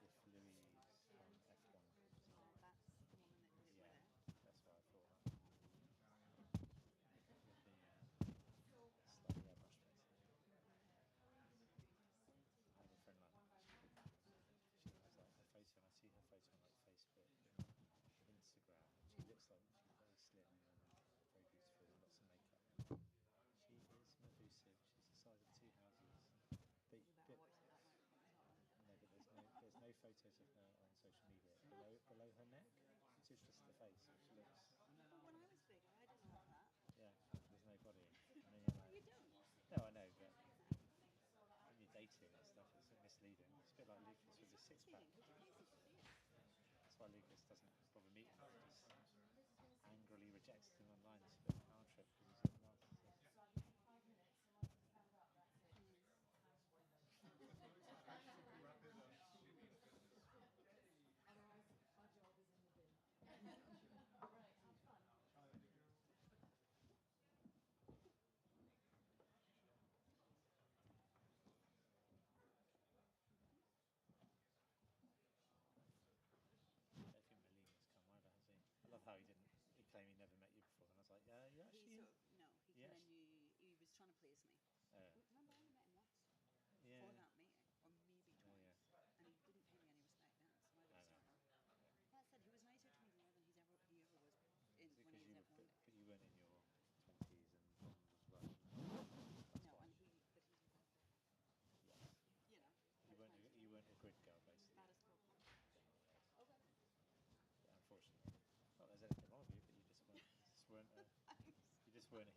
if Louis from F1. That's the woman that did it Yeah, with it. that's what I thought. Slightly airbrushed face. I have a friend like she has like her photo, and I see her photo on like Facebook, Instagram. She looks like she's very slim and very beautiful with lots of makeup. She is Medusa. She's the size of 2 houses. But there's no photos of her on social media. Below her neck, it's just the face, which looks. But when I was bigger, I didn't have that. Yeah, there's no body. And then you're like, You don't. no, I know, but when you're dating and stuff, it's misleading. It's a bit like Lucas with his six-pack. That's why Lucas doesn't bother meeting him. He just angrily rejects him online. It's a bit of a power trip because he's a narcissist. I don't think Melina's come either, has he? I love how he claimed he never met you before, and I was like, yeah, you actually. He came in, he was trying to please me. Remember, I only met him once before that meeting, or maybe twice, and he didn't pay me any respect then, so I would start now. That said, he was nicer to me than than he ever was when he was F1. But you weren't in your 20s and as well. No, and he was you know. You weren't a grid girl, basically. That is cool. Okay. Yeah, unfortunately. Not that there's anything wrong with you, but you just weren't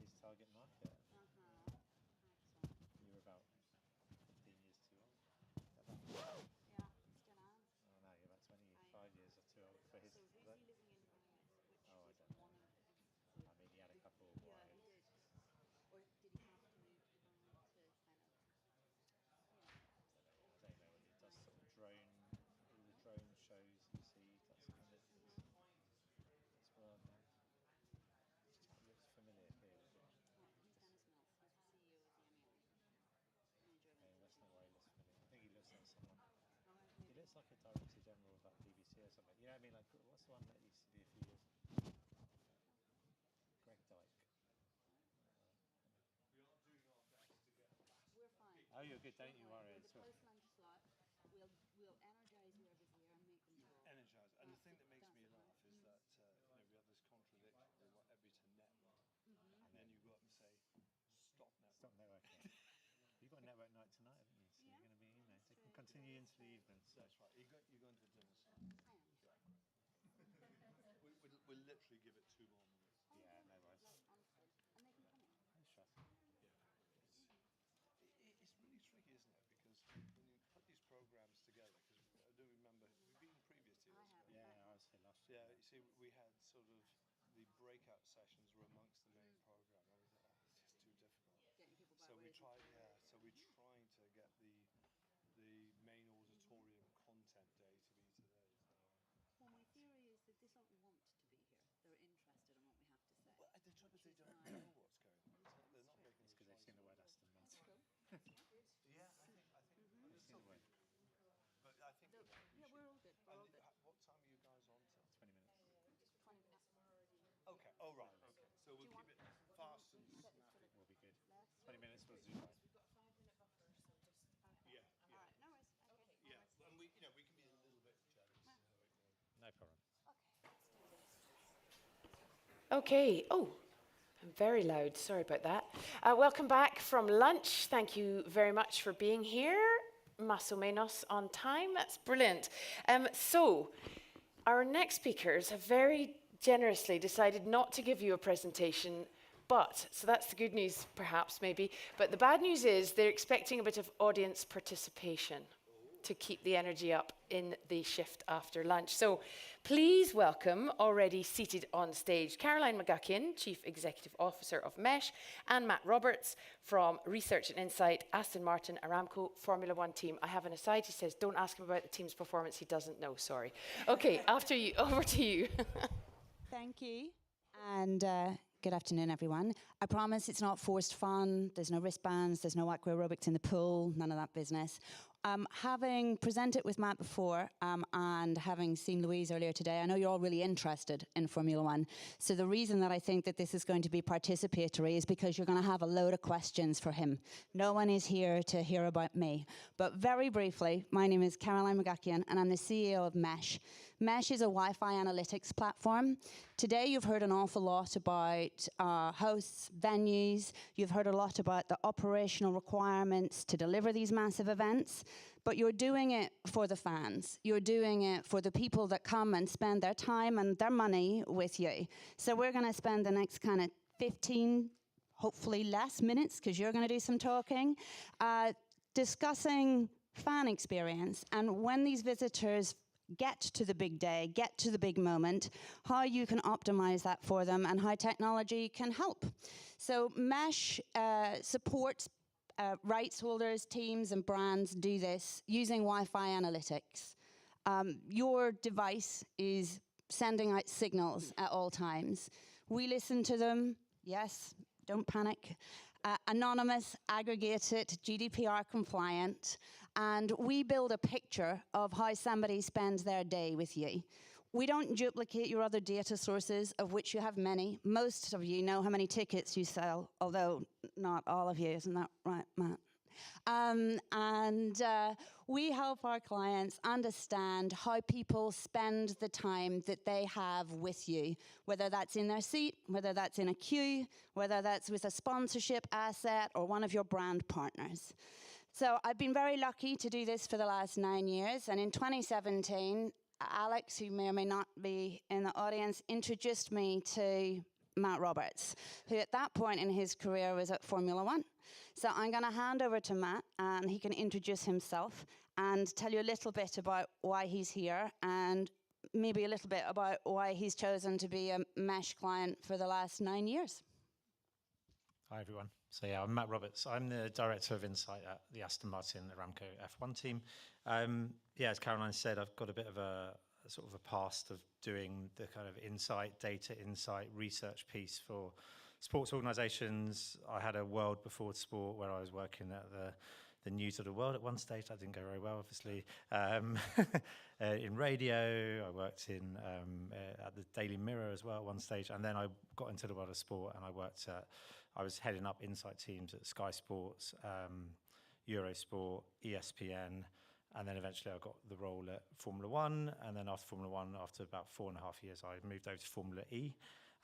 his target market. You were about 15 years too old. Yeah, still am. Oh no, you're about 25 years or too old for his. So who's he living in which I was don't know. one of I mean, he had a couple of Yeah, wives. he did. Or did he have to move to Dubai to kind of I don't know whether he does sort of all the drone shows you see, that's kind of it's world now. This chap looks familiar here. he's Dennis Mills, he's the CEO of the MEI. That's not why he looks familiar. I think he looks like someone. He looks like a director general of like BBC or something. You know what I mean? Like, what's the one that used to be a few years ago? Greg Dyke. We're fine. Oh, you're good, don't you worry. We're the coastline slot. We'll energise whoever's here and make them talk. Energise. And the thing that makes me laugh is that we have this contradiction. We want everybody to network, and then you go up and say, "Stop networking." Stop networking. You've got a network night tonight, haven't you? So you're going to be in there. So continue into the evening. So. That's right. You're going to the dinner. I am. Yeah. We'll literally give it 2 more minutes. Yeah, no worries. Honestly. And they can come in. No stress. Yeah. It's really tricky, isn't it? Because when you put these programs together, because I do remember we've been previous years. Yeah, I was here last year. Yeah, you see, we had sort of the breakout sessions were amongst the main program. I was like, it's just too difficult. Getting people back. So we tried, so we're trying to get the main auditorium content day to be today. Well, my theory is that they don't want to be here. They're interested in what we have to say. Well, the trouble is they don't know what's going on. They're not making. It's because they've seen the word Aston Martin. Yeah, I think. They've seen the word. But I think. We're all good. We're all good. What time are you guys on till? 20 minutes. 20 minutes. Okay. Oh right. Okay. So we'll keep it fast and snappy. We'll be good. 20 minutes was Zoom. We've got a 5-minute buffer, so just. Yeah. All right. No worries. Okay. Yeah. And we can be a little bit jealous. No problem. Okay. Oh, I'm very loud. Sorry about that. Welcome back from lunch. Thank you very much for being here. Más o menos on time. That's brilliant. So, our next speakers have very generously decided not to give you a presentation, so that's the good news, perhaps, maybe. But the bad news is they're expecting a bit of audience participation to keep the energy up in the shift after lunch. So please welcome, already seated on stage, Caroline McGuckian, Chief Executive Officer of MESH, and Matt Roberts from Research and Insight, Aston Martin, Aramco, Formula One team. I have an aside, he says, don't ask him about the team's performance, he doesn't know, sorry. Okay, after you, over to you. Thank you, and good afternoon, everyone. I promise it's not forced fun, there's no wristbands, there's no aqua aerobics in the pool, none of that business. Having presented with Matt before and having seen Louise earlier today, I know you're all really interested in Formula One. So the reason that I think that this is going to be participatory is because you're going to have a load of questions for him. No one is here to hear about me. But very briefly, my name is Caroline McGuckian and I'm the CEO of MESH. MESH is a Wi-Fi analytics platform. Today you've heard an awful lot about hosts, venues. You've heard a lot about the operational requirements to deliver these massive events. But you're doing it for the fans. You're doing it for the people that come and spend their time and their money with you. So we're going to spend the next kind of 15, hopefully less minutes, because you're going to do some talking, discussing fan experience and when these visitors get to the big day, get to the big moment, how you can optimize that for them and how technology can help. So MESH supports rights holders, teams and brands do this using Wi-Fi analytics. Your device is sending out signals at all times. We listen to them, yes, don't panic. Anonymous, aggregated, GDPR compliant, and we build a picture of how somebody spends their day with you. We don't duplicate your other data sources, of which you have many. Most of you know how many tickets you sell, although not all of you, isn't that right, Matt? We help our clients understand how people spend the time that they have with you, whether that's in their seat, whether that's in a queue, whether that's with a sponsorship asset or one of your brand partners. So I've been very lucky to do this for the last 9 years, and in 2017, Alex, who may or may not be in the audience, introduced me to Matt Roberts, who at that point in his career was at Formula One. So I'm going to hand over to Matt, and he can introduce himself and tell you a little bit about why he's here and maybe a little bit about why he's chosen to be a MESH client for the last 9 years. Hi, everyone. So yeah, I'm Matt Roberts. I'm the Director of Insight at the Aston Martin Aramco F1 team. Yeah, as Caroline said, I've got a bit of a sort of a past of doing the kind of insight, data insight, research piece for sports organisations. I had a world before sport where I was working at the news of the world at one stage. That didn't go very well, obviously. In radio, I worked in at the Daily Mirror as well at one stage, and then I got into the world of sport and I was heading up insight teams at Sky Sports, Eurosport, ESPN, and then eventually I got the role at Formula One, and then after Formula One, after about 4.5 years, I moved over to Formula E,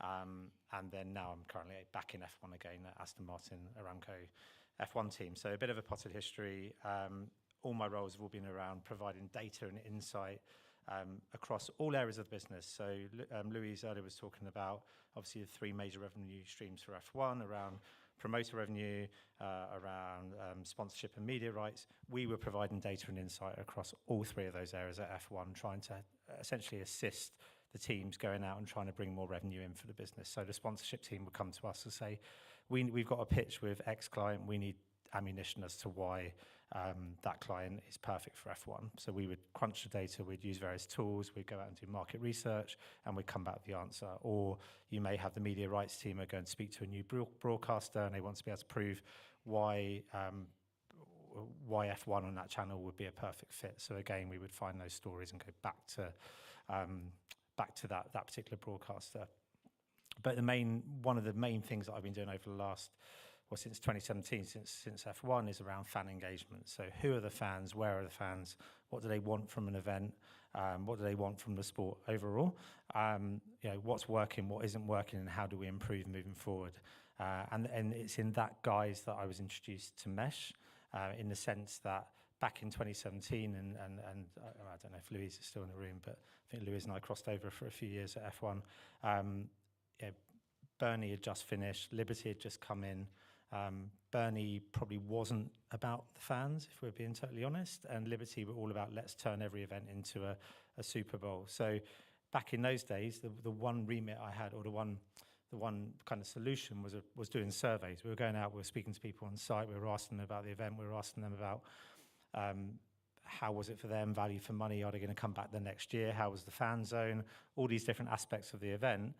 and then now I'm currently back in F1 again at Aston Martin Aramco F1 team. So a bit of a potted history. All my roles have all been around providing data and insight across all areas of the business. So Louise earlier was talking about obviously the 3 major revenue streams for F1 around promoter revenue, around sponsorship and media rights. We were providing data and insight across all 3 of those areas at F1, trying to essentially assist the teams going out and trying to bring more revenue in for the business. So the sponsorship team would come to us and say, we've got a pitch with X client, we need ammunition as to why that client is perfect for F1. So we would crunch the data, we'd use various tools, we'd go out and do market research, and we'd come back with the answer. Or you may have the media rights team are going to speak to a new broadcaster and they want to be able to prove why F1 on that channel would be a perfect fit. So again, we would find those stories and go back to that particular broadcaster. But one of the main things that I've been doing over the last, since 2017, since F1, is around fan engagement. So who are the fans? Where are the fans? What do they want from an event? What do they want from the sport overall? What's working, what isn't working, and how do we improve moving forward? And it's in that guise that I was introduced to Mesh, in the sense that back in 2017, and I don't know if Louise is still in the room, but I think Louise and I crossed over for a few years at F1. Bernie had just finished, Liberty had just come in. Bernie probably wasn't about the fans, if we're being totally honest, and Liberty were all about let's turn every event into a Super Bowl. So back in those days, the one remit I had, or the one kind of solution was doing surveys. We were going out, we were speaking to people on site, we were asking them about the event, we were asking them about how was it for them, value for money, are they going to come back the next year, how was the fan zone, all these different aspects of the event.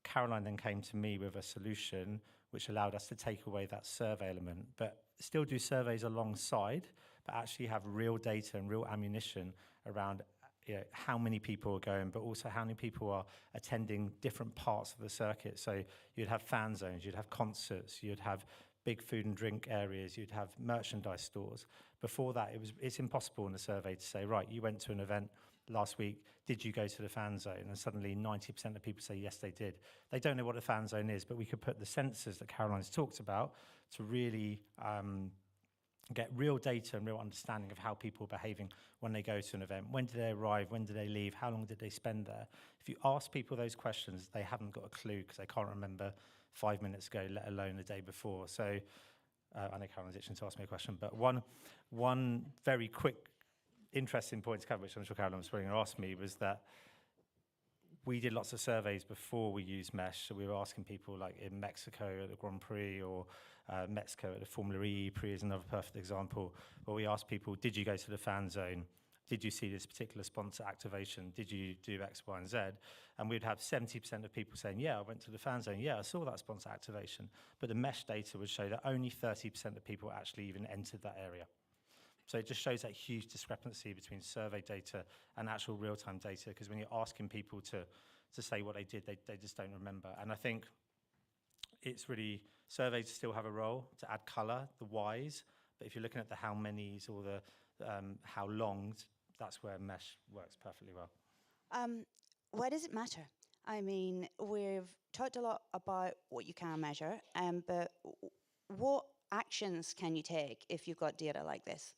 Caroline then came to me with a solution which allowed us to take away that survey element, but still do surveys alongside, but actually have real data and real ammunition around how many people are going, but also how many people are attending different parts of the circuit. So you'd have fan zones, you'd have concerts, you'd have big food and drink areas, you'd have merchandise stores. Before that, it's impossible in a survey to say, right, you went to an event last week, did you go to the fan zone? And suddenly 90% of people say, yes, they did. They don't know what a fan zone is, but we could put the sensors that Caroline's talked about to really get real data and real understanding of how people are behaving when they go to an event. When did they arrive? When did they leave? How long did they spend there? If you ask people those questions, they haven't got a clue because they can't remember 5 minutes ago, let alone the day before. So I know Caroline's itching to ask me a question, but one very quick, interesting point to cover, which I'm sure Caroline was going to ask me, was that we did lots of surveys before we used Mesh. So we were asking people like in Mexico at the Grand Prix, or Mexico at the Formula E Prix is another perfect example, where we asked people, did you go to the fan zone? Did you see this particular sponsor activation? Did you do X, Y, and Z? And we'd have 70% of people saying, yeah, I went to the fan zone. Yeah, I saw that sponsor activation. But the Mesh data would show that only 30% of people actually even entered that area. So it just shows that huge discrepancy between survey data and actual real-time data, because when you're asking people to say what they did, they just don't remember. And I think it's really, surveys still have a role to add colour, the whys, but if you're looking at the how manys or the how longs, that's where Mesh works perfectly well. Why does it matter? I mean, we've talked a lot about what you can measure, but what actions can you take if you've got data like this?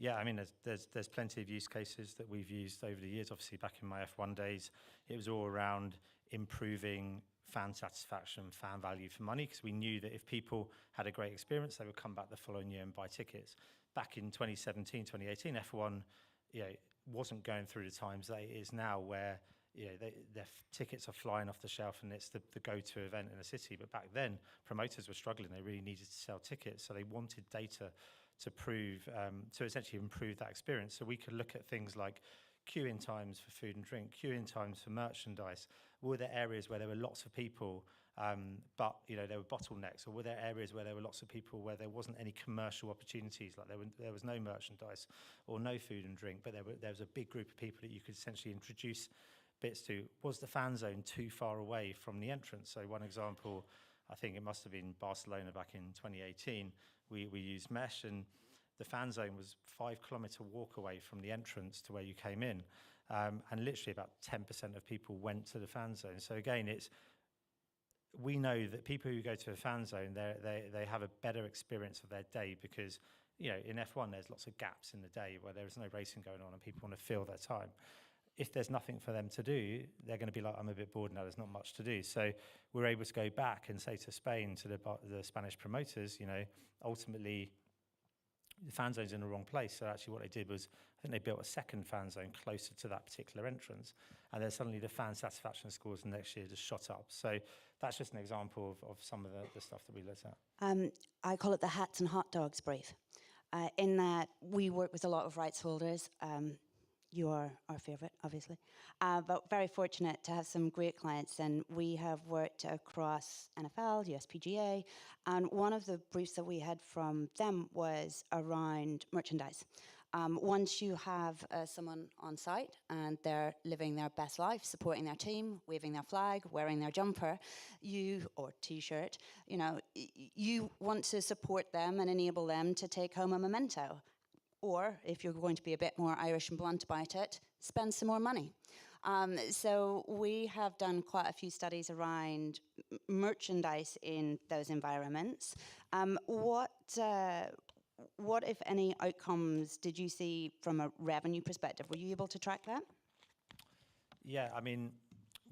Yeah, I mean, there's plenty of use cases that we've used over the years. Obviously, back in my F1 days, it was all around improving fan satisfaction, fan value for money, because we knew that if people had a great experience, they would come back the following year and buy tickets. Back in 2017, 2018, F1 wasn't going through the times that it is now, where their tickets are flying off the shelf and it's the go-to event in a city. But back then, promoters were struggling. They really needed to sell tickets, so they wanted data to prove, to essentially improve that experience. So we could look at things like queue-in times for food and drink, queue-in times for merchandise. Were there areas where there were lots of people, but there were bottlenecks? Or were there areas where there were lots of people where there wasn't any commercial opportunities, like there was no merchandise or no food and drink, but there was a big group of people that you could essentially introduce bits to? Was the fan zone too far away from the entrance? So one example, I think it must have been Barcelona back in 2018, we used Mesh, and the fan zone was 5 kilometre walk away from the entrance to where you came in. And literally about 10% of people went to the fan zone. So again, we know that people who go to a fan zone, they have a better experience of their day, because in F1 there's lots of gaps in the day where there's no racing going on and people want to fill their time. If there's nothing for them to do, they're going to be like, I'm a bit bored now, there's not much to do. So we're able to go back and say to Spain, to the Spanish promoters, ultimately the fan zone's in the wrong place. So actually what they did was, I think they built a second fan zone closer to that particular entrance. And then suddenly the fan satisfaction scores the next year just shot up. So that's just an example of some of the stuff that we looked at. I call it the hats and hot dogs brief. In that we work with a lot of rights holders. You are our favourite, obviously, but very fortunate to have some great clients, and we have worked across NFL, USPGA, and one of the briefs that we had from them was around merchandise. Once you have someone on site and they're living their best life, supporting their team, waving their flag, wearing their jumper, or t-shirt, you want to support them and enable them to take home a memento. or if you're going to be a bit more Irish and blunt about it, spend some more money. So we have done quite a few studies around merchandise in those environments. What, if any, outcomes did you see from a revenue perspective? Were you able to track that? Yeah, I mean,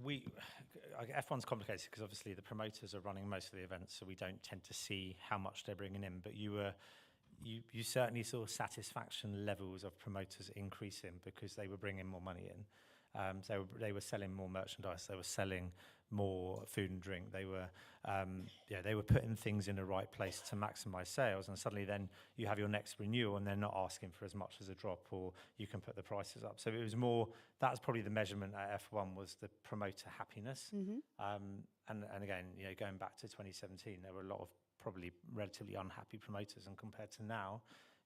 F1's complicated because obviously the promoters are running most of the events, so we don't tend to see how much they're bringing in. But you certainly saw satisfaction levels of promoters increasing because they were bringing more money in. They were selling more merchandise. They were selling more food and drink. They were putting things in the right place to maximise sales. And suddenly, then you have your next renewal, and they're not asking for as much as a drop, or you can put the prices up. So it was more. That was probably the measurement at F1 was the promoter happiness. And again, going back to 2017, there were a lot of probably relatively unhappy promoters, and compared to now,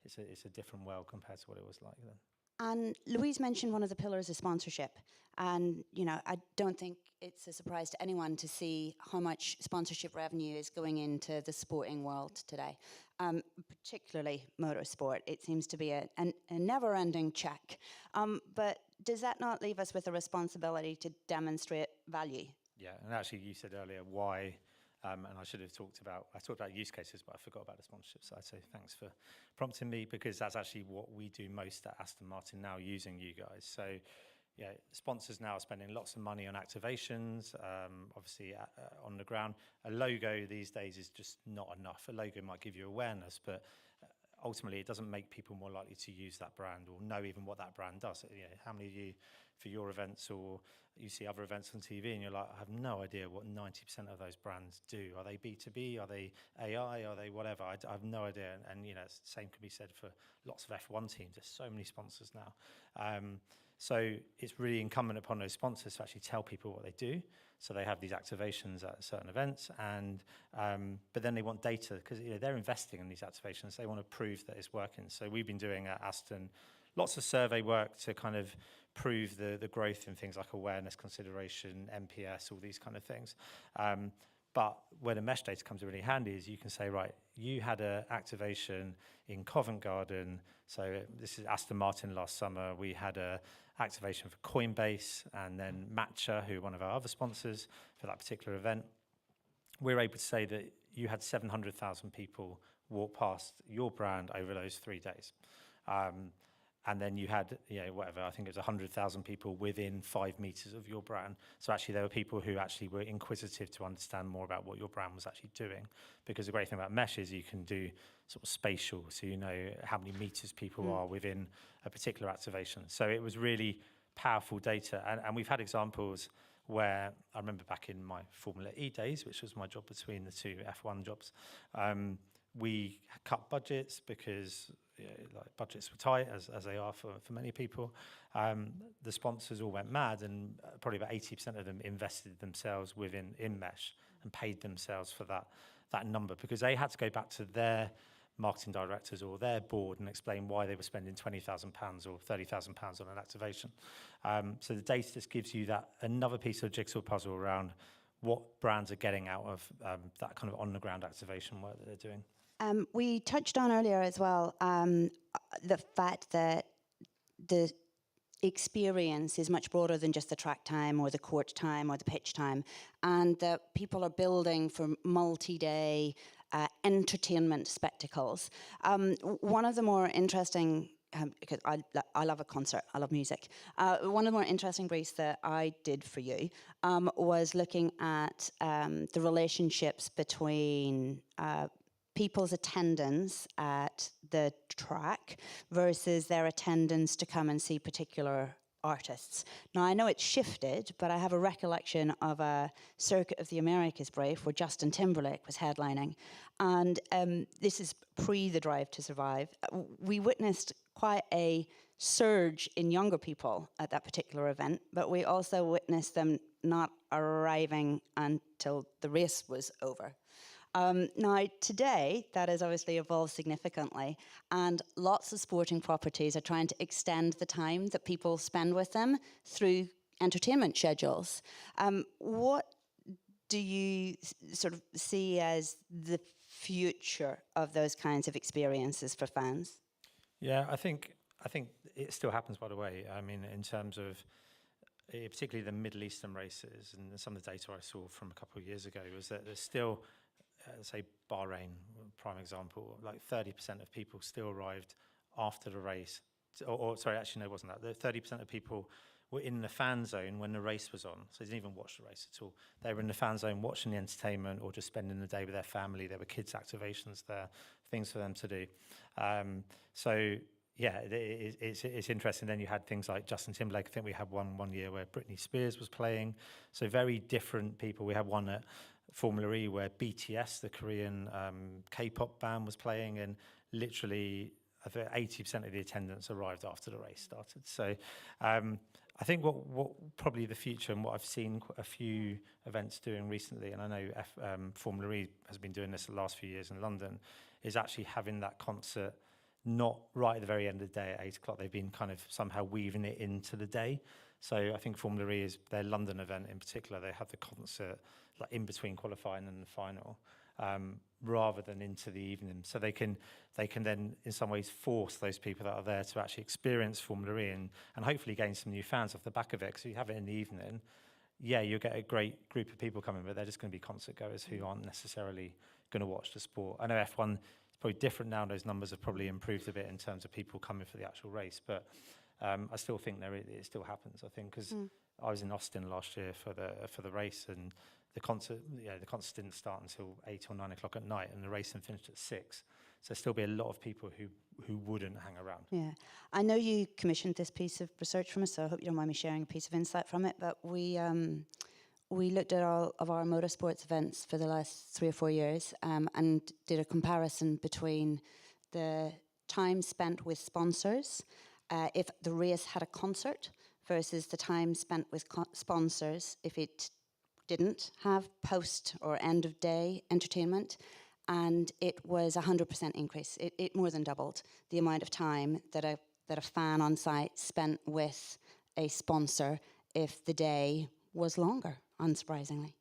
it's a different world compared to what it was like then. And Louise mentioned one of the pillars of sponsorship. And, I don't think it's a surprise to anyone to see how much sponsorship revenue is going into the sporting world today, particularly motorsport. It seems to be a never-ending check. But does that not leave us with a responsibility to demonstrate value? Yeah, and actually you said earlier why, and I talked about use cases, but I forgot about the sponsorship side, so thanks for prompting me, because that's actually what we do most at Aston Martin now, using you guys. So yeah, sponsors now are spending lots of money on activations, obviously on the ground. A logo these days is just not enough. A logo might give you awareness, but ultimately it doesn't make people more likely to use that brand or know even what that brand does. How many of you, for your events, or you see other events on TV and you're like, I have no idea what 90% of those brands do. Are they B2B? Are they AI? Are they whatever? I have no idea. And the same can be said for lots of F1 teams. There's so many sponsors now. So it's really incumbent upon those sponsors to actually tell people what they do. So they have these activations at certain events, and but then they want data, because they're investing in these activations. They want to prove that it's working. So we've been doing at Aston lots of survey work to kind of prove the growth in things like awareness, consideration, NPS, all these kind of things. But where the mesh data comes in really handy is you can say, right, you had an activation in Covent Garden. So this is Aston Martin last summer. We had a activation for Coinbase, and then Matcha, who are one of our other sponsors for that particular event. We're able to say that you had 700,000 people walk past your brand over those 3 days. And then you had, whatever, I think it was 100,000 people within 5 meters of your brand. So actually there were people who actually were inquisitive to understand more about what your brand was actually doing. Because the great thing about Mesh is you can do sort of spatial, so you know how many meters people are within a particular activation. So it was really powerful data. And we've had examples where, I remember back in my Formula E days, which was my job between the two F1 jobs, we cut budgets because budgets were tight, as they are for many people. The sponsors all went mad, and probably about 80% of them invested themselves in Mesh and paid themselves for that number, because they had to go back to their marketing directors or their board and explain why they were spending £20,000 or £30,000 on an activation. So the data just gives you that another piece of jigsaw puzzle around what brands are getting out of that kind of on-the-ground activation work that they're doing. We touched on earlier as well the fact that the experience is much broader than just the track time or the court time or the pitch time, and that people are building for multi-day entertainment spectacles. One of the more interesting, because I love a concert, I love music. One of the more interesting briefs that I did for you was looking at the relationships between people's attendance at the track versus their attendance to come and see particular artists. Now, I know it's shifted, but I have a recollection of a Circuit of the Americas brief where Justin Timberlake was headlining. And this is pre the Drive to Survive. We witnessed quite a surge in younger people at that particular event, but we also witnessed them not arriving until the race was over. Now, today, that has obviously evolved significantly, and lots of sporting properties are trying to extend the time that people spend with them through entertainment schedules. What do you sort of see as the future of those kinds of experiences for fans? Yeah, I think it still happens, by the way. I mean, in terms of particularly the Middle Eastern races, and some of the data I saw from a couple of years ago was that there's still, say, Bahrain, prime example, like 30% of people still arrived after the race. Or sorry, actually, no, it wasn't that. 30% of people were in the fan zone when the race was on. So they didn't even watch the race at all. They were in the fan zone watching the entertainment or just spending the day with their family. There were kids' activations there, things for them to do. So yeah, it's interesting. Then you had things like Justin Timberlake. I think we had one year where Britney Spears was playing. So very different people. We had one at Formula E where BTS, the Korean K-pop band, was playing, and literally I think 80% of the attendance arrived after the race started. So I think what probably the future, and what I've seen a few events doing recently, and I know Formula E has been doing this the last few years in London, is actually having that concert not right at the very end of the day at 8 o'clock. They've been kind of somehow weaving it into the day. So I think Formula E is their London event in particular. They have the concert like in between qualifying and the final, rather than into the evening. So they can then in some ways force those people that are there to actually experience Formula E and hopefully gain some new fans off the back of it. So you have it in the evening. Yeah, you'll get a great group of people coming, but they're just going to be concert goers who aren't necessarily going to watch the sport. I know F1 is probably different now. Those numbers have probably improved a bit in terms of people coming for the actual race, but I still think it still happens. I think because I was in Austin last year for the race, and the concert didn't start until 8 or 9 o'clock at night, and the racing finished at 6. So there'll still be a lot of people who wouldn't hang around. Yeah, I know you commissioned this piece of research from us, so I hope you don't mind me sharing a piece of insight from it. But we looked at all of our motorsports events for the last 3 or 4 years, and did a comparison between the time spent with sponsors, if the race had a concert, versus the time spent with sponsors if it didn't have post or end of day entertainment. And it was 100% increase. It more than doubled the amount of time that a fan on site spent with a sponsor if the day was longer, unsurprisingly.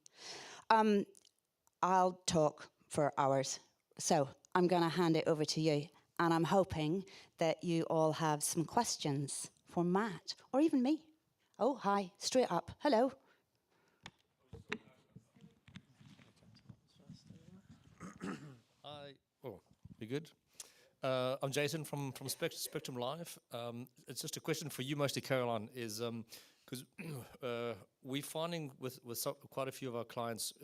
I'll talk for hours, so I'm going to hand it over to you, and I'm hoping that you all have some questions for Matt, or even me. Oh, hi, straight up, hello. Be good. I'm Jason from Spectrum Live. It's just a question for you, mostly Caroline, is because we're finding with quite a few of our clients,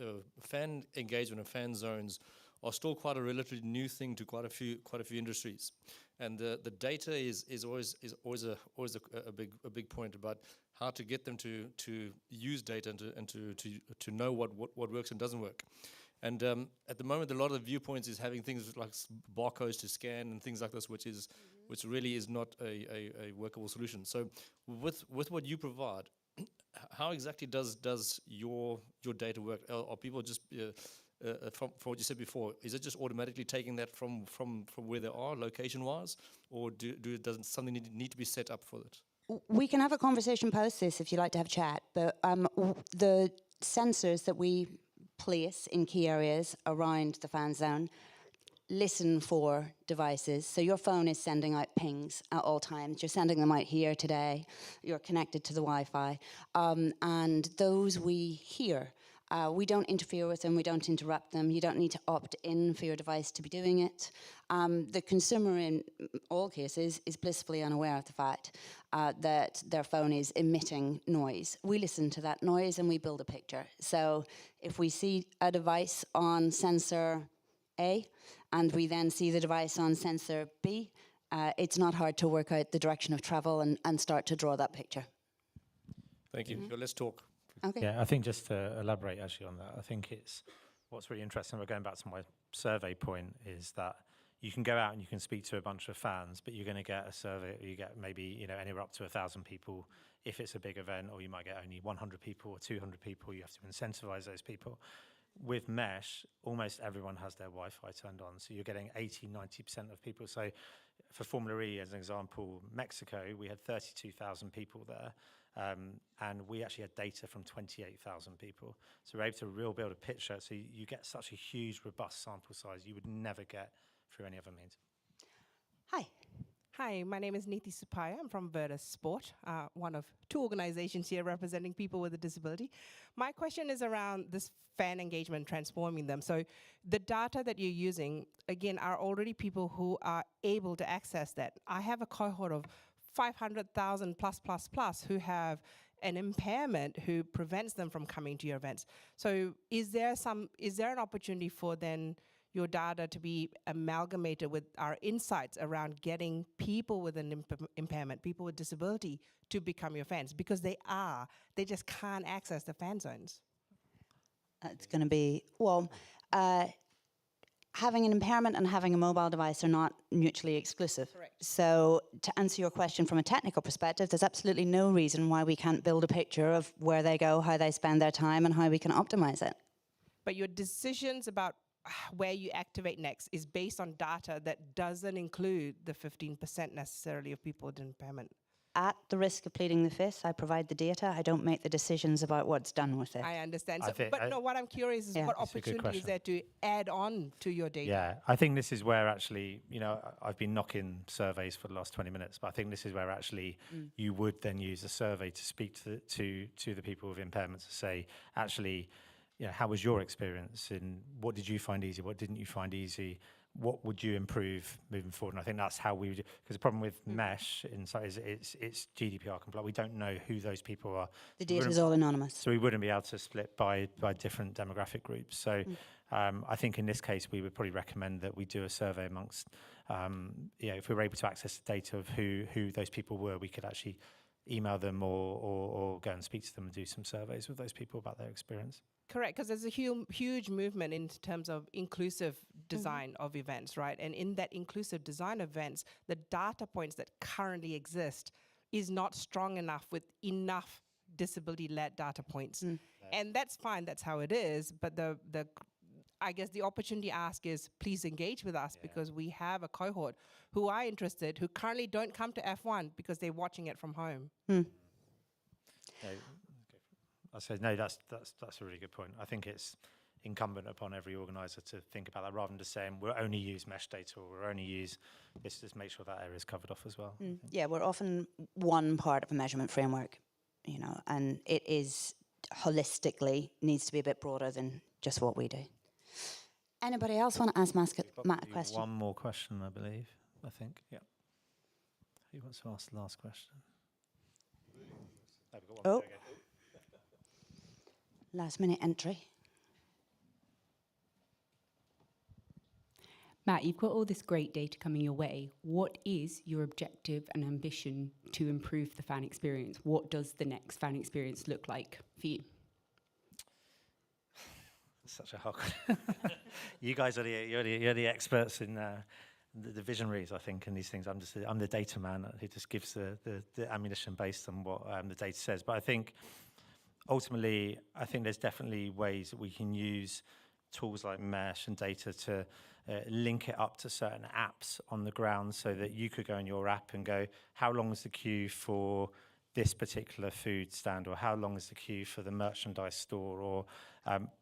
fan engagement and fan zones are still quite a relatively new thing to quite a few industries, and the data is always a big point about how to get them to use data and to know what works and doesn't work. And at the moment, a lot of the viewpoints is having things like barcodes to scan and things like this, which really is not a workable solution. So with what you provide, how exactly does your data work? Are people just from what you said before? Is it just automatically taking that from where they are, location-wise, or does something need to be set up for it? We can have a conversation post this if you'd like to have a chat. But the sensors that we place in key areas around the fan zone listen for devices. So your phone is sending out pings at all times. You're sending them out here today. You're connected to the Wi-Fi. And those we hear. We don't interfere with them. We don't interrupt them. You don't need to opt in for your device to be doing it. The consumer, in all cases, is blissfully unaware of the fact that their phone is emitting noise. We listen to that noise and we build a picture. So if we see a device on sensor A and we then see the device on sensor B, it's not hard to work out the direction of travel and start to draw that picture. Thank you. So let's talk. Okay. Yeah, I think just to elaborate actually on that, I think what's really interesting, we're going back to my survey point, is that you can go out and you can speak to a bunch of fans, but you're going to get a survey, you get maybe anywhere up to 1,000 people if it's a big event, or you might get only 100 people or 200 people. You have to incentivize those people. With Mesh, almost everyone has their Wi-Fi turned on, so you're getting 80-90% of people. So for Formula E, as an example, Mexico, we had 32,000 people there. And we actually had data from 28,000 people. So we're able to build a picture. So you get such a huge, robust sample size you would never get through any other means. Hi. Hi, my name is Niti Supaya. I'm from Vertus Sport, one of two organizations here representing people with a disability. My question is around this fan engagement, transforming them. So the data that you're using, again, are already people who are able to access that. I have a cohort of 500,000 plus who have an impairment who prevents them from coming to your events. So is there an opportunity for then your data to be amalgamated with our insights around getting people with an impairment, people with disability, to become your fans? Because they just can't access the fan zones. It's going to be, well, having an impairment and having a mobile device are not mutually exclusive. Correct. So to answer your question from a technical perspective, there's absolutely no reason why we can't build a picture of where they go, how they spend their time, and how we can optimize it. But your decisions about where you activate next is based on data that doesn't include the 15% necessarily of people with impairment. At the risk of pleading the fifth, I provide the data. I don't make the decisions about what's done with it. I understand. So, but what I'm curious is what opportunity is there to add on to your data? Yeah, I think this is where actually, I've been knocking surveys for the last 20 minutes, but I think this is where actually you would then use a survey to speak to the people with impairments to say, actually, how was your experience and what did you find easy? What didn't you find easy? What would you improve moving forward? And I think that's how we would, because the problem with mesh inside is it's GDPR compliant. We don't know who those people are. The data is all anonymous. So we wouldn't be able to split by different demographic groups. So I think in this case, we would probably recommend that we do a survey amongst, if we were able to access the data of who those people were, we could actually email them or go and speak to them and do some surveys with those people about their experience. Correct, because there's a huge movement in terms of inclusive design of events, right? And in that inclusive design events, the data points that currently exist is not strong enough with enough disability-led data points. And that's fine, that's how it is, but I guess the opportunity ask is please engage with us because we have a cohort who are interested, who currently don't come to F1 because they're watching it from home. I said, no, that's a really good point. I think it's incumbent upon every organiser to think about that rather than just saying we'll only use mesh data or we'll only use this, just make sure that area is covered off as well. Yeah, we're often one part of a measurement framework, and it is holistically needs to be a bit broader than just what we do. Anybody else want to ask Matt a question? One more question, I believe. I think, yeah. Who wants to ask the last question? No, we've got one. Last minute entry. Matt, you've got all this great data coming your way. What is your objective and ambition to improve the fan experience? What does the next fan experience look like for you? Such a hard question. You guys are the experts in the visionaries, I think, in these things. I'm the data man who just gives the ammunition based on what the data says. But I think ultimately, I think there's definitely ways that we can use tools like mesh and data to link it up to certain apps on the ground so that you could go in your app and go, how long is the queue for this particular food stand, or how long is the queue for the merchandise store, or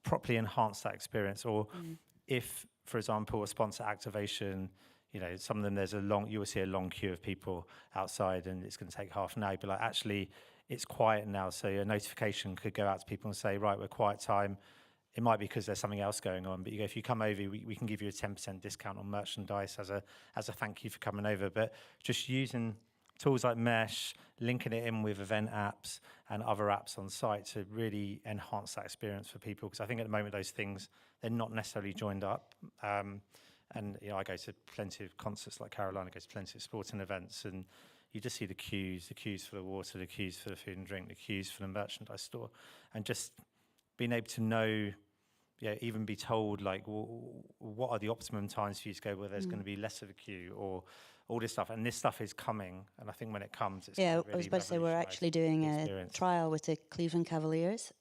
properly enhance that experience. Or if, for example, a sponsor activation, some of them you will see a long queue of people outside and it's going to take half an hour, but actually it's quiet now, so a notification could go out to people and say, right, we're quiet time. It might be because there's something else going on, but if you come over, we can give you a 10% discount on merchandise as a thank you for coming over. But just using tools like Mesh, linking it in with event apps and other apps on site to really enhance that experience for people. Because I think at the moment those things, they're not necessarily joined up. And I go to plenty of concerts like Carolina, goes to plenty of sporting events, and you just see the queues for the water, the queues for the food and drink, the queues for the merchandise store, and just being able to know, even be told what are the optimum times for you to go where there's going to be less of a queue or all this stuff. And this stuff is coming, and I think when it comes, it's yeah. Really I was about to say we're actually doing a trial with the Cleveland Cavaliers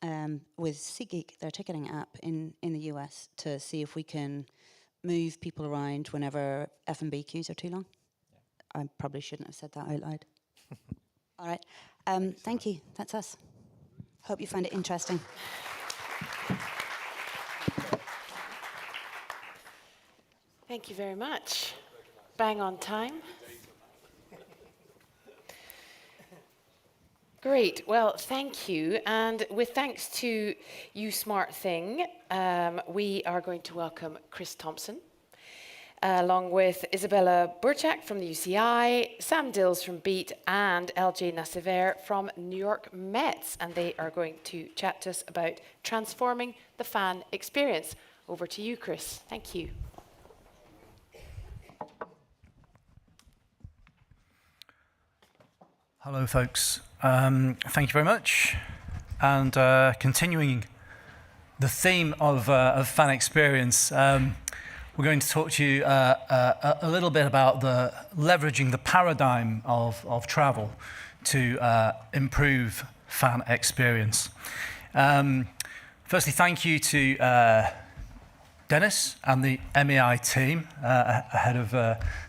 with SeatGeek, their ticketing app in the US, to see if we can move people around whenever F&B queues are too long. I probably shouldn't have said that out loud. All right. Thank you. That's us. Hope you find it interesting. Thank you very much. Bang on time. Great. Well, thank you. And with thanks to You Smart Thing, we are going to welcome Chris Thompson, along with Isabella Burchak from the UCI, Sam Dills from Beat, and LJ Nassever from New York Mets. And they are going to chat to us about transforming the fan experience. Over to you, Chris. Thank you. Hello, folks. Thank you very much. And continuing the theme of fan experience, we're going to talk to you a little bit about leveraging the paradigm of travel to improve fan experience. Firstly, thank you to Dennis and the MEI team ahead of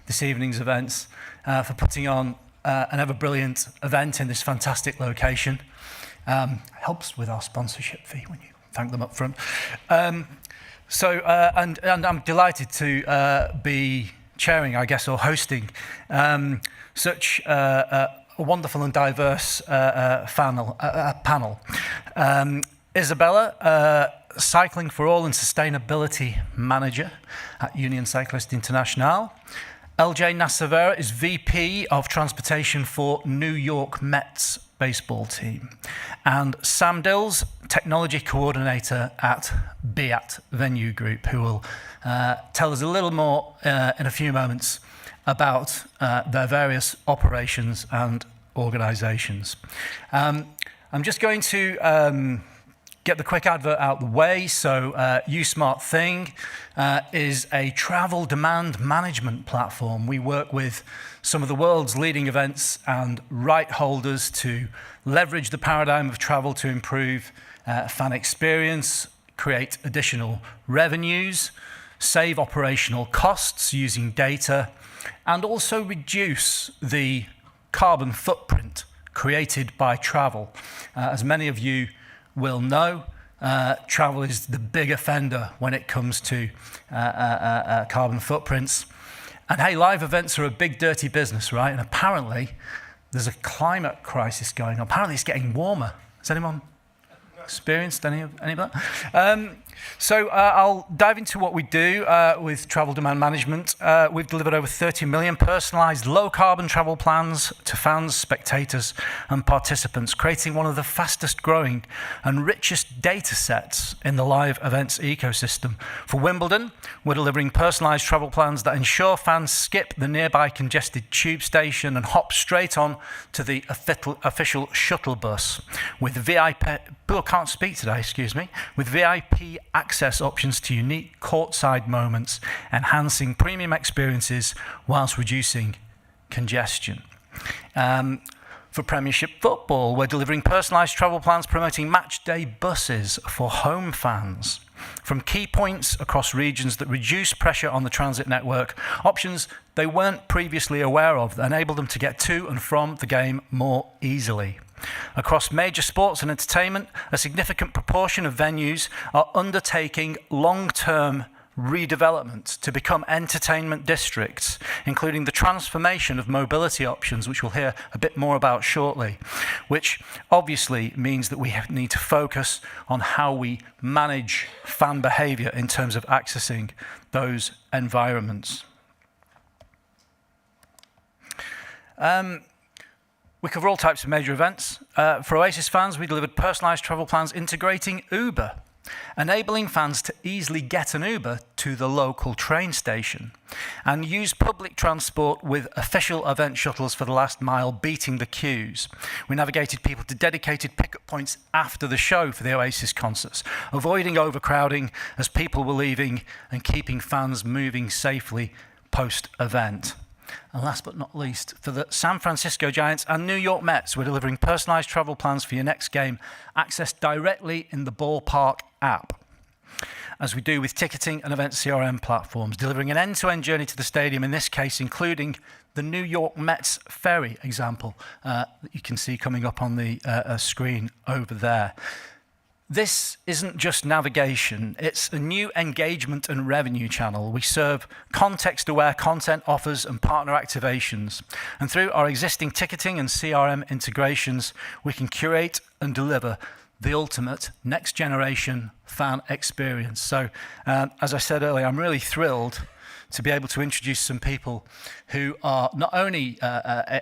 this evening's events for putting on an ever-brilliant event in this fantastic location. Helps with our sponsorship fee when you thank them up front. And I'm delighted to be chairing, I guess, or hosting such a wonderful and diverse panel. Isabella, Cycling for All and Sustainability Manager at Union Cycliste Internationale. LJ Nassever is VP of Transportation for New York Mets baseball team. And Sam Dills, Technology Coordinator at Beat Venue Group, who will tell us a little more in a few moments about their various operations and organizations. I'm just going to get the quick advert out the way. So You Smart Thing is a travel demand management platform. We work with some of the world's leading events and right holders to leverage the paradigm of travel to improve fan experience, create additional revenues, save operational costs using data, and also reduce the carbon footprint created by travel. As many of you will know, travel is the big offender when it comes to carbon footprints. And hey, live events are a big dirty business, right? And apparently there's a climate crisis going on. Apparently it's getting warmer. Has anyone experienced any of that? So I'll dive into what we do with travel demand management. We've delivered over 30 million personalized low-carbon travel plans to fans, spectators, and participants, creating one of the fastest growing and richest data sets in the live events ecosystem. For Wimbledon, we're delivering personalized travel plans that ensure fans skip the nearby congested tube station and hop straight on to the official shuttle bus with VIP, can't speak today, excuse me, with VIP access options to unique courtside moments, enhancing premium experiences whilst reducing congestion. For Premiership football, we're delivering personalised travel plans promoting match day buses for home fans. From key points across regions that reduce pressure on the transit network, options they weren't previously aware of that enable them to get to and from the game more easily. Across major sports and entertainment, a significant proportion of venues are undertaking long-term redevelopment to become entertainment districts, including the transformation of mobility options, which we'll hear a bit more about shortly, which obviously means that we need to focus on how we manage fan behaviour in terms of accessing those environments. We cover all types of major events. For Oasis fans, we delivered personalised travel plans integrating Uber, enabling fans to easily get an Uber to the local train station and use public transport with official event shuttles for the last mile, beating the queues. We navigated people to dedicated pickup points after the show for the Oasis concerts, avoiding overcrowding as people were leaving and keeping fans moving safely post-event. And last but not least, for the San Francisco Giants and New York Mets, we're delivering personalised travel plans for your next game, accessed directly in the Ballpark app, as we do with ticketing and event CRM platforms, delivering an end-to-end journey to the stadium, in this case including the New York Mets ferry example that you can see coming up on the screen over there. This isn't just navigation, it's a new engagement and revenue channel. We serve context-aware content offers and partner activations. And through our existing ticketing and CRM integrations, we can curate and deliver the ultimate next-generation fan experience. So, as I said earlier, I'm really thrilled to be able to introduce some people who are not only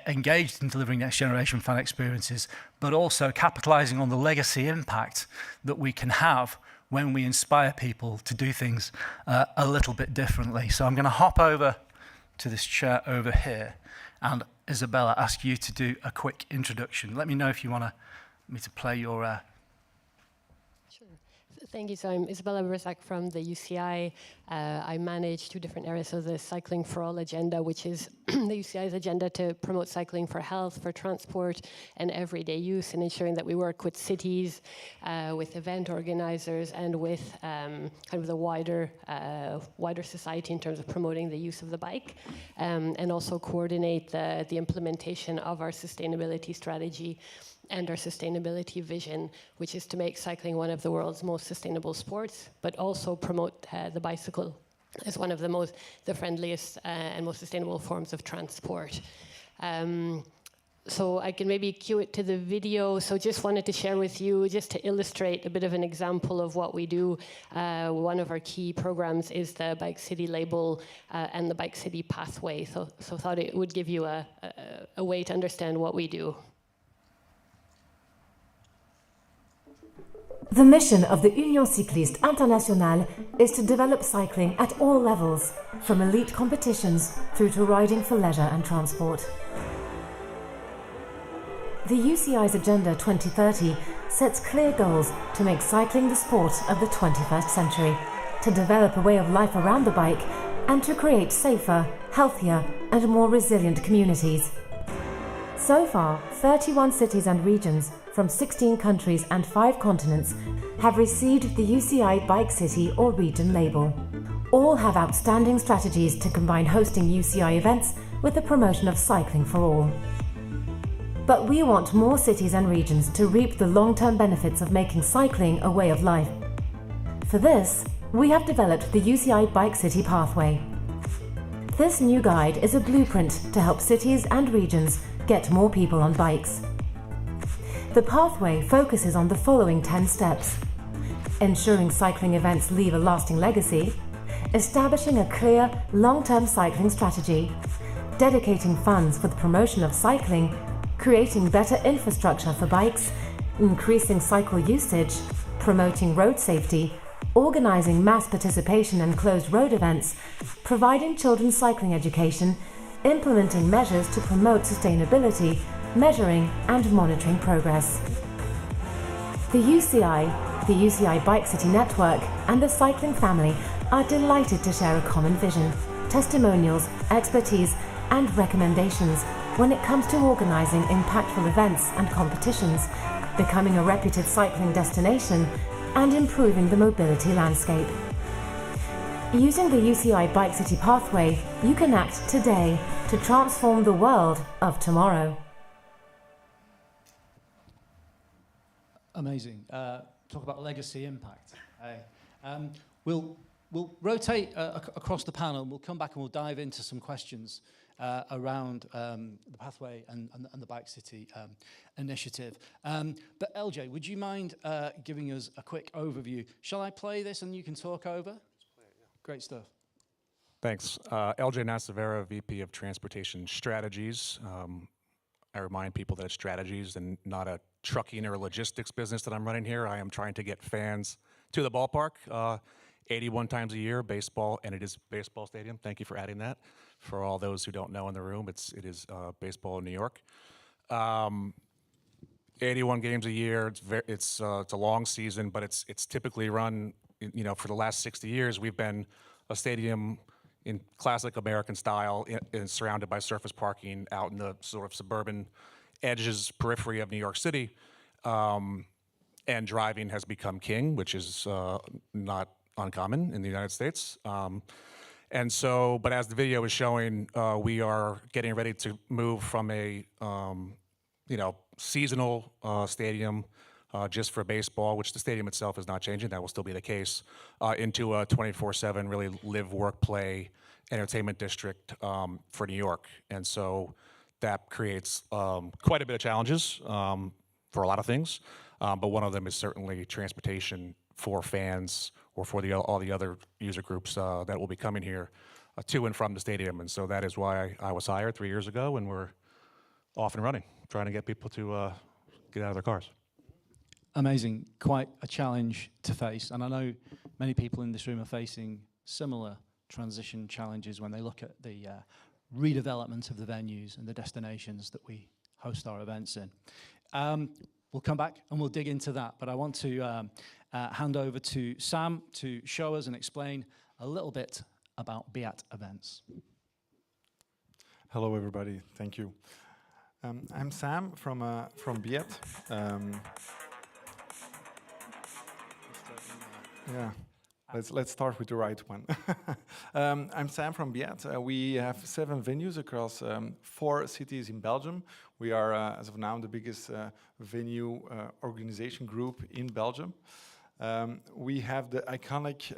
engaged in delivering next-generation fan experiences, but also capitalizing on the legacy impact that we can have when we inspire people to do things a little bit differently. So I'm going to hop over to this chair over here, and Isabella, ask you to do a quick introduction. Let me know if you want me to play your... Thank you. So I'm Isabella Bersak from the UCI. I manage two different areas of the Cycling for All agenda, which is the UCI's agenda to promote cycling for health, for transport, and everyday use, and ensuring that we work with cities, with event organizers, and with kind of the wider society in terms of promoting the use of the bike, and also coordinate the implementation of our sustainability strategy and our sustainability vision, which is to make cycling one of the world's most sustainable sports, but also promote the bicycle as one of the friendliest and most sustainable forms of transport. So I can maybe cue it to the video. So just wanted to share with you, just to illustrate a bit of an example of what we do. One of our key programs is the Bike City label and the Bike City pathway. So thought it would give you a way to understand what we do. The mission of the Union Cycliste Internationale is to develop cycling at all levels, from elite competitions through to riding for leisure and transport. The UCI's Agenda 2030 sets clear goals to make cycling the sport of the 21st century, to develop a way of life around the bike, and to create safer, healthier, and more resilient communities. So far, 31 cities and regions from 16 countries and 5 continents have received the UCI Bike City or Region label. All have outstanding strategies to combine hosting UCI events with the promotion of cycling for all. But we want more cities and regions to reap the long-term benefits of making cycling a way of life. For this, we have developed the UCI Bike City Pathway. This new guide is a blueprint to help cities and regions get more people on bikes. The pathway focuses on the following 10 steps: ensuring cycling events leave a lasting legacy, establishing a clear, long-term cycling strategy, dedicating funds for the promotion of cycling, creating better infrastructure for bikes, increasing cycle usage, promoting road safety, organizing mass participation and closed road events, providing children's cycling education, implementing measures to promote sustainability, measuring and monitoring progress. The UCI Bike City Network, and the cycling family are delighted to share a common vision, testimonials, expertise, and recommendations when it comes to organizing impactful events and competitions, becoming a reputed cycling destination, and improving the mobility landscape. Using the UCI Bike City Pathway, you can act today to transform the world of tomorrow. Amazing. Talk about legacy impact. We'll rotate across the panel. We'll come back and we'll dive into some questions around the pathway and the Bike City initiative. But LJ, would you mind giving us a quick overview? Shall I play this and you can talk over? Great stuff. Thanks. LJ Nasavera, VP of Transportation Strategies. I remind people that it's strategies and not a trucking or logistics business that I'm running here. I am trying to get fans to the ballpark 81 times a year, baseball, and it is baseball stadium. Thank you for adding that. For all those who don't know in the room, it is baseball in New York. 81 games a year. It's a long season, but it's typically run. For the last 60 years, we've been a stadium in classic American style, and surrounded by surface parking out in the sort of suburban edges, periphery of New York City. And driving has become king, which is not uncommon in the United States. And so, but as the video is showing, we are getting ready to move from a seasonal stadium just for baseball, which the stadium itself is not changing, that will still be the case, into a 24/7 really live, work, play entertainment district for New York. And so that creates quite a bit of challenges for a lot of things, but one of them is certainly transportation for fans or for all the other user groups that will be coming here to and from the stadium. And so that is why I was hired 3 years ago, and we're off and running, trying to get people to get out of their cars. Amazing, quite a challenge to face. And I know many people in this room are facing similar transition challenges when they look at the redevelopment of the venues and the destinations that we host our events in. We'll come back and we'll dig into that, but I want to hand over to Sam to show us and explain a little bit about BIAT events. Hello everybody, thank you. I'm Sam from BIAT. Yeah. Let's start with the right one. I'm Sam from BIAT. We have 7 venues across 4 cities in Belgium. We are, as of now, the biggest venue organization group in Belgium. We have the iconic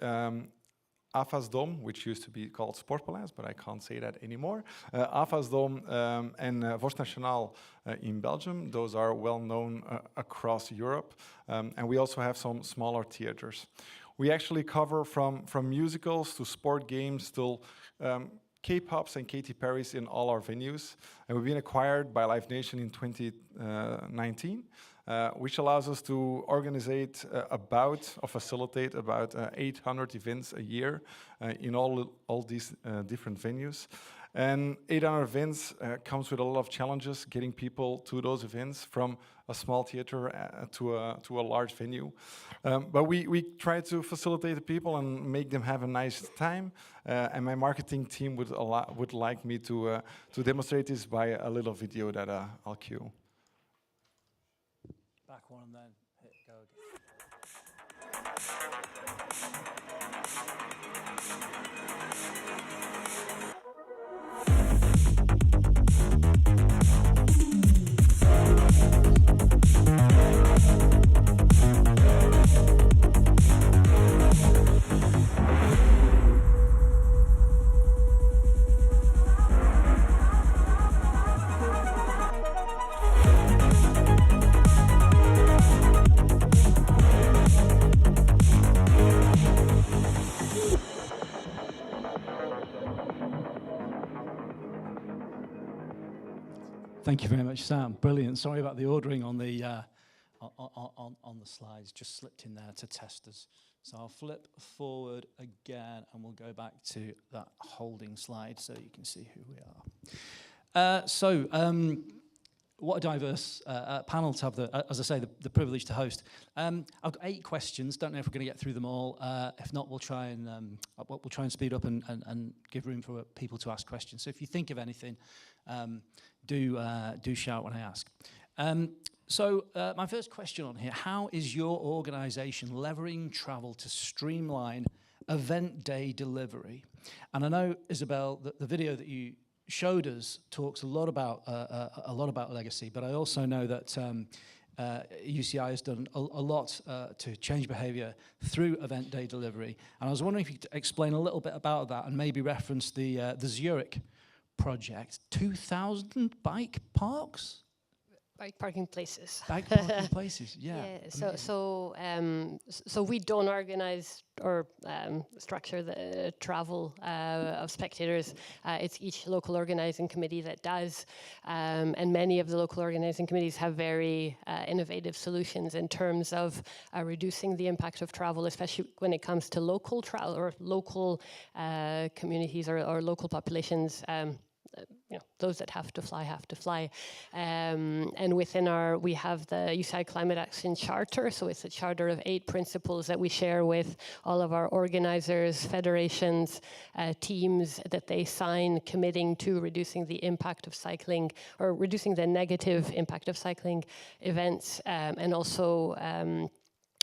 Afasdom, which used to be called Sportpaleis, but I can't say that anymore. Afasdom and Vorst Nationaal in Belgium. Those are well known across Europe. And we also have some smaller theaters. We actually cover from musicals to sport games to K-pops and Katy Perry's in all our venues. And we've been acquired by Live Nation in 2019, which allows us to organize facilitate about 800 events a year in all these different venues. And 800 events comes with a lot of challenges, getting people to those events from a small theater to a large venue. But we try to facilitate the people and make them have a nice time. And my marketing team would like me to demonstrate this by a little video that I'll cue. Back one and then hit go Thank you very much, Sam. Brilliant. Sorry about the ordering on the slides. Just slipped in there to test us. So I'll flip forward again, and we'll go back to that holding slide so you can see who we are. What a diverse panel to have, as I say, the privilege to host. I've got 8 questions. Don't know if we're going to get through them all. If not, we'll try and speed up and give room for people to ask questions. So if you think of anything, do shout when I ask. My first question on here: how is your organisation leveraging travel to streamline event day delivery? And I know, Isabel, that the video that you showed us talks a lot about legacy, but I also know that UCI has done a lot to change behaviour through event day delivery. And I was wondering if you could explain a little bit about that and maybe reference the Zurich project. 2,000 bike parks? Bike parking places. Bike parking places, yeah. So we don't organize or structure the travel of spectators. It's each local organizing committee that does. And many of the local organizing committees have very innovative solutions in terms of reducing the impact of travel, especially when it comes to local travel or local communities or local populations. Those that have to fly. And within we have the UCI Climate Action Charter. So it's a charter of 8 principles that we share with all of our organizers, federations, teams that they sign committing to reducing the impact of cycling or reducing the negative impact of cycling events and also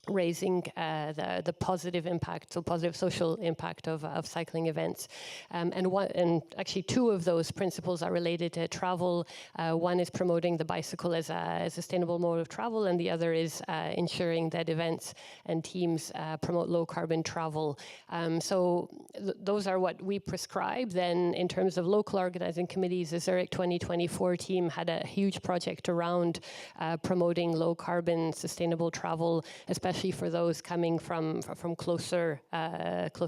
raising the positive impact, so positive social impact of cycling events. And actually 2 of those principles are related to travel. One is promoting the bicycle as a sustainable mode of travel, and the other is ensuring that events and teams promote low carbon travel. So those are what we prescribe. Then in terms of local organizing committees, the Zurich 2024 team had a huge project around promoting low carbon sustainable travel, especially for those coming from closer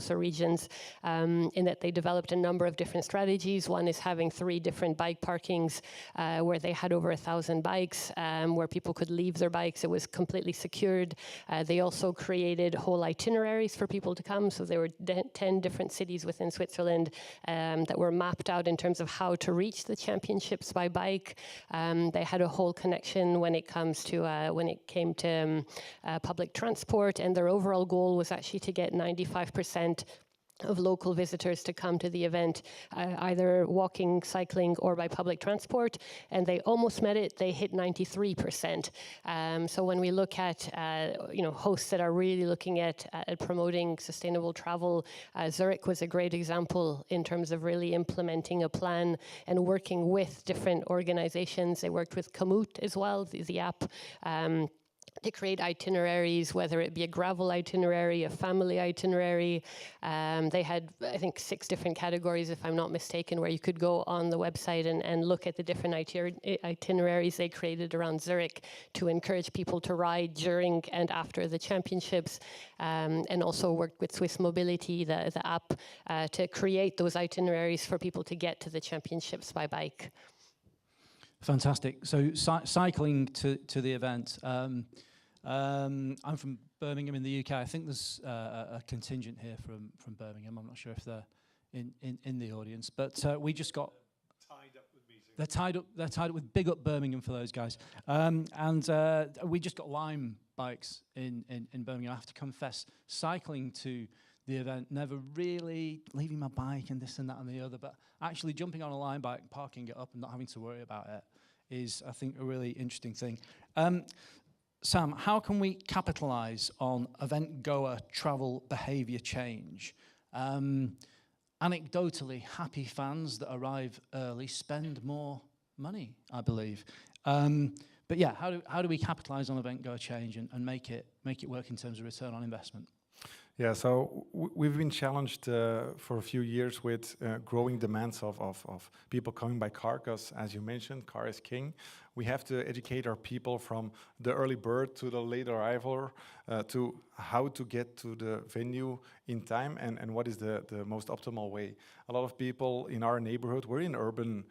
regions, in that they developed a number of different strategies. One is having 3 different bike parkings where they had over 1,000 bikes, where people could leave their bikes. It was completely secured. They also created whole itineraries for people to come. So there were 10 different cities within Switzerland that were mapped out in terms of how to reach the championships by bike. They had a whole connection when it came to public transport, and their overall goal was actually to get 95% of local visitors to come to the event, either walking, cycling, or by public transport, and they almost met it. They hit 93%. So when we look at hosts that are really looking at promoting sustainable travel, Zurich was a great example in terms of really implementing a plan and working with different organizations. They worked with Komoot as well, the app. To create itineraries, whether it be a gravel itinerary, a family itinerary. They had, I think, 6 different categories, if I'm not mistaken, where you could go on the website and look at the different itineraries they created around Zurich to encourage people to ride during and after the championships, and also worked with Swiss Mobility, the app, to create those itineraries for people to get to the championships by bike. Fantastic. So cycling to the event. I'm from Birmingham in the UK. I think there's a contingent here from Birmingham. I'm not sure if they're in the audience, but we just got tied up with meetings. They're tied up with big up Birmingham for those guys. And we just got Lime bikes in Birmingham. I have to confess, cycling to the event, never really leaving my bike and this and that and the other, but actually jumping on a Lime bike, parking it up and not having to worry about it is, I think, a really interesting thing. Sam, how can we capitalize on event goer travel behavior change? Anecdotally, happy fans that arrive early spend more money, I believe. But yeah, how do we capitalize on event goer change and make it work in terms of return on investment? Yeah, so we've been challenged for a few years with growing demands of people coming by car, because as you mentioned, car is king. We have to educate our people from the early bird to the late arrival to how to get to the venue in time and what is the most optimal way. A lot of people in our neighborhood, we're in urban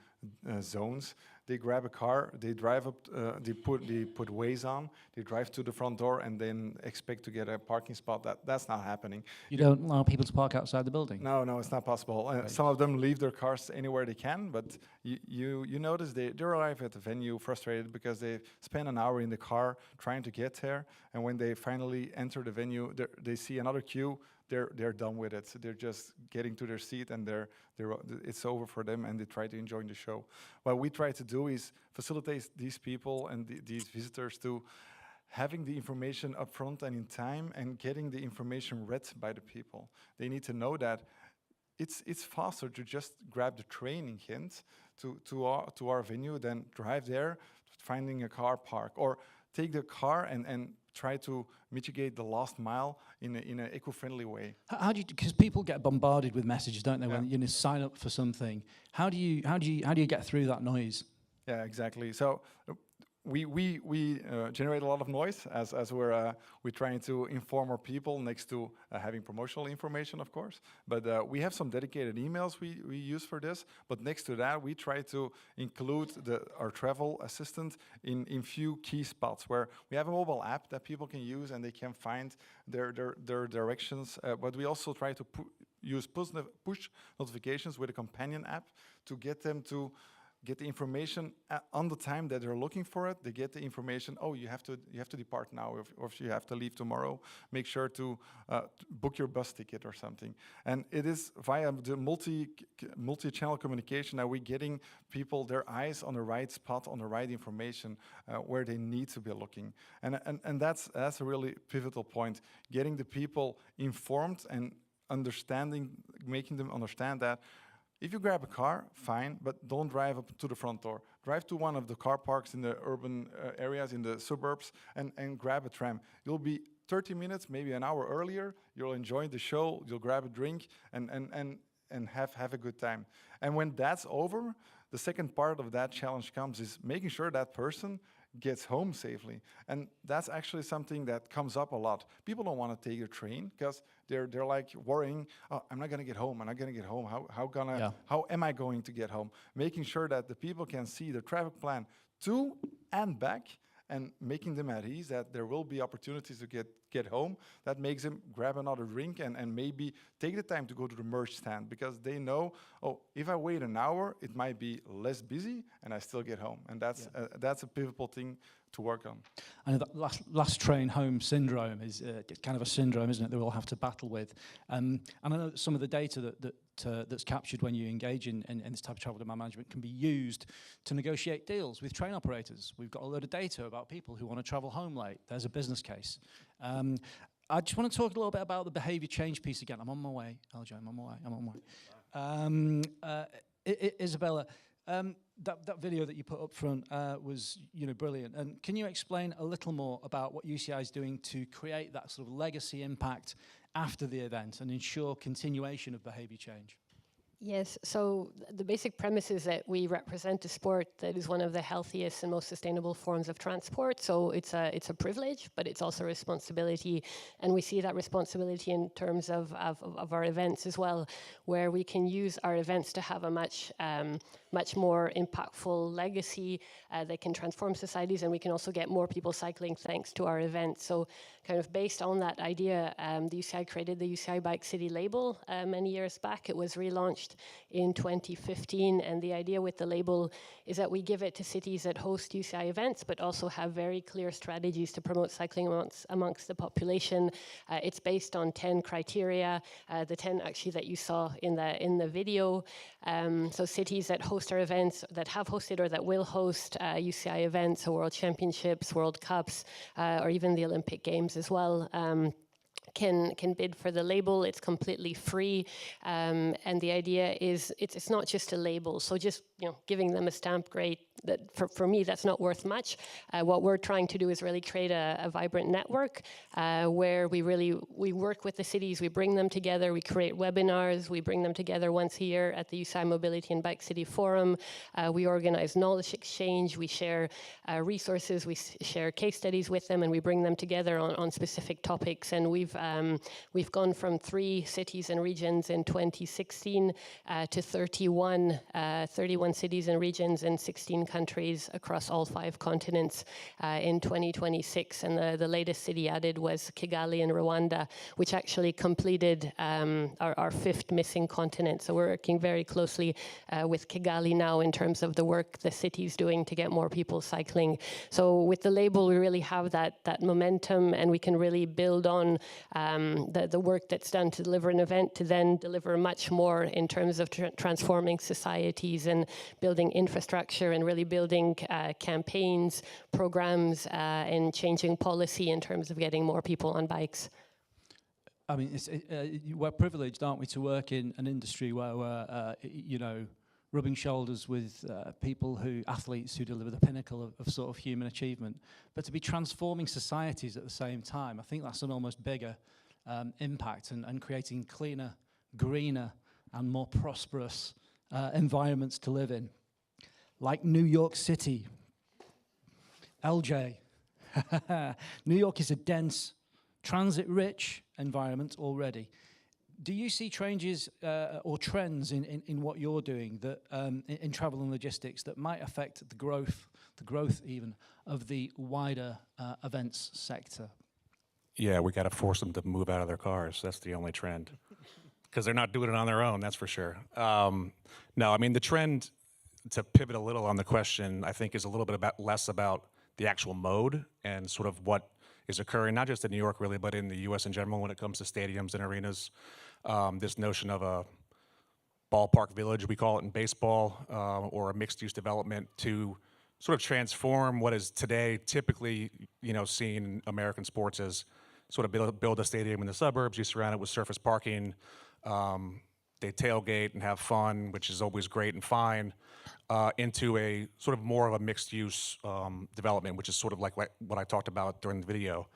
zones, they grab a car, they drive up, they put Waze on, they drive to the front door and then expect to get a parking spot. That's not happening. You don't allow people to park outside the building? No, it's not possible. Some of them leave their cars anywhere they can, but you notice they arrive at the venue frustrated because they spend an hour in the car trying to get there, and when they finally enter the venue, they see another queue. They're done with it. So they're just getting to their seat and it's over for them, and they try to enjoy the show. What we try to do is facilitate these people and these visitors to having the information up front and in time, and getting the information read by the people. They need to know that it's faster to just grab the training hint to our venue than drive there, finding a car park, or take the car and try to mitigate the last mile in an eco-friendly way. How do you? Because people get bombarded with messages, don't they? Yeah. When you sign up for something, how do you get through that noise? Yeah, exactly. So we generate a lot of noise as we're trying to inform our people next to having promotional information, of course. But we have some dedicated emails we use for this. But next to that, we try to include our travel assistant in few key spots where we have a mobile app that people can use and they can find their directions. But we also try to use push notifications with a companion app to get them to get the information on the time that they're looking for it. They get the information, oh, you have to depart now, or if you have to leave tomorrow, make sure to book your bus ticket or something. And it is via the multi-channel communication that we're getting people their eyes on the right spot, on the right information, where they need to be looking. And that's a really pivotal point, getting the people informed and understanding, making them understand that if you grab a car, fine, but don't drive up to the front door. Drive to one of the car parks in the urban areas, in the suburbs, and grab a tram. You'll be 30 minutes, maybe an hour earlier. You'll enjoy the show, you'll grab a drink, and have a good time. And when that's over, the second part of that challenge comes is making sure that person gets home safely. And that's actually something that comes up a lot. People don't want to take a train because they're like worrying, oh, I'm not going to get home, how am I going to get home? Making sure that the people can see the traffic plan to and back, and making them at ease that there will be opportunities to get home. That makes them grab another drink and maybe take the time to go to the merch stand, because they know, oh, if I wait an hour, it might be less busy and I still get home. And that's a pivotal thing to work on. I know that last train home syndrome is kind of a syndrome, isn't it, that we all have to battle with. And I know that some of the data that's captured when you engage in this type of travel demand management can be used to negotiate deals with train operators. We've got a load of data about people who want to travel home late. There's a business case. I just want to talk a little bit about the behaviour change piece again. I'm on my way, LJ, I'm on my way. Isabella, that video that you put up front was brilliant. And can you explain a little more about what UCI is doing to create that sort of legacy impact after the event and ensure continuation of behaviour change? Yes, so the basic premise is that we represent a sport that is one of the healthiest and most sustainable forms of transport. So it's a privilege, but it's also a responsibility. And we see that responsibility in terms of our events as well, where we can use our events to have a much more impactful legacy that can transform societies, and we can also get more people cycling thanks to our events. So kind of based on that idea, the UCI created the UCI Bike City label many years back. It was relaunched in 2015, and the idea with the label is that we give it to cities that host UCI events, but also have very clear strategies to promote cycling amongst the population. It's based on 10 criteria, the 10 actually that you saw in the video. So cities that host our events, that have hosted or that will host UCI events, so World Championships, World Cups, or even the Olympic Games as well, can bid for the label. It's completely free, and the idea is it's not just a label. So just giving them a stamp, great. That for me, that's not worth much. What we're trying to do is really create a vibrant network where we work with the cities, we bring them together, we create webinars, we bring them together once a year at the UCI Mobility and Bike City Forum. We organize knowledge exchange, we share resources, we share case studies with them, and we bring them together on specific topics. And we've gone from 3 cities and regions in 2016 to 31 cities and regions in 16 countries across all 5 continents in 2026. And the latest city added was Kigali in Rwanda, which actually completed our 5th missing continent. So we're working very closely with Kigali now in terms of the work the city's doing to get more people cycling. So with the label, we really have that momentum, and we can really build on the work that's done to deliver an event to then deliver much more in terms of transforming societies and building infrastructure and really building campaigns, programs, and changing policy in terms of getting more people on bikes. I mean, we're privileged, aren't we, to work in an industry where we're, rubbing shoulders with athletes who deliver the pinnacle of sort of human achievement. But to be transforming societies at the same time, I think that's an almost bigger impact, and creating cleaner, greener, and more prosperous environments to live in. Like New York City. LJ. New York is a dense, transit-rich environment already. Do you see changes or trends in what you're doing that in travel and logistics that might affect the growth even of the wider events sector? Yeah, we got to force them to move out of their cars. That's the only trend, because they're not doing it on their own. That's for sure. No, I mean the trend. to pivot a little on the question, I think is a little bit less about the actual mode and sort of what is occurring, not just in New York really, but in the US in general when it comes to stadiums and arenas. This notion of a ballpark village, we call it in baseball, or a mixed-use development to sort of transform what is today typically, seen in American sports as sort of build a stadium in the suburbs, you surround it with surface parking, they tailgate and have fun, which is always great and fine, into a sort of more of a mixed-use development, which is sort of like what I talked about during the video.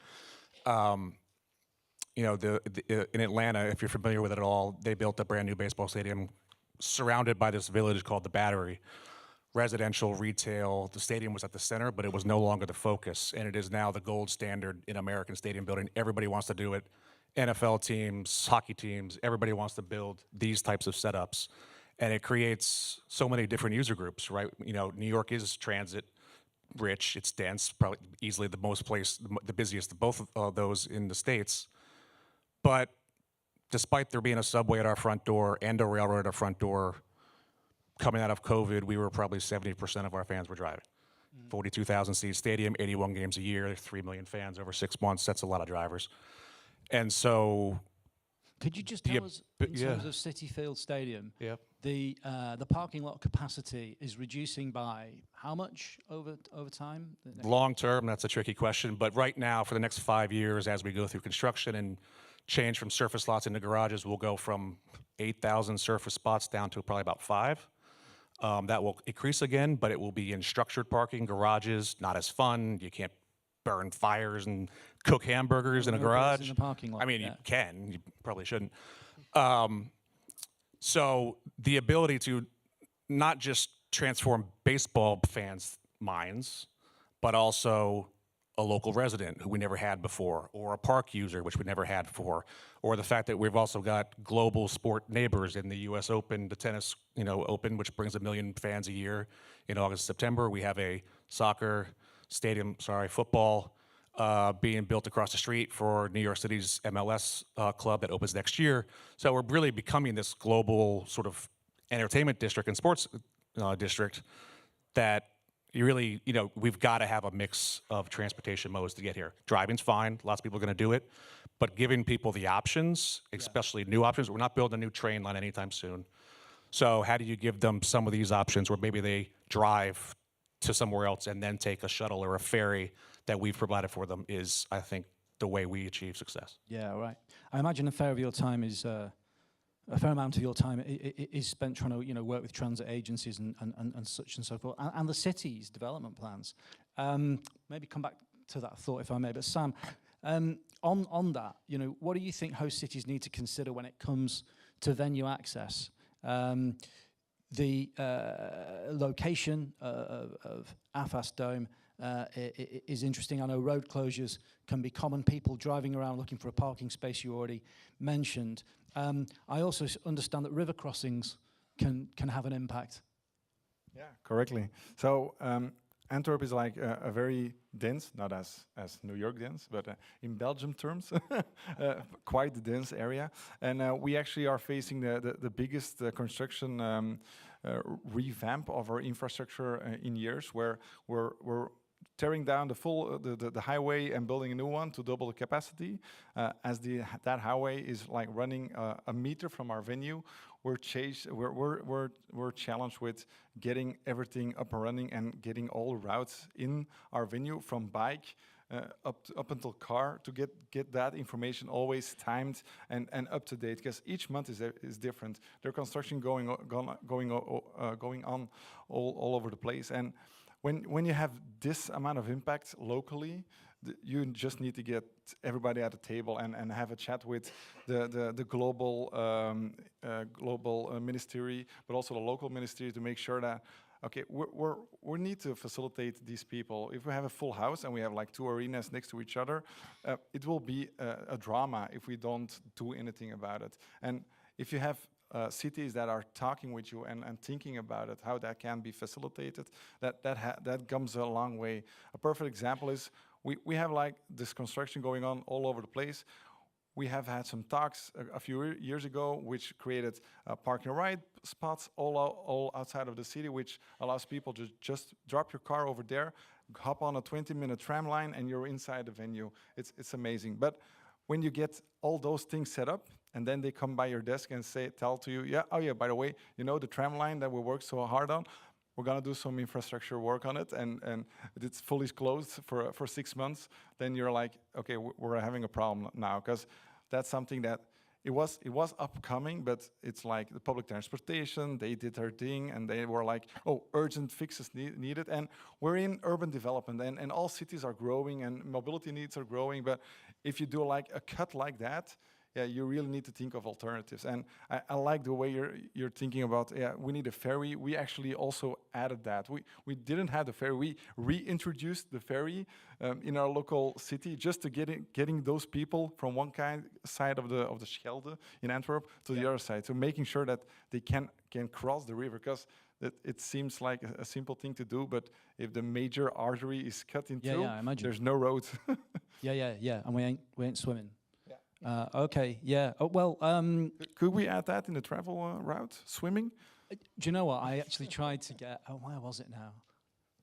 In Atlanta, if you're familiar with it at all, they built a brand new baseball stadium surrounded by this village called the Battery. Residential, retail, the stadium was at the center, but it was no longer the focus, and it is now the gold standard in American stadium building. Everybody wants to do it. NFL teams, hockey teams, everybody wants to build these types of setups, and it creates so many different user groups, right? New York is transit rich, it's dense, probably easily the busiest of both of those in the States. But despite there being a subway at our front door and a railroad at our front door, coming out of COVID, we were probably 70% of our fans were driving. 42,000 seat stadium, 81 games a year, 3 million fans over 6 months. That's a lot of drivers. And so, could you just tell us, in terms of Citi Field Stadium, the parking lot capacity is reducing by how much over time? Long term, that's a tricky question. But right now, for the next 5 years, as we go through construction and change from surface lots into garages, we'll go from 8,000 surface spots down to probably about 5. That will increase again, but it will be in structured parking, garages, not as fun. You can't burn fires and cook hamburgers in a garage. In the parking lot, you can, you probably shouldn't. So the ability to not just transform baseball fans' minds, but also a local resident who we never had before, or a park user, which we never had before, or the fact that we've also got global sport neighbors in the US Open, the tennis Open, which brings 1 million fans a year in August, September. We have a football being built across the street for New York City's MLS club that opens next year. So we're really becoming this global sort of entertainment district and sports district that you really, we've got to have a mix of transportation modes to get here. Driving's fine, lots of people are going to do it, but giving people the options, especially new options. We're not building a new train line anytime soon. So how do you give them some of these options where maybe they drive to somewhere else and then take a shuttle or a ferry that we've provided for them is, I think, the way we achieve success. Yeah, right. I imagine a fair amount of your time is spent trying to work with transit agencies and such and so forth, and the city's development plans. Maybe come back to that thought if I may. But Sam, on that, what do you think host cities need to consider when it comes to venue access? The location of AFAS Dome is interesting. I know road closures can be common. People driving around looking for a parking space you already mentioned. I also understand that river crossings can have an impact. Yeah, correctly. So Antwerp is like a very dense, not as New York dense, but in Belgium terms, quite a dense area. And we actually are facing the biggest construction revamp of our infrastructure in years, where we're tearing down the highway and building a new one to double the capacity. As that highway is like running a meter from our venue, we're challenged with getting everything up and running and getting all routes in our venue from bike up until car to get that information always timed and up to date, because each month is different. There's construction going on all over the place, and when you have this amount of impact locally, you just need to get everybody at the table and have a chat with the global ministry, but also the local ministry, to make sure that, okay, we need to facilitate these people. If we have a full house and we have like 2 arenas next to each other, it will be a drama if we don't do anything about it. And if you have cities that are talking with you and thinking about it, how that can be facilitated, that comes a long way. A perfect example is we have like this construction going on all over the place. we have had some talks a few years ago, which created park and ride spots all outside of the city, which allows people to just drop your car over there, hop on a 20-minute tram line, and you're inside the venue. It's amazing. But when you get all those things set up, and then they come by your desk and tell to you, yeah, oh yeah, by the way, you know the tram line that we worked so hard on, we're gonna do some infrastructure work on it, and it's fully closed for 6 months, then you're like, okay, we're having a problem now, because that's something that it was upcoming, but it's like the public transportation, they did their thing, and they were like, oh, urgent fixes needed, and we're in urban development, and all cities are growing, and mobility needs are growing, but if you do like a cut like that, yeah, you really need to think of alternatives. And I like the way you're thinking about, yeah, we need a ferry. We actually also added that. We didn't have the ferry. We reintroduced the ferry in our local city just to getting those people from one side of the Schelde in Antwerp to the other side. So making sure that they can cross the river, because it seems like a simple thing to do, but if the major artery is cut in two, I imagine. there's no road. yeah, and we ain't swimming. Okay, yeah. Oh, well, could we add that in the travel route? Swimming? Do you know what? I actually tried to get. Oh, where was it now?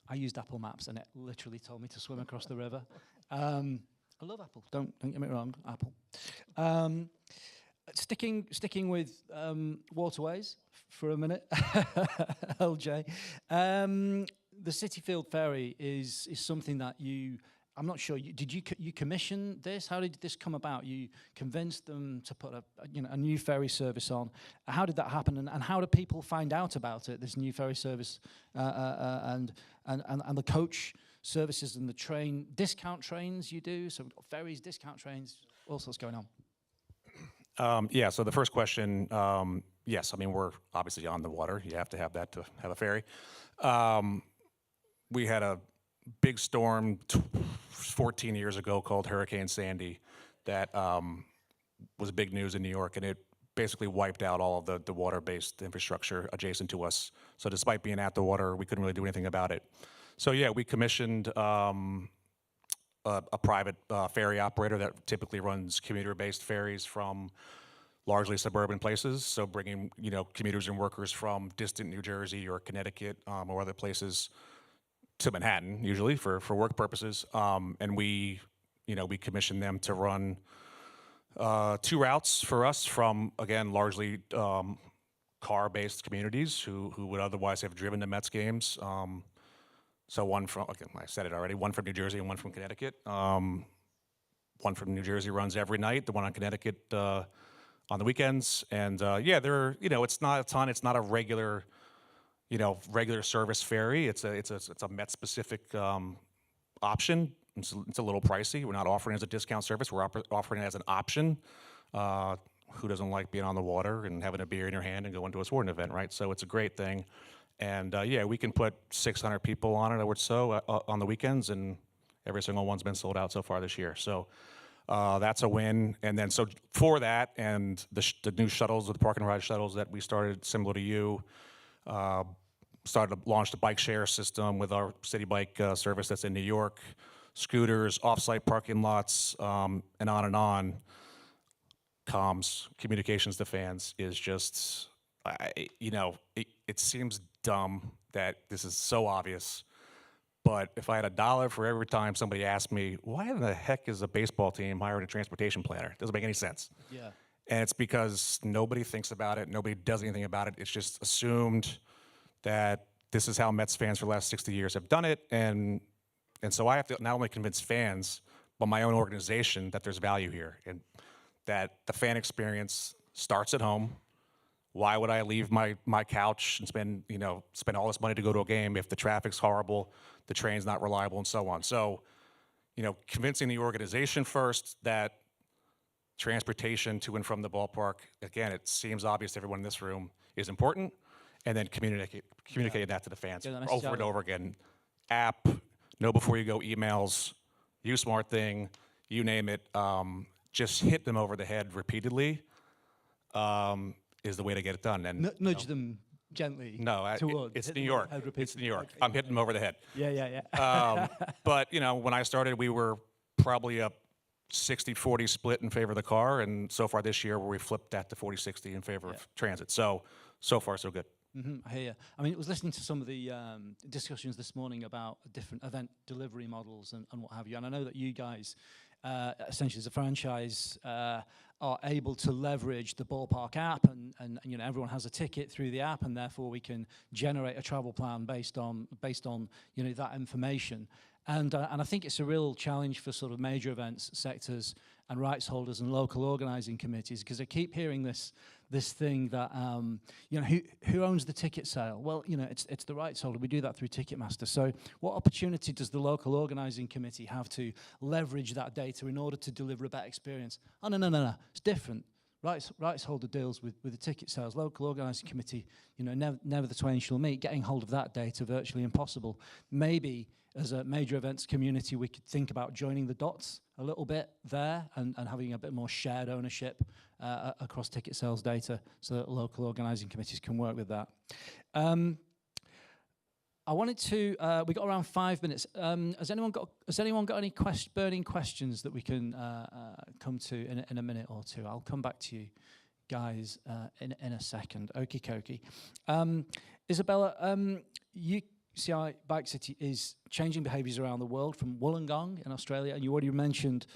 I used Apple Maps, and it literally told me to swim across the river. I love Apple. Don't get me wrong, Apple. Sticking with waterways for a minute, LJ. The City Field Ferry is something that you. I'm not sure. Did you commission this? How did this come about? You convinced them to put a new ferry service on. How did that happen? And how do people find out about it? This new ferry service and the coach services and the discount trains you do. So ferries, discount trains, all sorts going on. Yeah. So the first question, yes. I mean, we're obviously on the water. You have to have that to have a ferry. We had a big storm 14 years ago called Hurricane Sandy that was big news in New York, and it basically wiped out all of the water-based infrastructure adjacent to us. So despite being at the water, we couldn't really do anything about it. So yeah, we commissioned a private ferry operator that typically runs commuter-based ferries from largely suburban places, so bringing commuters and workers from distant New Jersey or Connecticut or other places to Manhattan, usually for work purposes, and we commissioned them to run 2 routes for us from, again, largely car-based communities who would otherwise have driven to Mets games. So one from, again, I said it already, one from New Jersey and one from Connecticut. One from New Jersey runs every night. The one on Connecticut on the weekends, and yeah, it's not a ton. It's not a regular service ferry. It's a Met specific option. It's a little pricey. We're not offering it as a discount service. We're offering it as an option. Who doesn't like being on the water and having a beer in your hand and going to a sporting event, right? So it's a great thing. And yeah, we can put 600 people on it or so on the weekends, and every single one's been sold out so far this year. So that's a win. And then so for that and the new shuttles, the park and ride shuttles that we started similar to you, launched a bike share system with our city bike service that's in New York, scooters, off-site parking lots, and on. Comms, communications to fans is just, it seems dumb that this is so obvious, but if I had $1 for every time somebody asked me, why in the heck is a baseball team hiring a transportation planner? It doesn't make any sense. Yeah. And it's because nobody thinks about it, nobody does anything about it. It's just assumed that this is how Mets fans for the last 60 years have done it, and so I have to not only convince fans, but my own organization that there's value here, and that the fan experience starts at home. Why would I leave my couch and spend all this money to go to a game if the traffic's horrible, the train's not reliable, and so on? So, convincing the organization first that transportation to and from the ballpark, again, it seems obvious to everyone in this room, is important, and then communicating that to the fans over and over again. App, know before you go emails, use Smart Thing, you name it. Just hit them over the head repeatedly is the way to get it done. And nudge them gently. No, it's New York. It's New York. I'm hitting them over the head. Yeah. But when I started, we were probably a 60-40 split in favor of the car, and so far this year where we flipped that to 40-60 in favor of transit. So far so good. I hear you. I mean, I was listening to some of the discussions this morning about different event delivery models and what have you, and I know that you guys, essentially as a franchise, are able to leverage the Ballpark app, and you know, everyone has a ticket through the app, and therefore we can generate a travel plan based on you know, that information. And I think it's a real challenge for sort of major events sectors and rights holders and local organising committees, because I keep hearing this thing that you know, who owns the ticket sale? Well, you know, it's the rights holder. We do that through Ticketmaster. So what opportunity does the local organising committee have to leverage that data in order to deliver a better experience? Oh, no, it's different. Rights holder deals with the ticket sales. Local organising committee, you know, never the twain shall meet. Getting hold of that data, virtually impossible. Maybe as a major events community, we could think about joining the dots a little bit there and having a bit more shared ownership across ticket sales data, so that local organising committees can work with that. I wanted to, we got around 5 minutes. Has anyone got any burning questions that we can come to in a minute or two? I'll come back to you guys in a second. Okie dokie. Isabella, UCI Bike City is changing behaviours around the world, from Wollongong in Australia, and you already mentioned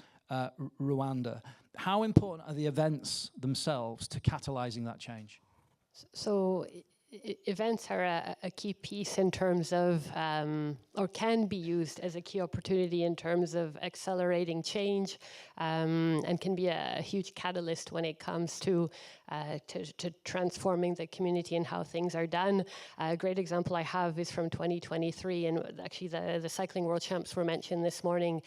Rwanda. How important are the events themselves to catalysing that change? So events are a key piece in terms of, or can be used as a key opportunity in terms of accelerating change, and can be a huge catalyst when it comes to transforming the community and how things are done. A great example I have is from 2023, and actually the Cycling World Champs were mentioned this morning,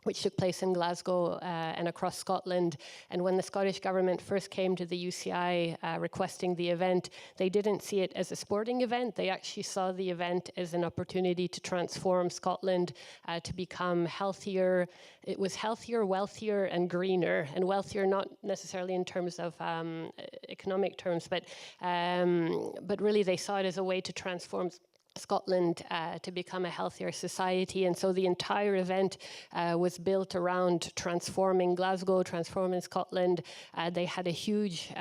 which took place in Glasgow and across Scotland. And when the Scottish government first came to the UCI requesting the event, they didn't see it as a sporting event. They actually saw the event as an opportunity to transform Scotland, to become healthier. It was healthier, wealthier, and greener. And wealthier not necessarily in terms of economic terms, but really they saw it as a way to transform Scotland to become a healthier society. And so the entire event was built around transforming Glasgow, transforming Scotland. They had a huge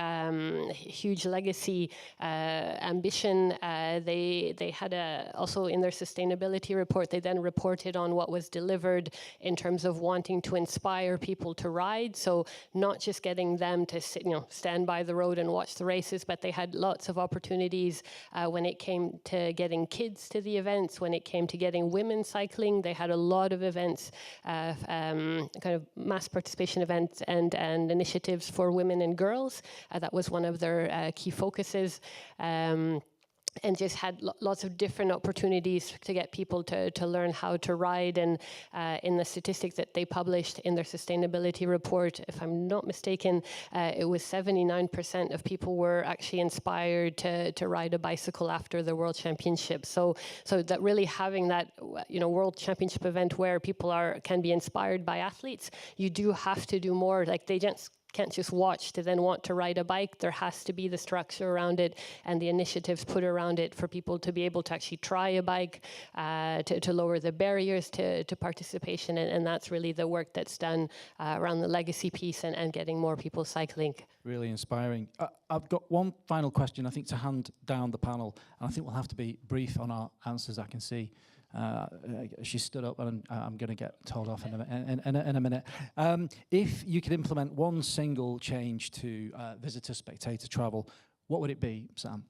legacy ambition. They had also in their sustainability report, they then reported on what was delivered in terms of wanting to inspire people to ride. So not just getting them to sit, stand by the road and watch the races, but they had lots of opportunities when it came to getting kids to the events, when it came to getting women cycling. They had a lot of events, kind of mass participation events and initiatives for women and girls. That was one of their key focuses. And just had lots of different opportunities to get people to learn how to ride. And in the statistics that they published in their sustainability report, if I'm not mistaken, it was 79% of people were actually inspired to ride a bicycle after the World Championship. So that really having that World Championship event where people can be inspired by athletes, you do have to do more. Like they can't just watch to then want to ride a bike. There has to be the structure around it and the initiatives put around it for people to be able to actually try a bike, to lower the barriers to participation. And that's really the work that's done around the legacy piece and getting more people cycling. Really inspiring. I've got one final question, I think, to hand down the panel. And I think we'll have to be brief on our answers, I can see. She stood up, and I'm going to get told off in a minute. If you could implement one single change to visitor-spectator travel, what would it be, Sam?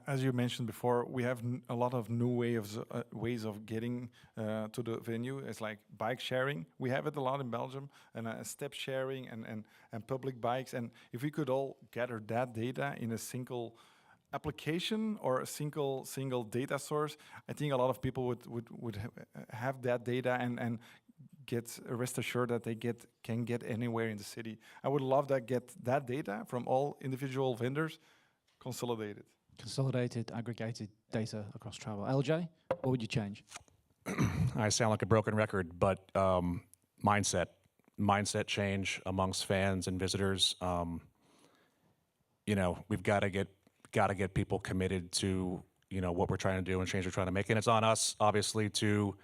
As you mentioned before, we have a lot of new ways of getting to the venue. It's like bike sharing. We have it a lot in Belgium, and step sharing and public bikes. And if we could all gather that data in a single application or a single data source, I think a lot of people would have that data and get rest assured that they can get anywhere in the city. I would love to get that data from all individual vendors consolidated. Consolidated, aggregated data across travel. LJ, what would you change? I sound like a broken record, but mindset change amongst fans and visitors. We've got to get people committed to what we're trying to do and change we're trying to make, and it's on us obviously to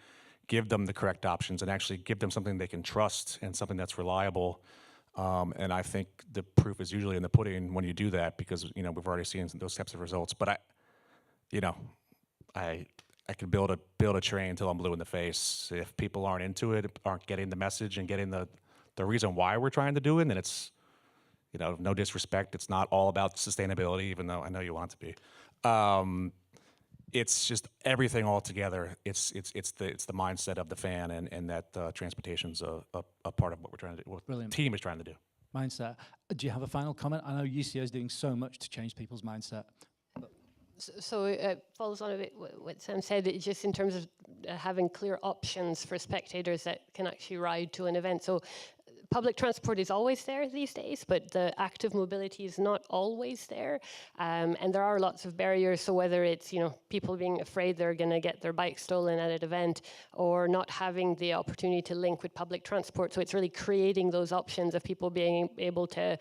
give them the correct options and actually give them something they can trust and something that's reliable. And I think the proof is usually in the pudding when you do that, because we've already seen those types of results. But I could build a train until I'm blue in the face. If people aren't into it, aren't getting the message and getting the reason why we're trying to do it, then it's no disrespect, it's not all about sustainability, even though I know you want it to be. It's just everything all together. It's the mindset of the fan, and that transportation's a part of what we're trying to do. What Brilliant. the team is trying to do. Mindset. Do you have a final comment? I know UCO is doing so much to change people's mindset. So it follows on a bit what Sam said, just in terms of having clear options for spectators that can actually ride to an event. So public transport is always there these days, but the active mobility is not always there. And there are lots of barriers. So whether it's, people being afraid they're going to get their bike stolen at an event, or not having the opportunity to link with public transport. So it's really creating those options of people being able to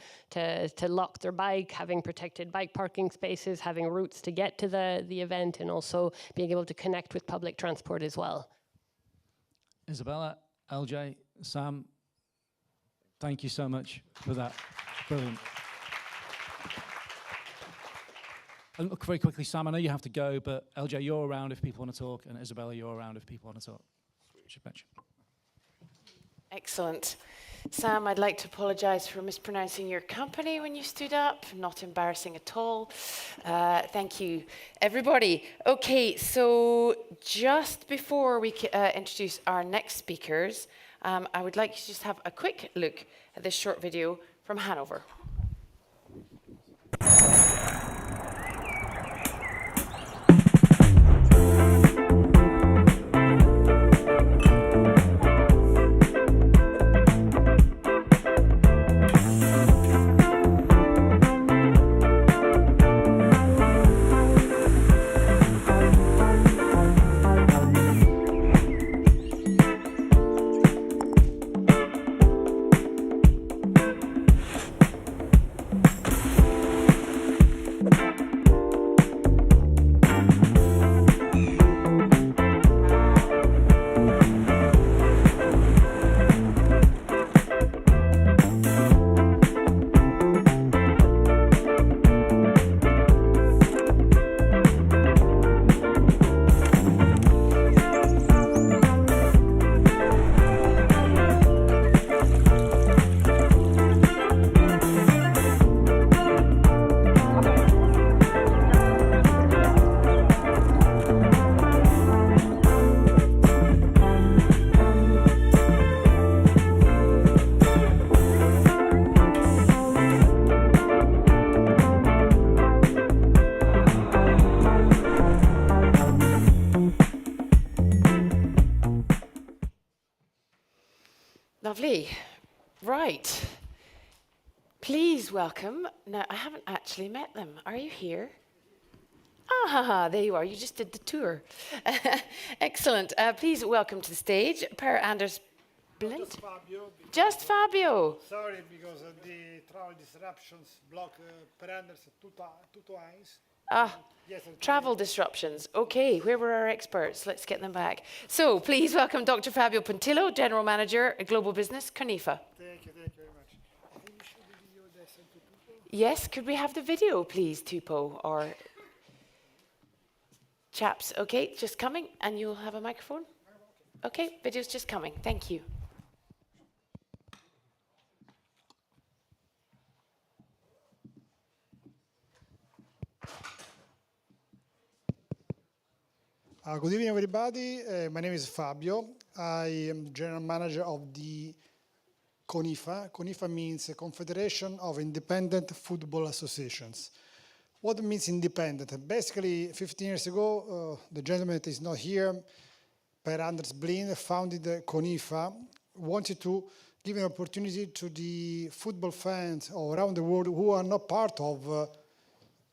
lock their bike, having protected bike parking spaces, having routes to get to the event, and also being able to connect with public transport as well. Isabella, LJ, Sam, thank you so much for that. Brilliant. And look, very quickly, Sam, I know you have to go, but LJ, you're around if people want to talk, and Isabella, you're around if people want to talk. Excellent. Sam, I'd like to apologise for mispronouncing your company when you stood up. Not embarrassing at all. Thank you, everybody. Okay, so just before we introduce our next speakers, I would like you to just have a quick look at this short video from Hanover. Lovely. Right. Please welcome. Now, I haven't actually met them. Are you here? Ah, there you are. You just did the tour. Excellent. Please welcome to the stage Per Anders Blind. Just Fabio. Just Fabio. Sorry, because the travel disruptions block Per Anders two times. Travel disruptions. Okay, where were our experts? Let's get them back. So please welcome Dr. Fabio Pontillo, General Manager, Global Business, Conifa. Thank you very much. I think we should video this into Tupo. Yes, could we have the video, please, Tupo, or chaps? Okay, just coming, and you'll have a microphone. Okay, video's just coming. Thank you. Good evening, everybody. My name is Fabio. I am General Manager of the Conifa. Conifa means a Confederation of Independent Football Associations. What means independent? Basically, 15 years ago, the gentleman that is not here, Per Anders Blind, founded Conifa, wanted to give an opportunity to the football fans all around the world who are not part of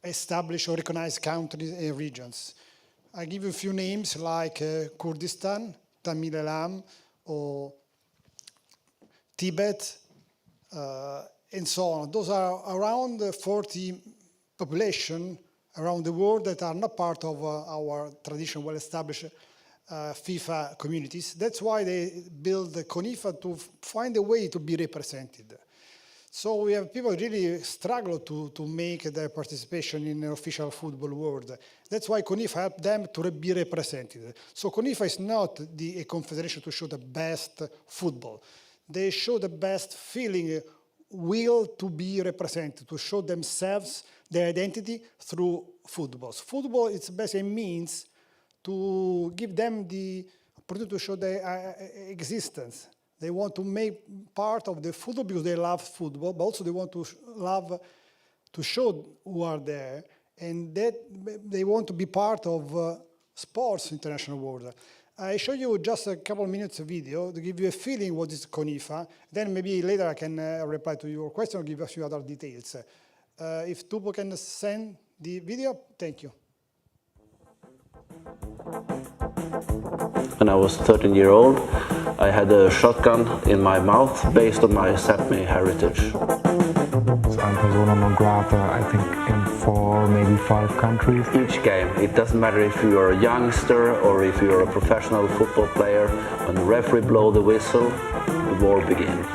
established or recognized countries and regions. I give you a few names like Kurdistan, Tamil Elam, or Tibet, and so on. Those are around 40 population around the world that are not part of our traditional well-established FIFA communities. That's why they build the CONIFA to find a way to be represented. So we have people really struggle to make their participation in the official football world. That's why CONIFA helped them to be represented. So CONIFA is not a confederation to show the best football. They show the best feeling, will to be represented, to show themselves, their identity through football. Football, it's basically a means to give them the opportunity to show their existence. They want to make part of the football because they love football, but also they want to show who are there, and that they want to be part of sports international world. I show you just a couple of minutes of video to give you a feeling what is CONIFA. Then maybe later I can reply to your question or give a few other details. If Tupo can send the video, thank you. When I was 13-year-old, I had a shotgun in my mouth based on my Sapmi heritage. I'm persona non grata, I think, in 4, maybe 5 countries. Each game, it doesn't matter if you're a youngster or if you're a professional football player, when the referee blows the whistle, the war begins.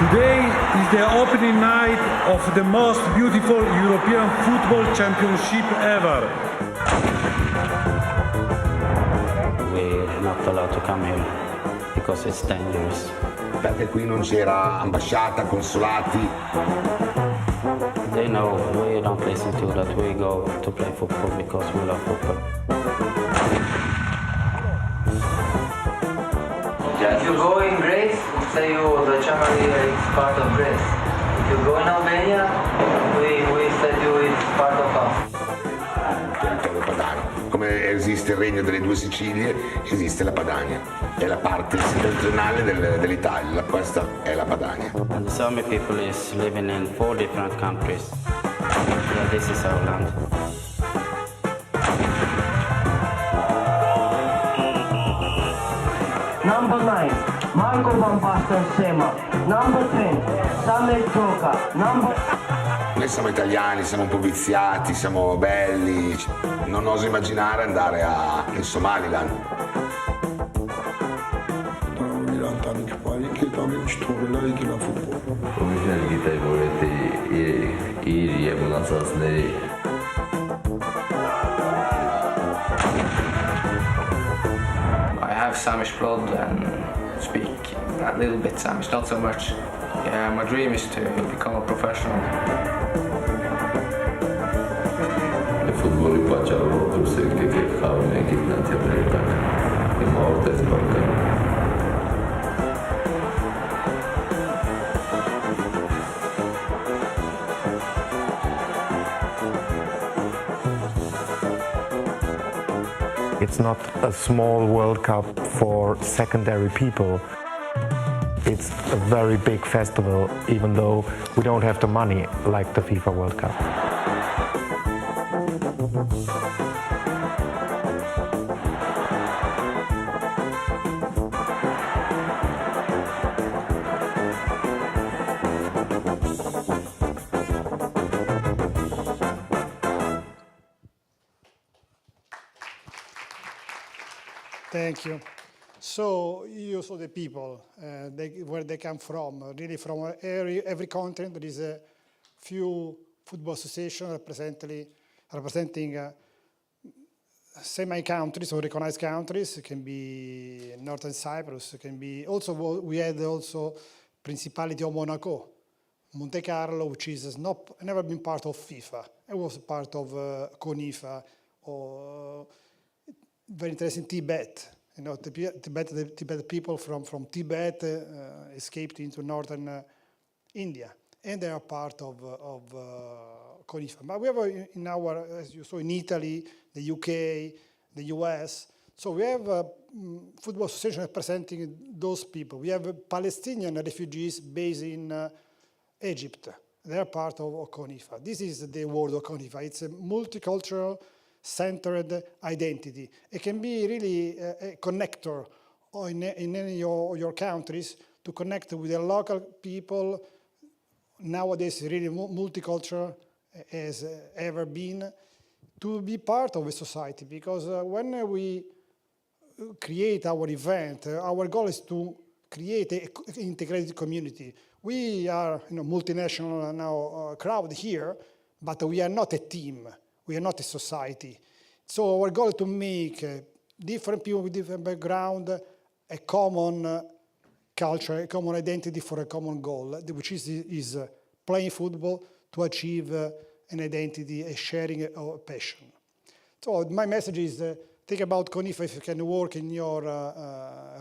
Today is the opening night of the most beautiful European football championship ever. We're not allowed to come here because it's dangerous. Perché qui non c'era ambasciata, consolati. They know we don't listen to that. We go to play football because we love football. If you go in Greece, say the Chamari is part of Greece. If you go in Albania, we said it's part of us. Territorio padano. Come esiste il regno delle due Sicilie, esiste la Padania. È la parte settentrionale dell'Italia, questa è la Padania. And the Sami people is living in 4 different countries. Yeah, this is our land. Number 9, Marco Van Basten Sema. Number 10, Samuel Troca. Noi siamo italiani, siamo un po' viziati, siamo belli. Non oso immaginare andare in Somaliland. I have Samish blood and speak a little bit Samish, not so much. Yeah, my dream is to become a professional. Futbol pačalo Rusy, kiek cháme, gimnatia tak je morte zbanka. It's not a small World Cup for secondary people. It's a very big festival, even though we don't have the money like the FIFA World Cup. Thank you. So you saw the people, where they come from. Really from every continent, there is a few football associations representing semi-countries or recognized countries. It can be Northern Cyprus. It can be also, we had also Principality of Monaco, Monte Carlo, which is never been part of FIFA. It was part of CONIFA, or very interesting Tibet. You know, Tibet people from Tibet escaped into northern India, and they are part of CONIFA. But we have in our, as you saw, in Italy, the UK, the US. So we have a football association representing those people. We have Palestinian refugees based in Egypt. They are part of CONIFA. This is the word of CONIFA. It's a multicultural, centered identity. It can be really a connector in any of your countries to connect with the local people. Nowadays, really multicultural as ever been, to be part of a society, because when we create our event, our goal is to create an integrated community. We are multinational now crowd here, but we are not a team. We are not a society. So our goal is to make different people with different background a common culture, a common identity for a common goal, which is playing football to achieve an identity, a sharing a passion. So my message is think about CONIFA if you can work in your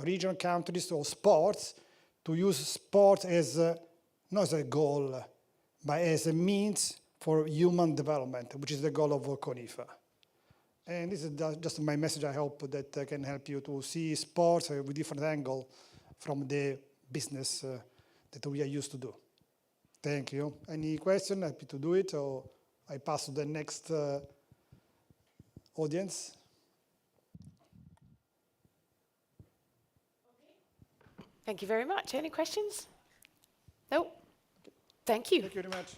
regional countries or sports, to use sports as not as a goal, but as a means for human development, which is the goal of CONIFA. And this is just my message. I hope that can help you to see sports with different angle from the business that we are used to do. Thank you. Any question? Happy to do it, or I pass to the next audience. Thank you very much. Any questions? No? Thank you. Thank you very much.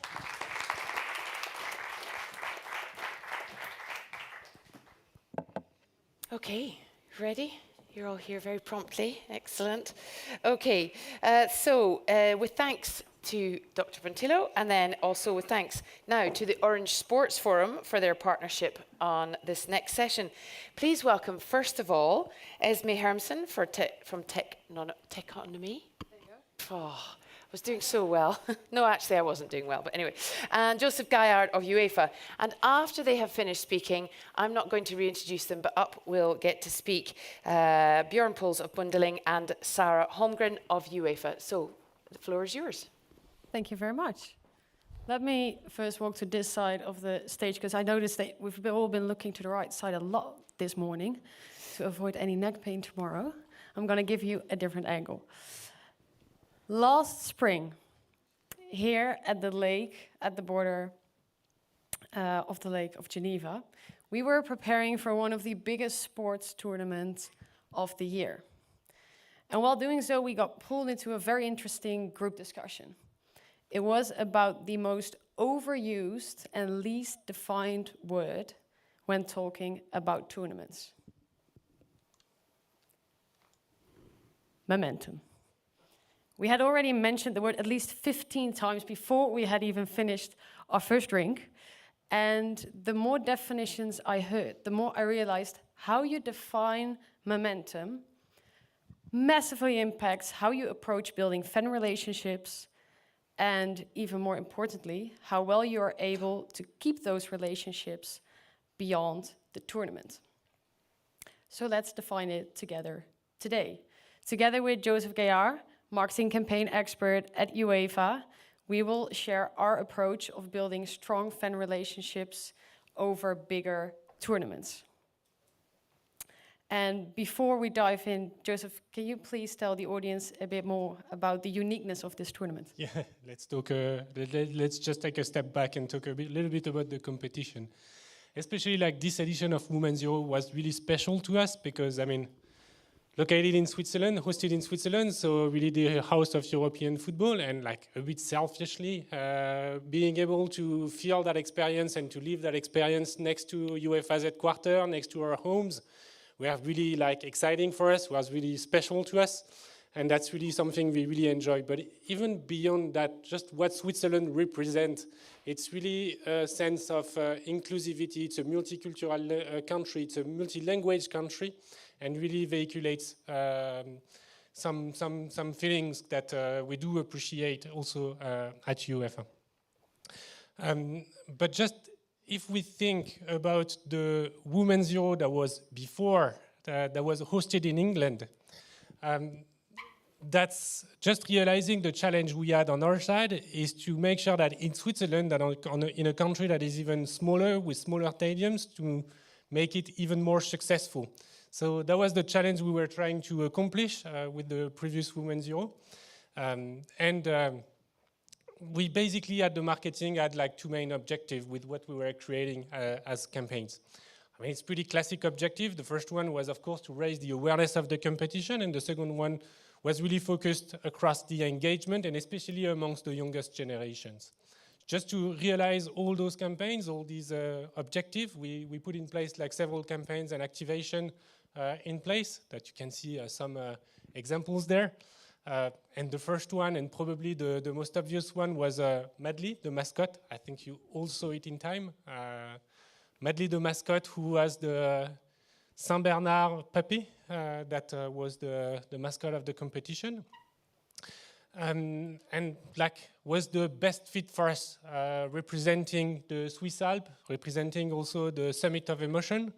Okay, ready? You're all here very promptly. Excellent. Okay, so with thanks to Dr. Pontillo, and then also with thanks now to the Orange Sports Forum for their partnership on this next session. Please welcome, first of all, Esme Hermsen from Techonomy. There you go. Oh, I was doing so well. No, actually, I wasn't doing well, but anyway. And Joseph Gaillard of UEFA. And after they have finished speaking, I'm not going to reintroduce them, but up will get to speak Björn Puls of Bundeling and Sarah Holmgren of UEFA. So the floor is yours. Thank you very much. Let me first walk to this side of the stage, because I noticed that we've all been looking to the right side a lot this morning to avoid any neck pain tomorrow. I'm going to give you a different angle. Last spring, here at the lake, at the border of the Lake of Geneva, we were preparing for one of the biggest sports tournaments of the year. And while doing so, we got pulled into a very interesting group discussion. It was about the most overused and least defined word when talking about tournaments. Momentum. We had already mentioned the word at least 15 times before we had even finished our first drink. And the more definitions I heard, the more I realized how you define momentum massively impacts how you approach building fan relationships, and even more importantly, how well you are able to keep those relationships beyond the tournament. So let's define it together today. Together with Joseph Gaillard, marketing campaign expert at UEFA, we will share our approach of building strong fan relationships over bigger tournaments. And before we dive in, Joseph, can you please tell the audience a bit more about the uniqueness of this tournament? Yeah, let's talk. Let's just take a step back and talk little bit about the competition. Especially like this edition of Women's Euro was really special to us because, I mean, located in Switzerland, hosted in Switzerland, so really the house of European football, and like a bit selfishly, being able to feel that experience and to live that experience next to UEFA's headquarters, next to our homes, were really like exciting for us, was really special to us, and that's really something we really enjoy. But even beyond that, just what Switzerland represents, it's really a sense of inclusivity. It's a multicultural country, it's a multi-language country, and really vehiculates some feelings that we do appreciate also at UEFA. But just if we think about the Women's Euro that was before, that was hosted in England, that's just realizing the challenge we had on our side is to make sure that in Switzerland, that in a country that is even smaller, with smaller stadiums, to make it even more successful. So that was the challenge we were trying to accomplish with the previous Women's Euro. We basically at the marketing had like two main objectives with what we were creating as campaigns. I mean, it's pretty classic objective. The first one was, of course, to raise the awareness of the competition, and the second one was really focused across the engagement and especially amongst the youngest generations. just to realize all those campaigns, all these objectives, we put in place like several campaigns and activation in place that you can see some examples there. And the first one, and probably the most obvious one, was Madly, the mascot. I think you all saw it in time. Madly, the mascot, who was the Saint Bernard puppy that was the mascot of the competition. And like was the best fit for us, representing the Swiss Alps, representing also the summit of emotion,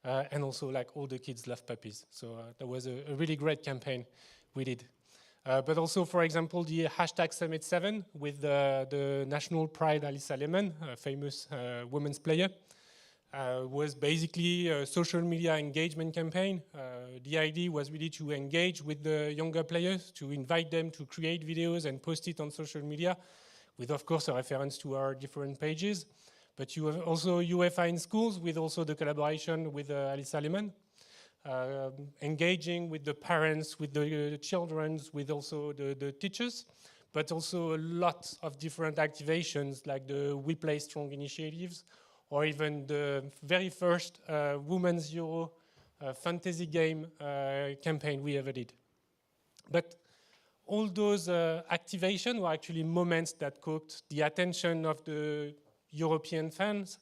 and also like all the kids love puppies. So that was a really great campaign we did. But also, for example, the hashtag Summit 7 with the national pride Alissa Lehmann, a famous women's player, was basically a social media engagement campaign. The idea was really to engage with the younger players, to invite them to create videos and post it on social media, with of course a reference to our different pages. But you have also UEFA in schools with also the collaboration with Alissa Lehmann, engaging with the parents, with the children, with also the teachers, but also a lot of different activations like the We Play Strong initiatives, or even the very first Women's Euro fantasy game campaign we ever did. But all those activations were actually moments that caught the attention of the European fans.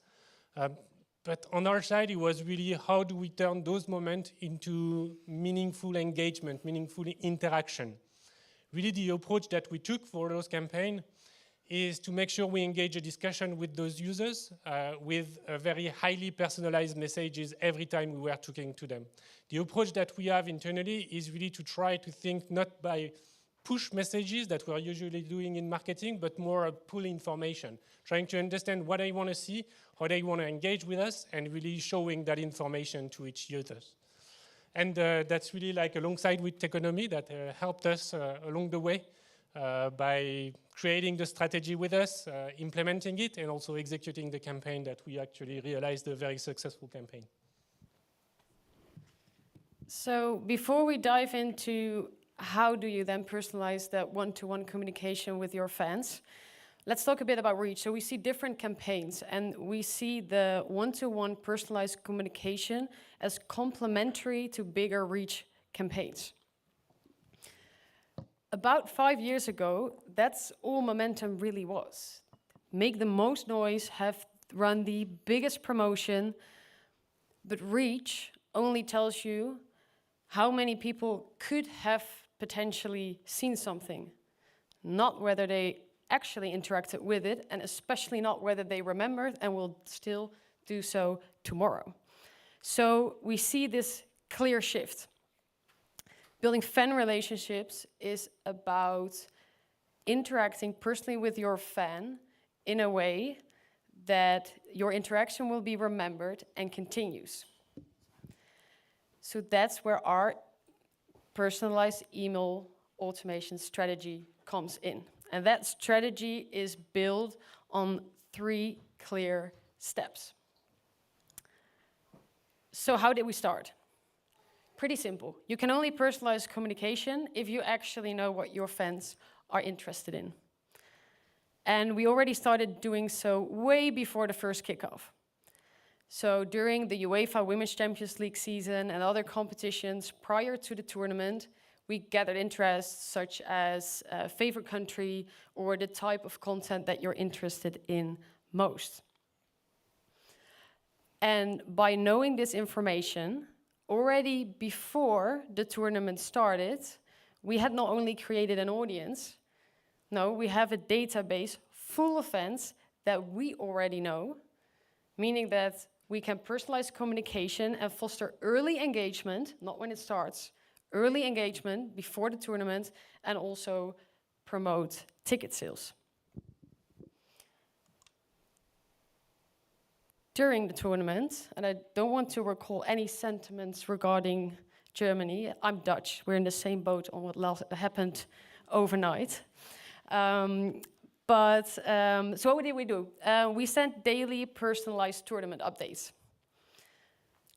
But on our side, it was really how do we turn those moments into meaningful engagement, meaningful interaction. Really the approach that we took for those campaigns is to make sure we engage a discussion with those users with very highly personalized messages every time we were talking to them. The approach that we have internally is really to try to think not by push messages that we're usually doing in marketing, but more pull information, trying to understand what they want to see, how they want to engage with us, and really showing that information to each users. And that's really like alongside with Techonomy that helped us along the way by creating the strategy with us, implementing it, and also executing the campaign that we actually realized a very successful campaign. So before we dive into how do you then personalize that one-to-one communication with your fans, let's talk a bit about reach. So we see different campaigns, and we see the one-to-one personalized communication as complementary to bigger reach campaigns. About 5 years ago, that's all Momentum really was. Make the most noise, run the biggest promotion, but reach only tells you how many people could have potentially seen something, not whether they actually interacted with it, and especially not whether they remembered and will still do so tomorrow. So we see this clear shift. Building fan relationships is about interacting personally with your fan in a way that your interaction will be remembered and continues. So that's where our personalized email automation strategy comes in. And that strategy is built on 3 clear steps. So how did we start? Pretty simple. You can only personalize communication if you actually know what your fans are interested in. And we already started doing so way before the first kickoff. So during the UEFA Women's Champions League season and other competitions prior to the tournament, we gathered interests such as favorite country or the type of content that you're interested in most. And by knowing this information, already before the tournament started, we had not only created an audience, no, we have a database full of fans that we already know, meaning that we can personalize communication and foster early engagement, not when it starts, early engagement before the tournament, and also promote ticket sales. During the tournament, and I don't want to recall any sentiments regarding Germany. I'm Dutch. We're in the same boat on what happened overnight. So what did we do? We sent daily personalized tournament updates.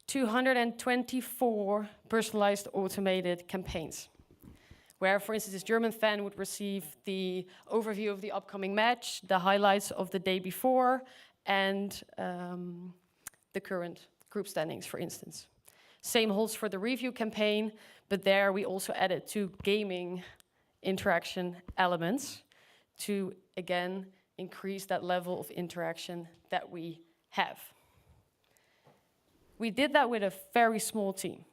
224 personalized automated campaigns, where, for instance, this German fan would receive the overview of the upcoming match, the highlights of the day before, and the current group standings, for instance. Same holds for the review campaign, but there we also added 2 gaming interaction elements to, again, increase that level of interaction that we have. We did that with a very small team.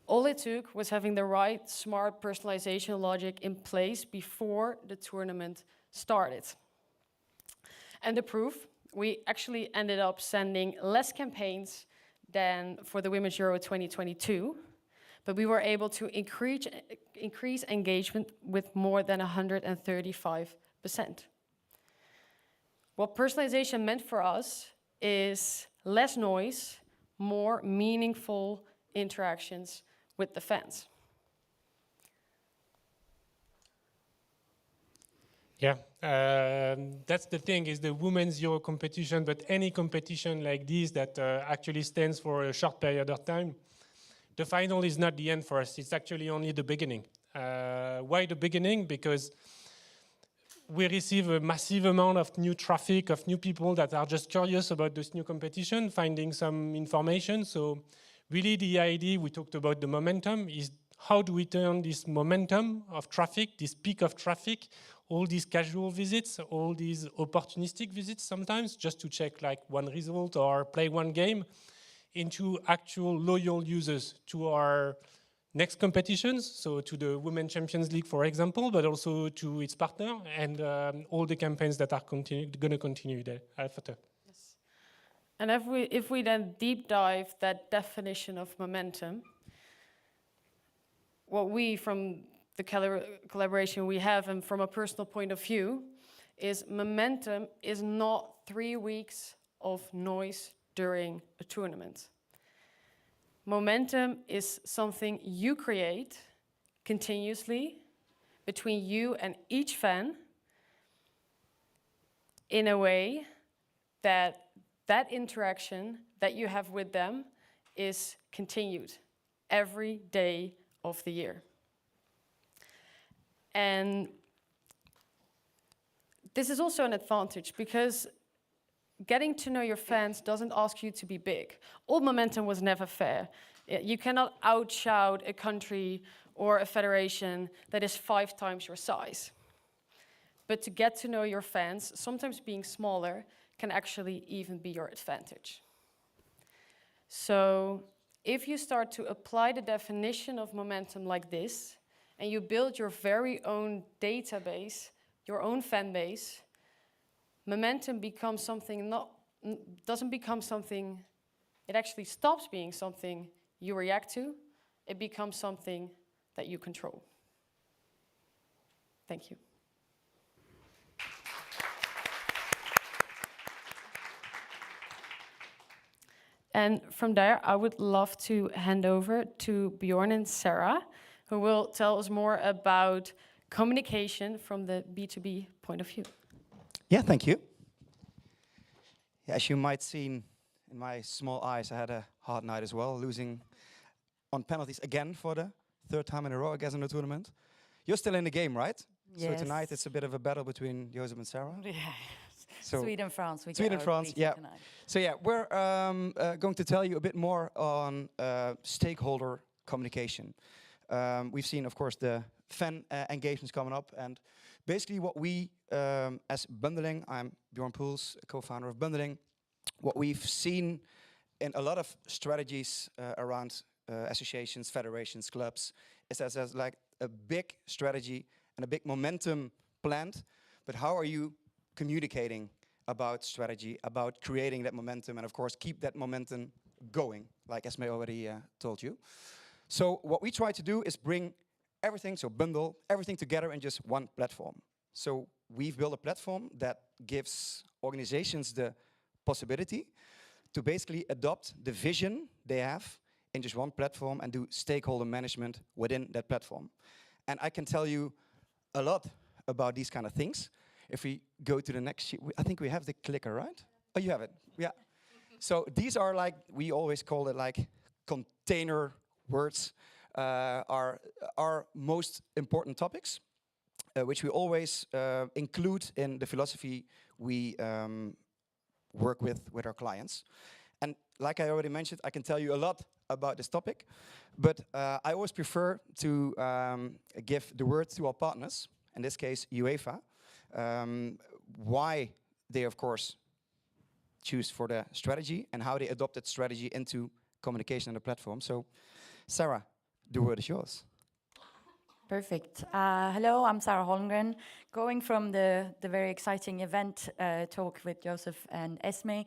All it took was having the right smart personalization logic in place before the tournament started. And the proof, we actually ended up sending less campaigns than for the Women's Euro 2022, but we were able to increase engagement with more than 135%. What personalization meant for us is less noise, more meaningful interactions with the fans. Yeah, that's the thing, is the Women's Euro competition, but any competition like this that actually stands for a short period of time, the final is not the end for us, it's actually only the beginning. Why the beginning? Because we receive a massive amount of new traffic, of new people that are just curious about this new competition, finding some information. So really the idea, we talked about the momentum, is how do we turn this momentum of traffic, this peak of traffic, all these casual visits, all these opportunistic visits sometimes, just to check like one result or play one game, into actual loyal users to our next competitions, so to the Women's Champions League, for example, but also to its partner and all the campaigns that are going to continue there after. Yes. And if we then deep dive that definition of momentum, what we, from the collaboration we have and from a personal point of view, is momentum is not 3 weeks of noise during a tournament. Momentum is something you create continuously between you and each fan in a way that that interaction that you have with them is continued every day of the year. And this is also an advantage because getting to know your fans doesn't ask you to be big. Old momentum was never fair. You cannot outshout a country or a federation that is 5 times your size. But to get to know your fans, sometimes being smaller can actually even be your advantage. So if you start to apply the definition of momentum like this, and you build your very own database, your own fan base, momentum becomes something doesn't become something, it actually stops being something you react to, it becomes something that you control. Thank you. And from there, I would love to hand over to Bjorn and Sarah, who will tell us more about communication from the B2B point of view. Yeah, thank you. Yeah, as you might seen in my small eyes, I had a hard night as well, losing on penalties again for the 3rd time in a row, I guess, in the tournament. You're still in the game, right? Yes. So tonight it's a bit of a battle between Josep and Sarah. Yeah. So Sweden, France. Sweden, France, yeah. Tonight. So yeah, we're going to tell you a bit more on stakeholder communication. We've seen, of course, the fan engagements coming up, and basically what we, as Bundling, I'm Bjorn Poels, co-founder of Bundling, what we've seen in a lot of strategies around associations, federations, clubs, is that there's like a big strategy and a big momentum planned, but how are you communicating about strategy, about creating that momentum, and of course keep that momentum going, like Esme already told you. So what we try to do is bring everything, so bundle everything together in just one platform. So we've built a platform that gives organizations the possibility to basically adopt the vision they have in just one platform and do stakeholder management within that platform. And I can tell you a lot about these kind of things. If we go to the next sheet, I think we have the clicker, right? Oh, you have it, yeah. So these are like, we always call it like container words. are our most important topics, which we always include in the philosophy we work with our clients. And like I already mentioned, I can tell you a lot about this topic, but I always prefer to give the word to our partners, in this case UEFA, why they of course choose for the strategy and how they adopted strategy into communication on the platform. So Sarah, the word is yours. Perfect. Hello, I'm Sarah Holmgren. Going from the very exciting event talk with Joseph and Esme,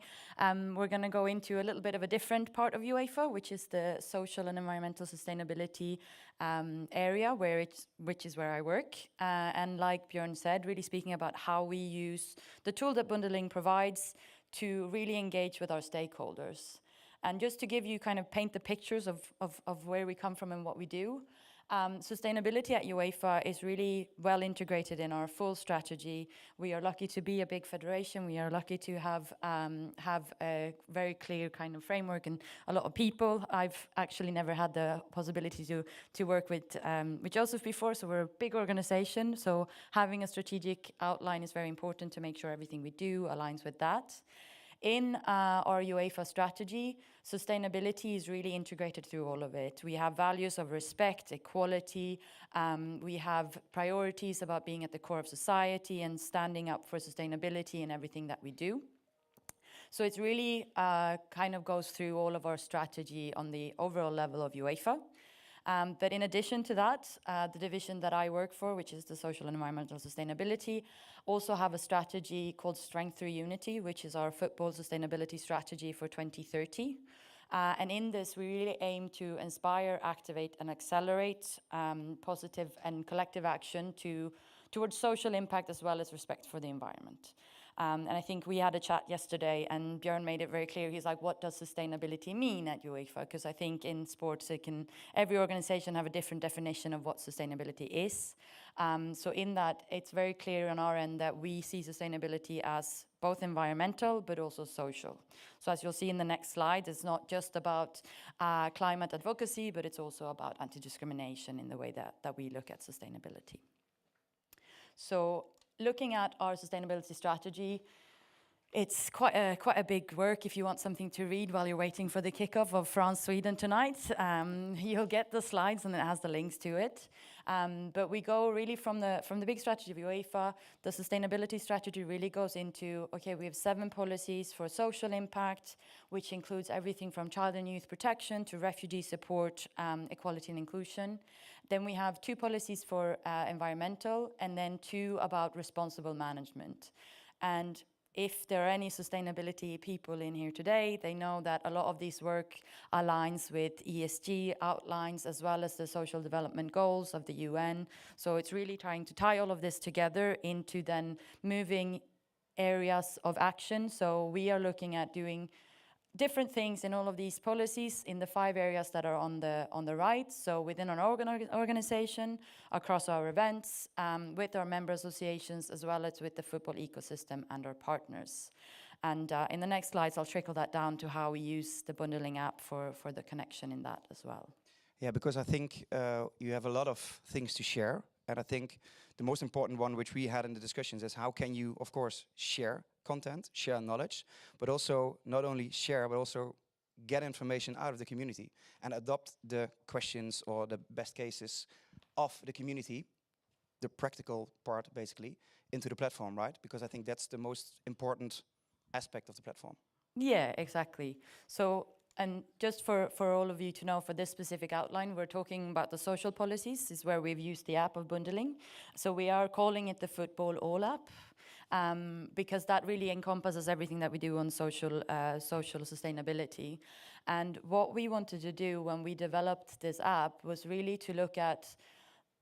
we're going to go into a little bit of a different part of UEFA, which is the social and environmental sustainability area, which is where I work. And like Björn said, really speaking about how we use the tool that bundling provides to really engage with our stakeholders. And just to give you kind of paint the pictures of where we come from and what we do, sustainability at UEFA is really well integrated in our full strategy. We are lucky to be a big federation. We are lucky to have a very clear kind of framework and a lot of people. I've actually never had the possibility to work with Joseph before, so we're a big organization. So having a strategic outline is very important to make sure everything we do aligns with that. In our UEFA strategy, sustainability is really integrated through all of it. We have values of respect, equality. We have priorities about being at the core of society and standing up for sustainability in everything that we do. So it's really kind of goes through all of our strategy on the overall level of UEFA. But in addition to that, the division that I work for, which is the social and environmental sustainability, also have a strategy called Strength Through Unity, which is our football sustainability strategy for 2030. And in this, we really aim to inspire, activate, and accelerate positive and collective action towards social impact as well as respect for the environment. And I think we had a chat yesterday and Björn made it very clear. He's like, what does sustainability mean at UEFA? Because I think in sports, every organization have a different definition of what sustainability is. So in that, it's very clear on our end that we see sustainability as both environmental, but also social. So as you'll see in the next slide, it's not just about climate advocacy, but it's also about anti-discrimination in the way that we look at sustainability. So looking at our sustainability strategy, it's quite a big work. If you want something to read while you're waiting for the kickoff of France-Sweden tonight, you'll get the slides and it has the links to it. But we go really from the big strategy of UEFA. The sustainability strategy really goes into, okay, we have 7 policies for social impact, which includes everything from child and youth protection to refugee support, equality and inclusion. Then we have 2 policies for environmental and then 2 about responsible management. And if there are any sustainability people in here today, they know that a lot of this work aligns with ESG outlines as well as the social development goals of the UN. So it's really trying to tie all of this together into then moving areas of action. So we are looking at doing different things in all of these policies in the 5 areas that are on the right. So within our organization, across our events, with our member associations, as well as with the football ecosystem and our partners. And in the next slides, I'll trickle that down to how we use the bundling app for the connection in that as well. Yeah, because I think you have a lot of things to share. And I think the most important one, which we had in the discussions, is how can you, of course, share content, share knowledge, but also not only share, but also get information out of the community and adopt the questions or the best cases of the community, the practical part basically, into the platform, right? Because I think that's the most important aspect of the platform. Yeah, exactly. So, and just for all of you to know, for this specific outline, we're talking about the social policies, is where we've used the app of bundling. So we are calling it the Football All app, because that really encompasses everything that we do on social sustainability. And what we wanted to do when we developed this app was really to look at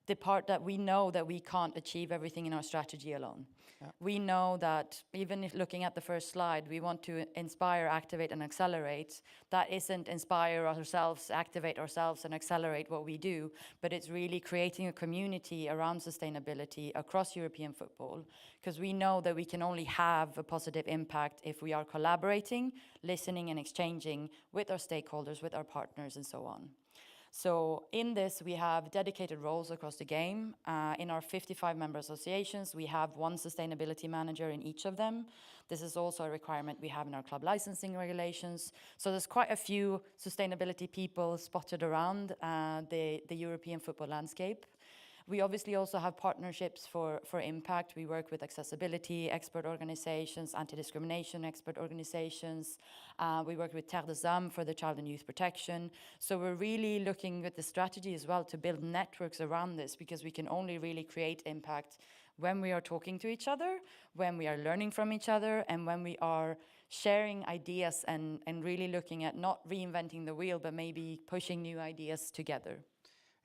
the part that we know that we can't achieve everything in our strategy alone. Yeah. We know that even if looking at the first slide, we want to inspire, activate, and accelerate. That isn't inspire ourselves, activate ourselves, and accelerate what we do, but it's really creating a community around sustainability across European football, because we know that we can only have a positive impact if we are collaborating, listening, and exchanging with our stakeholders, with our partners, and so on. So in this, we have dedicated roles across the game. In our 55 member associations, we have one sustainability manager in each of them. This is also a requirement we have in our club licensing regulations. So there's quite a few sustainability people spotted around the European football landscape. We obviously also have partnerships for impact. We work with accessibility expert organizations, anti-discrimination expert organizations. We work with Terre des Hommes for the child and youth protection. So we're really looking at the strategy as well to build networks around this, because we can only really create impact when we are talking to each other, when we are learning from each other, and when we are sharing ideas and really looking at not reinventing the wheel, but maybe pushing new ideas together.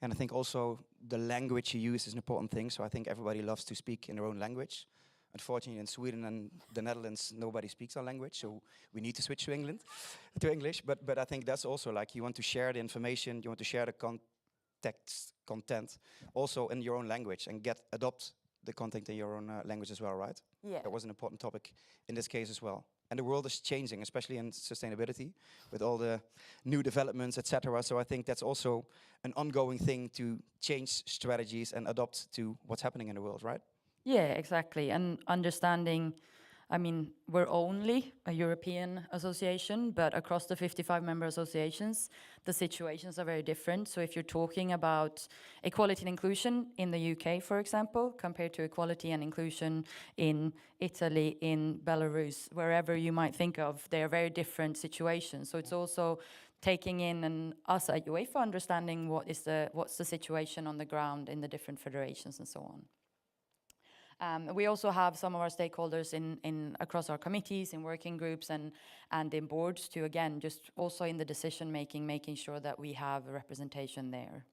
And I think also the language you use is an important thing. So I think everybody loves to speak in their own language. Unfortunately, in Sweden and the Netherlands, nobody speaks our language. So we need to switch to English. But I think that's also like you want to share the information, you want to share the content also in your own language and adopt the content in your own language as well, right? Yeah. That was an important topic in this case as well. And the world is changing, especially in sustainability, with all the new developments, etc. So I think that's also an ongoing thing to change strategies and adopt to what's happening in the world, right? Yeah, exactly. And understanding, I mean, we're only a European association, but across the 55 member associations, the situations are very different. So if you're talking about equality and inclusion in the UK, for example, compared to equality and inclusion in Italy, in Belarus, wherever you might think of, they are very different situations. So it's also taking in and us at UEFA understanding what's the situation on the ground in the different federations and so on. We also have some of our stakeholders in across our committees, in working groups, and in boards to, again, just also in the decision making, making sure that we have a representation there.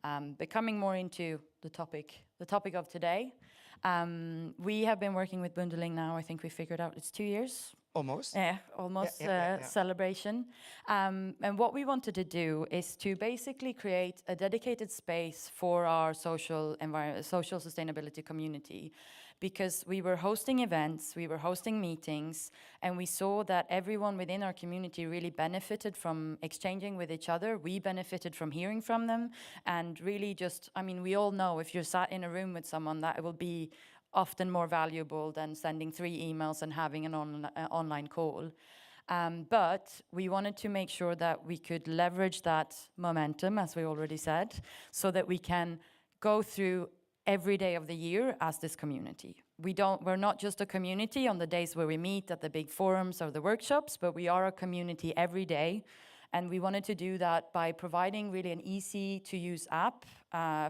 But coming more into the topic of today, we have been working with Bundeling now. I think we figured out it's 2 years. Almost. Yeah, almost celebration. And what we wanted to do is to basically create a dedicated space for our social sustainability community, because we were hosting events, we were hosting meetings, and we saw that everyone within our community really benefited from exchanging with each other. We benefited from hearing from them, and really just, I mean, we all know if you're sat in a room with someone, that it will be often more valuable than sending 3 emails and having an online call. But we wanted to make sure that we could leverage that momentum, as we already said, so that we can go through every day of the year as this community. We're not just a community on the days where we meet at the big forums or the workshops, but we are a community every day. And we wanted to do that by providing really an easy-to-use app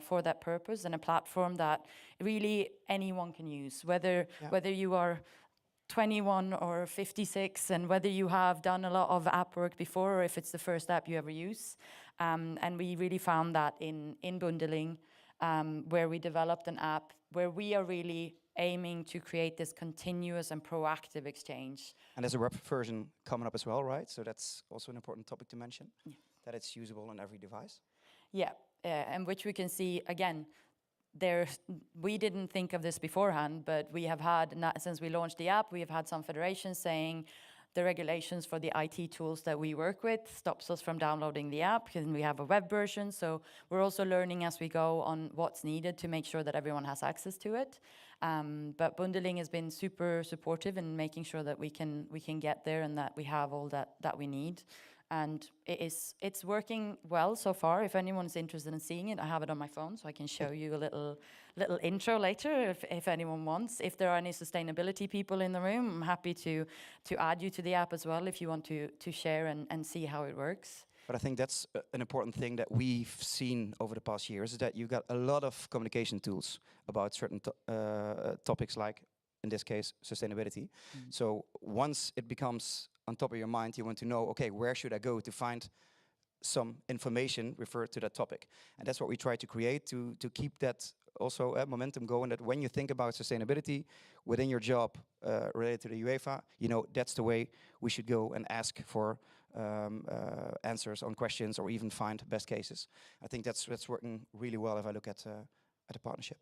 for that purpose, and a platform that really anyone can use, whether you are 21 or 56, and whether you have done a lot of app work before, or if it's the first app you ever use. And we really found that in Bundeling, where we developed an app where we are really aiming to create this continuous and proactive exchange. And there's a web version coming up as well, right? So that's also an important topic to mention, that it's usable on every device. Yeah, and which we can see, again, we didn't think of this beforehand, but we have had, since we launched the app, we have had some federations saying the regulations for the IT tools that we work with stops us from downloading the app, and we have a web version. So we're also learning as we go on what's needed to make sure that everyone has access to it. But Bundeling has been super supportive in making sure that we can get there and that we have all that we need. And it's working well so far. If anyone's interested in seeing it, I have it on my phone, so I can show you a little intro later if anyone wants. If there are any sustainability people in the room, I'm happy to add you to the app as well if you want to share and see how it works. But I think that's an important thing that we've seen over the past years, is that you've got a lot of communication tools about certain topics, like in this case, sustainability. So once it becomes on top of your mind, you want to know, okay, where should I go to find some information referred to that topic? And that's what we try to create to keep that also momentum going, that when you think about sustainability within your job related to the UEFA, you know, that's the way we should go and ask for answers on questions, or even find best cases. I think that's working really well if I look at the partnership.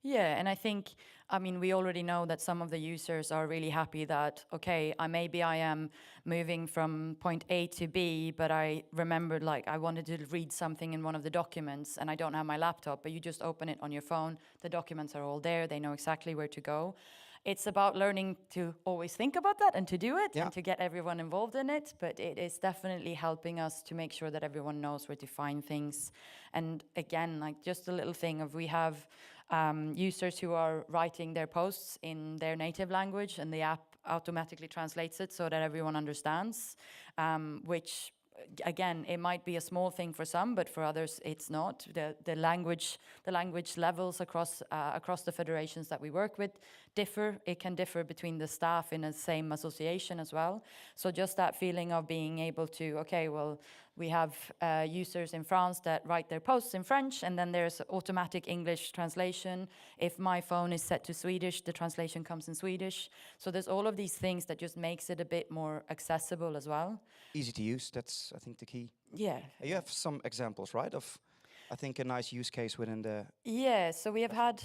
Yeah, and I think, I mean, we already know that some of the users are really happy that, okay, maybe I am moving from point A to B, but I remembered like I wanted to read something in one of the documents and I don't have my laptop, but you just open it on your phone, the documents are all there, they know exactly where to go. It's about learning to always think about that and to do it and to get everyone involved in it, but it is definitely helping us to make sure that everyone knows where to find things. And again, like just a little thing of we have users who are writing their posts in their native language and the app automatically translates it so that everyone understands, which again, it might be a small thing for some, but for others it's not. The language levels across the federations that we work with differ. It can differ between the staff in the same association as well. So just that feeling of being able to, okay, well, we have users in France that write their posts in French, and then there's automatic English translation. If my phone is set to Swedish, the translation comes in Swedish. So there's all of these things that just makes it a bit more accessible as well. Easy to use, that's, I think, the key. Yeah. You have some examples, right, of, I think, a nice use case within the... Yeah, so we have had,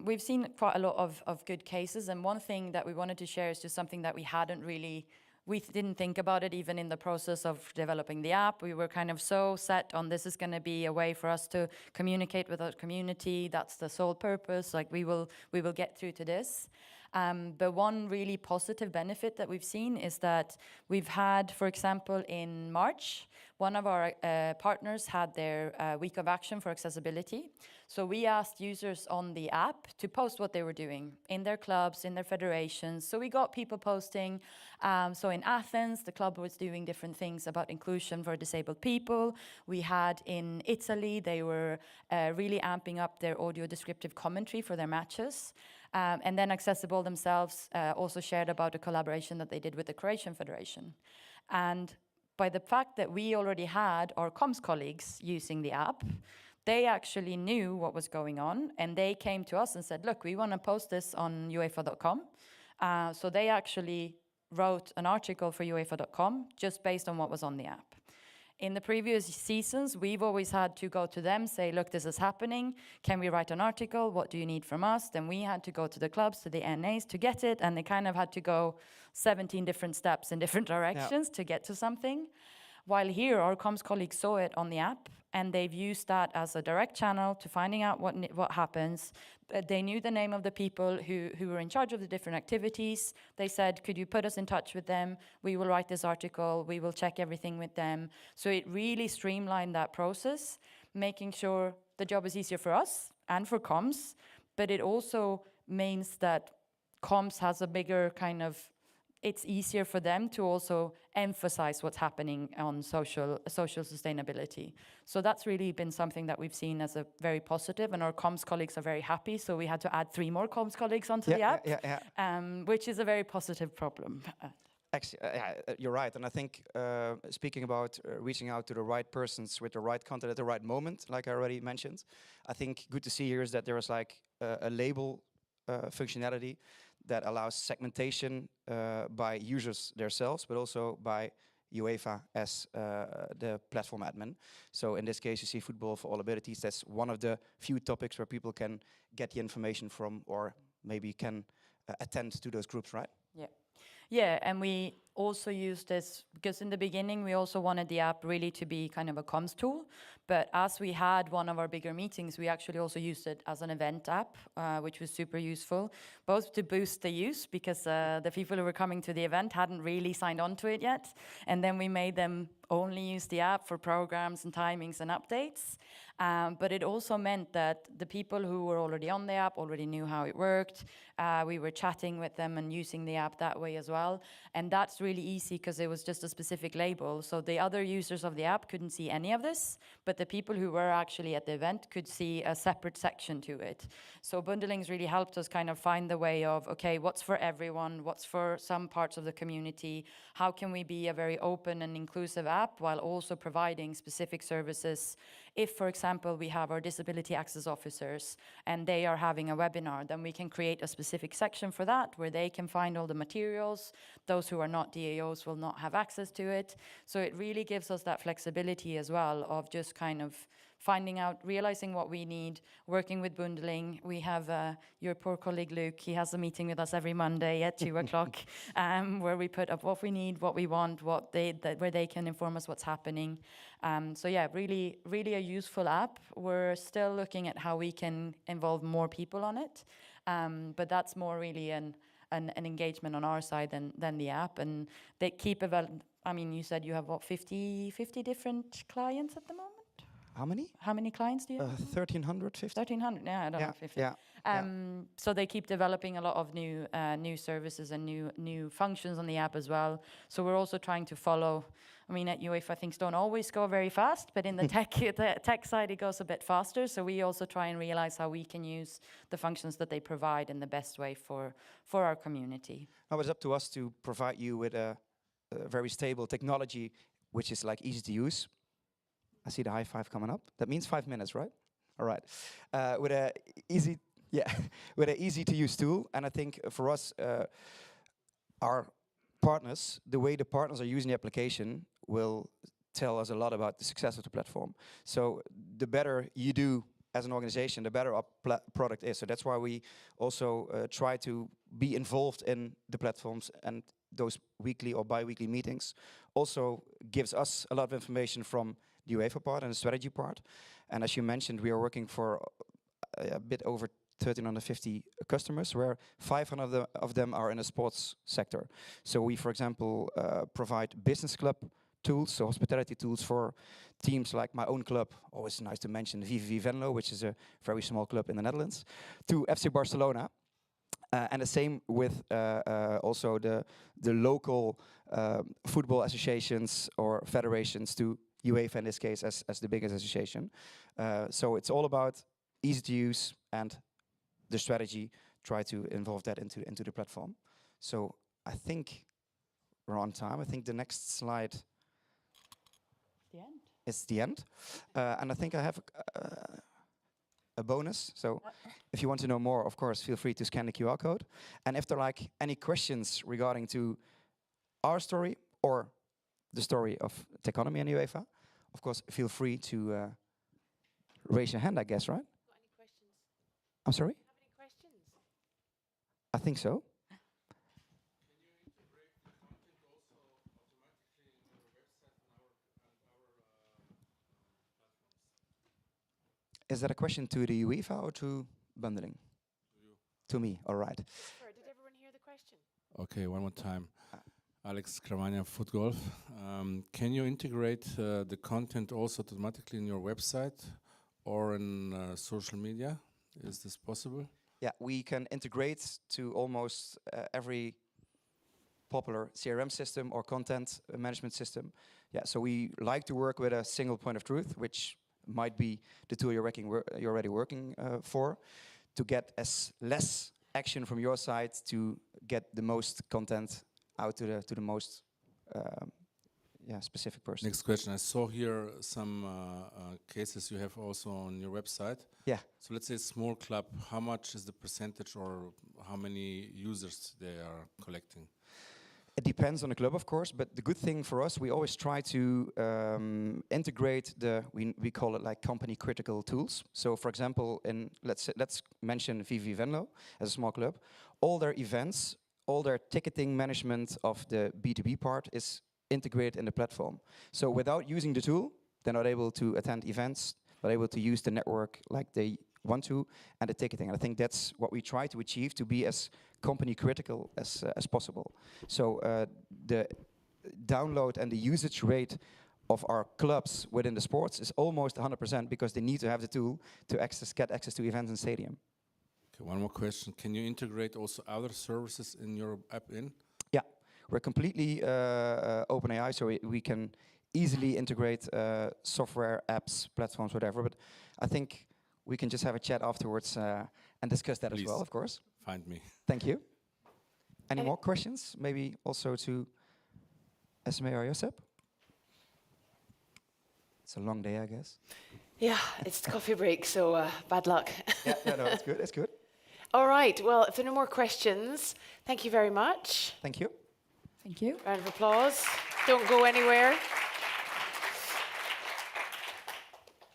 we've seen quite a lot of good cases, and one thing that we wanted to share is just something that we hadn't really, we didn't think about it even in the process of developing the app. We were kind of so set on this is going to be a way for us to communicate with our community. That's the sole purpose. Like we will get through to this. But one really positive benefit that we've seen is that we've had, for example, in March, one of our partners had their week of action for accessibility. So we asked users on the app to post what they were doing in their clubs, in their federations. So we got people posting. So in Athens, the club was doing different things about inclusion for disabled people. We had in Italy, they were really amping up their audio descriptive commentary for their matches. And then Accessible themselves also shared about a collaboration that they did with the Croatian Federation. And by the fact that we already had our comms colleagues using the app, they actually knew what was going on, and they came to us and said, look, we want to post this on UEFA.com. So they actually wrote an article for UEFA.com just based on what was on the app. In the previous seasons, we've always had to go to them, say, look, this is happening. Can we write an article? What do you need from us? Then we had to go to the clubs, to the NAs to get it. And they kind of had to go 17 different steps in different directions to get to something. While here, our comms colleagues saw it on the app, and they've used that as a direct channel to finding out what happens. They knew the name of the people who were in charge of the different activities. They said, could you put us in touch with them? We will write this article. We will check everything with them. So it really streamlined that process, making sure the job is easier for us and for comms, but it also means that comms has a bigger kind of, it's easier for them to also emphasize what's happening on social sustainability. So that's really been something that we've seen as a very positive, and our comms colleagues are very happy. So we had to add 3 more comms colleagues onto the app, which is a very positive problem. Actually, you're right, and I think speaking about reaching out to the right persons with the right content at the right moment, like I already mentioned, I think good to see here is that there is like a label functionality that allows segmentation by users themselves, but also by UEFA as the platform admin. So in this case, you see Football for All Abilities. That's one of the few topics where people can get the information from, or maybe can attend to those groups, right? Yeah. Yeah, and we also use this because in the beginning we also wanted the app really to be kind of a comms tool, but as we had one of our bigger meetings, we actually also used it as an event app, which was super useful, both to boost the use because the people who were coming to the event hadn't really signed on to it yet, and then we made them only use the app for programs and timings and updates. But it also meant that the people who were already on the app already knew how it worked. We were chatting with them and using the app that way as well. And that's really easy because it was just a specific label. So the other users of the app couldn't see any of this, but the people who were actually at the event could see a separate section to it. So bundling's really helped us kind of find the way of, okay, what's for everyone? What's for some parts of the community? How can we be a very open and inclusive app while also providing specific services if, for example, we have our disability access officers and they are having a webinar, then we can create a specific section for that where they can find all the materials. Those who are not DAOs will not have access to it. So it really gives us that flexibility as well of just kind of finding out, realizing what we need, working with bundling. We have your poor colleague Luke, he has a meeting with us every Monday at 2 o'clock, where we put up what we need, what we want, where they can inform us what's happening. So yeah, really, really a useful app. We're still looking at how we can involve more people on it, but that's more really an engagement on our side than the app. And they keep I mean, you said you have what, 50 different clients at the moment? How many? How many clients do you have? 1,300, 50. 1,300, yeah, I don't know, 50. Yeah. So they keep developing a lot of new services and new functions on the app as well. So we're also trying to follow. I mean, at UEFA, things don't always go very fast, but in the tech side, it goes a bit faster. So we also try and realize how we can use the functions that they provide in the best way for our community. Now it's up to us to provide you with a very stable technology, which is like easy to use. I see the high five coming up. That means 5 minutes, right? All right. With a easy to use tool, and I think for us, our partners, the way the partners are using the application will tell us a lot about the success of the platform. So the better you do as an organization, the better our product is. So that's why we also try to be involved in the platforms, and those weekly or bi-weekly meetings also gives us a lot of information from the UEFA part and the strategy part. And as you mentioned, we are working for a bit over 1,350 customers, where 500 of them are in the sports sector. So we, for example, provide business club tools, so hospitality tools for teams like my own club, always nice to mention VVV Venlo, which is a very small club in the Netherlands, to FC Barcelona. And the same with also the local football associations or federations, to UEFA in this case as the biggest association. So it's all about easy to use, and the strategy try to involve that into the platform. So I think we're on time. I think the next slide is the end. And I think I have a bonus. So if you want to know more, of course, feel free to scan the QR code. And if there are like any questions regarding to our story or the story of Techonomy and UEFA, of course, feel free to raise your hand, I guess, right? Any questions? I'm sorry? Have any questions? I think so. Is that a question to the UEFA or to bundling? To me, all right. Sorry, did everyone hear the question? Okay, one more time. Alex Kramania, Foot Golf. Can you integrate the content also automatically in your website or in social media? Is this possible? Yeah, we can integrate to almost every popular CRM system or content management system. Yeah, so we like to work with a single point of truth, which might be the tool you're already working for, to get as less action from your side to get the most content out to the most specific person. Next question. I saw here some cases you have also on your website. Yeah. So let's say a small club, how much is the percentage or how many users they are collecting? It depends on the club, of course, but the good thing for us, we always try to integrate we call it like company critical tools. So for example, let's mention VV Venlo as a small club. All their events, all their ticketing management of the B2B part is integrated in the platform. So without using the tool, they're not able to attend events, not able to use the network like they want to, and the ticketing. And I think that's what we try to achieve, to be as company critical as possible. So the download and the usage rate of our clubs within the sports is almost 100%, because they need to have the tool to get access to events in stadium. Okay, one more question. Can you integrate also other services in your app in? Yeah, we're completely OpenAI, so we can easily integrate software, apps, platforms, whatever. But I think we can just have a chat afterwards and discuss that Please as well, of course. Find me. Thank you. Any more questions? Maybe also to Esme or Josep? It's a long day, I guess. Yeah, it's the coffee break, so bad luck. Yeah, no, it's good. It's good. All right, well, if there are no more questions, thank you very much. Thank you. Thank you. Round of applause. Don't go anywhere.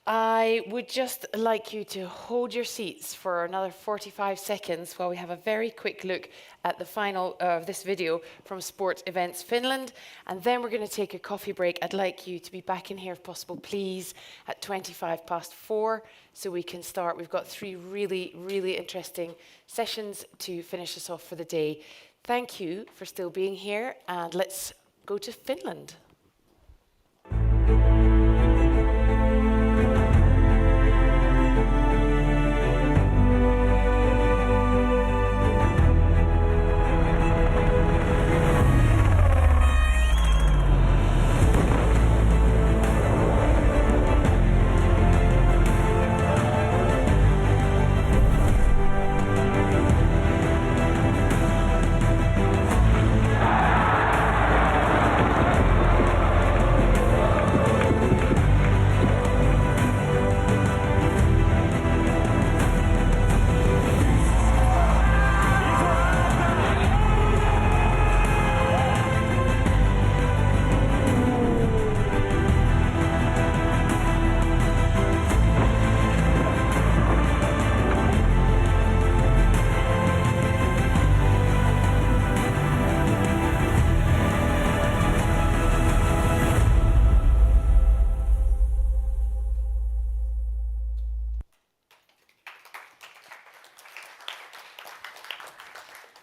I would just like you to hold your seats for another 45 seconds while we have a very quick look at the final of this video from Sport Events Finland. And then we're going to take a coffee break. I'd like you to be back in here, if possible, please, at 4:25 so we can start. We've got 3 really, really interesting sessions to finish us off for the day. Thank you for still being here, and let's go to Finland.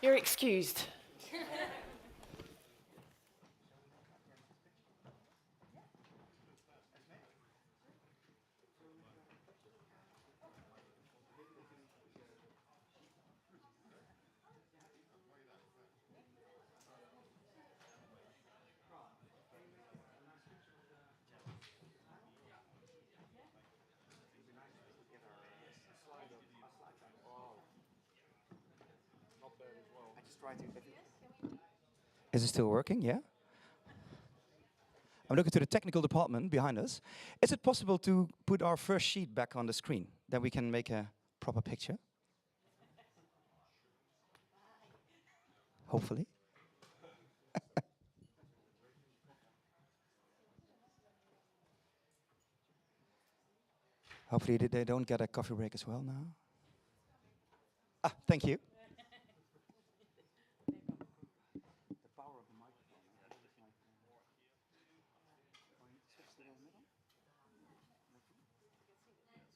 You're excused. Is it still working? Yeah? I'm looking to the technical department behind us. Is it possible to put our first sheet back on the screen? Then we can make a proper picture. Hopefully. Hopefully they don't get a coffee break as well now. Ah, thank you.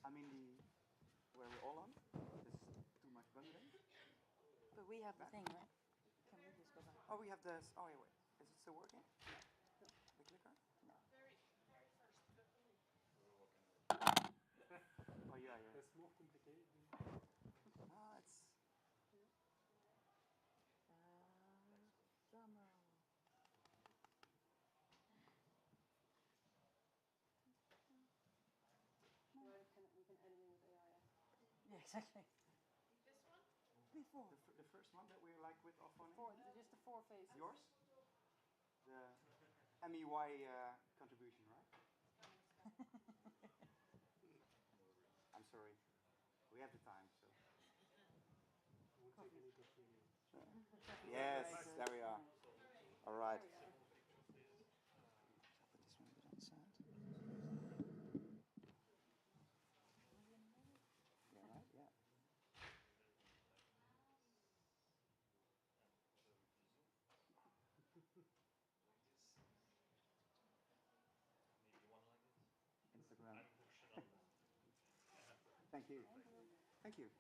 I mean, where we're all on? There's too much bundling. But we have the thing, right? Can we just go back? Oh, we have this. Oh, yeah, wait. Is it still working? The clicker? No. Oh, yeah, yeah. It's more complicated. No, it's. Yeah, exactly. Before. The first one that we're like with off on Just the 4 phases. Yours? The MEY contribution, right? I'm sorry. We have the time, so. Yes, there we are. All right. Instagram. Thank you. Thank you.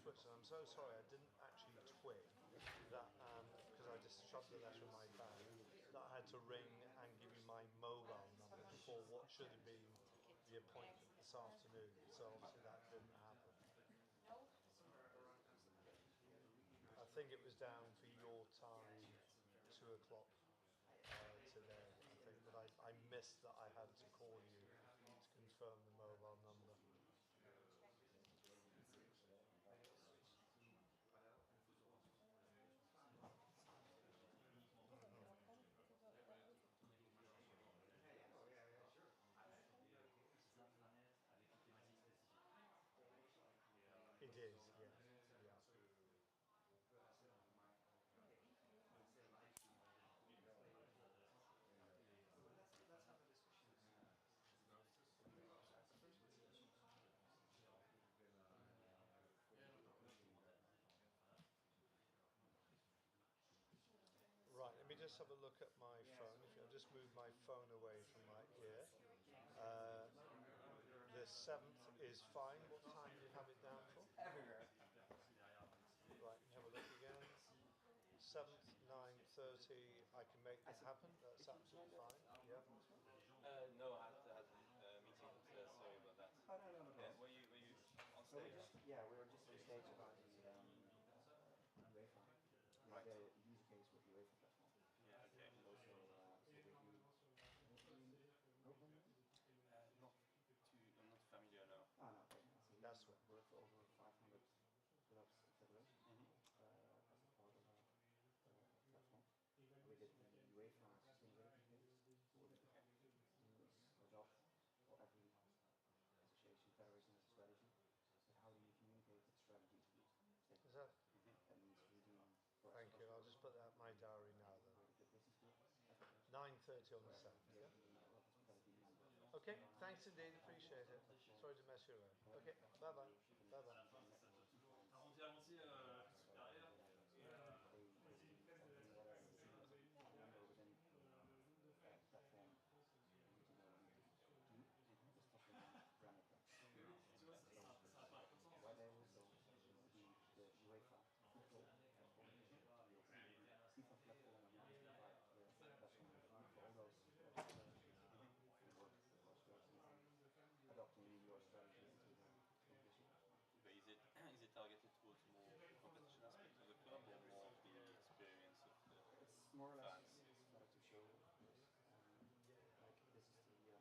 switched, and I'm so sorry I didn't actually twig that, because I just shoved the letter in my bag, that I had to ring and give you my mobile number before what should have been the appointment this afternoon. So obviously that didn't happen. I think it was down for your time, 2 o'clock today, I think, but I missed that I had to call you to confirm the mobile number. It is, yes. Yeah. Right, let me just have a look at my phone. If I'll just move my phone away from my ear. The 7th is fine. What time do you have it down for? Everywhere. Right, have a look again. 7th, 9:30. I can make that happen. That's absolutely fine. Yeah. No, I had a meeting. Sorry about that. Oh, no. Yeah, were you on stage? We were just on stage about the UEFA. Right. The user case with the UEFA platform. Yeah, okay. And also, I'm not familiar now. No. So that's what. We're for over 500 clubs and federations as a part of our platform. We did the UEFA sustainability case. Our job for every association, federation has a strategy. But how do you communicate that strategy to these stakeholders? Is that? That means reading. Thank you. I'll just put that in my diary now then. 9:30 on the 7th. Yeah. Okay. Thanks indeed. Appreciate it. Sorry to mess you around. Okay. Bye bye. Bye bye. But is it targeted towards more competition aspect of the club or more the experience of the It's more or less fans? to show like this is the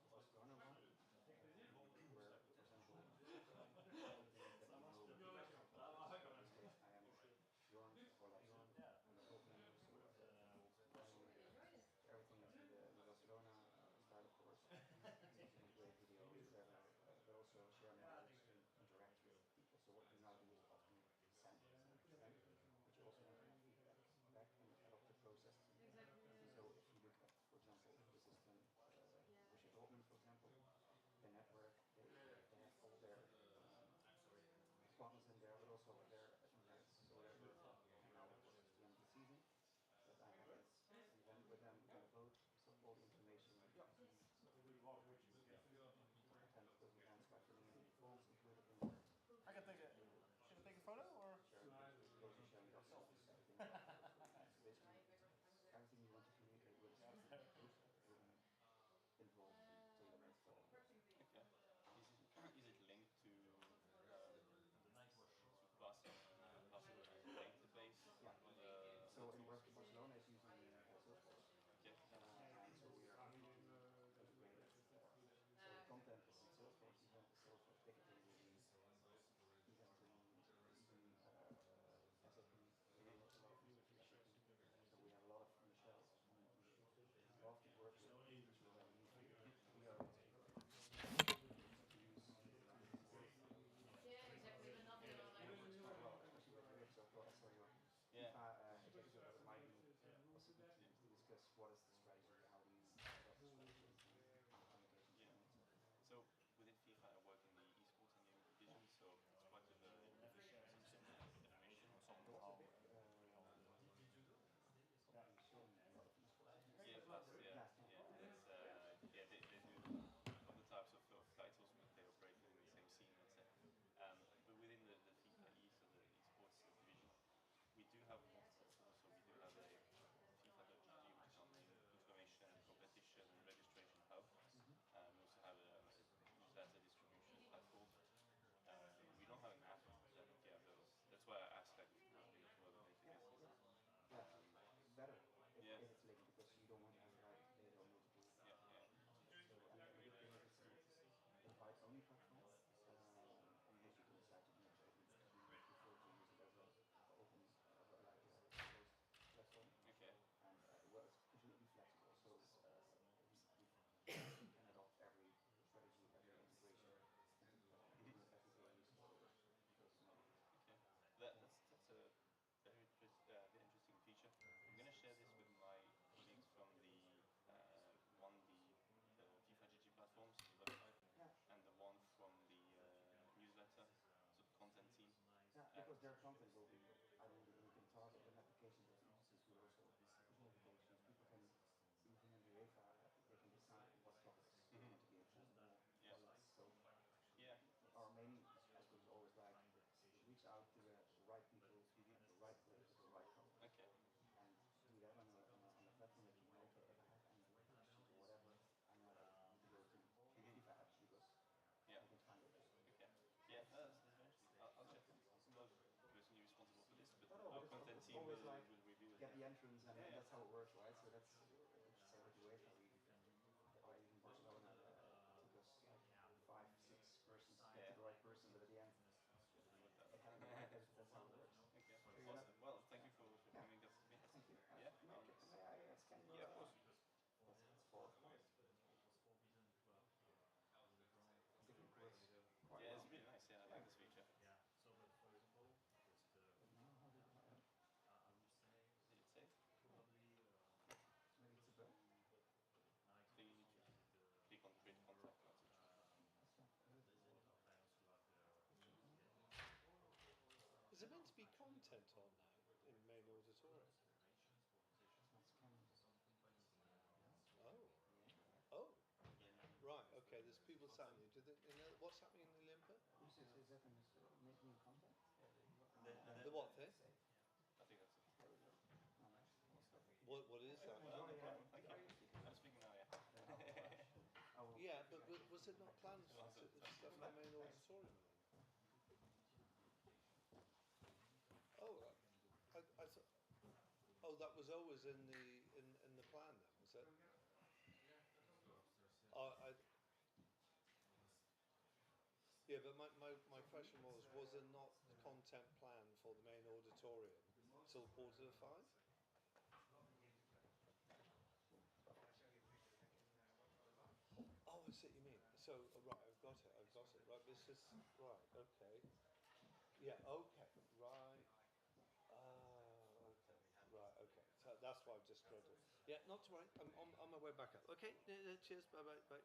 Barcelona one, where for example I am Jorn or like Jorn and the opening, so everything is in the Barcelona style, of course. Great videos, but also share knowledge and interact with people. So what we now do is often send, but you also want to have feedback back and adopt the process. So if you look at, for example, the system, Borussia Dortmund, for example, their network, they have all their partners in there, but also their events. So they're now at the end of the season. But I have this event with them, we're going to vote, so all the information. Attend those events by filling in the forms included in there. I can take a photo or? Sharing yourself. Basically, everything you want to communicate with involved in tailor-made for. Okay. Is it linked to Barcelona database? Yeah. So in Barcelona is using Salesforce. Okay. And so we are integrated. So the content is in Salesforce, even the Salesforce ticketing will be even SAP. So we have a lot of on the shelf. Love to work with we are might be possible to discuss what is the strategy, how do you develop the strategy Yeah. So within FIFA I work in the esports and gaming division, so it's quite a definition somehow. Yeah, plus, it's, they do other types of titles, but they operate within the same scene, let's say. But within the Yeah, because their content will be, I mean, you can target an application that uses will also push notifications. People can, even in the UEFA, they can decide what topics they want to give more or less. So our main aspect is always like reach out to the right people at the right place at the right time. Okay. And do that on a platform that you know, okay, if I have any questions or whatever, I know that I need to go to the FIFA app because I can find it. Okay. Yeah, that's interesting. I'll check it. I'm not personally responsible for this, but No, our but content it's team always will like review it. get the entrance, and that's how it works, right? So that's same with UEFA. Or even Barcelona took us like 5-6 persons to get to the right person, but at the end, it happened. That's how it works. Okay. Awesome. Well, thank you for bringing that to me. Thank you. Yeah. May I scan your? Yeah, of course. That's for. Yeah, it's really nice. Yeah, I like this feature. Yeah. So, but for example, did it say? Maybe it's a bug. Click on create contact message. Is there meant to be content on now in main auditorium? Oh. Oh. Right, okay, there's people sat in here. What's happening in the Limba? Is that making contact? The what thing? I think that's it. What is that? Thank you. I'm speaking now, yeah. Yeah, but was it not planned for stuff in the main auditorium? Oh, I thought. Oh, that was always in the plan then, was it? Yeah, but my question was there not content planned for the main auditorium till 4:45? Oh, I see what you mean. So, right, I've got it. Right, this is, right, okay. Yeah, okay, right. Okay, right, okay. So that's why I've just read it. Yeah, not to worry. I'm on my way back up. Okay, cheers, bye-bye, bye.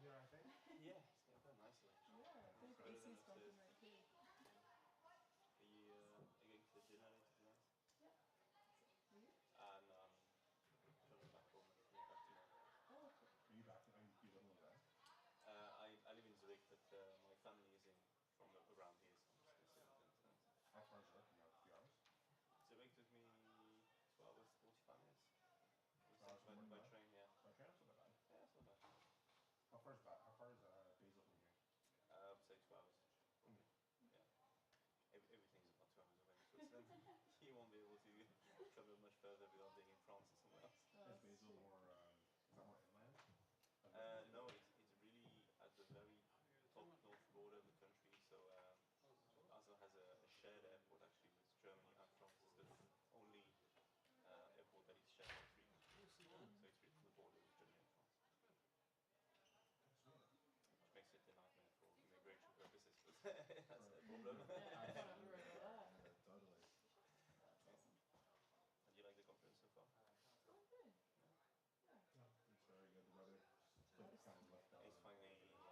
here, I think. Yeah, it's quite nicely. Yeah, I think AC's bumping right here. Are you going to the dinner later tonight? Yeah. You? No, I'm coming back home. Coming back tomorrow. Oh, okay. Are you back? You live in there? I live in Zurich, but my family is from around here, so I'm just going to stay with them tonight. How far is Zurich? You have a few hours? Zurich took me 2 hours, 45 minutes. By train, yeah. By train, that's not bad. Yeah, that's not bad. How far is Basel from here? I would say 2 hours. Yeah. Everything's about 2 hours away in Switzerland. You won't be able to travel much further without being in France or somewhere else. Is Basel more, is that more inland? No, it's really at the very top north border of the country. So Basel has a shared airport actually with Germany and France. It's the only airport that is shared with 3 countries. So it's really from the border with Germany and France. Which makes it a nightmare for immigration purposes, but that's no problem. Totally. Do you like the conference so far? Oh, good. Yeah. It's very good. The weather kind of left out. It's finally, yeah. I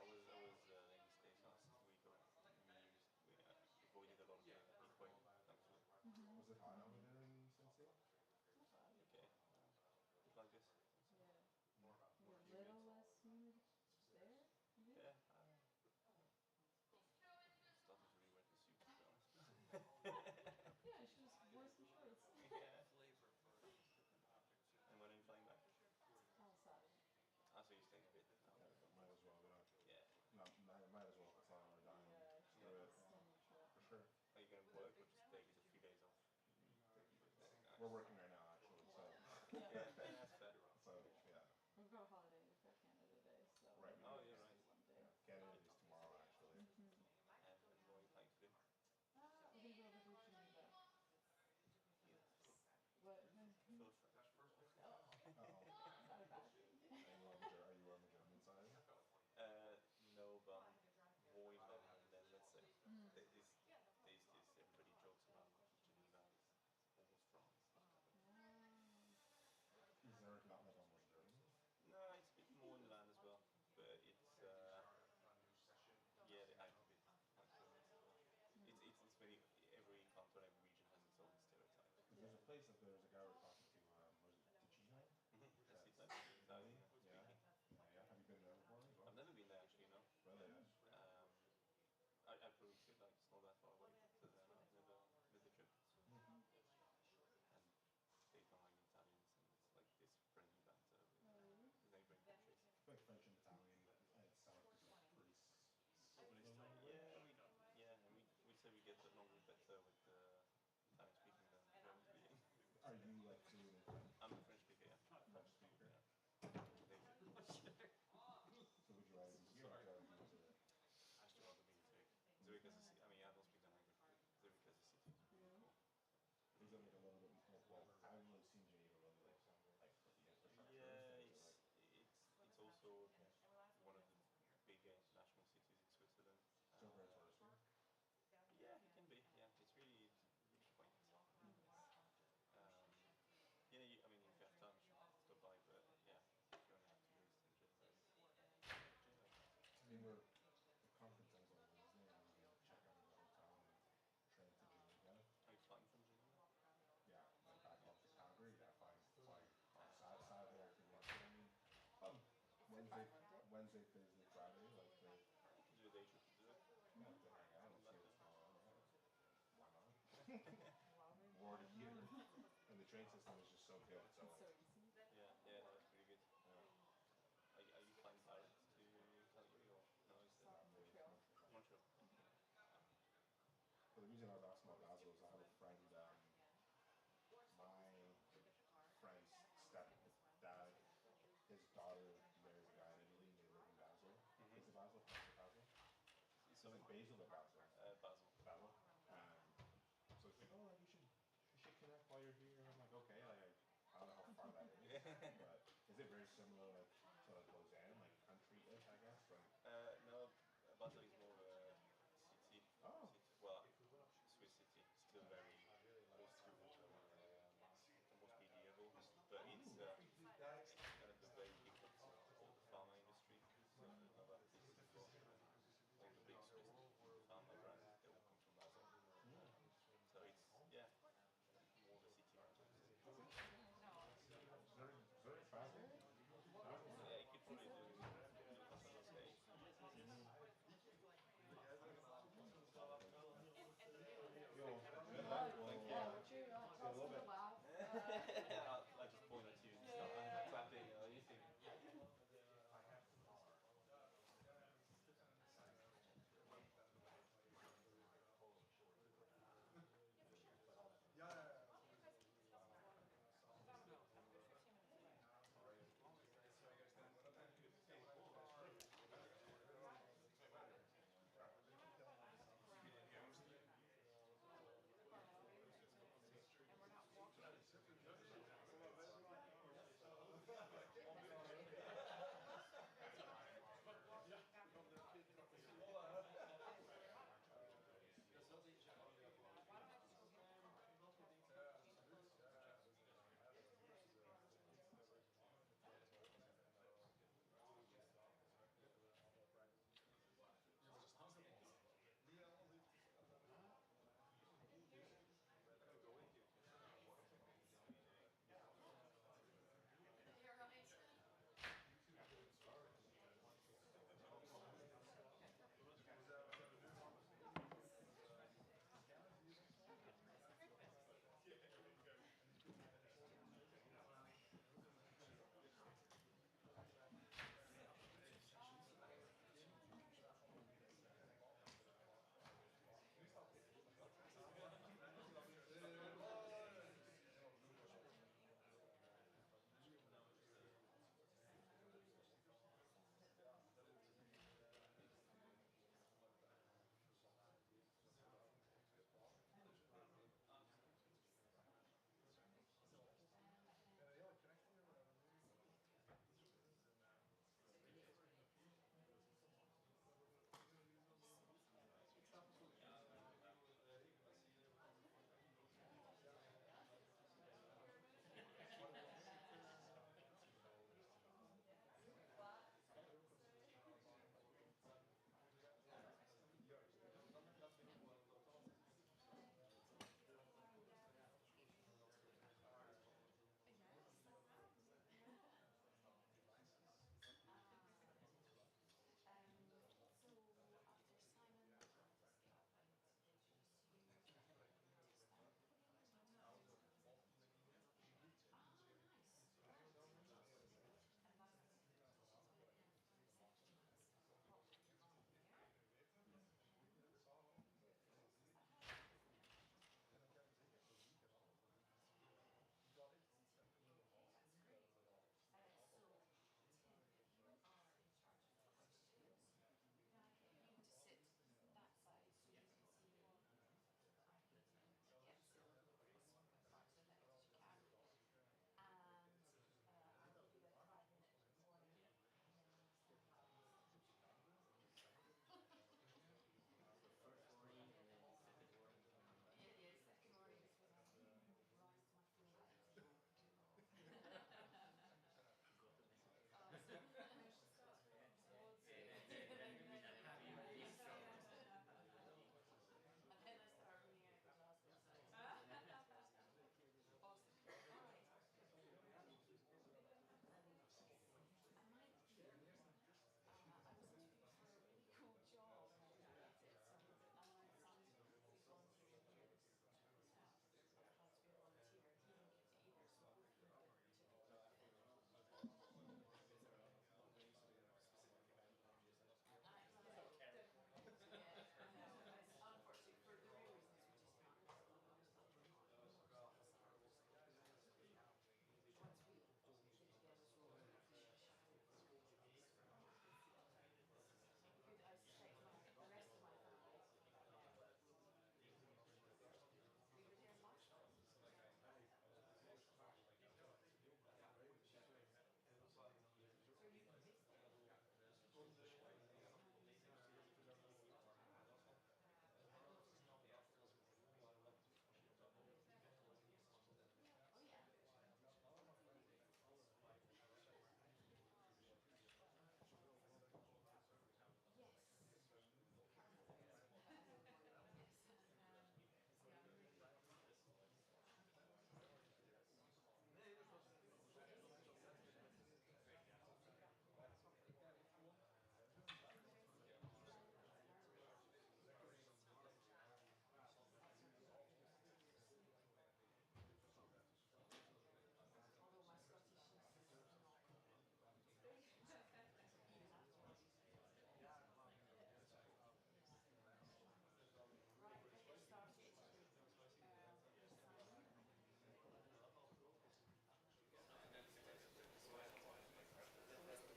was in the States last week or we avoided a lot of the heat wave, thankfully. Was it hot over there in Cincy? Okay. It's like this. Yeah. Maybe a little less humid there? Maybe? Yeah. Starting to regret the suit, to be honest. Yeah, I should have wore some shorts. Yeah. And when are you flying back? Saturday. So you're staying a bit. Might as well, Yeah. No, might as well. It's not our dime. Yeah, extended trip. For sure. Are you going to work or just take a few days off? We're working right now, actually, so. Yeah, that's fair. So, yeah. We've got a holiday, we've got Canada Day, so. Right. Oh, you're right. One day. Canada is tomorrow, actually. And what are you planning to do? We're gonna go to the beach and back. What? Full French. Not a bad thing. Are you on the German side? No, but more in Berlin than, let's say. There's this, everybody jokes around Geneva is almost France. Is there not like almost German? No, it's a bit more inland as well, but it's yeah, they act a bit like Germans as well. It's very, every canton, every region has its own stereotype. There's a place that there's a guy we're talking to, was it Ticino? That's Italian speaking. Yeah. Have you been there before as well? I've never been there actually, no. Really? I probably should, like, it's not that far away, but I've never made the trip. And they don't like Italians, and it's like this friendly banter with neighboring countries. Like French and Italian, it sounds like pretty similar. Yeah, and we say we get along better with Italian speaking than German speaking. Are you like fluent in French? I'm a French speaker, yeah. French speaker? Yeah. So would you rather be here or would you rather be in Zurich? I still rather be in Zurich. Zurich as a city, I mean, I don't speak the language, but Zurich as a city. Cool. Is it like a little bit more, well, I haven't really seen Geneva really like with the infrastructure. Yeah, it's also one of the big international cities in Switzerland. So very touristy? Yeah, it can be, yeah. It's really quaint. I mean, if you have time, you should stop by, but yeah, if you only have 2 days, then just I mean, the conference ends on Wednesday, and we're going to check out the hotel and train to Geneva. Are you flying from Geneva? Yeah, like back up to Calgary, fly on Saturday after Wednesday, Thursday, Friday, like the. You can do a day trip to Zurich. Yeah, to hang out and see what's going on. Why not? More to hear. And the train system is just so good. So like, yeah, that's pretty good. Yeah. Are you flying direct to Calgary or no? Is it Montreal? Well, the reason I was asking about Basel is I have a friend, my friend's stepdad, his daughter marries a guy in Italy and they live in Basel. Is it Basel? Is it Basel or Basel? Basel. So it's like, oh, you should connect while you're here. And I'm like, okay, like, I don't know how far that is, but is it very similar like to like Lausanne, like country-ish, I guess? Like, no, Basel is more of a city. Oh. Well, Swiss city, still very old school, almost medieval, but it's kind of the very beginning of the pharma industry.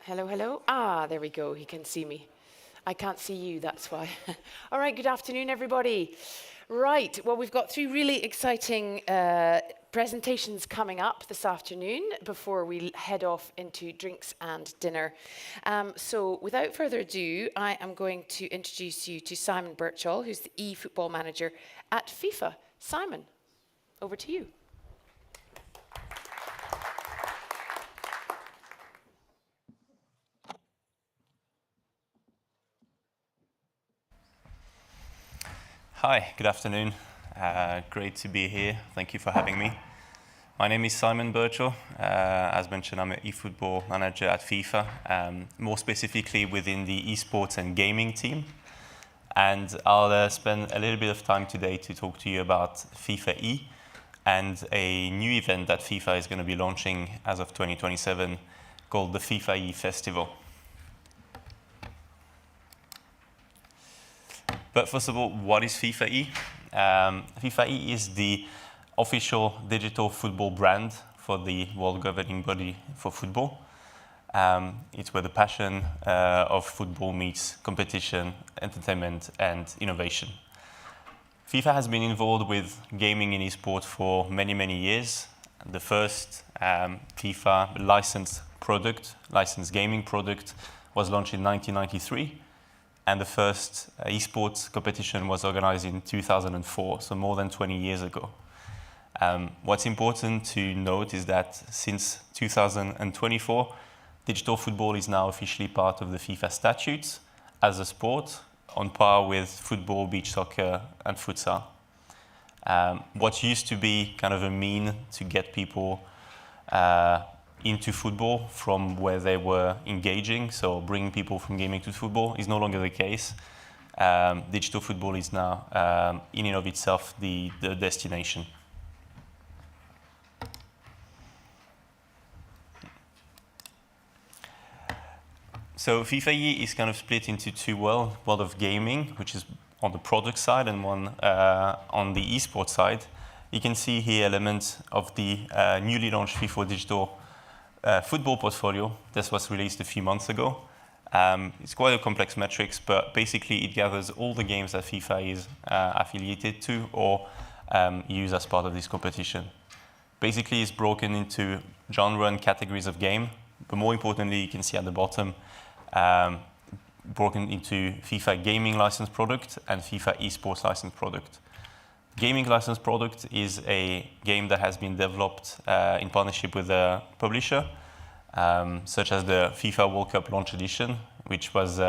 Hello, hello. Ah, there we go. He can see me. I can't see you, that's why. All right, good afternoon, everybody. Right, well, we've got 3 really exciting presentations coming up this afternoon before we head off into drinks and dinner. So without further ado, I am going to introduce you to Simon Birchall, who's the eFootball manager at FIFA. Simon, over to you. Hi, good afternoon. Great to be here. Thank you for having me. My name is Simon Birchall. As mentioned, I'm an eFootball manager at FIFA, more specifically within the esports and gaming team. And I'll spend a little bit of time today to talk to you about FIFA E and a new event that FIFA is going to be launching as of 2027 called the FIFA E Festival. But first of all, what is FIFA E? FIFA E is the official digital football brand for the world governing body for football. It's where the passion of football meets competition, entertainment, and innovation. FIFA has been involved with gaming in esports for many, many years. The first FIFA licensed gaming product, was launched in 1993. And the first esports competition was organized in 2004, so more than 20 years ago. What's important to note is that since 2024, digital football is now officially part of the FIFA statutes as a sport, on par with football, beach soccer, and futsal. What used to be kind of a mean to get people into football from where they were engaging, so bringing people from gaming to football, is no longer the case. Digital football is now, in and of itself, the destination. So FIFA E is kind of split into 2 worlds, world of gaming, which is on the product side, and one on the esports side. You can see here elements of the newly launched FIFA Digital football portfolio. This was released a few months ago. It's quite a complex metrics, but basically it gathers all the games that FIFA is affiliated to or use as part of this competition. Basically, it's broken into genre and categories of game, but more importantly, you can see at the bottom, broken into FIFA gaming license product and FIFA esports license product. Gaming license product is a game that has been developed in partnership with a publisher, such as the FIFA World Cup Launch Edition, which was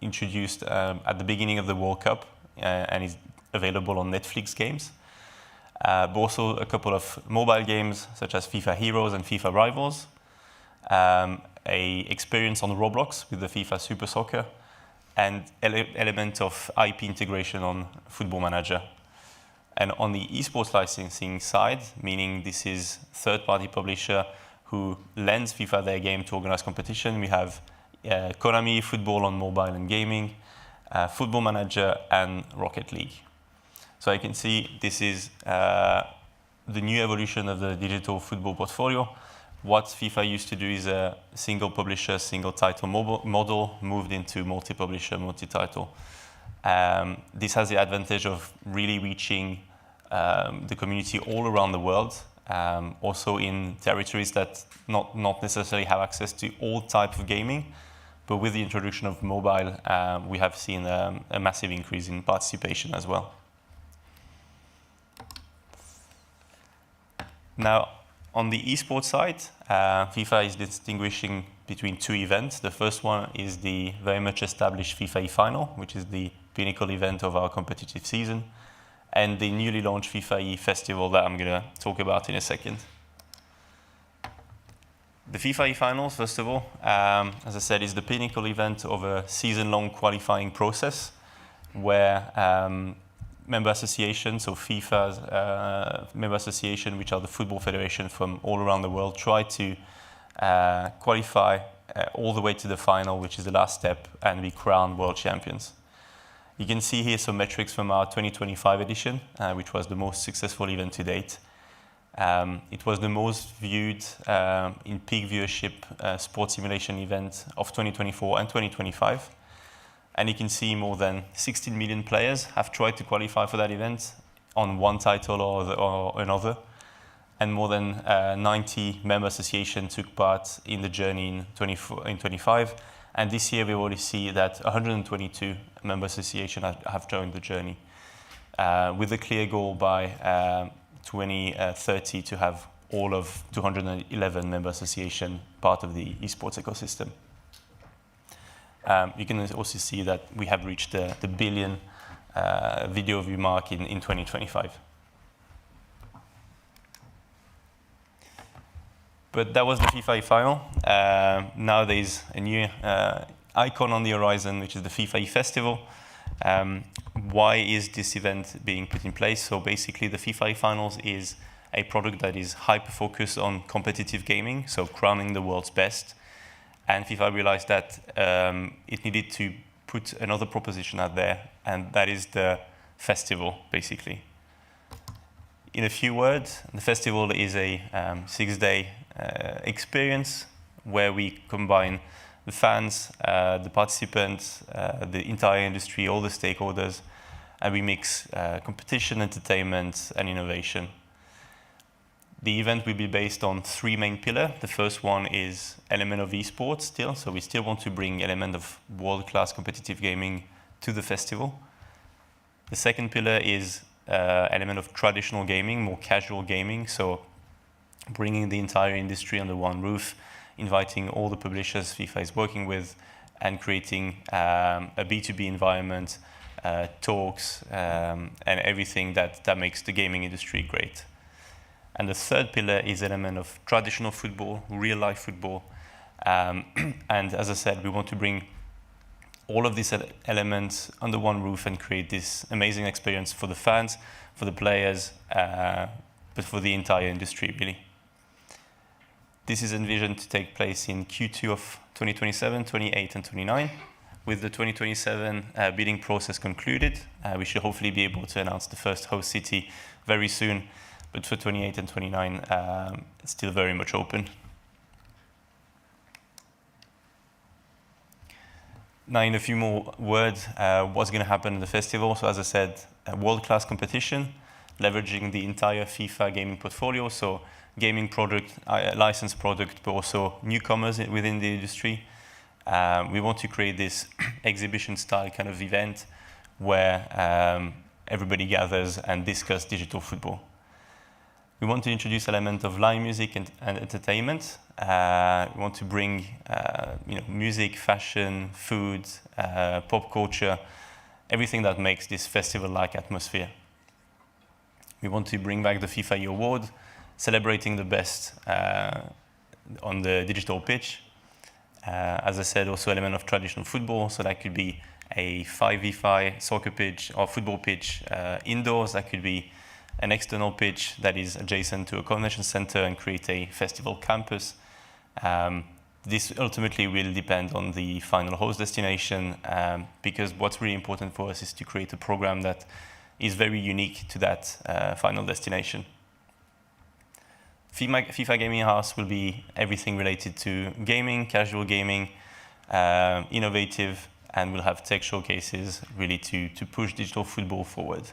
introduced at the beginning of the World Cup and is available on Netflix games. But also a couple of mobile games, such as FIFA Heroes and FIFA Rivals, a experience on Roblox with the FIFA Super Soccer, and element of IP integration on Football Manager. And on the esports licensing side, meaning this is third-party publisher who lends FIFA their game to organize competition, we have Konami Football on mobile and gaming, Football Manager, and Rocket League. So you can see this is the new evolution of the digital football portfolio. What FIFA used to do is a single publisher, single title model moved into multi-publisher, multi-title. This has the advantage of really reaching the community all around the world, also in territories that not necessarily have access to all types of gaming. But with the introduction of mobile, we have seen a massive increase in participation as well. Now, on the esports side, FIFA is distinguishing between 2 events. The first one is the very much established FIFA E Final, which is the pinnacle event of our competitive season, and the newly launched FIFA E Festival that I'm going to talk about in a second. The FIFA E Finals, first of all, as I said, is the pinnacle event of a season-long qualifying process where member associations, so FIFA's member association, which are the football federation from all around the world, try to qualify all the way to the final, which is the last step, and be crowned world champions. You can see here some metrics from our 2025 edition, which was the most successful event to date. It was the most viewed in peak viewership sports simulation event of 2024 and 2025. And you can see more than 16 million players have tried to qualify for that event on one title or another. And more than 90 member associations took part in the journey in 25. And this year we already see that 122 member associations have joined the journey, with a clear goal by 2030 to have all of 211 member associations part of the esports ecosystem. You can also see that we have reached the billion video view mark in 2025. But that was the FIFA final. Now there's a new icon on the horizon, which is the FIFA eFestival. Why is this event being put in place? So basically the FIFA Finals is a product that is hyper-focused on competitive gaming, so crowning the world's best. And FIFA realized that it needed to put another proposition out there, and that is the festival, basically. In a few words, the festival is a 6-day experience where we combine the fans, the participants, the entire industry, all the stakeholders, and we mix competition, entertainment, and innovation. The event will be based on 3 main pillars. The first one is element of esports still, so we still want to bring element of world-class competitive gaming to the festival. The second pillar is element of traditional gaming, more casual gaming, so bringing the entire industry under one roof, inviting all the publishers FIFA is working with, and creating a B2B environment, talks, and everything that makes the gaming industry great. And the third pillar is element of traditional football, real-life football. And as I said, we want to bring all of these elements under one roof and create this amazing experience for the fans, for the players, but for the entire industry, really. This is envisioned to take place in Q2 of 2027, 28, and 29. With the 2027 bidding process concluded, we should hopefully be able to announce the first host city very soon. But for 28 and 29, it's still very much open. Now, in a few more words, what's going to happen in the festival? So as I said, a world-class competition, leveraging the entire FIFA gaming portfolio, so gaming product, licensed product, but also newcomers within the industry. We want to create this exhibition-style kind of event where everybody gathers and discuss digital football. We want to introduce element of live music and entertainment. We want to bring music, fashion, food, pop culture, everything that makes this festival-like atmosphere. We want to bring back the FIFA E Award, celebrating the best on the digital pitch. As I said, also element of traditional football, so that could be a 5v5 soccer pitch or football pitch indoors. That could be an external pitch that is adjacent to a convention center and create a festival campus. This ultimately will depend on the final host destination, because what's really important for us is to create a program that is very unique to that final destination. FIFA Gaming House will be everything related to gaming, casual gaming, innovative, and we'll have tech showcases really to push digital football forward.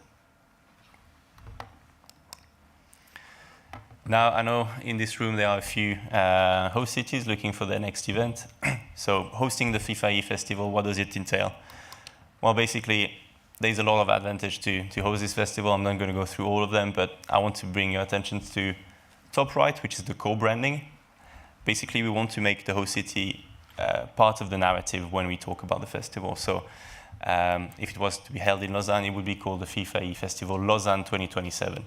Now, I know in this room there are a few host cities looking for their next event. So hosting the FIFA eFestival, what does it entail? Well, basically, there's a lot of advantage to host this festival. I'm not going to go through all of them, but I want to bring your attention to top right, which is the co-branding. Basically, we want to make the host city part of the narrative when we talk about the festival. So if it was to be held in Lausanne, it would be called the FIFA eFestival Lausanne 2027.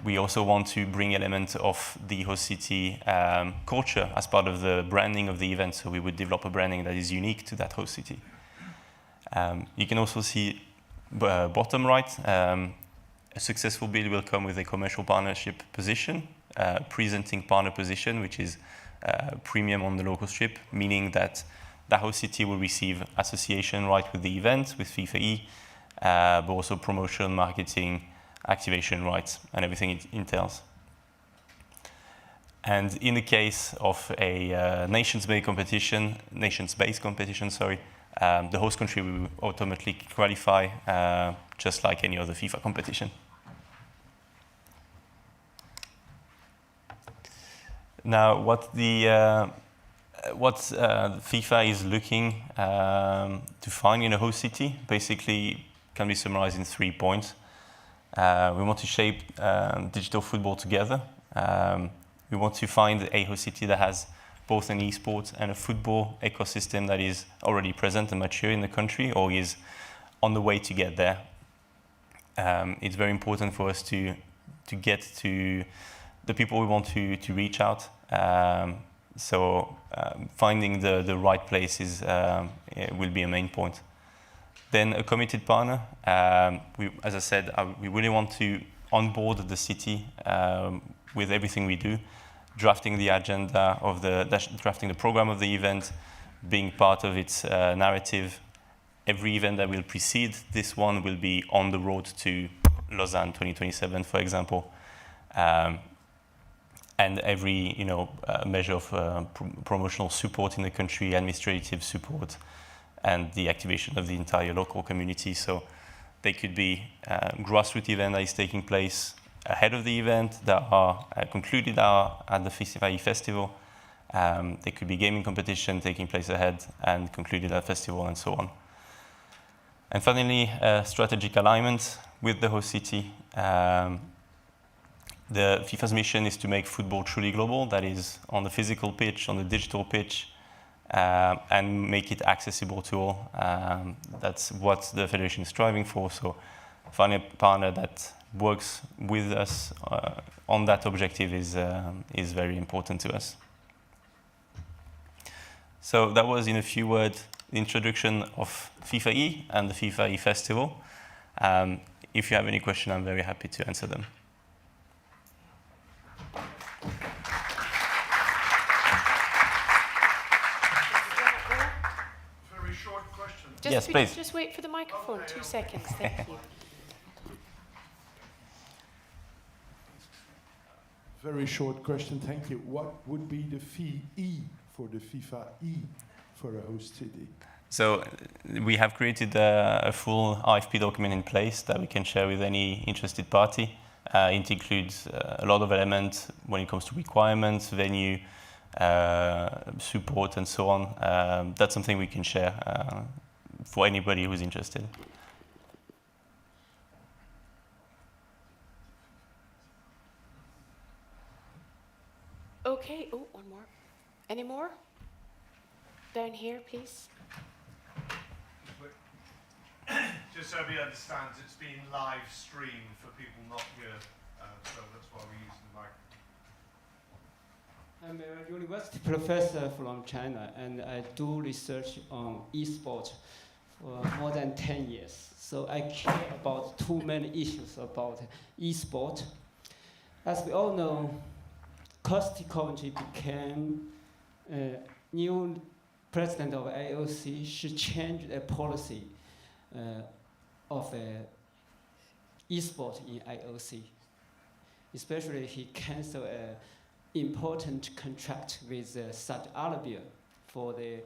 We also want to bring elements of the host city culture as part of the branding of the event, so we would develop a branding that is unique to that host city. You can also see bottom right, a successful bid will come with a commercial partnership position, presenting partner position, which is premium on the local strip, meaning that the host city will receive association right with the event, with FIFA E, but also promotion, marketing, activation rights and everything it entails. And in the case of a nations-based competition, the host country will automatically qualify just like any other FIFA competition. Now, what FIFA is looking to find in a host city basically can be summarized in 3 points. We want to shape digital football together. We want to find a host city that has both an esports and a football ecosystem that is already present and mature in the country or is on the way to get there. It's very important for us to get to the people we want to reach out. Finding the right places will be a main point. Then a committed partner. As I said, we really want to onboard the city with everything we do, drafting the agenda drafting the program of the event, being part of its narrative. Every event that will precede this one will be on the road to Lausanne 2027, for example. And every measure of promotional support in the country, administrative support, and the activation of the entire local community. So they could be grassroots event that is taking place ahead of the event that are concluded at the FIFA festival. There could be gaming competition taking place ahead and concluded at the festival and so on. And finally, strategic alignment with the host city. The FIFA's mission is to make football truly global, that is on the physical pitch, on the digital pitch, and make it accessible to all. That's what the federation is striving for. So finding a partner that works with us on that objective is very important to us. So that was, in a few words, the introduction of FIFA E and the FIFA E Festival. If you have any questions, I'm very happy to answer them. Very short question. Yes, please. Just wait for the microphone. 2 seconds. Thank you. Very short question, thank you. What would be the fee E for the FIFA E for a host city? So we have created a full RFP document in place that we can share with any interested party. It includes a lot of elements when it comes to requirements, venue, support, and so on. That's something we can share for anybody who's interested. Okay. Oh, one more. Any more? Down here, please. Just so we understand, it's being live streamed for people not here, so that's why we're using the microphone. I'm a university professor from China, and I do research on esports for more than 10 years. So I care about too many issues about esport. As we all know, Kosti Coventry became new president of IOC. She changed the policy of esport in IOC. Especially, he canceled an important contract with Saudi Arabia for the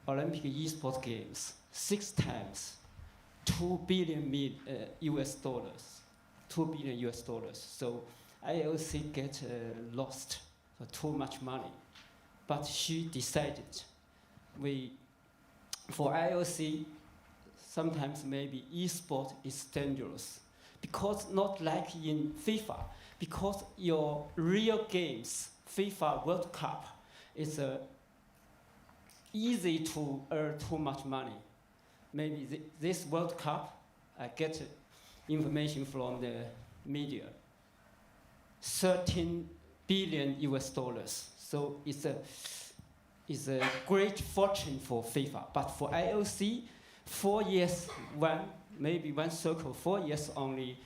Olympic esports games 6 times, $2 billion US dollars, $2 billion US dollars. So IOC get lost for too much money. But she decided for IOC, sometimes maybe esport is dangerous. Because not like in FIFA, because your real games, FIFA World Cup, is easy to earn too much money. Maybe this World Cup, I get information from the media, 13 billion US dollars. So it's a great fortune for FIFA. But for IOC, 4 years, maybe one circle, 4 years only,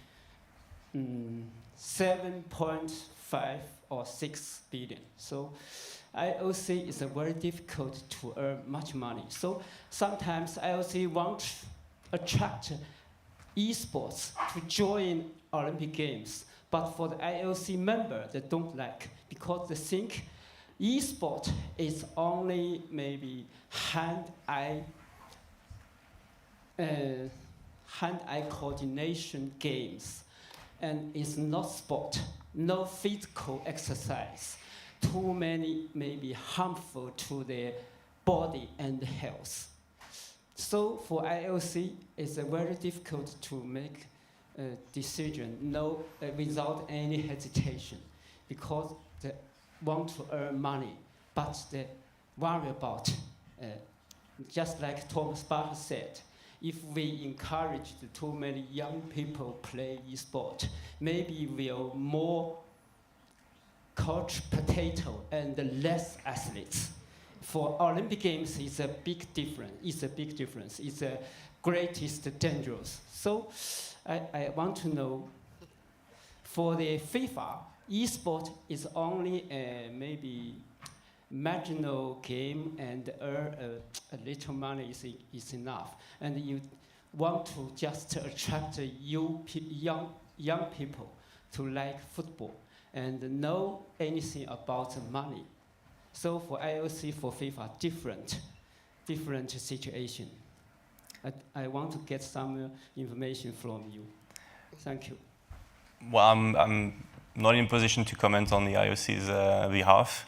7.5 or 6 billion. So IOC is very difficult to earn much money. So sometimes IOC wants to attract esports to join Olympic Games. But for the IOC member, they don't like, because they think esport is only maybe hand-eye coordination games, and it's not sport, no physical exercise, too many maybe harmful to their body and health. So for IOC, it's very difficult to make a decision without any hesitation, because they want to earn money, but they worry about, just like Thomas Bach said, if we encourage too many young people play esport, maybe we'll more couch potato and less athletes. For Olympic Games, it's a big difference. It's a big difference. It's the greatest dangerous. So I want to know, for the FIFA, esport is only a maybe marginal game, and earn a little money is enough. And you want to just attract young people to like football and know anything about money. So for IOC, for FIFA, different situation. I want to get some information from you. Thank you. Well, I'm not in a position to comment on the IOC's behalf.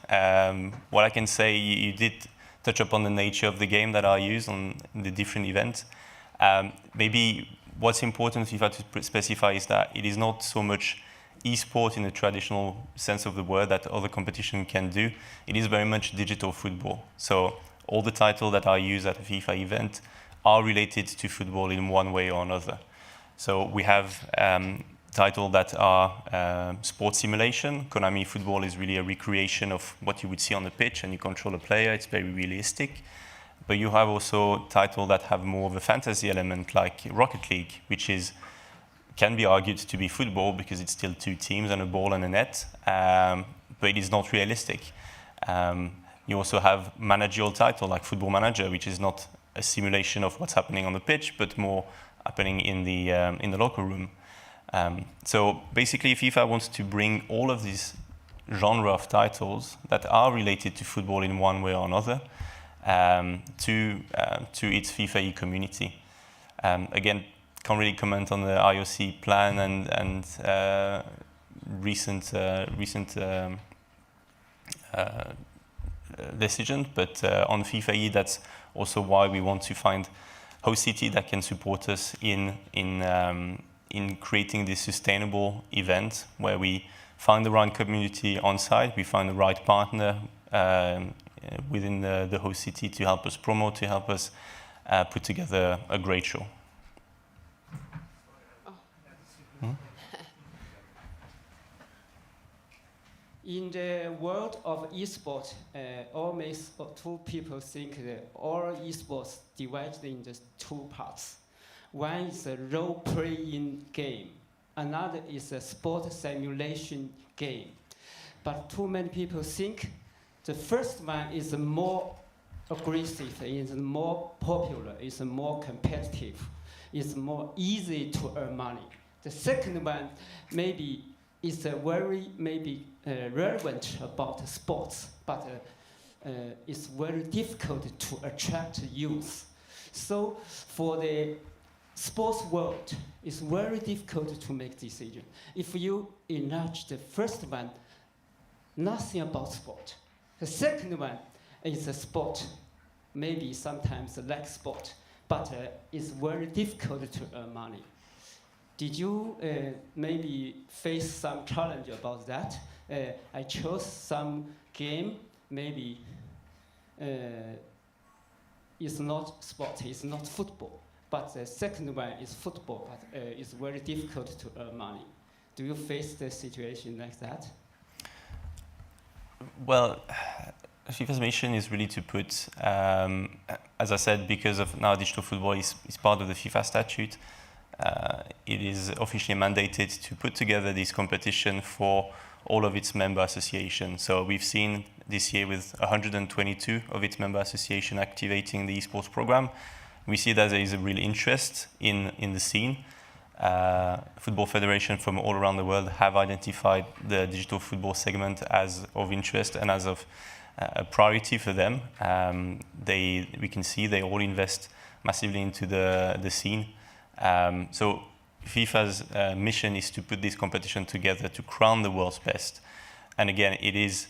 What I can say, you did touch upon the nature of the game that are used on the different events. Maybe what's important FIFA to specify is that it is not so much e-sport in the traditional sense of the word that other competition can do. It is very much digital football. So all the titles that are used at a FIFA event are related to football in one way or another. So we have titles that are sports simulation. Konami Football is really a recreation of what you would see on the pitch, and you control a player. It's very realistic. But you have also titles that have more of a fantasy element, like Rocket League, which can be argued to be football because it's still two teams and a ball and a net, but it is not realistic. You also have managerial title like Football Manager, which is not a simulation of what's happening on the pitch, but more happening in the locker room. So basically, FIFA wants to bring all of these genre of titles that are related to football in one way or another to its FIFA community. Again, can't really comment on the IOC plan and recent decision, but on FIFA, that's also why we want to find host city that can support us in creating this sustainable event where we find the right community on site, we find the right partner within the host city to help us promote, to help us put together a great show. In the world of esports, almost two people think that all esports divided into two parts. One is a role-playing game. Another is a sport simulation game. But too many people think the first one is more aggressive, is more popular, is more competitive, is more easy to earn money. The second one maybe is very relevant about sports, but it's very difficult to attract youth. So for the sports world, it's very difficult to make decision. If you enlarge the first one, nothing about sport. The second one is a sport, maybe sometimes like sport, but it's very difficult to earn money. Did you maybe face some challenge about that? I chose some game, maybe it's not sport, it's not football. But the second one is football, but it's very difficult to earn money. Do you face the situation like that? Well, FIFA's mission is really to put, as I said, because of now digital football is part of the FIFA statute, it is officially mandated to put together this competition for all of its member associations. So we've seen this year with 122 of its member associations activating the esports program. We see that there is a real interest in the scene. football federations from all around the world have identified the digital football segment as of interest and as of a priority for them. We can see they all invest massively into the scene. So FIFA's mission is to put this competition together to crown the world's best. And again, it is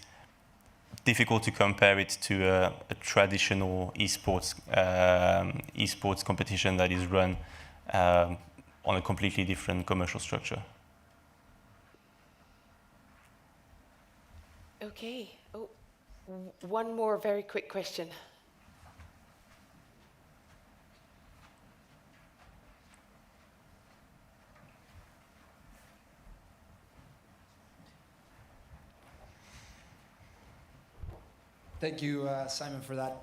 difficult to compare it to a traditional esports competition that is run on a completely different commercial structure. Okay. Oh, one more very quick question. Thank you, Simon, for that.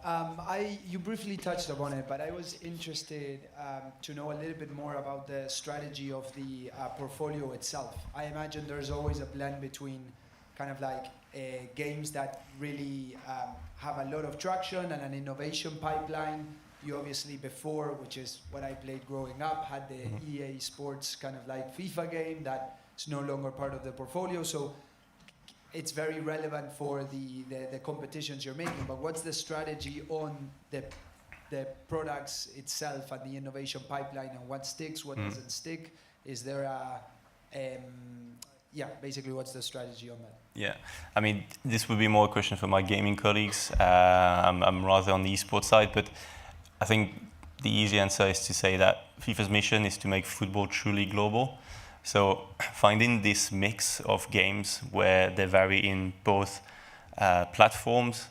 You briefly touched upon it, but I was interested to know a little bit more about the strategy of the portfolio itself. I imagine there's always a blend between kind of like games that really have a lot of traction and an innovation pipeline. You obviously before, which is what I played growing up, had the EA Sports kind of like FIFA game that's no longer part of the portfolio. So it's very relevant for the competitions you're making, but what's the strategy on the products itself and the innovation pipeline, and what sticks, what doesn't stick? Is there basically what's the strategy on that? Yeah, I mean, this would be more a question for my gaming colleagues. I'm rather on the esports side, but I think the easy answer is to say that FIFA's mission is to make football truly global. So finding this mix of games where they vary in both platforms,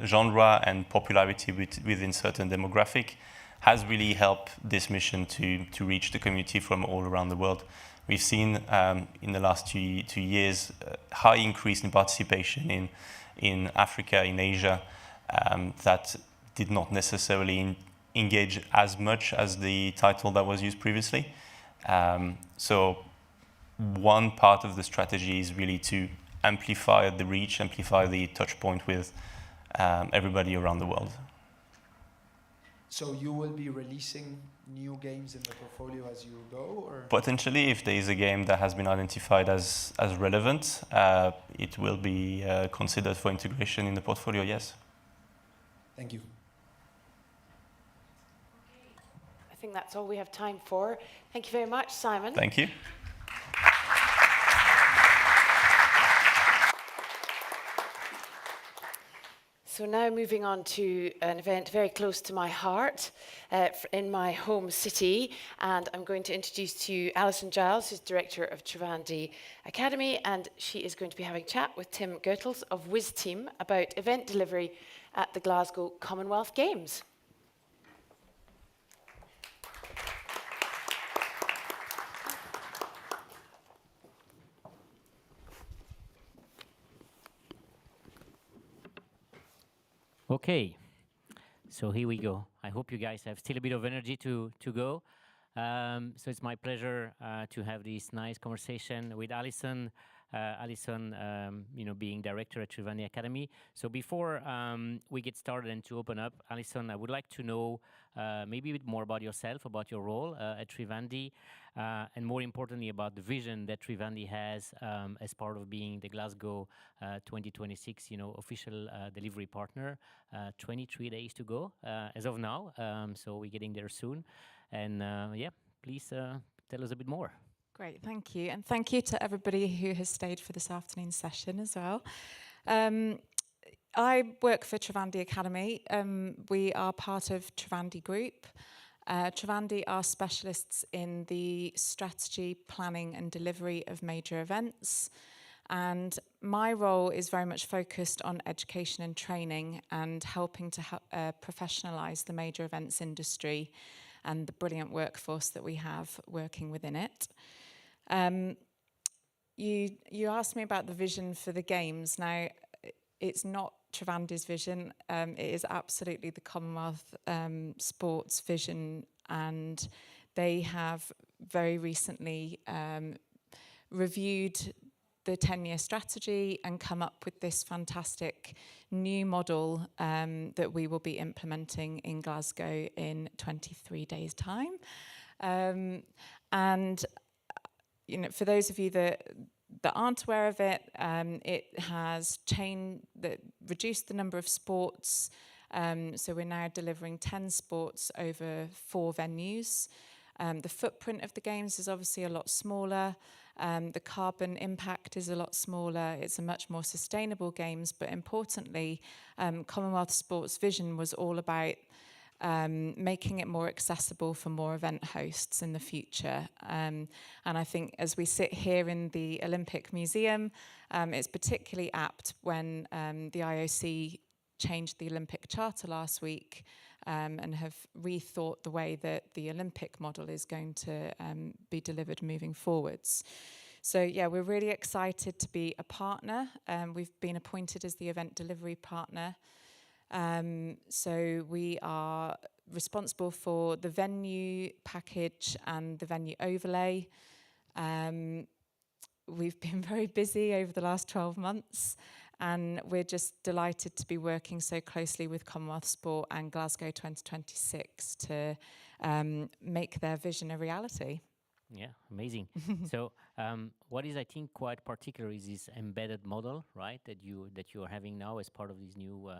genre and popularity within certain demographic has really helped this mission to reach the community from all around the world. We've seen in the last two years high increase in participation in Africa, in Asia, that did not necessarily engage as much as the title that was used previously. So one part of the strategy is really to amplify the reach, amplify the touch point with everybody around the world. So you will be releasing new games in the portfolio as you go, or? Potentially, if there is a game that has been identified as relevant, it will be considered for integration in the portfolio, yes. Thank you. I think that's all we have time for. Thank you very much, Simon. Thank you. So now moving on to an event very close to my heart in my home city, and I'm going to introduce to you Alison Giles, who's director of Trivandi Academy, and she is going to be having a chat with Tim Goethals of WizTeam about event delivery at the Glasgow Commonwealth Games. Okay, so here we go. I hope you guys have still a bit of energy to go. So it's my pleasure to have this nice conversation with Alison. Alison, being director at Trivandi Academy. So before we get started and to open up, Alison, I would like to know maybe a bit more about yourself, about your role at Trivandi, and more importantly about the vision that Trivandi has as part of being the Glasgow 2026, official delivery partner. 23 days to go as of now, so we're getting there soon. And please tell us a bit more. Great, thank you. And thank you to everybody who has stayed for this afternoon's session as well. I work for Trivandi Academy. We are part of Trivandi Group. Trivandi are specialists in the strategy, planning and delivery of major events. And my role is very much focused on education and training and helping to professionalise the major events industry and the brilliant workforce that we have working within it. You asked me about the vision for the games. Now, it's not Trivandi's vision. It is absolutely the Commonwealth Sports vision, and they have very recently reviewed the 10-year strategy and come up with this fantastic new model that we will be implementing in Glasgow in 23 days' time. And you know, for those of you that aren't aware of it, it has reduced the number of sports. So we're now delivering 10 sports over 4 venues. The footprint of the games is obviously a lot smaller. The carbon impact is a lot smaller. It's a much more sustainable games, but importantly, Commonwealth Sports' vision was all about making it more accessible for more event hosts in the future. And I think as we sit here in the Olympic Museum, it's particularly apt when the IOC changed the Olympic Charter last week and have rethought the way that the Olympic model is going to be delivered moving forwards. So yeah, we're really excited to be a partner. We've been appointed as the event delivery partner. So we are responsible for the venue package and the venue overlay. We've been very busy over the last 12 months, and we're just delighted to be working so closely with Commonwealth Sport and Glasgow 2026 to make their vision a reality. Yeah, amazing. So what is, I think, quite particular is this embedded model, right, that you are having now as part of this new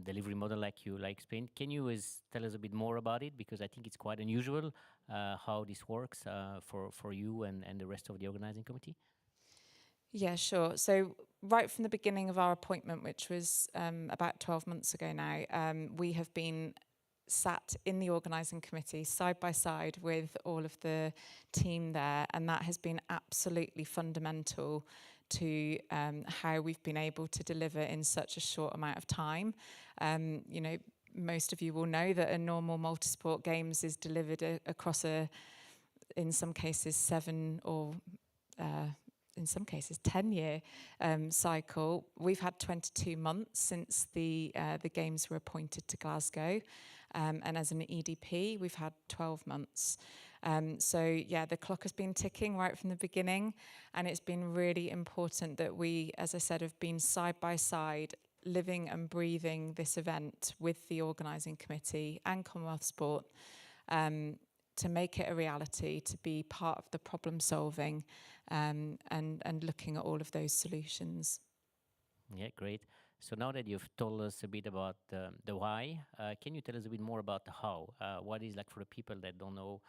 delivery model, like you explained. Can you tell us a bit more about it? Because I think it's quite unusual how this works for you and the rest of the organizing committee. Yeah, sure. So right from the beginning of our appointment, which was about 12 months ago now, we have been sat in the organising committee side by side with all of the team there, and that has been absolutely fundamental to how we've been able to deliver in such a short amount of time. You know, most of you will know that a normal multisport games is delivered across in some cases 7 or in some cases 10-year cycle. We've had 22 months since the games were appointed to Glasgow, and as an EDP, we've had 12 months. So yeah, the clock has been ticking right from the beginning, and it's been really important that we, as I said, have been side by side, living and breathing this event with the organising committee and Commonwealth Sport, to make it a reality, to be part of the problem solving, and looking at all of those solutions. Yeah, great. So now that you've told us a bit about the why, can you tell us a bit more about the how? What is, like, for the people that don't know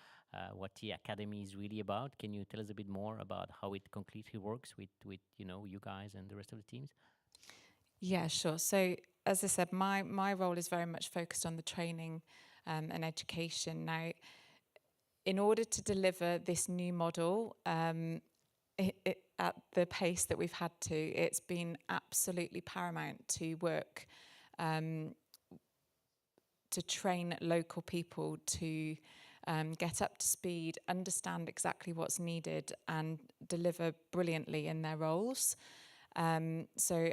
what the academy is really about? Can you tell us a bit more about how it concretely works with you guys and the rest of the teams? Yeah, sure. So as I said, my role is very much focused on the training and education. Now, in order to deliver this new model, at the pace that we've had to, it's been absolutely paramount to work to train local people to get up to speed, understand exactly what's needed, and deliver brilliantly in their roles. So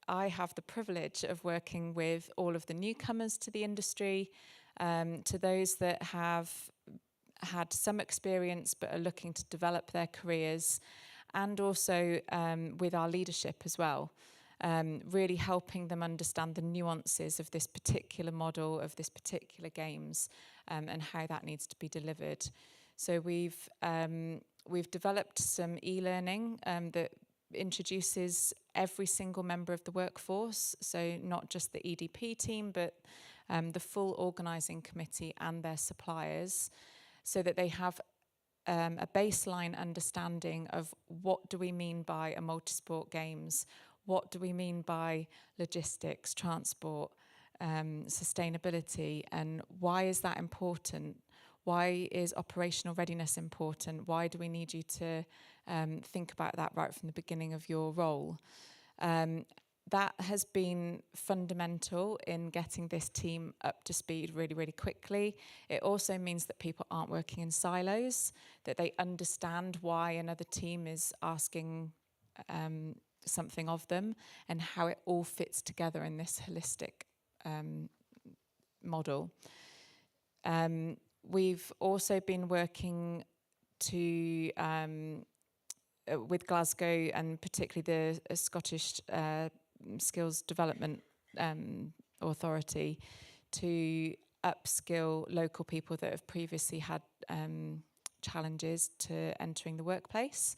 I have the privilege of working with all of the newcomers to the industry, to those that have had some experience but are looking to develop their careers, and also with our leadership as well, really helping them understand the nuances of this particular model, of this particular games, and how that needs to be delivered. So we've developed some e-learning that introduces every single member of the workforce, so not just the EDP team, but the full organising committee and their suppliers, so that they have a baseline understanding of what do we mean by a multisport games, what do we mean by logistics, transport, sustainability, and why is that important? Why is operational readiness important? Why do we need you to think about that right from the beginning of your role? That has been fundamental in getting this team up to speed really, really quickly. It also means that people aren't working in silos, that they understand why another team is asking something of them, and how it all fits together in this holistic model. We've also been working to with Glasgow, and particularly the Scottish Skills Development Authority, to upskill local people that have previously had challenges to entering the workplace.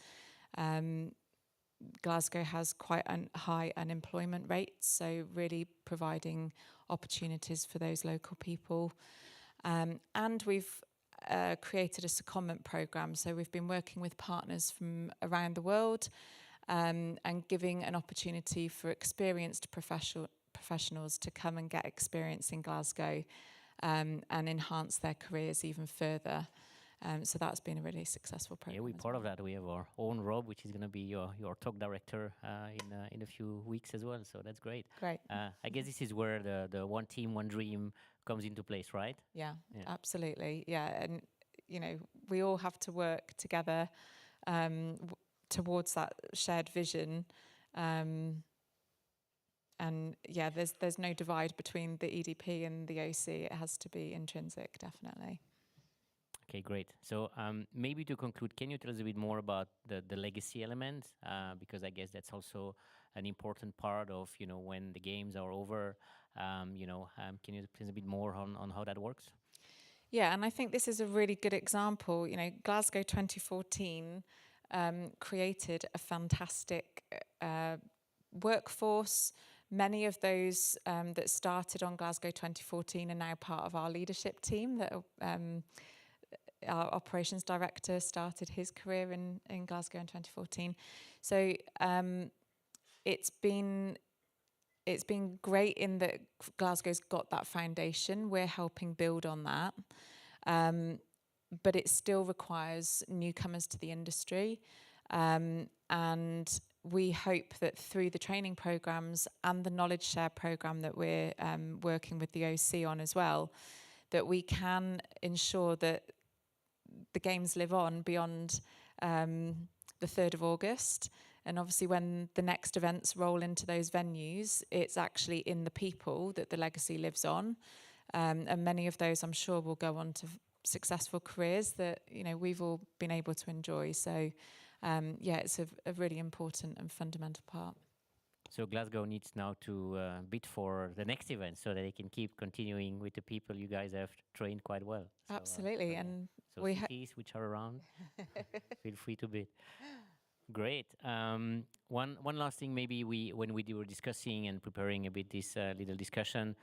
Glasgow has quite a high unemployment rate, so really providing opportunities for those local people. And we've created a secondment programme, so we've been working with partners from around the world and giving an opportunity for experienced professionals to come and get experience in Glasgow and enhance their careers even further. So that's been a really successful program. Yeah, we're part of that. We have our own Rob, which is going to be your talk director in a few weeks as well. So that's great. Great. I guess this is where the one team, one dream comes into place, right? Yeah, absolutely. Yeah, and you know, we all have to work together towards that shared vision. And yeah, there's no divide between the EDP and the OC. It has to be intrinsic, definitely. Okay, great. So maybe to conclude, can you tell us a bit more about the legacy element? Because I guess that's also an important part of, you know, when the games are over, can you tell us a bit more on how that works? Yeah, and I think this is a really good example. You know, Glasgow 2014 created a fantastic workforce. Many of those that started on Glasgow 2014 are now part of our leadership team. That our operations director started his career in Glasgow in 2014. So it's been great in that Glasgow's got that foundation. We're helping build on that. But it still requires newcomers to the industry. And we hope that through the training programs and the knowledge share program that we're working with the OC on as well, that we can ensure that the games live on beyond the 3rd of August. And obviously when the next events roll into those venues, it's actually in the people that the legacy lives on. And many of those, I'm sure, will go on to successful careers that, you know, we've all been able to enjoy. So, yeah, it's a really important and fundamental part. So Glasgow needs now to bid for the next event so that they can keep continuing with the people you guys have trained quite well. Absolutely, and so we cities which are around, feel free to bid. Great. One last thing, maybe when we were discussing and preparing a bit this little discussion,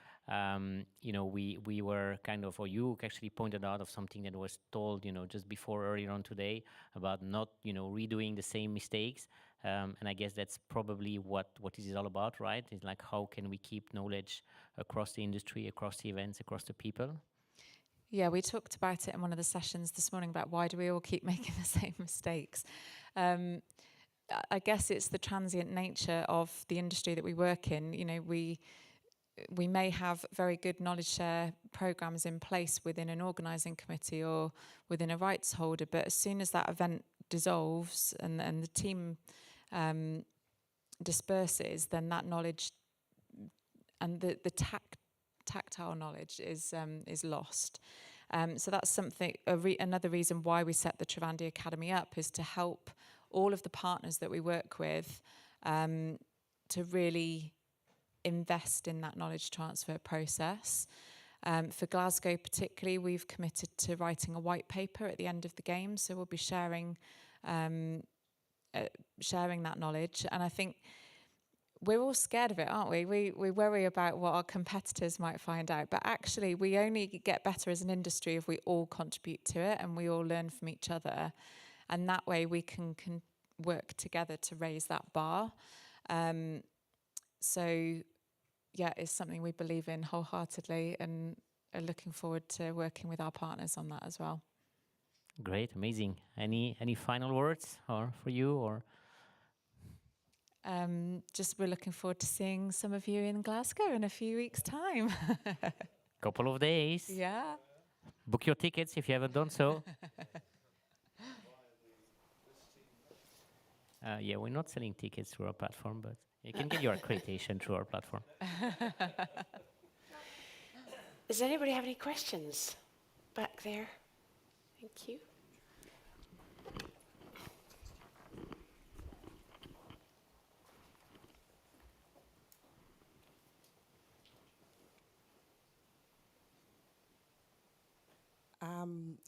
we were kind of, or you actually pointed out of something that was told, just before earlier on today about not, redoing the same mistakes. And I guess that's probably what this is all about, right? It's like, how can we keep knowledge across the industry, across the events, across the people? Yeah, we talked about it in one of the sessions this morning about why do we all keep making the same mistakes. I guess it's the transient nature of the industry that we work in. You know, we may have very good knowledge share programs in place within an organising committee or within a rights holder, but as soon as that event dissolves and the team disperses, then that knowledge and the tactile knowledge is lost. So that's something. Another reason why we set the Trivandi Academy up is to help all of the partners that we work with to really invest in that knowledge transfer process. For Glasgow particularly, we've committed to writing a white paper at the end of the game, so we'll be sharing that knowledge. And I think we're all scared of it, aren't we? We worry about what our competitors might find out, but actually we only get better as an industry if we all contribute to it and we all learn from each other. And that way we can work together to raise that bar. So yeah, it's something we believe in wholeheartedly and are looking forward to working with our partners on that as well. Great, amazing. Any final words for you or? Just we're looking forward to seeing some of you in Glasgow in a few weeks' time. Couple of days. Yeah. Book your tickets if you haven't done so. Yeah, we're not selling tickets through our platform, but you can get your accreditation through our platform. Does anybody have any questions back there? Thank you.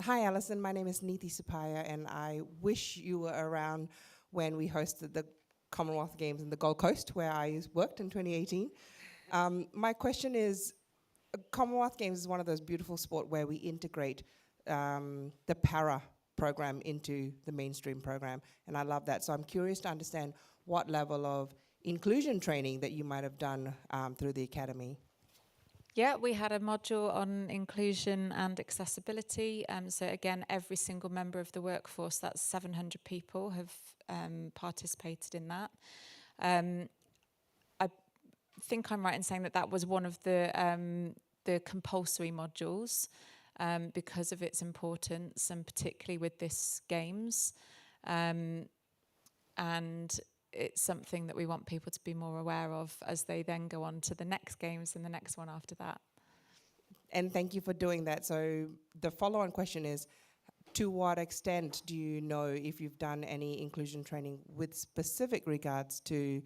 Hi, Alison. My name is Neeti Supaya, and I wish you were around when we hosted the Commonwealth Games in the Gold Coast, where I worked in 2018. My question is, Commonwealth Games is one of those beautiful sport where we integrate the para program into the mainstream program, and I love that. So I'm curious to understand what level of inclusion training that you might have done through the academy. Yeah, we had a module on inclusion and accessibility. So again, every single member of the workforce, that's 700 people, have participated in that. I think I'm right in saying that that was one of the compulsory modules because of its importance, and particularly with this Games. And it's something that we want people to be more aware of as they then go on to the next Games and the next one after that. And thank you for doing that. So the follow-on question is, to what extent do you know if you've done any inclusion training with specific regards to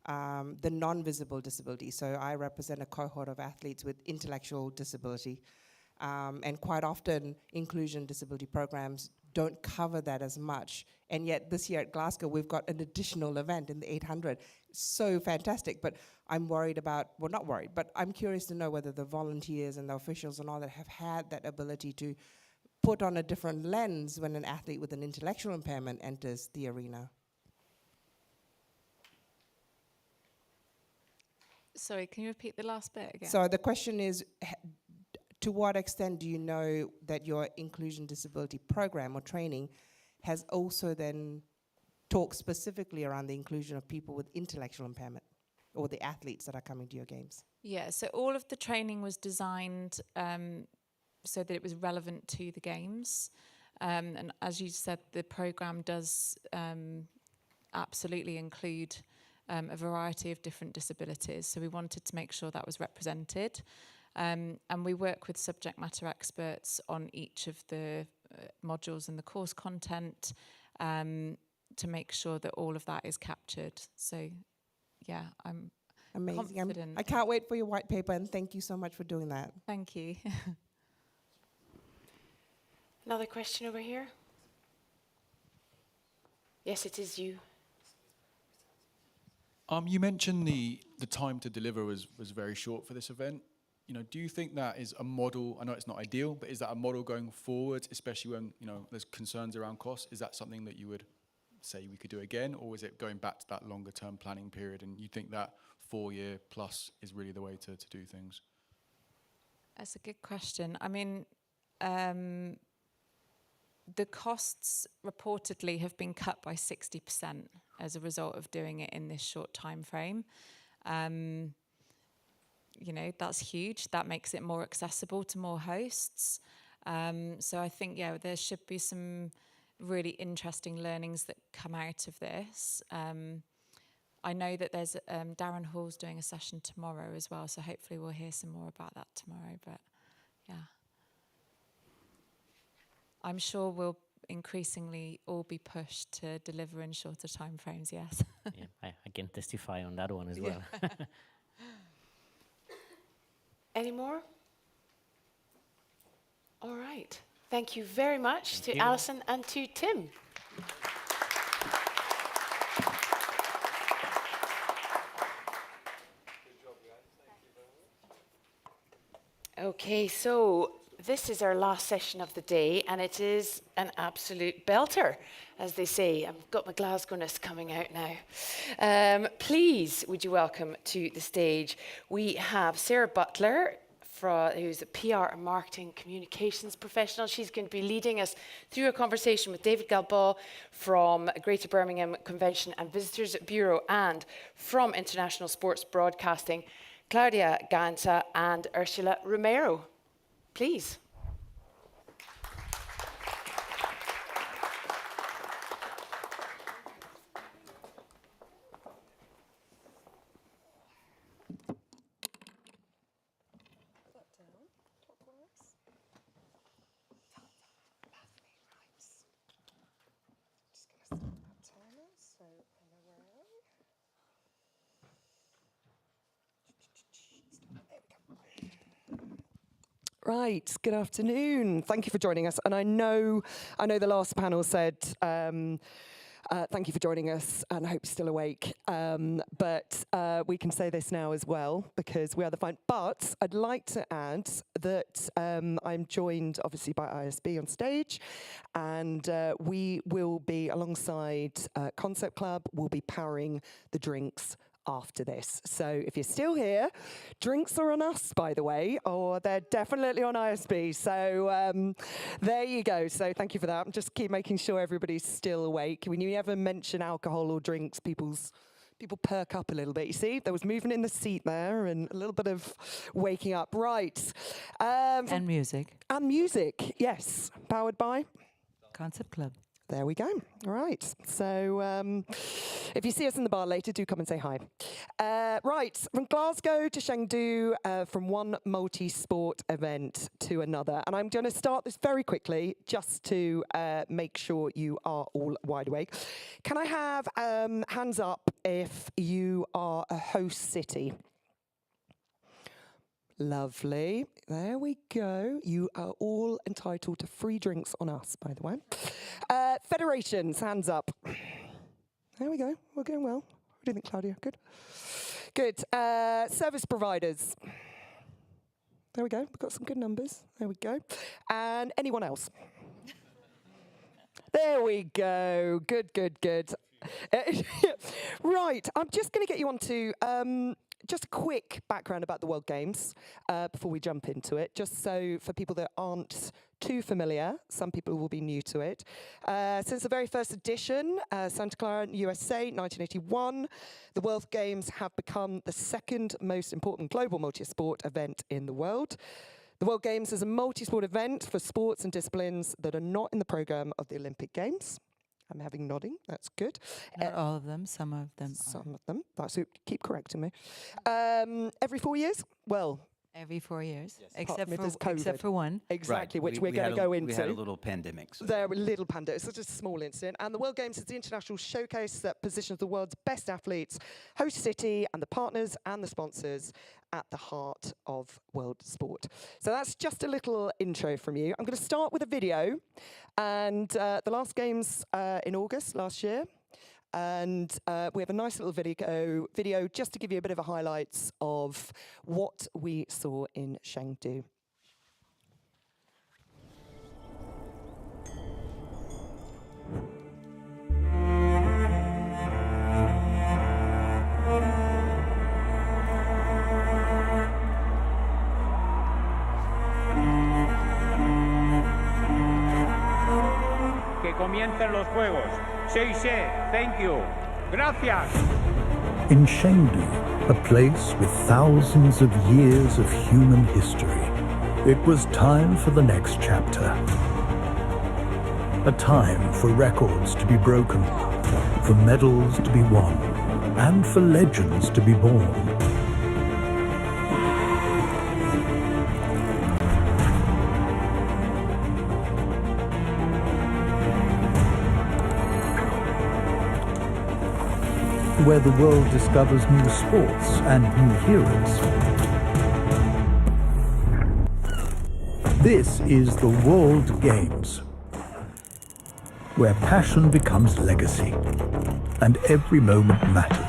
the non-visible disability? So I represent a cohort of athletes with intellectual disability, and quite often inclusion disability programs don't cover that as much. And yet this year at Glasgow, we've got an additional event in the 800. So fantastic, but I'm worried about, well, not worried, but I'm curious to know whether the volunteers and the officials and all that have had that ability to put on a different lens when an athlete with an intellectual impairment enters the arena. Sorry, can you repeat the last bit again? So the question is, to what extent do you know that your inclusion disability program or training has also then talked specifically around the inclusion of people with intellectual impairment, or the athletes that are coming to your games? Yeah, so all of the training was designed so that it was relevant to the Games. And as you said, the program does absolutely include a variety of different disabilities. So we wanted to make sure that was represented. And we work with subject matter experts on each of the modules and the course content to make sure that all of that is captured. So, yeah, I'm amazing. confident. I can't wait for your white paper, and thank you so much for doing that. Thank you. Another question over here? Yes, it is you. You mentioned the time to deliver was very short for this event. You know, do you think that is a model? I know it's not ideal, but is that a model going forward, especially when, you know, there's concerns around costs? Is that something that you would say we could do again, or is it going back to that longer term planning period, and you think that 4-year plus is really the way to do things? That's a good question. I mean, the costs reportedly have been cut by 60% as a result of doing it in this short time frame. You know, that's huge. That makes it more accessible to more hosts. So I think, yeah, there should be some really interesting learnings that come out of this. I know that there's Darren Hall's doing a session tomorrow as well, so hopefully we'll hear some more about that tomorrow. But yeah, I'm sure we'll increasingly all be pushed to deliver in shorter time frames. Yes. Yeah, I can testify on that one as well. Any more? All right. Thank you very much to you. Alison and to Tim. Okay, so this is our last session of the day, and it is an absolute belter, as they say. I've got my Glasgowness coming out now. Please, would you welcome to the stage, we have Sarah Butler, who's a PR and marketing communications professional. She's going to be leading us through a conversation with David Galbaugh from Greater Birmingham Convention and Visitors Bureau, and from International Sports Broadcasting, Claudia Ganza and Ursula Romero. Please. Right, good afternoon. Thank you for joining us. And I know the last panel said, thank you for joining us, and I hope you're still awake. But we can say this now as well, because we are the fine. But I'd like to add that I'm joined, obviously, by ISB on stage, and we will be, alongside Concept Club, we'll be powering the drinks after this. So if you're still here, drinks are on us, by the way, or they're definitely on ISB. So there you go. So thank you for that. Just keep making sure everybody's still awake. When you ever mention alcohol or drinks, people perk up a little bit. You see, there was movement in the seat there and a little bit of waking up. Right. And music. And music, yes. Powered by? Concept Club. There we go. All right. So if you see us in the bar later, do come and say hi. Right. From Glasgow to Chengdu, from one multi-sport event to another. And I'm going to start this very quickly just to make sure you are all wide awake. Can I have hands up if you are a host city? Lovely. There we go. You are all entitled to free drinks on us, by the way. Federations, hands up. There we go. We're going well. What do you think, Claudia? Good? Good. Service providers. There we go. We've got some good numbers. There we go. And anyone else? There we go. Good, good, good. Right. I'm just going to get you on to... just a quick background about the World Games before we jump into it, just so for people that aren't too familiar, some people will be new to it. Since the very first edition, Santa Clara, USA, 1981, the World Games have become the second most important global multi-sport event in the world. The World Games is a multi-sport event for sports and disciplines that are not in the program of the Olympic Games. I'm having nodding. That's good. Not all of them. Some of them. Some of them. That's it. Keep correcting me. Every 4 years? Well, every 4 years, yes. except for one. Exactly, Right. which we're going to go into. We had a little pandemic. So. There were little pandemic. It's such a small incident. And the World Games is the international showcase that positions the world's best athletes, host city, and the partners and the sponsors at the heart of world sport. So that's just a little intro from you. I'm going to start with a video. And the last Games in August last year. And we have a nice little video just to give you a bit of a highlights of what we saw in Chengdu. Que comiencen los juegos. Thank you. Gracias. In Chengdu, a place with thousands of years of human history, it was time for the next chapter. A time for records to be broken, for medals to be won, and for legends to be born. Where the world discovers new sports and new heroes. This is the World Games, where passion becomes legacy, and every moment matters.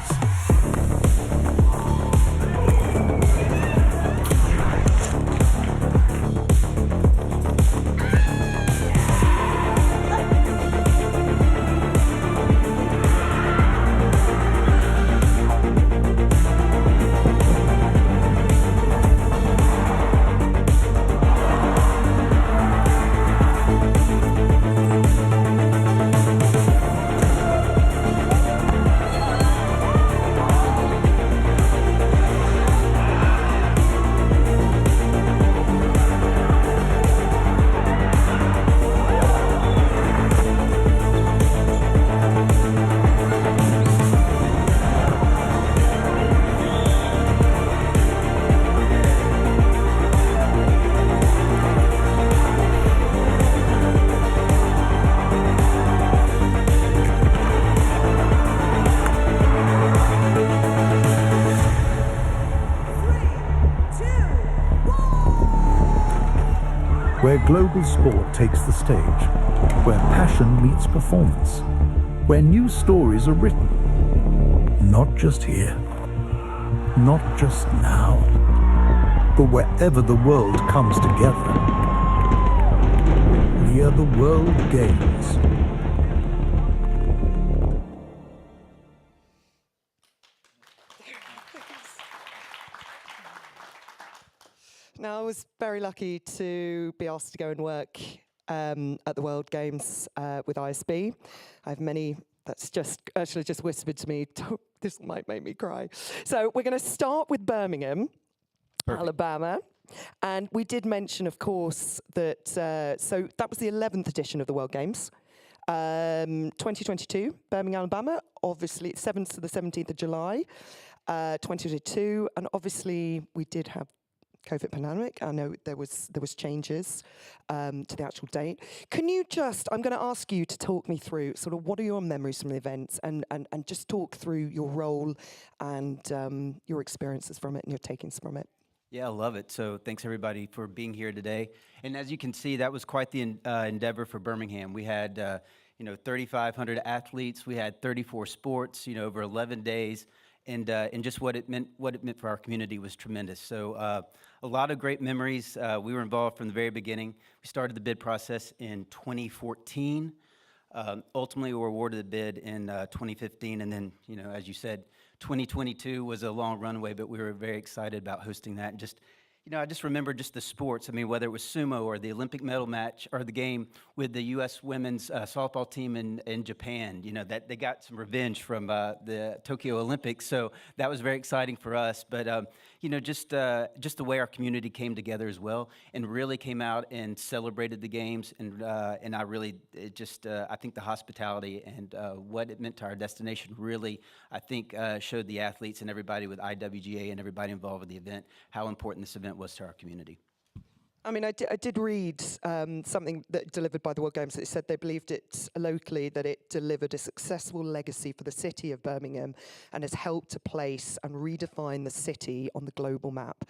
where global sport takes the stage, where passion meets performance, where new stories are written, not just here, not just now, but wherever the world comes together. We are the World Games. Now, I was very lucky to be asked to go and work at the World Games with ISB. I have many, that's just actually just whispered to me, this might make me cry. So we're going to start with Birmingham, Alabama. And we did mention, of course, that, so that was the 11th edition of the World Games. 2022, Birmingham, Alabama, obviously 7th to the 17th of July, 2022. And obviously we did have COVID pandemic. I know there was changes to the actual date. Can you just, I'm going to ask you to talk me through sort of what are your memories from the events and just talk through your role and your experiences from it and your takings from it. Yeah, I love it. So thanks everybody for being here today. And as you can see, that was quite the endeavor for Birmingham. We had 3,500 athletes. We had 34 sports, over 11 days. And just what it meant for our community was tremendous. So a lot of great memories. We were involved from the very beginning. We started the bid process in 2014. Ultimately, we were awarded the bid in 2015. And then, as you said, 2022 was a long runway, but we were very excited about hosting that. And just, I just remember just the sports. I mean, whether it was sumo or the Olympic medal match or the game with the U.S. women's softball team in Japan, that they got some revenge from the Tokyo Olympics. So that was very exciting for us. But, just the way our community came together as well and really came out and celebrated the games. And I really, I think the hospitality and what it meant to our destination really, I think, showed the athletes and everybody with IWGA and everybody involved with the event how important this event was to our community. I mean, I did read something that delivered by the World Games that said they believed it locally that it delivered a successful legacy for the city of Birmingham and has helped to place and redefine the city on the global map.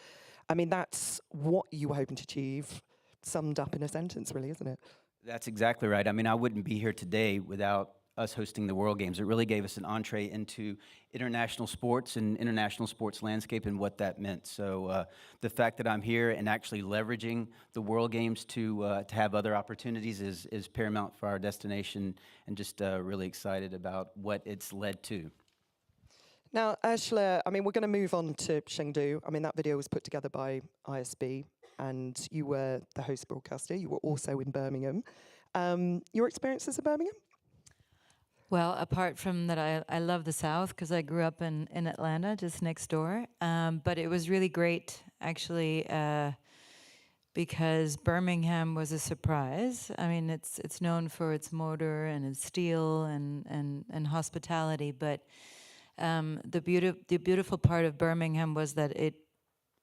I mean, that's what you were hoping to achieve, summed up in a sentence, really, isn't it? That's exactly right. I mean, I wouldn't be here today without us hosting the World Games. It really gave us an entree into international sports and international sports landscape and what that meant. So the fact that I'm here and actually leveraging the World Games to have other opportunities is paramount for our destination, and just really excited about what it's led to. Now, Ursula, I mean, we're going to move on to Chengdu. I mean, that video was put together by ISB, and you were the host broadcaster. You were also in Birmingham. Your experiences in Birmingham? Well, apart from that, I love the South because I grew up in Atlanta, just next door. But it was really great, actually, because Birmingham was a surprise. I mean, it's known for its mortar and its steel and hospitality, but the beautiful part of Birmingham was that it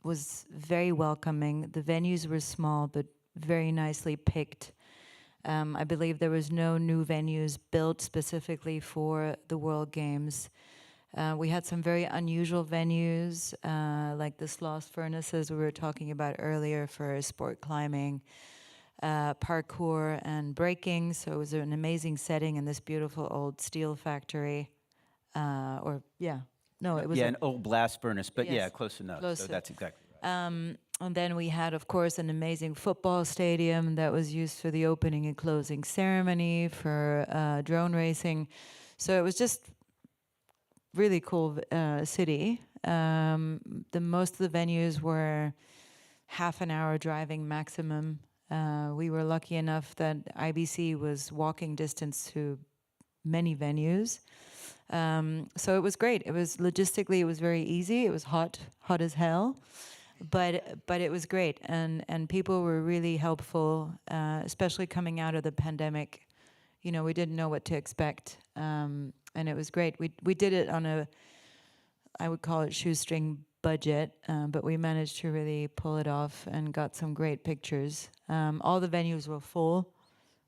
was very welcoming. The venues were small, but very nicely picked. I believe there was no new venues built specifically for the World Games. We had some very unusual venues, like the Sloss Furnaces we were talking about earlier for sport climbing, parkour and breaking. So it was an amazing setting in this beautiful old steel factory. It was an old blast furnace, but yes, yeah, close enough. So that's exactly right. And then we had, of course, an amazing football stadium that was used for the opening and closing ceremony, for drone racing. So it was just really cool city. Most of the venues were half an hour driving maximum. We were lucky enough that IBC was walking distance to many venues. So it was great. It was logistically, it was very easy. It was hot as hell. But it was great, and people were really helpful, especially coming out of the pandemic. We didn't know what to expect, and it was great. We did it on I would call it shoestring budget, but we managed to really pull it off and got some great pictures. All the venues were full.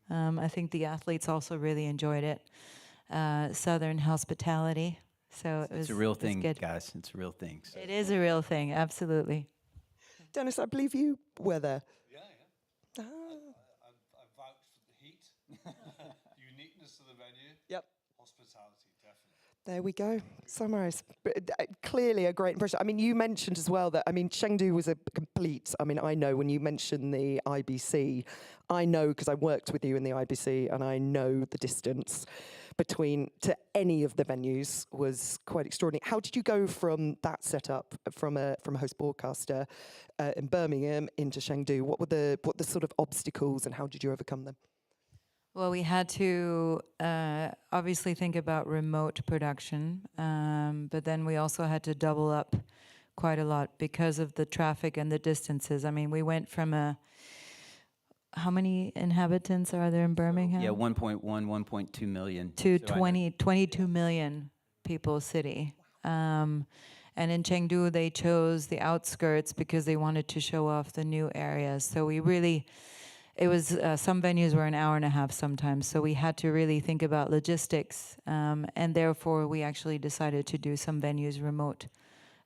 I think the athletes also really enjoyed it. Southern hospitality. So it's a real thing, guys. It's a real thing. So. It is a real thing, absolutely. Dennis, I believe you were there. I vouch for the heat, uniqueness of the venue. Yep. Hospitality, definitely. There we go. Summarise. Clearly a great impression. I mean, you mentioned as well that, I mean, Chengdu was a complete, I mean, I know when you mentioned the IBC, I know because I worked with you in the IBC and I know the distance between to any of the venues was quite extraordinary. How did you go from that setup from a host broadcaster in Birmingham into Chengdu? What were the sort of obstacles and how did you overcome them? Well, we had to obviously think about remote production, but then we also had to double up quite a lot because of the traffic and the distances. I mean, we went from how many inhabitants are there in Birmingham? Yeah, 1.1, 1.2 million. To So 22 million people city. And in Chengdu, they chose the outskirts because they wanted to show off the new areas. So we really... It was, some venues were an hour and a half sometimes, so we had to really think about logistics, and therefore we actually decided to do some venues remote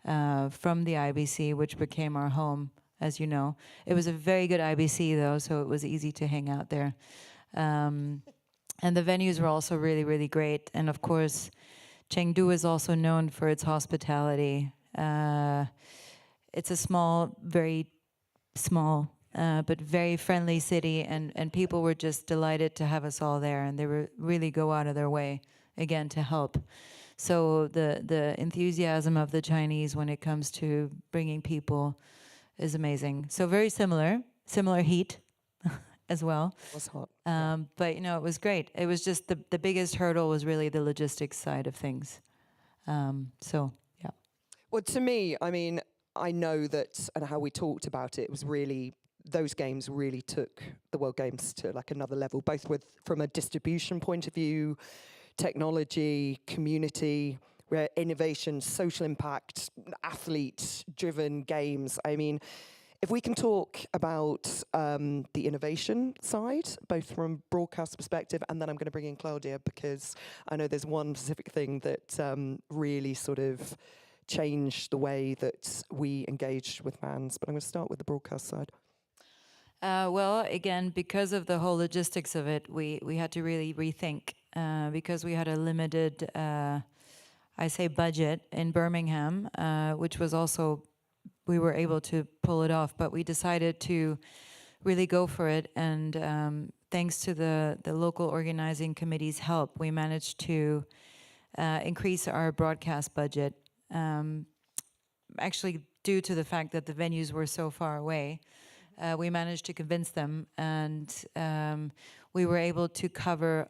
from the IBC, which became our home, as you know. It was a very good IBC though, so it was easy to hang out there. And the venues were also really, really great. And of course, Chengdu is also known for its hospitality. It's a small, very small, but very friendly city, and people were just delighted to have us all there, and they really go out of their way, again, to help. So the enthusiasm of the Chinese when it comes to bringing people is amazing. So very similar heat as well. It was hot. But, you know, it was great. It was just the biggest hurdle was really the logistics side of things. So, yeah. Well, to me, I mean, I know that, and how we talked about it, was really, those games really took the World Games to like another level, both from a distribution point of view, technology, community, innovation, social impact, athlete-driven games. I mean, if we can talk about the innovation side, both from broadcast perspective, and then I'm going to bring in Claudia because I know there's one specific thing that really sort of changed the way that we engaged with fans. But I'm going to start with the broadcast side. Well, again, because of the whole logistics of it, we had to really rethink because we had a limited, I say, budget in Birmingham, which was also, we were able to pull it off, but we decided to really go for it. And thanks to the local organizing committee's help, we managed to increase our broadcast budget, actually due to the fact that the venues were so far away. We managed to convince them, and we were able to cover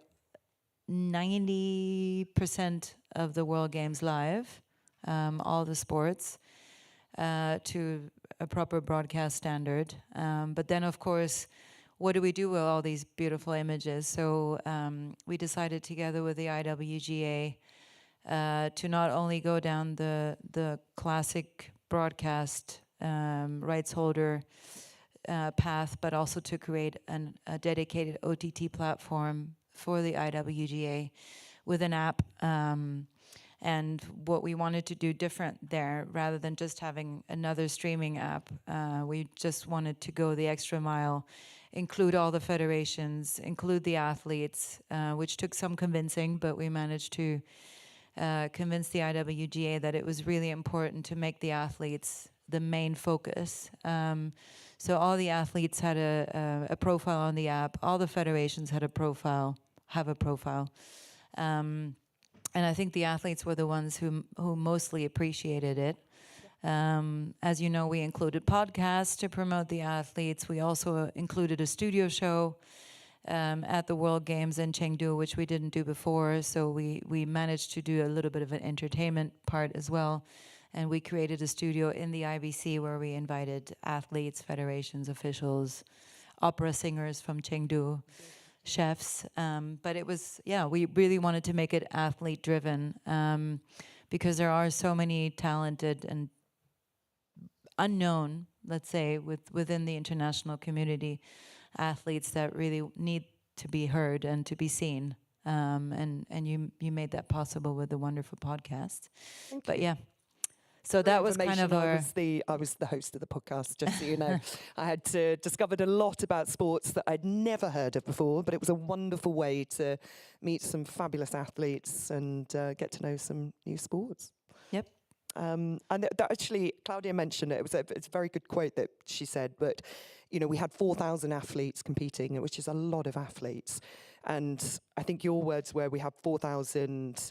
90% of the World Games live, all the sports, to a proper broadcast standard. But then, of course, what do we do with all these beautiful images? So we decided together with the IWGA to not only go down the classic broadcast rights holder path, but also to create a dedicated OTT platform for the IWGA with an app. And what we wanted to do different there, rather than just having another streaming app, we just wanted to go the extra mile, include all the federations, include the athletes, which took some convincing, but we managed to convince the IWGA that it was really important to make the athletes the main focus. So all the athletes had a profile on the app. All the federations had a profile, have a profile. And I think the athletes were the ones who mostly appreciated it. As you know, we included podcasts to promote the athletes. We also included a studio show at the World Games in Chengdu, which we didn't do before. So we managed to do a little bit of an entertainment part as well. And we created a studio in the IBC where we invited athletes, federations, officials, opera singers from Chengdu, chefs. But it was, yeah, we really wanted to make it athlete-driven because there are so many talented and unknown, let's say, within the international community, athletes that really need to be heard and to be seen. And you made that possible with the wonderful podcast. But yeah. So For that was kind information, of our. I was the host of the podcast, just so you know. I had discovered a lot about sports that I'd never heard of before, but it was a wonderful way to meet some fabulous athletes and get to know some new sports. Yep. And that actually, Claudia mentioned it. It's a very good quote that she said. But you know, we had 4,000 athletes competing, which is a lot of athletes. And I think your words were we have 4,000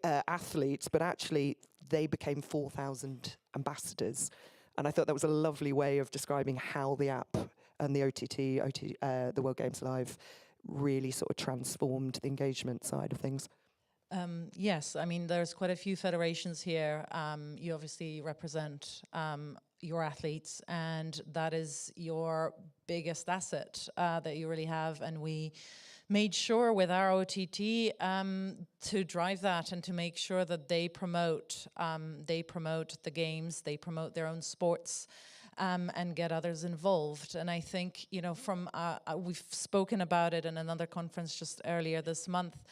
athletes, but actually they became 4,000 ambassadors. And I thought that was a lovely way of describing how the app and the the World Games Live, really sort of transformed the engagement side of things. Yes, I mean, there's quite a few federations here. You obviously represent your athletes, and that is your biggest asset that you really have. And we made sure with our OTT to drive that and to make sure that they promote the games, they promote their own sports. And get others involved. And I think, you know, we've spoken about it in another conference just earlier this month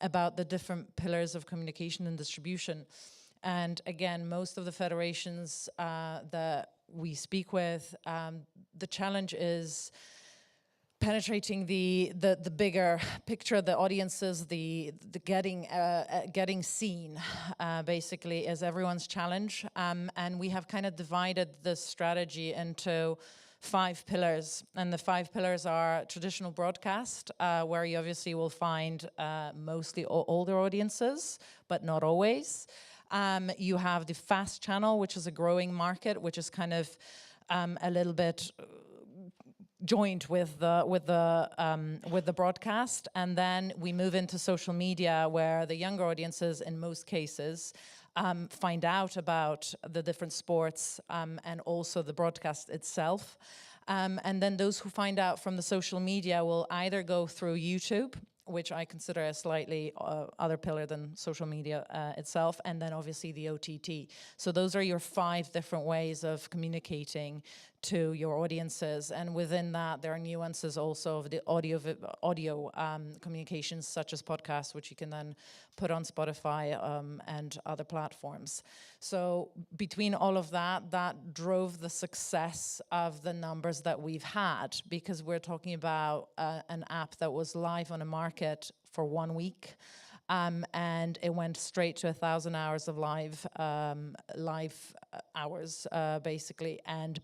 about the different pillars of communication and distribution. And again, most of the federations that we speak with, the challenge is penetrating the bigger picture, the audiences, the getting seen, basically, is everyone's challenge. And we have kind of divided this strategy into 5 pillars, and the 5 pillars are traditional broadcast, where you obviously will find mostly older audiences, but not always. You have the fast channel, which is a growing market, which is kind of a little bit joined with the broadcast, and then we move into social media, where the younger audiences, in most cases, find out about the different sports and also the broadcast itself. And then those who find out from the social media will either go through YouTube, which I consider a slightly other pillar than social media itself, and then obviously the OTT. So those are your 5 different ways of communicating to your audiences, and within that there are nuances also of the audio communications, such as podcasts, which you can then put on Spotify and other platforms. So between all of that, that drove the success of the numbers that we've had, because we're talking about an app that was live on a market for 1 week. And it went straight to 1,000 hours of live hours, basically. And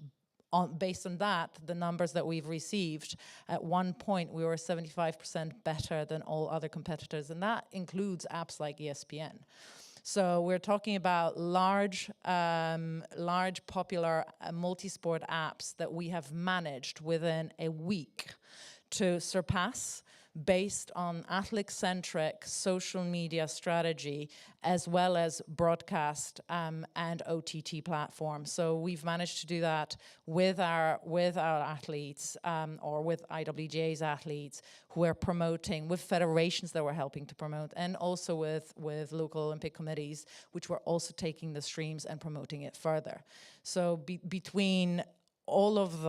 based on that, the numbers that we've received, at one point we were 75% better than all other competitors, and that includes apps like ESPN. So we're talking about large, popular multi-sport apps that we have managed within a week to surpass, based on athlete-centric social media strategy, as well as broadcast and OTT platforms. So we've managed to do that with our athletes, or with IWGA's athletes, who are promoting, with federations that we're helping to promote, and also with local Olympic committees, which were also taking the streams and promoting it further. So between all of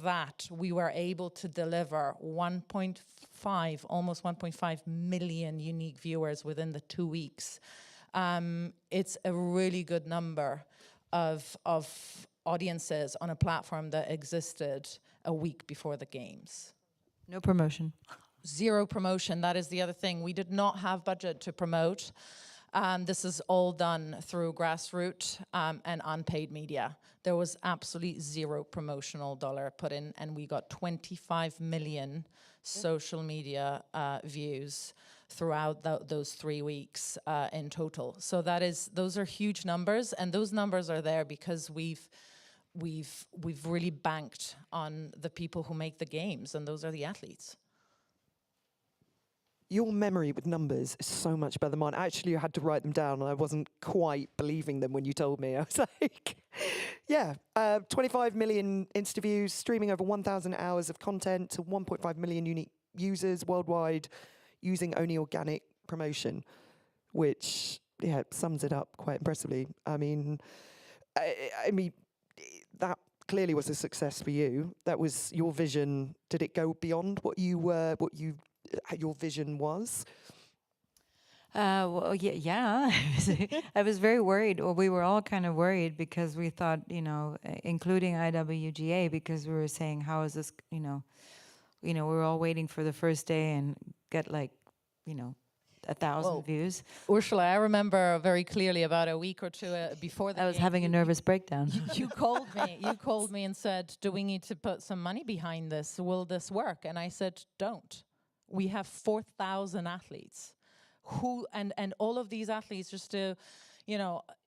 that, we were able to deliver almost 1.5 million unique viewers within the 2 weeks. It's a really good number of audiences on a platform that existed a week before the games. No promotion. 0 promotion, that is the other thing. We did not have budget to promote. This is all done through grassroots and unpaid media. There was absolutely 0 promotional dollar put in, and we got 25 million social media views throughout those 3 weeks in total. So those are huge numbers, and those numbers are there because we've really banked on the people who make the games, and those are the athletes. Your memory with numbers is so much better than mine. Actually, I had to write them down, and I wasn't quite believing them when you told me. I was like, yeah, 25 million Insta views, streaming over 1,000 hours of content to 1.5 million unique users worldwide, using only organic promotion, which, yeah, sums it up quite impressively. I mean, that clearly was a success for you. That was your vision. Did it go beyond what your vision was? Well, yeah. I was very worried, or we were all kind of worried because we thought, including IWGA, because we were saying, how is this, we were all waiting for the first day and get like, 1,000 views. Ursula, I remember very clearly about a week or two before the I was game, having a nervous breakdown. You called me. You called me and said, "Do we need to put some money behind this? Will this work?" And I said, "Don't. We have 4,000 athletes, and all of these athletes just to."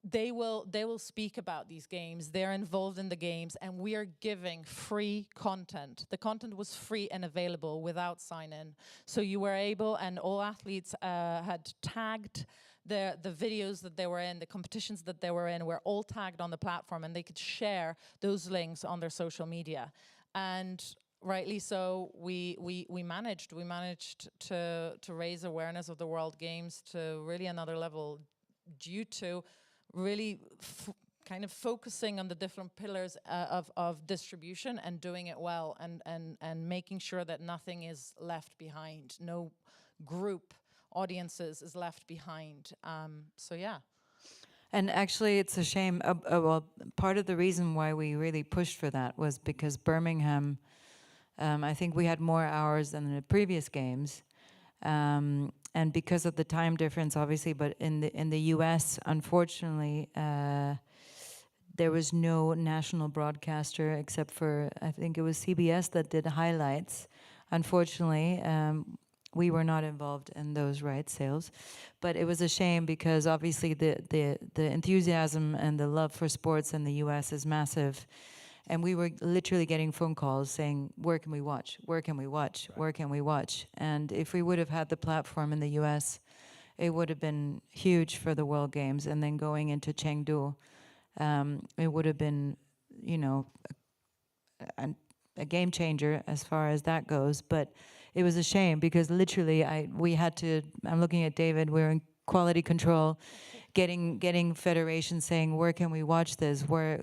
They will speak about these games. They're involved in the games, and we are giving free content. The content was free and available without sign-in. So you were able, and all athletes had tagged the videos that they were in, the competitions that they were in, were all tagged on the platform, and they could share those links on their social media. And rightly so, we managed to raise awareness of the World Games to really another level, due to really kind of focusing on the different pillars of distribution and doing it well, and making sure that nothing is left behind, no group audiences is left behind. So yeah. And actually, it's a shame. Well, part of the reason why we really pushed for that was because Birmingham, I think we had more hours than the previous games. And because of the time difference, obviously, but in the US, unfortunately, there was no national broadcaster except for, I think it was CBS that did highlights. Unfortunately, we were not involved in those rights sales, but it was a shame because obviously the enthusiasm and the love for sports in the US is massive. And we were literally getting phone calls saying, where can we watch? Where can we watch? Where can we watch? And if we would have had the platform in the US, it would have been huge for the World Games. And then going into Chengdu, it would have been, a game changer as far as that goes. But it was a shame because literally I'm looking at David, we're in quality control, getting federations saying, where can we watch this? Where,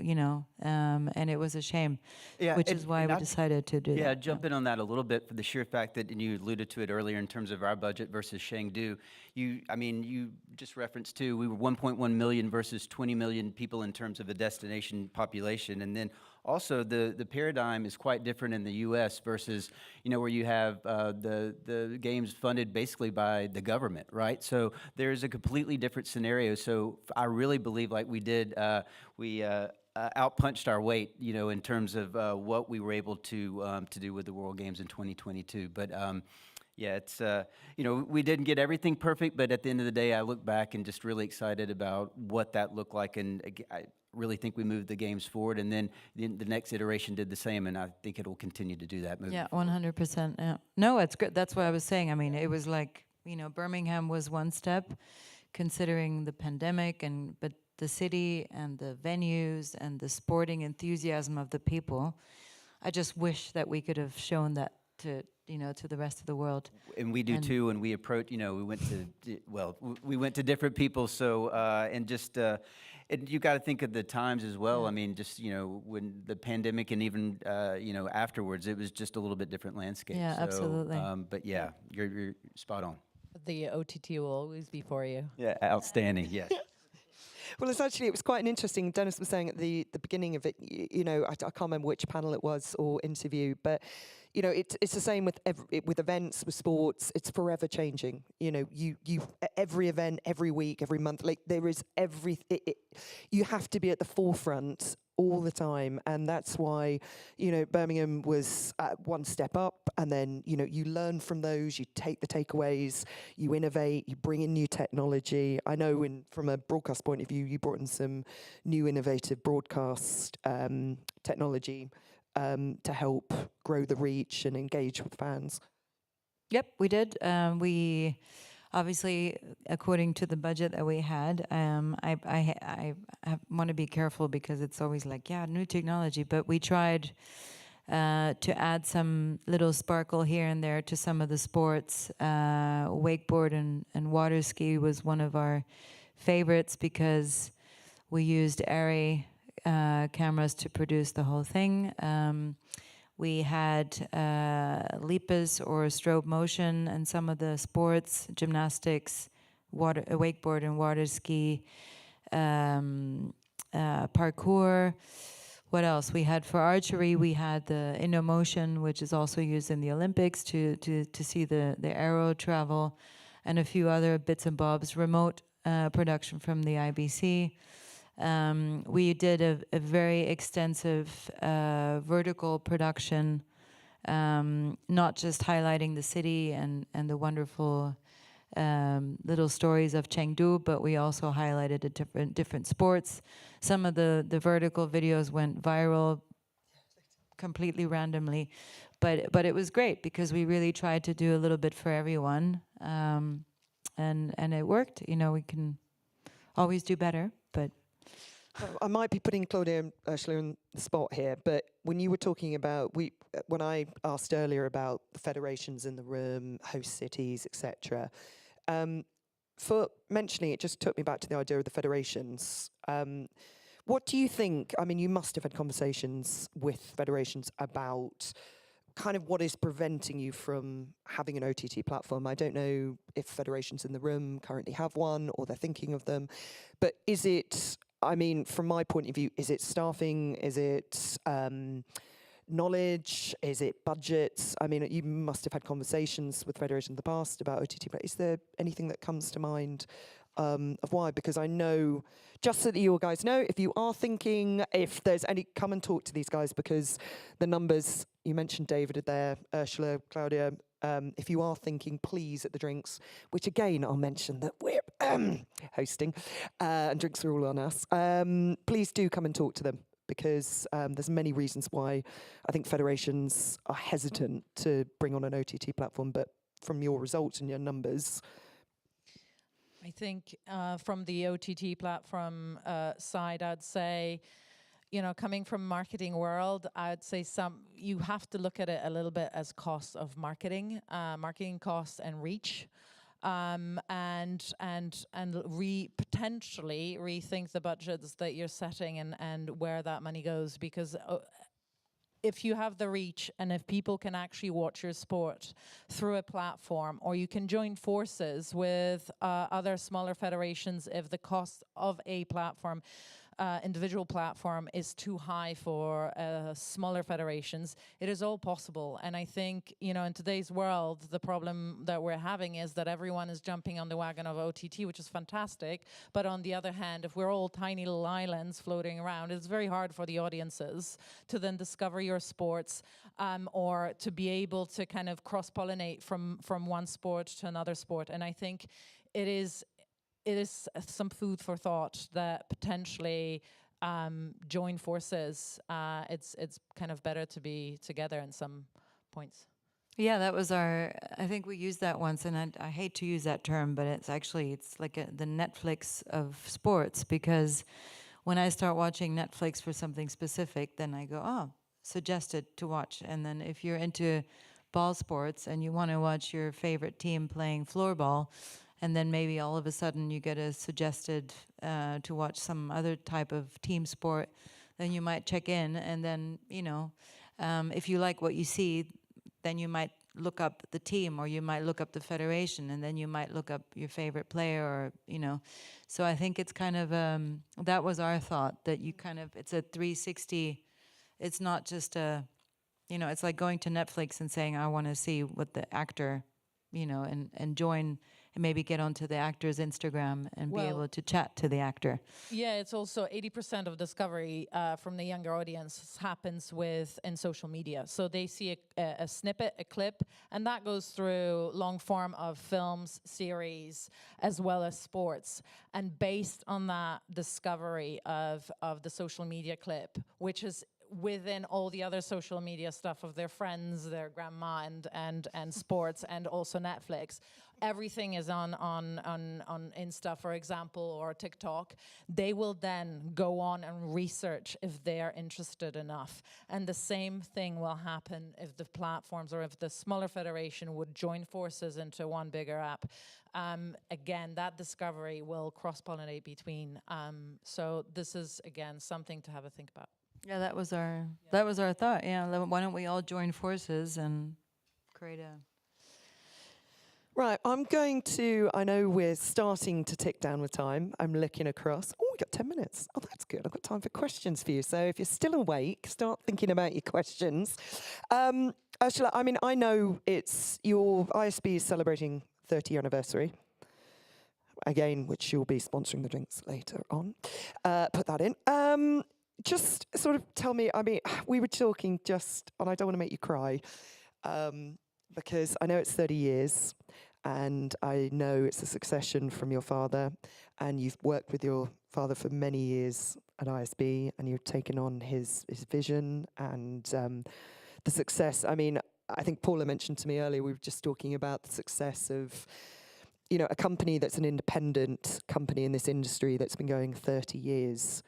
and it was a shame, which is why we decided to do that. Yeah, jump in on that a little bit for the sheer fact that, and you alluded to it earlier in terms of our budget versus Chengdu. You just referenced too, we were 1.1 million versus 20 million people in terms of a destination population. And then also the paradigm is quite different in the US versus, where you have the games funded basically by the government, right? So there's a completely different scenario. So I really believe like we did, outpunched our weight, in terms of what we were able to do with the World Games in 2022. But yeah, it's we didn't get everything perfect, but at the end of the day, I look back and just really excited about what that looked like, and I really think we moved the games forward. And then the next iteration did the same, and I think it will continue to do that. Yeah, 100%. Yeah. No, it's good. That's what I was saying. I mean, it was like Birmingham was one step, considering the pandemic, but the city and the venues and the sporting enthusiasm of the people. I just wish that we could have shown that to the rest of the world. And we do too. And we approach, we went to different people. So and you got to think of the times as well. Yeah. I mean, just when the pandemic and even afterwards, it was just a little bit different landscape. Yeah, so, absolutely. But yeah, you're spot on. The OTT will always be for you. Yeah, outstanding. Yes. Well, it was quite an interesting. Dennis was saying at the beginning of it, I can't remember which panel it was or interview, but it's the same with events, with sports. It's forever changing. Every event, every week, every month, like there is you have to be at the forefront all the time, and that's why Birmingham was one step up, and then you learn from those, you take the takeaways, you innovate, you bring in new technology. I know from a broadcast point of view, you brought in some new innovative broadcast technology to help grow the reach and engage with fans. Yep, we did. We obviously, according to the budget that we had, I want to be careful because it's always like, yeah, new technology, but we tried to add some little sparkle here and there to some of the sports. Wakeboard and water ski was one of our favorites because we used Arri cameras to produce the whole thing. We had leapers or strobe motion and some of the sports, gymnastics. wakeboard and water ski, parkour. What else? We had for archery, we had the InnoMotion, which is also used in the Olympics to see the arrow travel, and a few other bits and bobs, remote production from the IBC. We did a very extensive vertical production, not just highlighting the city and the wonderful little stories of Chengdu, but we also highlighted the different sports. Some of the vertical videos went viral completely randomly, but it was great because we really tried to do a little bit for everyone, and it worked. You know, we can always do better, but. I might be putting Claudia and Ursula on the spot here, but when you were talking about when I asked earlier about the federations in the room, host cities, etc., for mentioning it, just took me back to the idea of the federations. What do you think? I mean, you must have had conversations with federations about kind of what is preventing you from having an OTT platform. I don't know if federations in the room currently have one or they're thinking of them, but is it? I mean, from my point of view, is it staffing? Is it knowledge? Is it budgets? I mean, you must have had conversations with federations in the past about OTT, but is there anything that comes to mind of why? Because I know, just so that you guys know, if you are thinking, if there's any, come and talk to these guys, because the numbers, you mentioned David there, Ursula, Claudia, if you are thinking, please, at the drinks, which again, I'll mention that we're hosting, and drinks are all on us, please do come and talk to them, because there's many reasons why I think federations are hesitant to bring on an OTT platform, but from your results and your numbers. I think from the OTT platform side, I'd say, you know, coming from marketing world, I'd say you have to look at it a little bit as cost of marketing, marketing costs and reach, and potentially rethink the budgets that you're setting and where that money goes, because if you have the reach and if people can actually watch your sport through a platform, or you can join forces with other smaller federations if the cost of a platform, individual platform, is too high for smaller federations, it is all possible. And I think, you know, in today's world, the problem that we're having is that everyone is jumping on the wagon of OTT, which is fantastic. But on the other hand, if we're all tiny little islands floating around, it's very hard for the audiences to then discover your sports, or to be able to kind of cross-pollinate from one sport to another sport. And I think it is some food for thought that potentially join forces. It's kind of better to be together in some points. Yeah, that was I think we used that once, and I hate to use that term, but it's like the Netflix of sports, because when I start watching Netflix for something specific, then I go, oh, suggested to watch. And then if you're into ball sports and you want to watch your favorite team playing floorball, and then maybe all of a sudden you get a suggested to watch some other type of team sport, then you might check in, and then, you know, if you like what you see, then you might look up the team, or you might look up the federation, and then you might look up your favorite player, or, you know. So I think it's kind of, that was our thought, that you kind of, it's a 360, it's not just a, you know, it's like going to Netflix and saying, I want to see what the actor, you know, and join, and maybe get onto the actor's Instagram and be able to chat to the actor. Yeah, it's also 80% of discovery from the younger audience happens in social media. So they see a snippet, a clip, and that goes through long form of films, series, as well as sports. And based on that discovery of the social media clip, which is within all the other social media stuff of their friends, their grandma, and sports, and also Netflix. Everything is on Insta, for example, or TikTok. They will then go on and research if they are interested enough. And the same thing will happen if the platforms, or if the smaller federation would join forces into one bigger app. Again, that discovery will cross-pollinate between. So this is, again, something to have a think about. Yeah, that was our thought. Yeah, why don't we all join forces and create Right, I'm going to, I know we're starting to tick down with time. I'm looking across. Oh, we've got 10 minutes. Oh, that's good. I've got time for questions for you. So if you're still awake, start thinking about your questions. Ursula, I mean, I know it's your ISB is celebrating 30th anniversary. Again, which you'll be sponsoring the drinks later on. Put that in. Just sort of tell me, I mean, we were talking just, and I don't want to make you cry, because I know it's 30 years, and I know it's a succession from your father, and you've worked with your father for many years at ISB, and you've taken on his vision and the success. I mean, I think Paula mentioned to me earlier, we were just talking about the success of, you know, a company that's an independent company in this industry that's been going 30 years.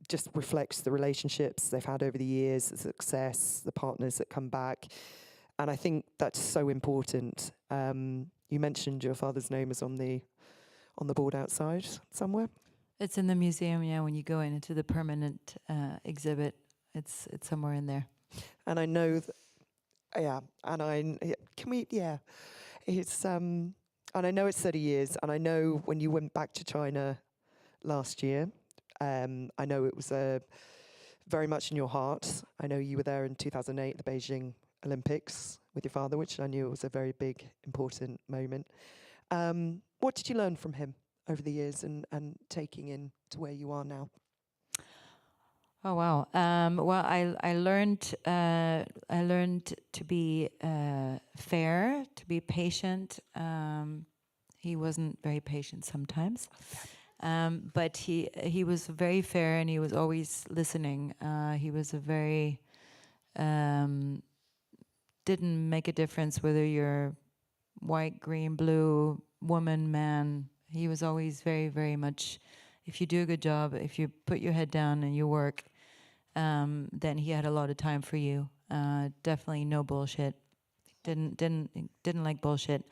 Just reflects the relationships they've had over the years, the success, the partners that come back. And I think that's so important. You mentioned your father's name is on the board outside somewhere. It's in the museum, yeah. When you go into the permanent exhibit, it's somewhere in there. And I know, it's and I know it's 30 years. And I know when you went back to China last year, I know it was very much in your heart. I know you were there in 2008, the Beijing Olympics with your father, which I knew was a very big, important moment. What did you learn from him over the years and taking in to where you are now? Oh wow! Well, I learned to be fair, to be patient. He wasn't very patient sometimes, but he was very fair, and he was always listening. He was a very didn't make a difference whether you're white, green, blue, woman, man. He was always very, very much, if you do a good job, if you put your head down and you work, then he had a lot of time for you. Definitely no bullshit. Didn't like bullshit.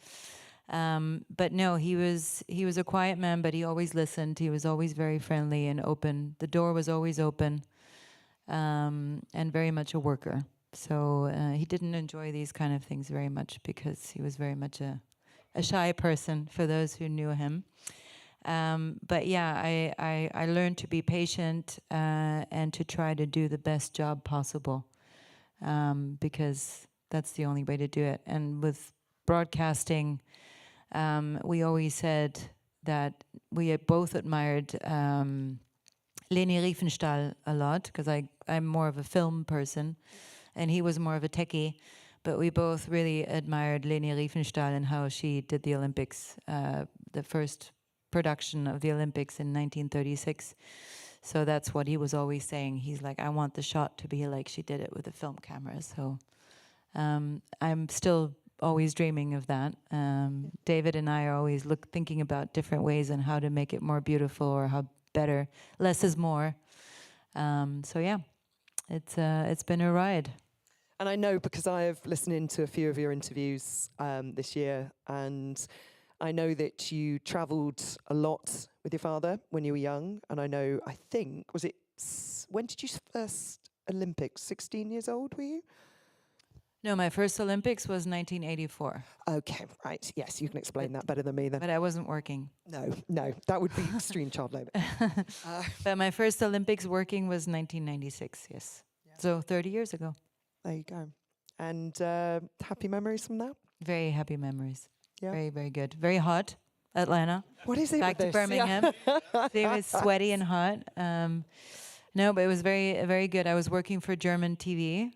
But no, he was a quiet man, but he always listened. He was always very friendly and open. The door was always open, and very much a worker. So he didn't enjoy these kind of things very much because he was very much a shy person for those who knew him. But yeah, I learned to be patient and to try to do the best job possible, because that's the only way to do it. And with broadcasting, we always said that we had both admired Leni Riefenstahl a lot, because I'm more of a film person and he was more of a techie, but we both really admired Leni Riefenstahl and how she did the Olympics, the first production of the Olympics in 1936. So that's what he was always saying. He's like, I want the shot to be like she did it with a film camera. So I'm still always dreaming of that. David and I are always thinking about different ways on how to make it more beautiful or how better, less is more. So yeah, it's been a ride. And I know because I have listened to a few of your interviews this year, and I know that you travelled a lot with your father when you were young. And I know, I think, when did you first Olympics? 16 years old, were you? No, my first Olympics was 1984. Okay, right. Yes, you can explain that better than me then. But I wasn't working. No, that would be extreme child labour. But my first Olympics working was 1996, yes. Yeah. So 30 years ago. There you go. And happy memories from that? Very happy memories. Yeah. Very, very good. Very hot, Atlanta. What is it Back with to this? Birmingham. It was sweaty and hot. No, but it was very, very good. I was working for German TV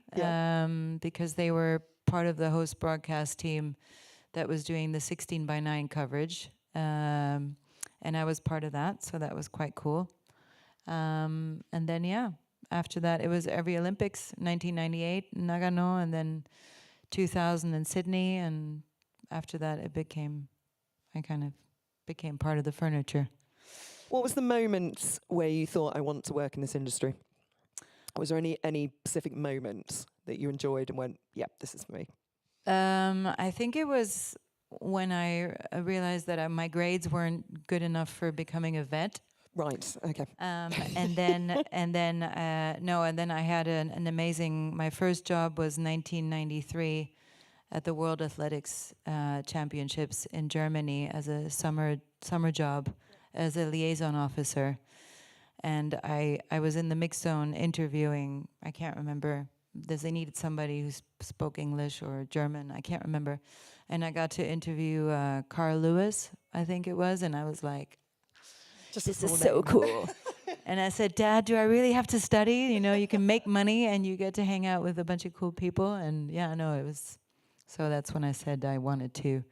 because they were part of the host broadcast team that was doing the 16:9 coverage. And I was part of that, so that was quite cool. And then, yeah, after that, it was every Olympics, 1998 in Nagano, and then 2000 in Sydney. And after that, I kind of became part of the furniture. What was the moment where you thought, I want to work in this industry? Was there any specific moment that you enjoyed and went, yep, this is for me? I think it was when I realized that my grades weren't good enough for becoming a vet. Right. Okay. And then I had an amazing. My first job was 1993 at the World Athletics Championships in Germany as a summer job as a liaison officer. And I was in the mixed zone interviewing, I can't remember, they needed somebody who spoke English or German, I can't remember. And I got to interview Carl Lewis, I think it was, and I was like, Just this a is full so name. cool. And I said, Dad, do I really have to study? You know, you can make money and you get to hang out with a bunch of cool people. And yeah, no, it was, so that's when I said I wanted to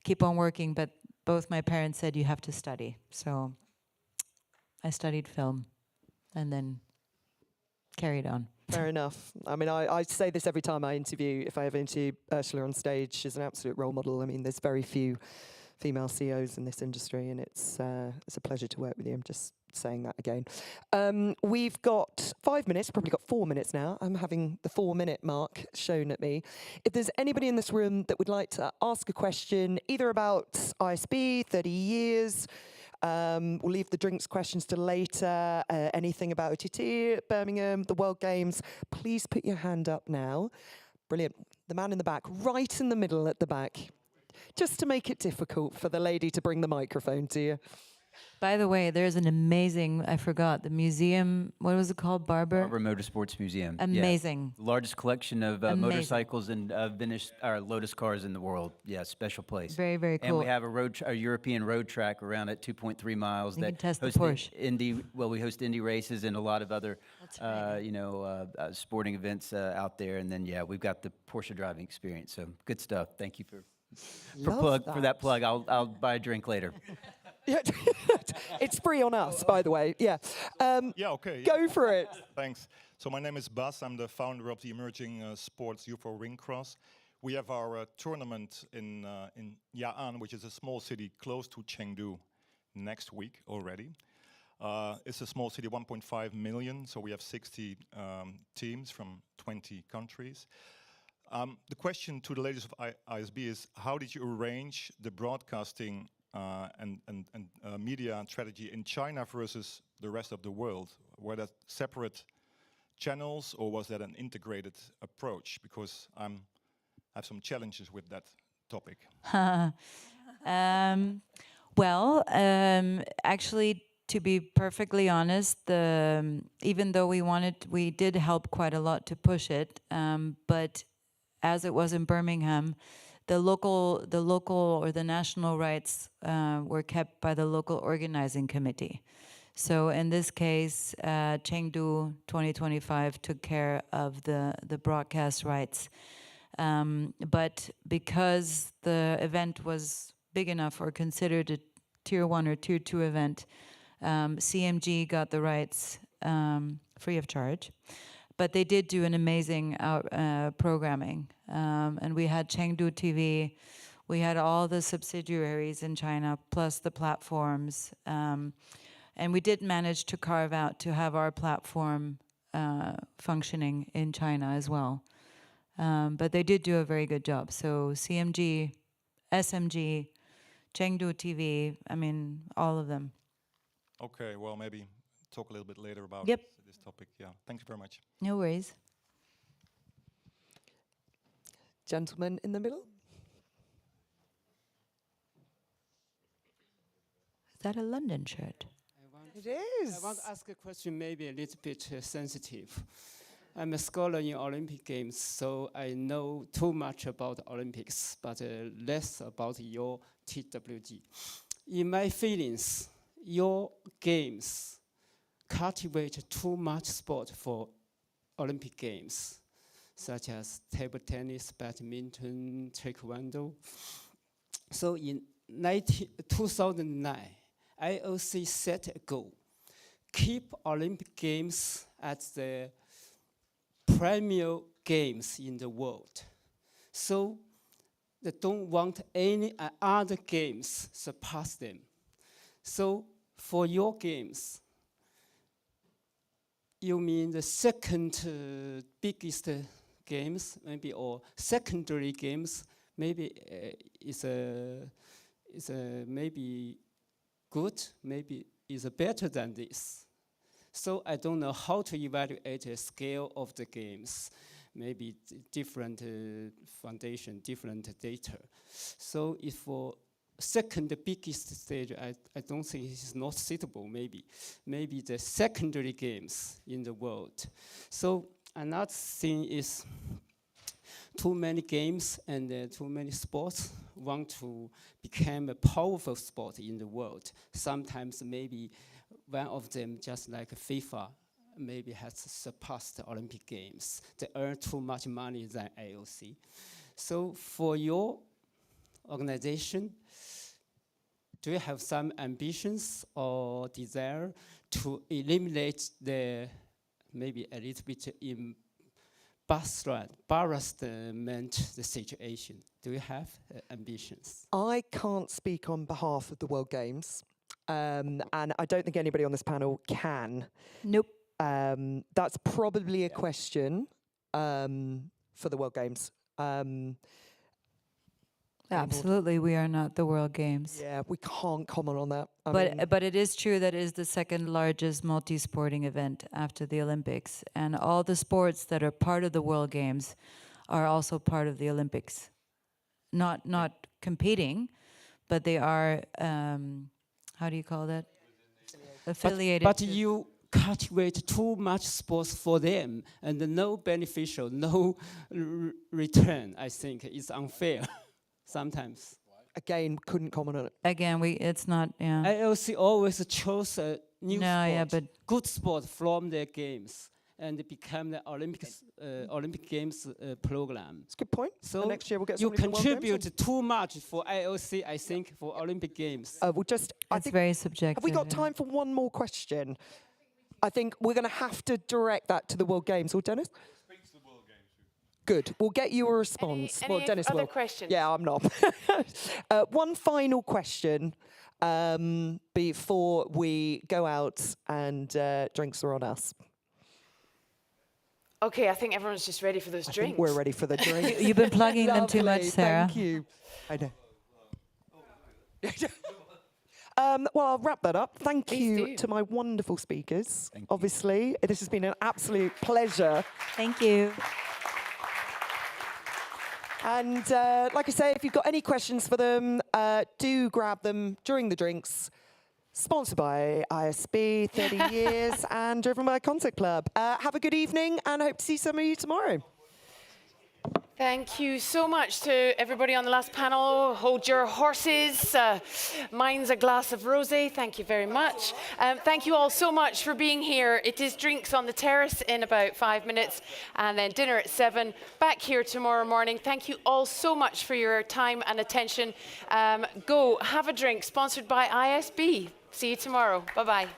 keep on working, but both my parents said you have to study. So I studied film and then carried on. Fair enough. I mean, I say this every time I interview, if I ever interview Ursula on stage, she's an absolute role model. I mean, there's very few female CEOs in this industry, and it's a pleasure to work with you. I'm just saying that again. We've got 5 minutes, probably got 4 minutes now. I'm having the 4-minute mark shown at me. If there's anybody in this room that would like to ask a question, either about ISB, 30 years, we'll leave the drinks questions to later, anything about OTT, Birmingham, the World Games, please put your hand up now. Brilliant. The man in the back, right in the middle at the back. Just to make it difficult for the lady to bring the microphone to you. By the way, there's an amazing, I forgot, the museum, what was it called, Barber Motorsports Museum. Yeah. Amazing. The largest collection of Amazing. motorcycles and vintage Lotus cars in the world. Yeah, special place. Very, very And we cool. have a European road track around at 2.3 miles You that can test the hosts Porsche. we host Indy races and a lot of other, sporting events out there. And then, yeah, we've got the Porsche driving experience. So good stuff. Thank you for that plug. I'll buy a drink later. Yeah, it's free on us, by the way. Yeah. Yeah, okay. Go for it. Thanks. So my name is Bas. I'm the founder of the emerging sports UFO Ring Cross. We have our tournament in Ya'an, which is a small city close to Chengdu, next week already. It's a small city, 1.5 million, so we have 60 teams from 20 countries. The question to the ladies of ISB is, how did you arrange the broadcasting and media strategy in China versus the rest of the world? Were that separate channels, or was that an integrated approach? Because I have some challenges with that topic. Actually, to be perfectly honest, even though we did help quite a lot to push it, but as it was in Birmingham, the local or the national rights were kept by the local organizing committee. So in this case, Chengdu 2025 took care of the broadcast rights. But because the event was big enough or considered a tier 1 or tier 2 event, CMG got the rights free of charge. But they did do an amazing programming. And we had Chengdu TV, we had all the subsidiaries in China, plus the platforms. And we did manage to carve out to have our platform functioning in China as well. But they did do a very good job. So CMG, SMG, Chengdu TV, I mean, all of them. Okay, well, maybe talk a little bit later about this topic. Yeah, thank you very much. No worries. Gentleman in the middle. Is that a London shirt? It is. I want to ask a question maybe a little bit sensitive. I'm a scholar in Olympic Games, so I know too much about Olympics, but less about your TWG. In my feelings, your games cultivate too much sport for Olympic Games, such as table tennis, badminton, taekwondo. So in 2009, IOC set a goal: keep Olympic Games as the premier games in the world. So they don't want any other games surpass them. So for your games, you mean the second biggest games, maybe, or secondary games, maybe is maybe good, maybe is better than this. So I don't know how to evaluate the scale of the games. maybe different foundation, different data. So if for second biggest stage, I don't think it's not suitable, maybe the secondary games in the world. So another thing is too many games and too many sports want to become a powerful sport in the world. Sometimes maybe one of them, just like FIFA, maybe has surpassed the Olympic Games. They earn too much money than IOC. So for your organization, do you have some ambitions or desire to eliminate the maybe a little bit embarrassment the situation? Do you have ambitions? I can't speak on behalf of the World Games, and I don't think anybody on this panel can. Nope. That's probably a question for the World Games. Absolutely, we are not the World Games. Yeah, we can't comment on that. But it is true that it is the second largest multi-sporting event after the Olympics, and all the sports that are part of the World Games are also part of the Olympics. Not competing, but they are how do you call that? Affiliated. But you cultivate too much sports for them, and no beneficial, no return. I think it's unfair. Sometimes. Again, couldn't comment on it. Again, it's not, yeah. IOC always chose a new sport, yeah, but good sport from their games, and become the Olympic Games program. That's a good point. So next year we'll get you somebody from World Games contribute too much for IOC, I think, for Olympic Games. We'll just. It's very subjective. Have we got time for one more question? I think we're going to have to direct that to the World Games. Or Dennis? Good. We'll get you a response. Any Dennis other will. questions? Yeah, I'm not. One final question before we go out and drinks are on us. Okay, I think everyone's just ready for those I drinks. think we're ready for the drinks. You've been plugging them too much, Lovely, Sarah. Thank you. I know. Well, I'll wrap that up. Thank you to my wonderful speakers. Obviously, this has been an absolute pleasure. Thank you. And like I say, if you've got any questions for them, do grab them during the drinks. Sponsored by ISB, 30 years, and driven by a concert club. Have a good evening, and I hope to see some of you tomorrow. Thank you so much to everybody on the last panel. Hold your horses. Mine's a glass of rosé. Thank you very much. Thank you all so much for being here. It is drinks on the terrace in about 5 minutes, and then dinner at 7. Back here tomorrow morning. Thank you all so much for your time and attention. Go have a drink, sponsored by ISB. See you tomorrow. Bye-bye.